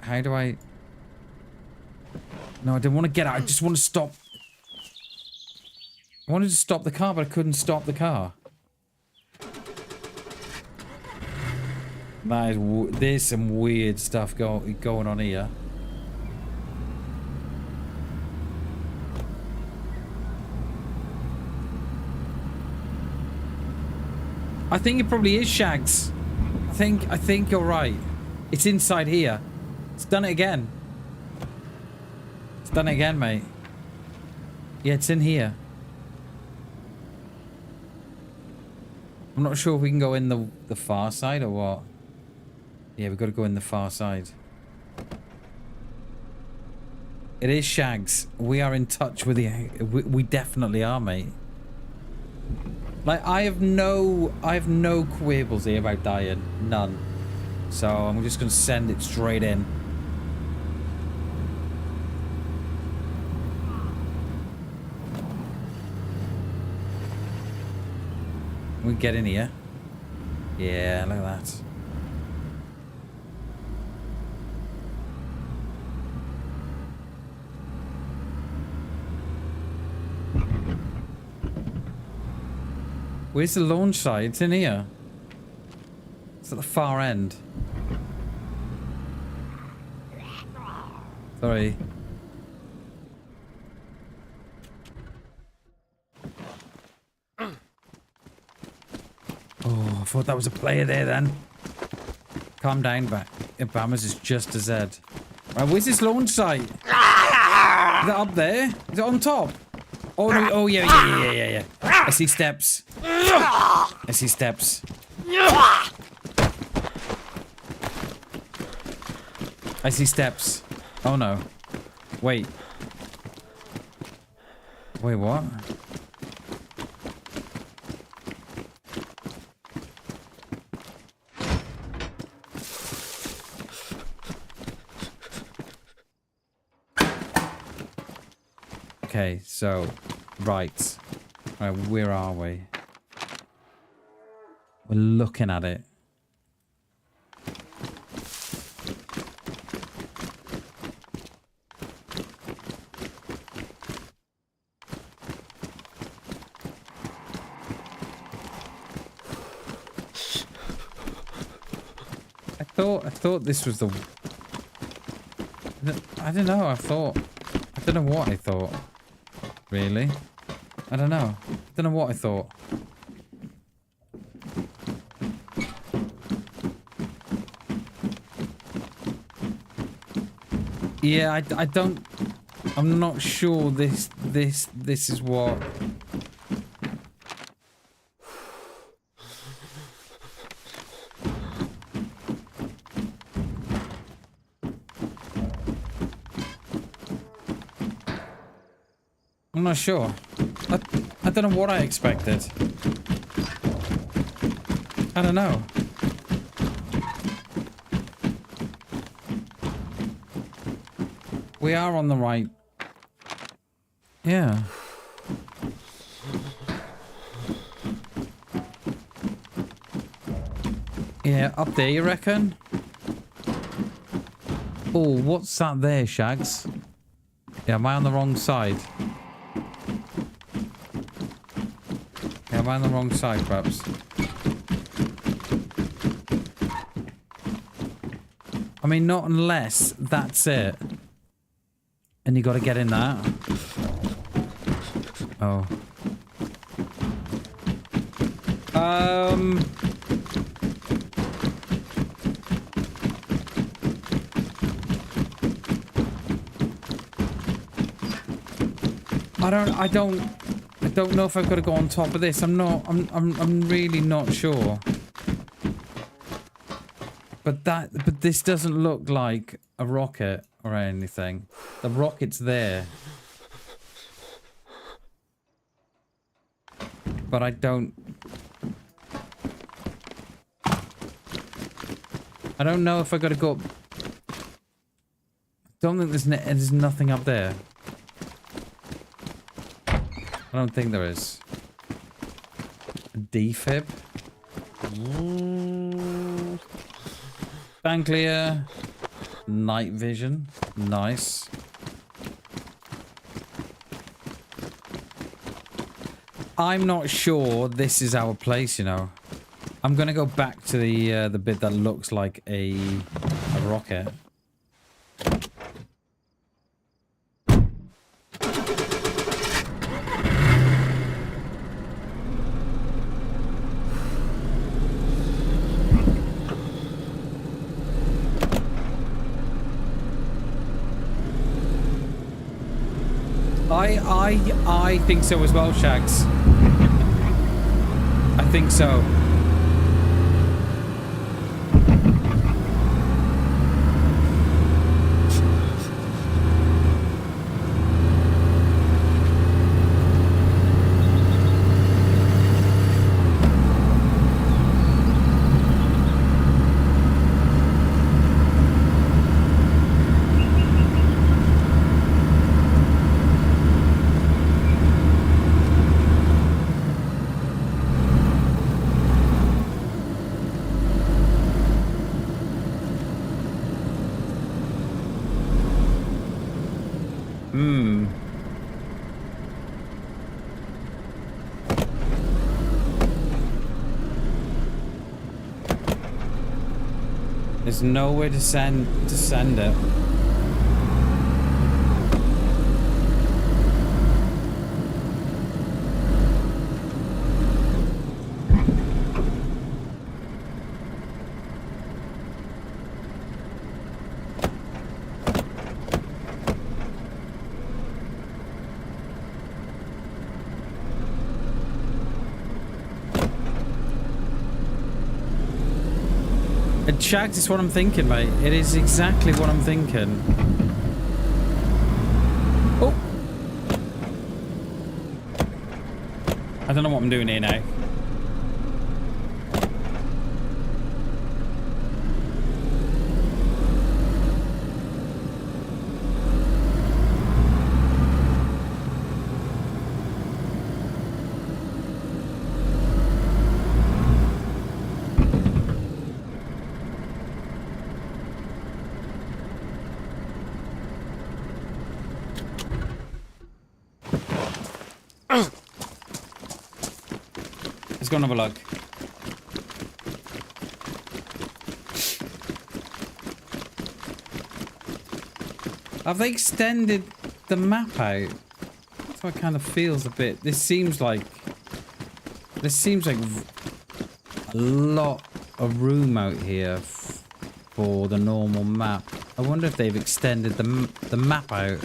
How do I... No, I didn't want to get out. I just want to stop... I wanted to stop the car, but I couldn't stop the car. That is... There's some weird stuff going on here. I think it probably is Shags. I think you're right. It's inside here. It's done it again. It's done it again, mate. Yeah, it's in here. I'm not sure if we can go in the far side or what. Yeah, we've got to go in the far side. It is Shags. We are in touch with the... We definitely are, mate. Like, I have no quibbles here about dying. None. So I'm just going to send it straight in. We get in here. Yeah, look at that. Where's the launch site? It's in here. It's at the far end. Sorry. Oh, I thought that was a player there then. Calm down, Bammers is just a Z. Right, where's this launch site? Is that up there? Is it on top? Oh no, oh yeah. I see steps. I see steps. I see steps. Oh no. Wait. Wait, what? Okay, so, right. Right, where are we? We're looking at it. I thought this was the... I don't know, I don't know what I thought. Really? I don't know. I don't know what I thought. Yeah, I don't... I'm not sure this is what... I'm not sure. I don't know what I expected. I don't know. We are on the right... Yeah. Yeah, up there, you reckon? Oh, what's that there, Shags? Yeah, am I on the wrong side? Yeah, am I on the wrong side, perhaps? I mean, not unless that's it. And you gotta get in that. Oh. I don't know if I've got to go on top of this. I'm really not sure. But this doesn't look like a rocket or anything. The rocket's there. But I don't know if I got to go. Don't think there's nothing up there. I don't think there is. Defib. Fan clear. Night vision. Nice. I'm not sure this is our place, you know. I'm gonna go back to the bit that looks like a rocket. I think so as well, Shags. I think so. There's nowhere to send it. Shags, it's what I'm thinking, mate. It is exactly what I'm thinking. Oh! I don't know what I'm doing here now. Let's go and have a look. Have they extended the map out? That's what it kind of feels a bit. This seems like a lot of room out here for the normal map. I wonder if they've extended the map out.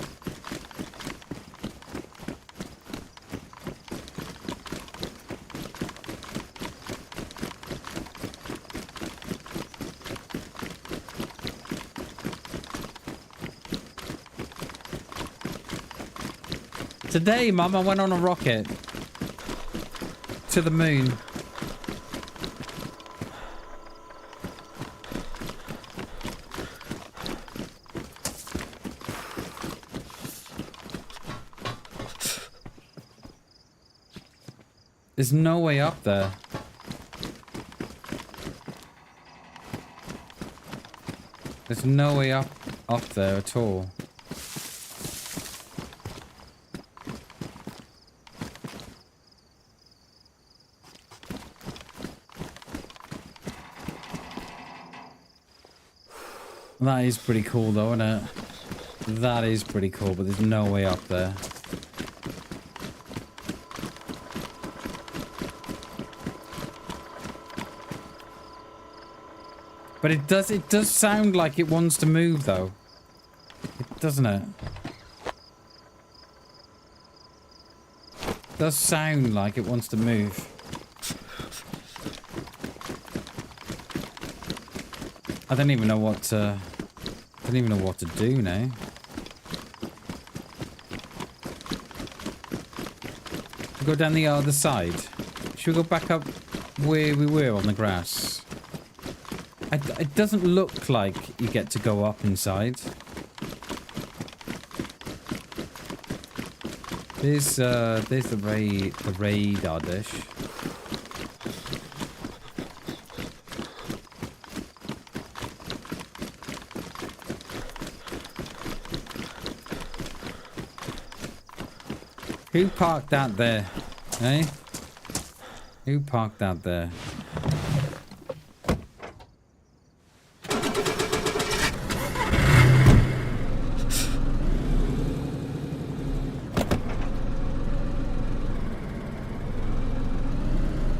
Today, Mum, I went on a rocket to the moon. There's no way up there. There's no way up there at all. That is pretty cool though, isn't it? That is pretty cool, but there's no way up there. But it does sound like it wants to move though. Doesn't it? It does sound like it wants to move. I don't even know what to do now. We'll go down the other side. Should we go back up where we were on the grass? It doesn't look like you get to go up inside. There's the radar dish. Who parked that there? Eh? Who parked that there?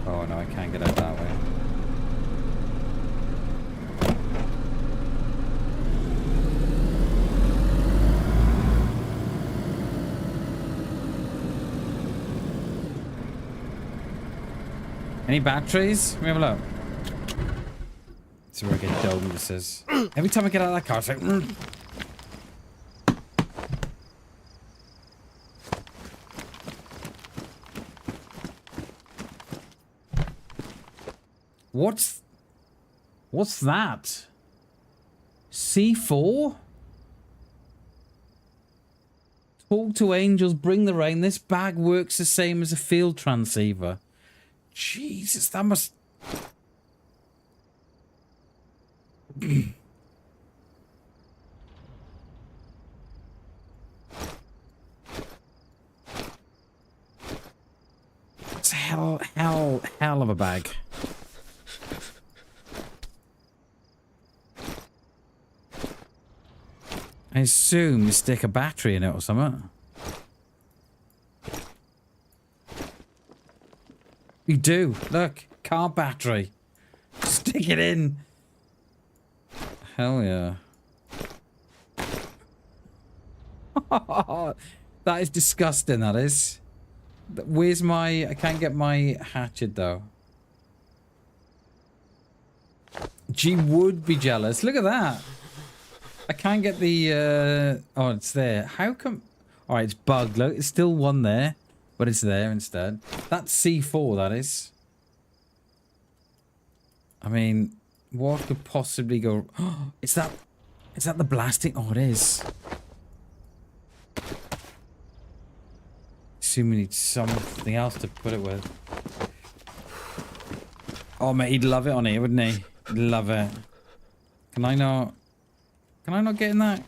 Oh no, I can't get out that way. Any batteries? Let me have a look. See where I get domed, this is. Every time I get out of that car, it's like... What's that? C4? Talk to angels, bring the rain. This bag works the same as a field transceiver. Jesus, that must... It's a hell of a bag. I assume you stick a battery in it or something. You do. Look, car battery. Stick it in. Hell yeah. That is disgusting, that is. Where's my... I can't get my hatchet, though. She would be jealous. Look at that. I can't get the... Oh, it's there. How come... Alright, it's bugged. Look, it's still one there. But it's there instead. That's C4, that is. I mean, what could possibly go... Is that the blasting? Oh, it is. Assume we need something else to put it with. Oh, mate, he'd love it on here, wouldn't he? He'd love it. Can I not get in that?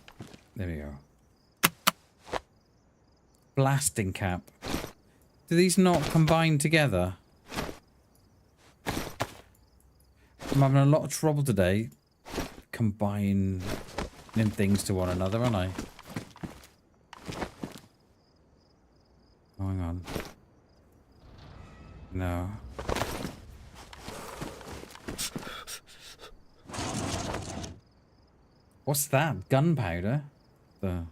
There we go. Blasting cap. Do these not combine together? I'm having a lot of trouble today combining things to one another, aren't I? Oh, hang on. No. What's that? Gunpowder? I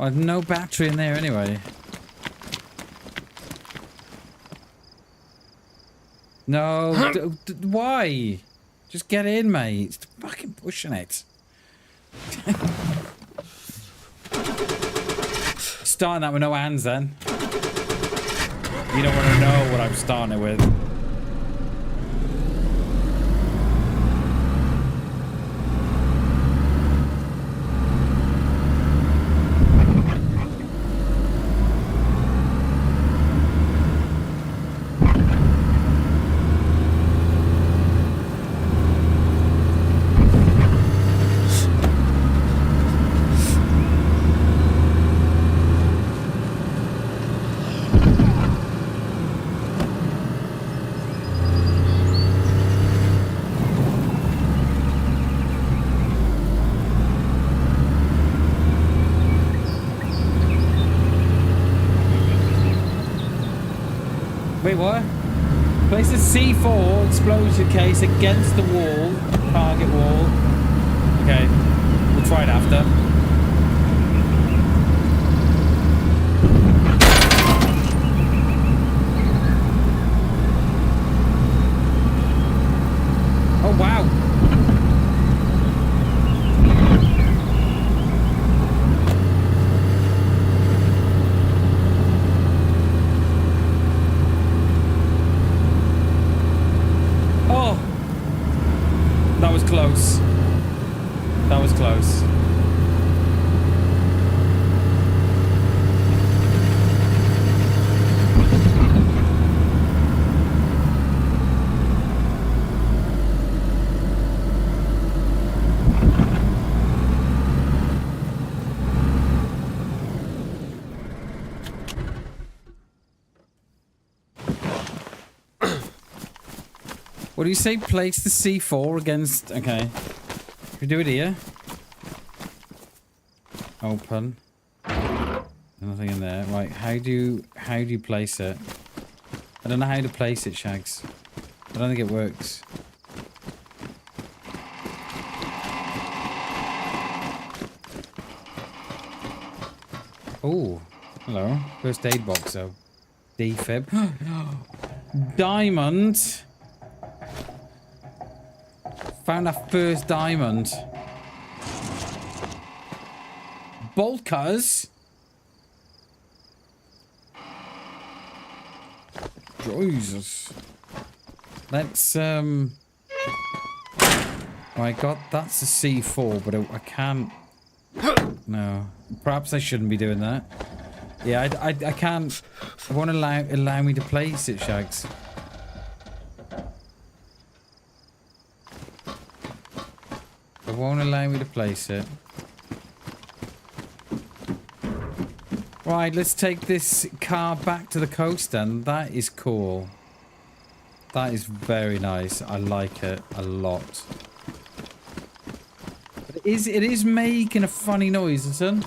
have no battery in there anyway. No, why? Just get in, mate. It's fucking pushing it. Starting that with no hands, then. You don't want to know what I'm starting it with. Wait, what? Place a C4 explosion case against the wall. Target wall. Okay. We'll try it after. Oh, wow. That was close. That was close. What do you say? Place the C4 against... Okay. We do it here. Open. Nothing in there. Right, how do you place it? I don't know how to place it, Shags. I don't think it works. Oh, hello. First aid box, though. Defib. Diamond! Found our first diamond. Bolters. Jesus. Let's Oh, I got that's a C4, but I can't. No. Perhaps I shouldn't be doing that. Yeah, I can't. I won't allow me to place it, Shags. It won't allow me to place it. Right, let's take this car back to the coast then. That is cool. That is very nice. I like it a lot. But it is making a funny noise, isn't it?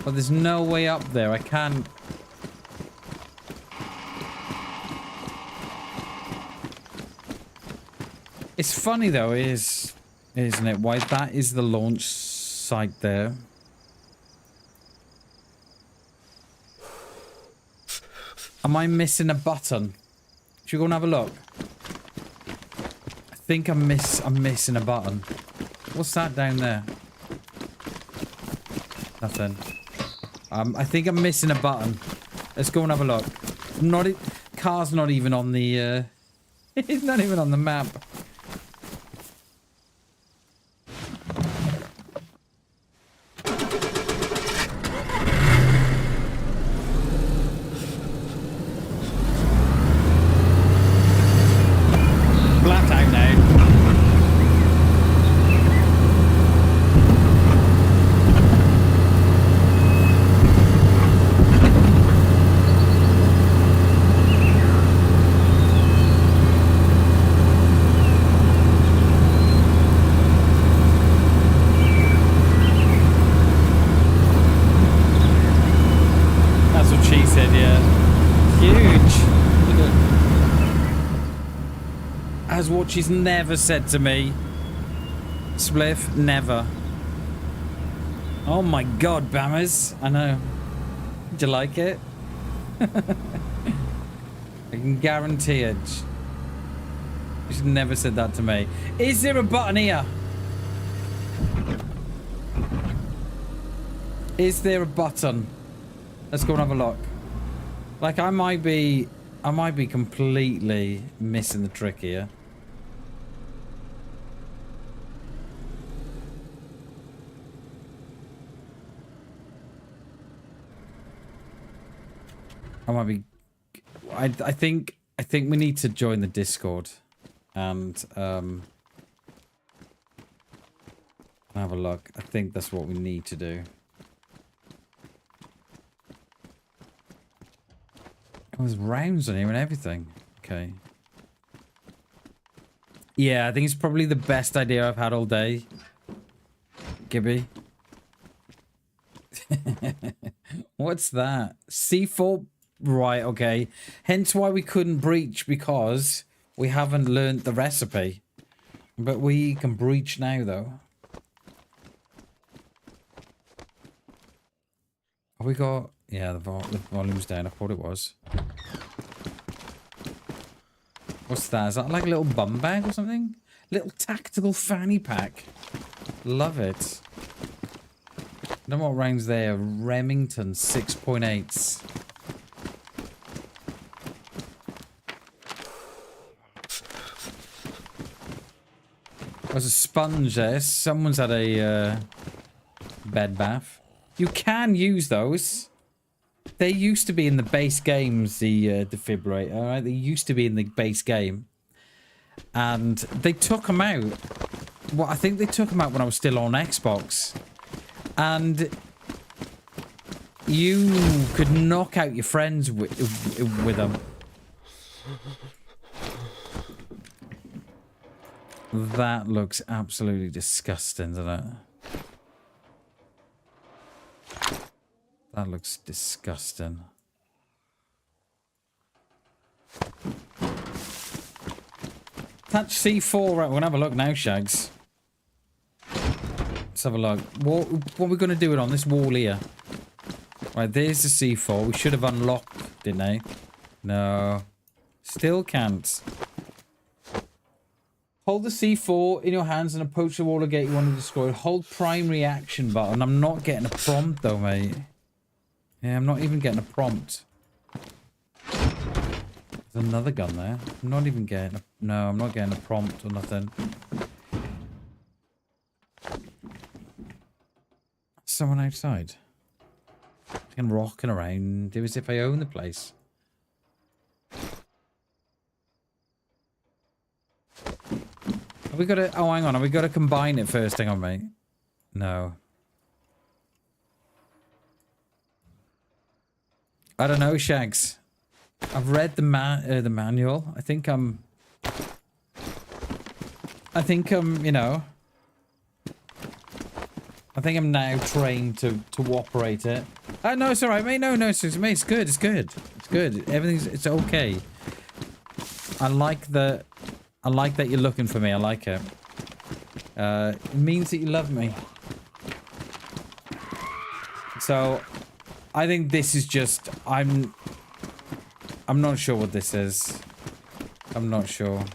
But there's no way up there. I can't. It's funny though, isn't it? Why that is the launch sight there. Am I missing a button? Should we go and have a look? I think I'm missing a button. What's that down there? Nothing. I think I'm missing a button. Let's go and have a look. Car's not even on the it's not even on the map. Flat out now. As what she's never said to me. Spliff, never. Oh my god, Bammers. I know. Did you like it? I can guarantee it. She's never said that to me. Is there a button here? Is there a button? Let's go and have a look. Like, I might be completely missing the trick here. I might be. I think we need to join the Discord, and have a look. I think that's what we need to do. Oh, there's rounds on here and everything. Okay. Yeah, I think it's probably the best idea I've had all day. Gibby. What's that? C4. Right, okay. Hence why we couldn't breach, because we haven't learned the recipe. But we can breach now, though. Have we got... Yeah, the volume's down. I thought it was. What's that? Is that like a little bum bag or something? Little tactical fanny pack. Love it. I don't know what rounds there. Remington 6.8s. There's a sponge there. Someone's had a bed bath. You can use those. They used to be in the base games, the defibrillator. Right? They used to be in the base game. And they took them out. Well, I think they took them out when I was still on Xbox. And you could knock out your friends with them. That looks absolutely disgusting, doesn't it? That looks disgusting. Touch C4, right? We're gonna have a look now, Shags. Let's have a look. What are we gonna do it on this wall here? Right, there's the C4. We should have unlocked, didn't I? No. Still can't. Hold the C4 in your hands and approach the wall or gate you want to destroy. Hold primary action button. I'm not getting a prompt though, mate. Yeah, I'm not even getting a prompt. There's another gun there. I'm not even getting a... No, I'm not getting a prompt or nothing. Someone outside. I'm rocking around. Do as if I own the place. Have we got to... Oh, hang on. Have we got to combine it first? Hang on, mate. No. I don't know, Shags. I've read the manual. I think I'm, you know... I think I'm now trained to operate it. No, it's alright, mate. No, it's good. It's good. It's good. It's okay. I like that you're looking for me. I like it. It means that you love me. So, I think this is just... I'm not sure what this is. I'm not sure.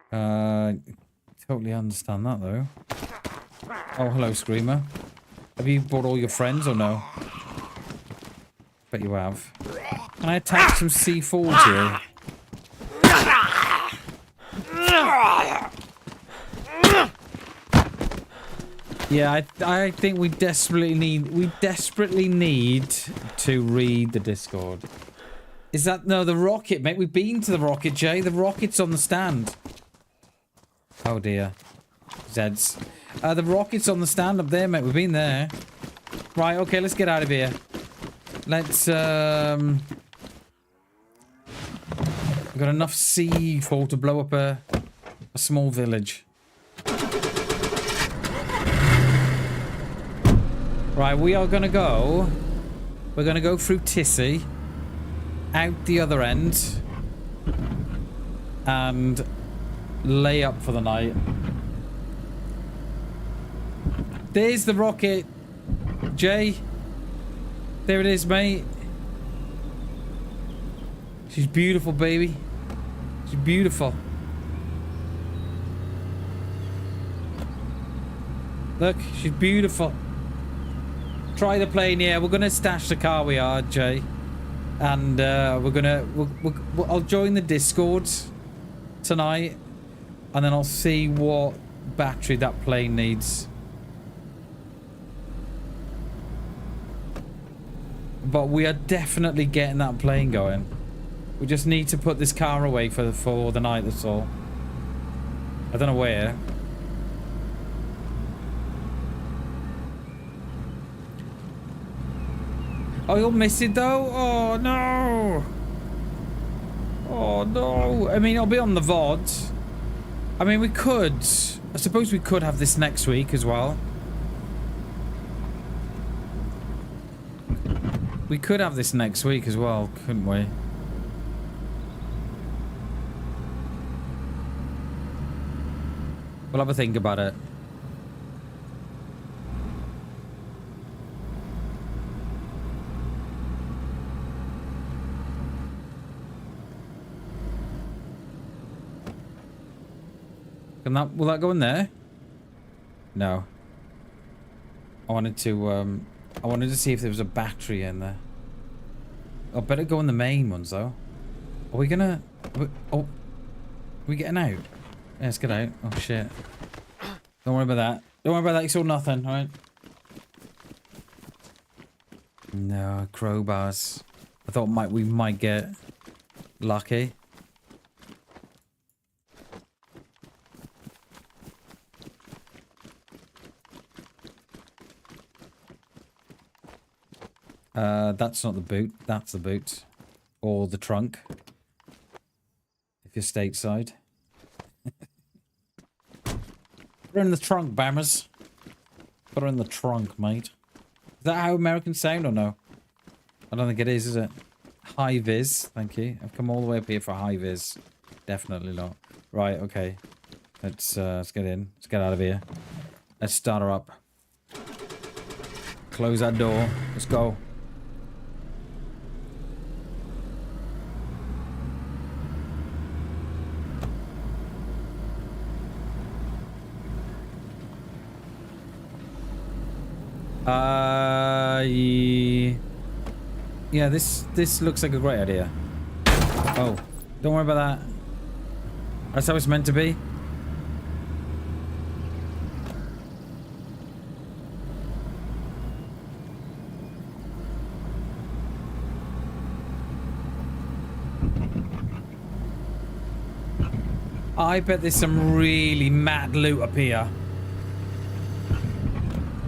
Totally understand that, though. Oh, hello, Screamer. Have you brought all your friends, or no? Bet you have. Can I attach some C4 to you? Yeah, I think we desperately need to read the Discord. Is that no the rocket, mate? We've been to the rocket, Jay. The rocket's on the stand. Oh dear. Zeds. The rocket's on the stand up there, mate. We've been there. Right, okay, let's get out of here. Let's we've got enough C4 to blow up a small village. Right, we are gonna go. We're gonna go through Tissy, out the other end, and lay up for the night. There's the rocket, Jay. There it is, mate. She's beautiful, baby. She's beautiful. Look, she's beautiful. Try the plane, yeah. We're gonna stash the car, we are, Jay. And we're gonna... I'll join the Discord tonight. And then I'll see what battery that plane needs. But we are definitely getting that plane going. We just need to put this car away for the night, that's all. I don't know where. Oh, you'll miss it though? Oh no! Oh no! I mean, it'll be on the VOD. I mean, we could... I suppose we could have this next week as well. We could have this next week as well, couldn't we? We'll have a think about it. Will that go in there? No. I wanted to see if there was a battery in there. I better go in the main ones though. Are we gonna... are we getting out? Yeah, let's get out. Oh shit. Don't worry about that. Don't worry about that, you saw nothing, alright? No, crowbars. I thought we might get lucky. That's not the boot. That's the boot. Or the trunk. If you're stateside. Put her in the trunk, Bammers. Put her in the trunk, mate. Is that how Americans sound or no? I don't think it is it? High vis. Thank you. I've come all the way up here for high vis. Definitely not. Right, okay. Let's get in. Let's get out of here. Let's start her up. Close that door. Let's go. Yeah, this looks like a great idea. Oh, don't worry about that. That's how it's meant to be. I bet there's some really mad loot up here.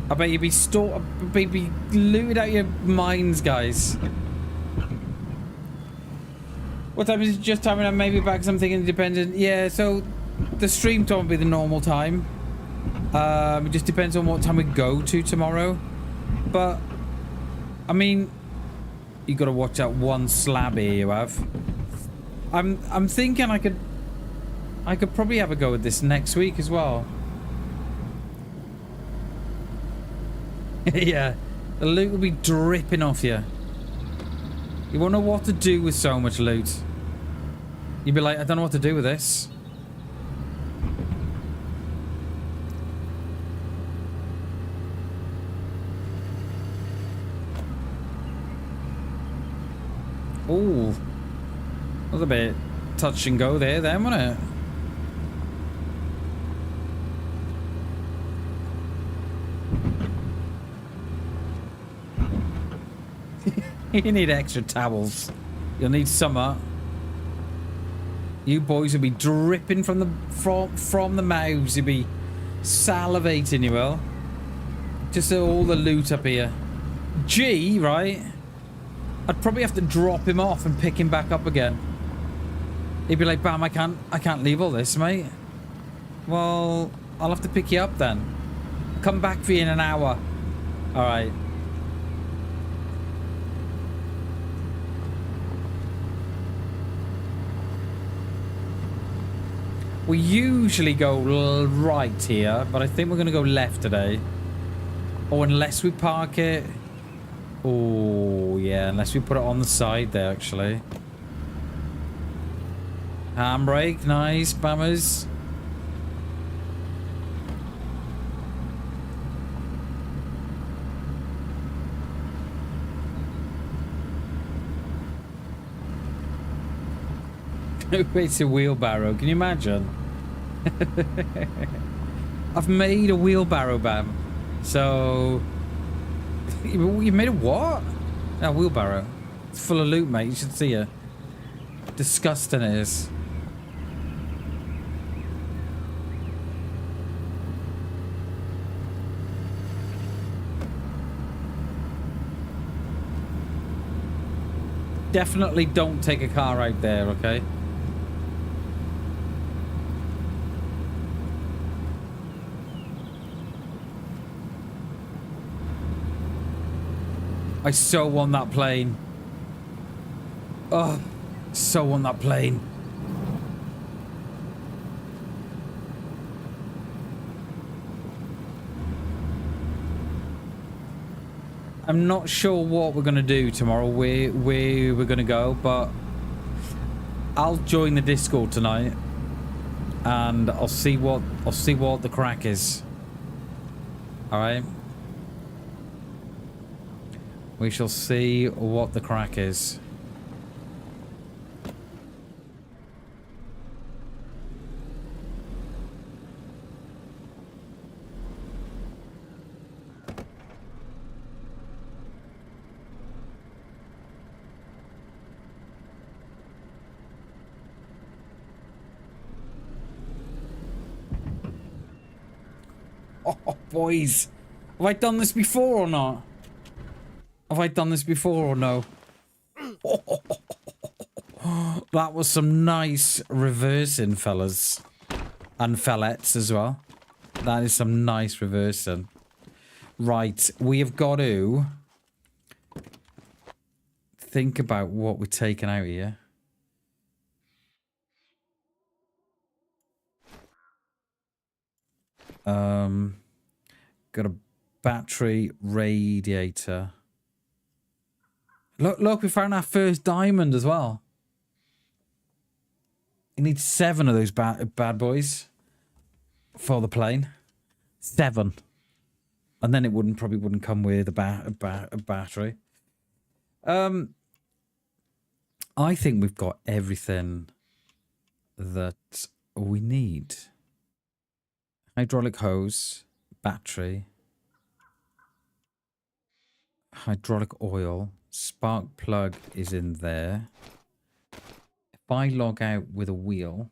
I bet you'd be looted out your minds, guys. What time is it? Just time and maybe back something independent. Yeah, so the stream time will be the normal time. It just depends on what time we go to tomorrow. But I mean, you got to watch that one slab here you have. I'm thinking I could probably have a go at this next week as well. Yeah. The loot will be dripping off you. You won't know what to do with so much loot. You'd be like, I don't know what to do with this. Ooh. That was a bit touch and go there then, wasn't it? You need extra towels. You'll need summer. You boys will be dripping from the mouths. You'll be salivating, you will. Just all the loot up here. G, right? I'd probably have to drop him off and pick him back up again. He'd be like, Bam, I can't leave all this, mate. Well, I'll have to pick you up then. Come back for you in an hour. All right. We usually go right here, but I think we're going to go left today. Or unless we park it. Oh, yeah, unless we put it on the side there, actually. Handbrake, nice, bammers. It's a wheelbarrow, can you imagine? I've made a wheelbarrow, Bam. So... You made a what? A wheelbarrow. It's full of loot, mate. You should see it. Disgusting it is. Definitely don't take a car out there, okay? I so want that plane. Oh, so want that plane. I'm not sure what we're gonna do tomorrow, where we're gonna go, but I'll join the Discord tonight, and I'll see what the crack is. All right. We shall see what the crack is. Oh, boys. Have I done this before or not? Have I done this before or no? That was some nice reversing, fellas. And fellettes as well. That is some nice reversing. Right, we have got to think about what we're taking out here. Got a battery radiator. Look, we found our first diamond as well. You need 7 of those bad boys for the plane. 7. And then it probably wouldn't come with a battery. I think we've got everything that we need. Hydraulic hose, battery, hydraulic oil, spark plug is in there. If I log out with a wheel...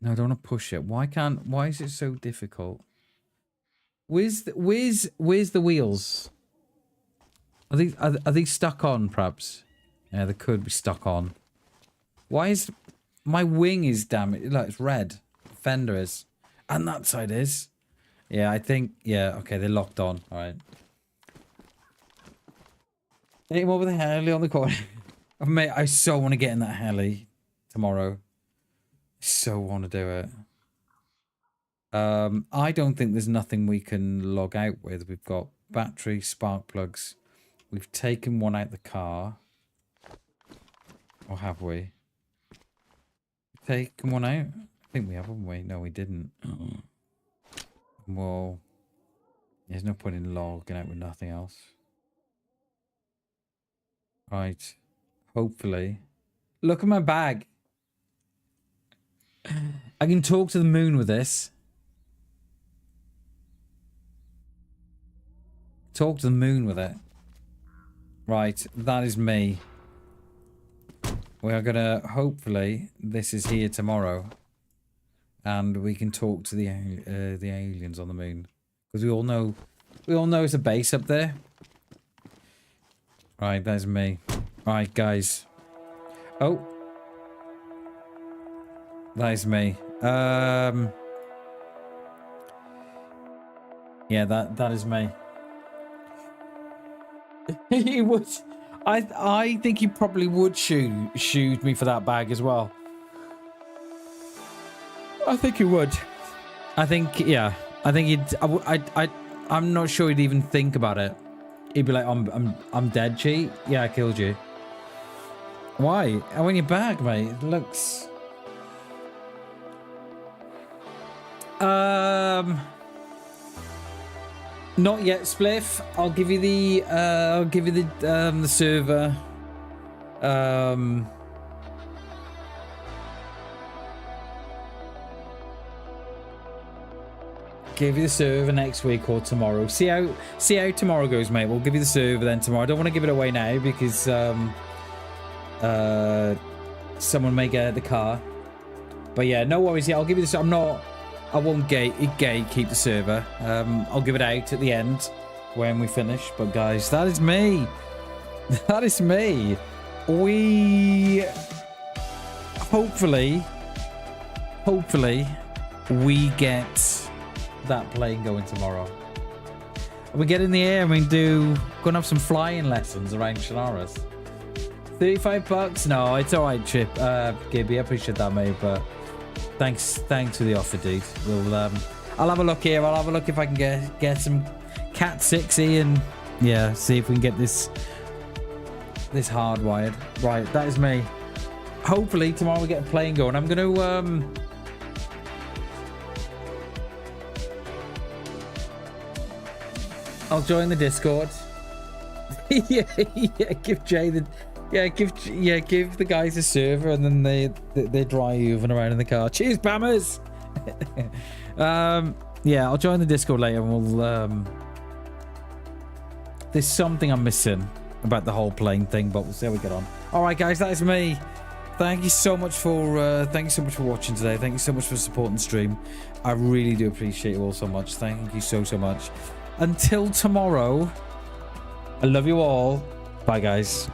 No, I don't want to push it. Why is it so difficult? Where's the wheels? Are these stuck on, perhaps? Yeah, they could be stuck on. Why is... My wing is damaged. Look, it's red. The fender is. And that side is. Yeah, I think... Yeah, okay, they're locked on. All right. Take him over the heli on the corner. Mate, I so want to get in that heli tomorrow. I so want to do it. I don't think there's nothing we can log out with. We've got battery, spark plugs. We've taken one out the car. Or have we? Taken one out? I think we have, haven't we? No, we didn't. Well, there's no point in logging out with nothing else. Right. Hopefully. Look at my bag. I can talk to the moon with this. Talk to the moon with it. Right, that is me. We are gonna, hopefully, this is here tomorrow. And we can talk to the aliens on the moon. Because we all know it's a base up there. Right, that's me. Right, guys. Oh. That is me. Yeah, that is me. He would. I think he probably would shoot me for that bag as well. I think he would. I think, yeah. I think he'd. I'm not sure he'd even think about it. He'd be like, I'm dead, cheat. Yeah, I killed you. Why? I want your bag, mate. It looks. Not yet, Spliff. I'll give you the server. Give you the server next week or tomorrow. See how tomorrow goes, mate. We'll give you the server then tomorrow. I don't want to give it away now because someone may get the car. But yeah, no worries. Yeah, I'll give you this. I won't gatekeep the server. I'll give it out at the end when we finish. But guys, that is me. That is me. We hopefully we get that plane going tomorrow. We get in the air and we gonna have some flying lessons around Shannara's. $35? No, it's all right, Chip. Gibby, I appreciate that, mate. But thanks for the offer, dude. We'll I'll have a look here. I'll have a look if I can get some Cat 6E and yeah, see if we can get this hardwired. Right, that is me. Hopefully tomorrow we get a plane going. I'm gonna I'll join the Discord. yeah, give Jay the give the guys a server and then they drive moving around in the car. Cheers, Bammers. Yeah, I'll join the Discord later and we'll there's something I'm missing about the whole plane thing, but we'll see how we get on. All right, guys, that is me. Thank you so much for watching today. Thank you so much for supporting the stream. I really do appreciate you all so much. Thank you so much. Until tomorrow, I love you all. Bye, guys.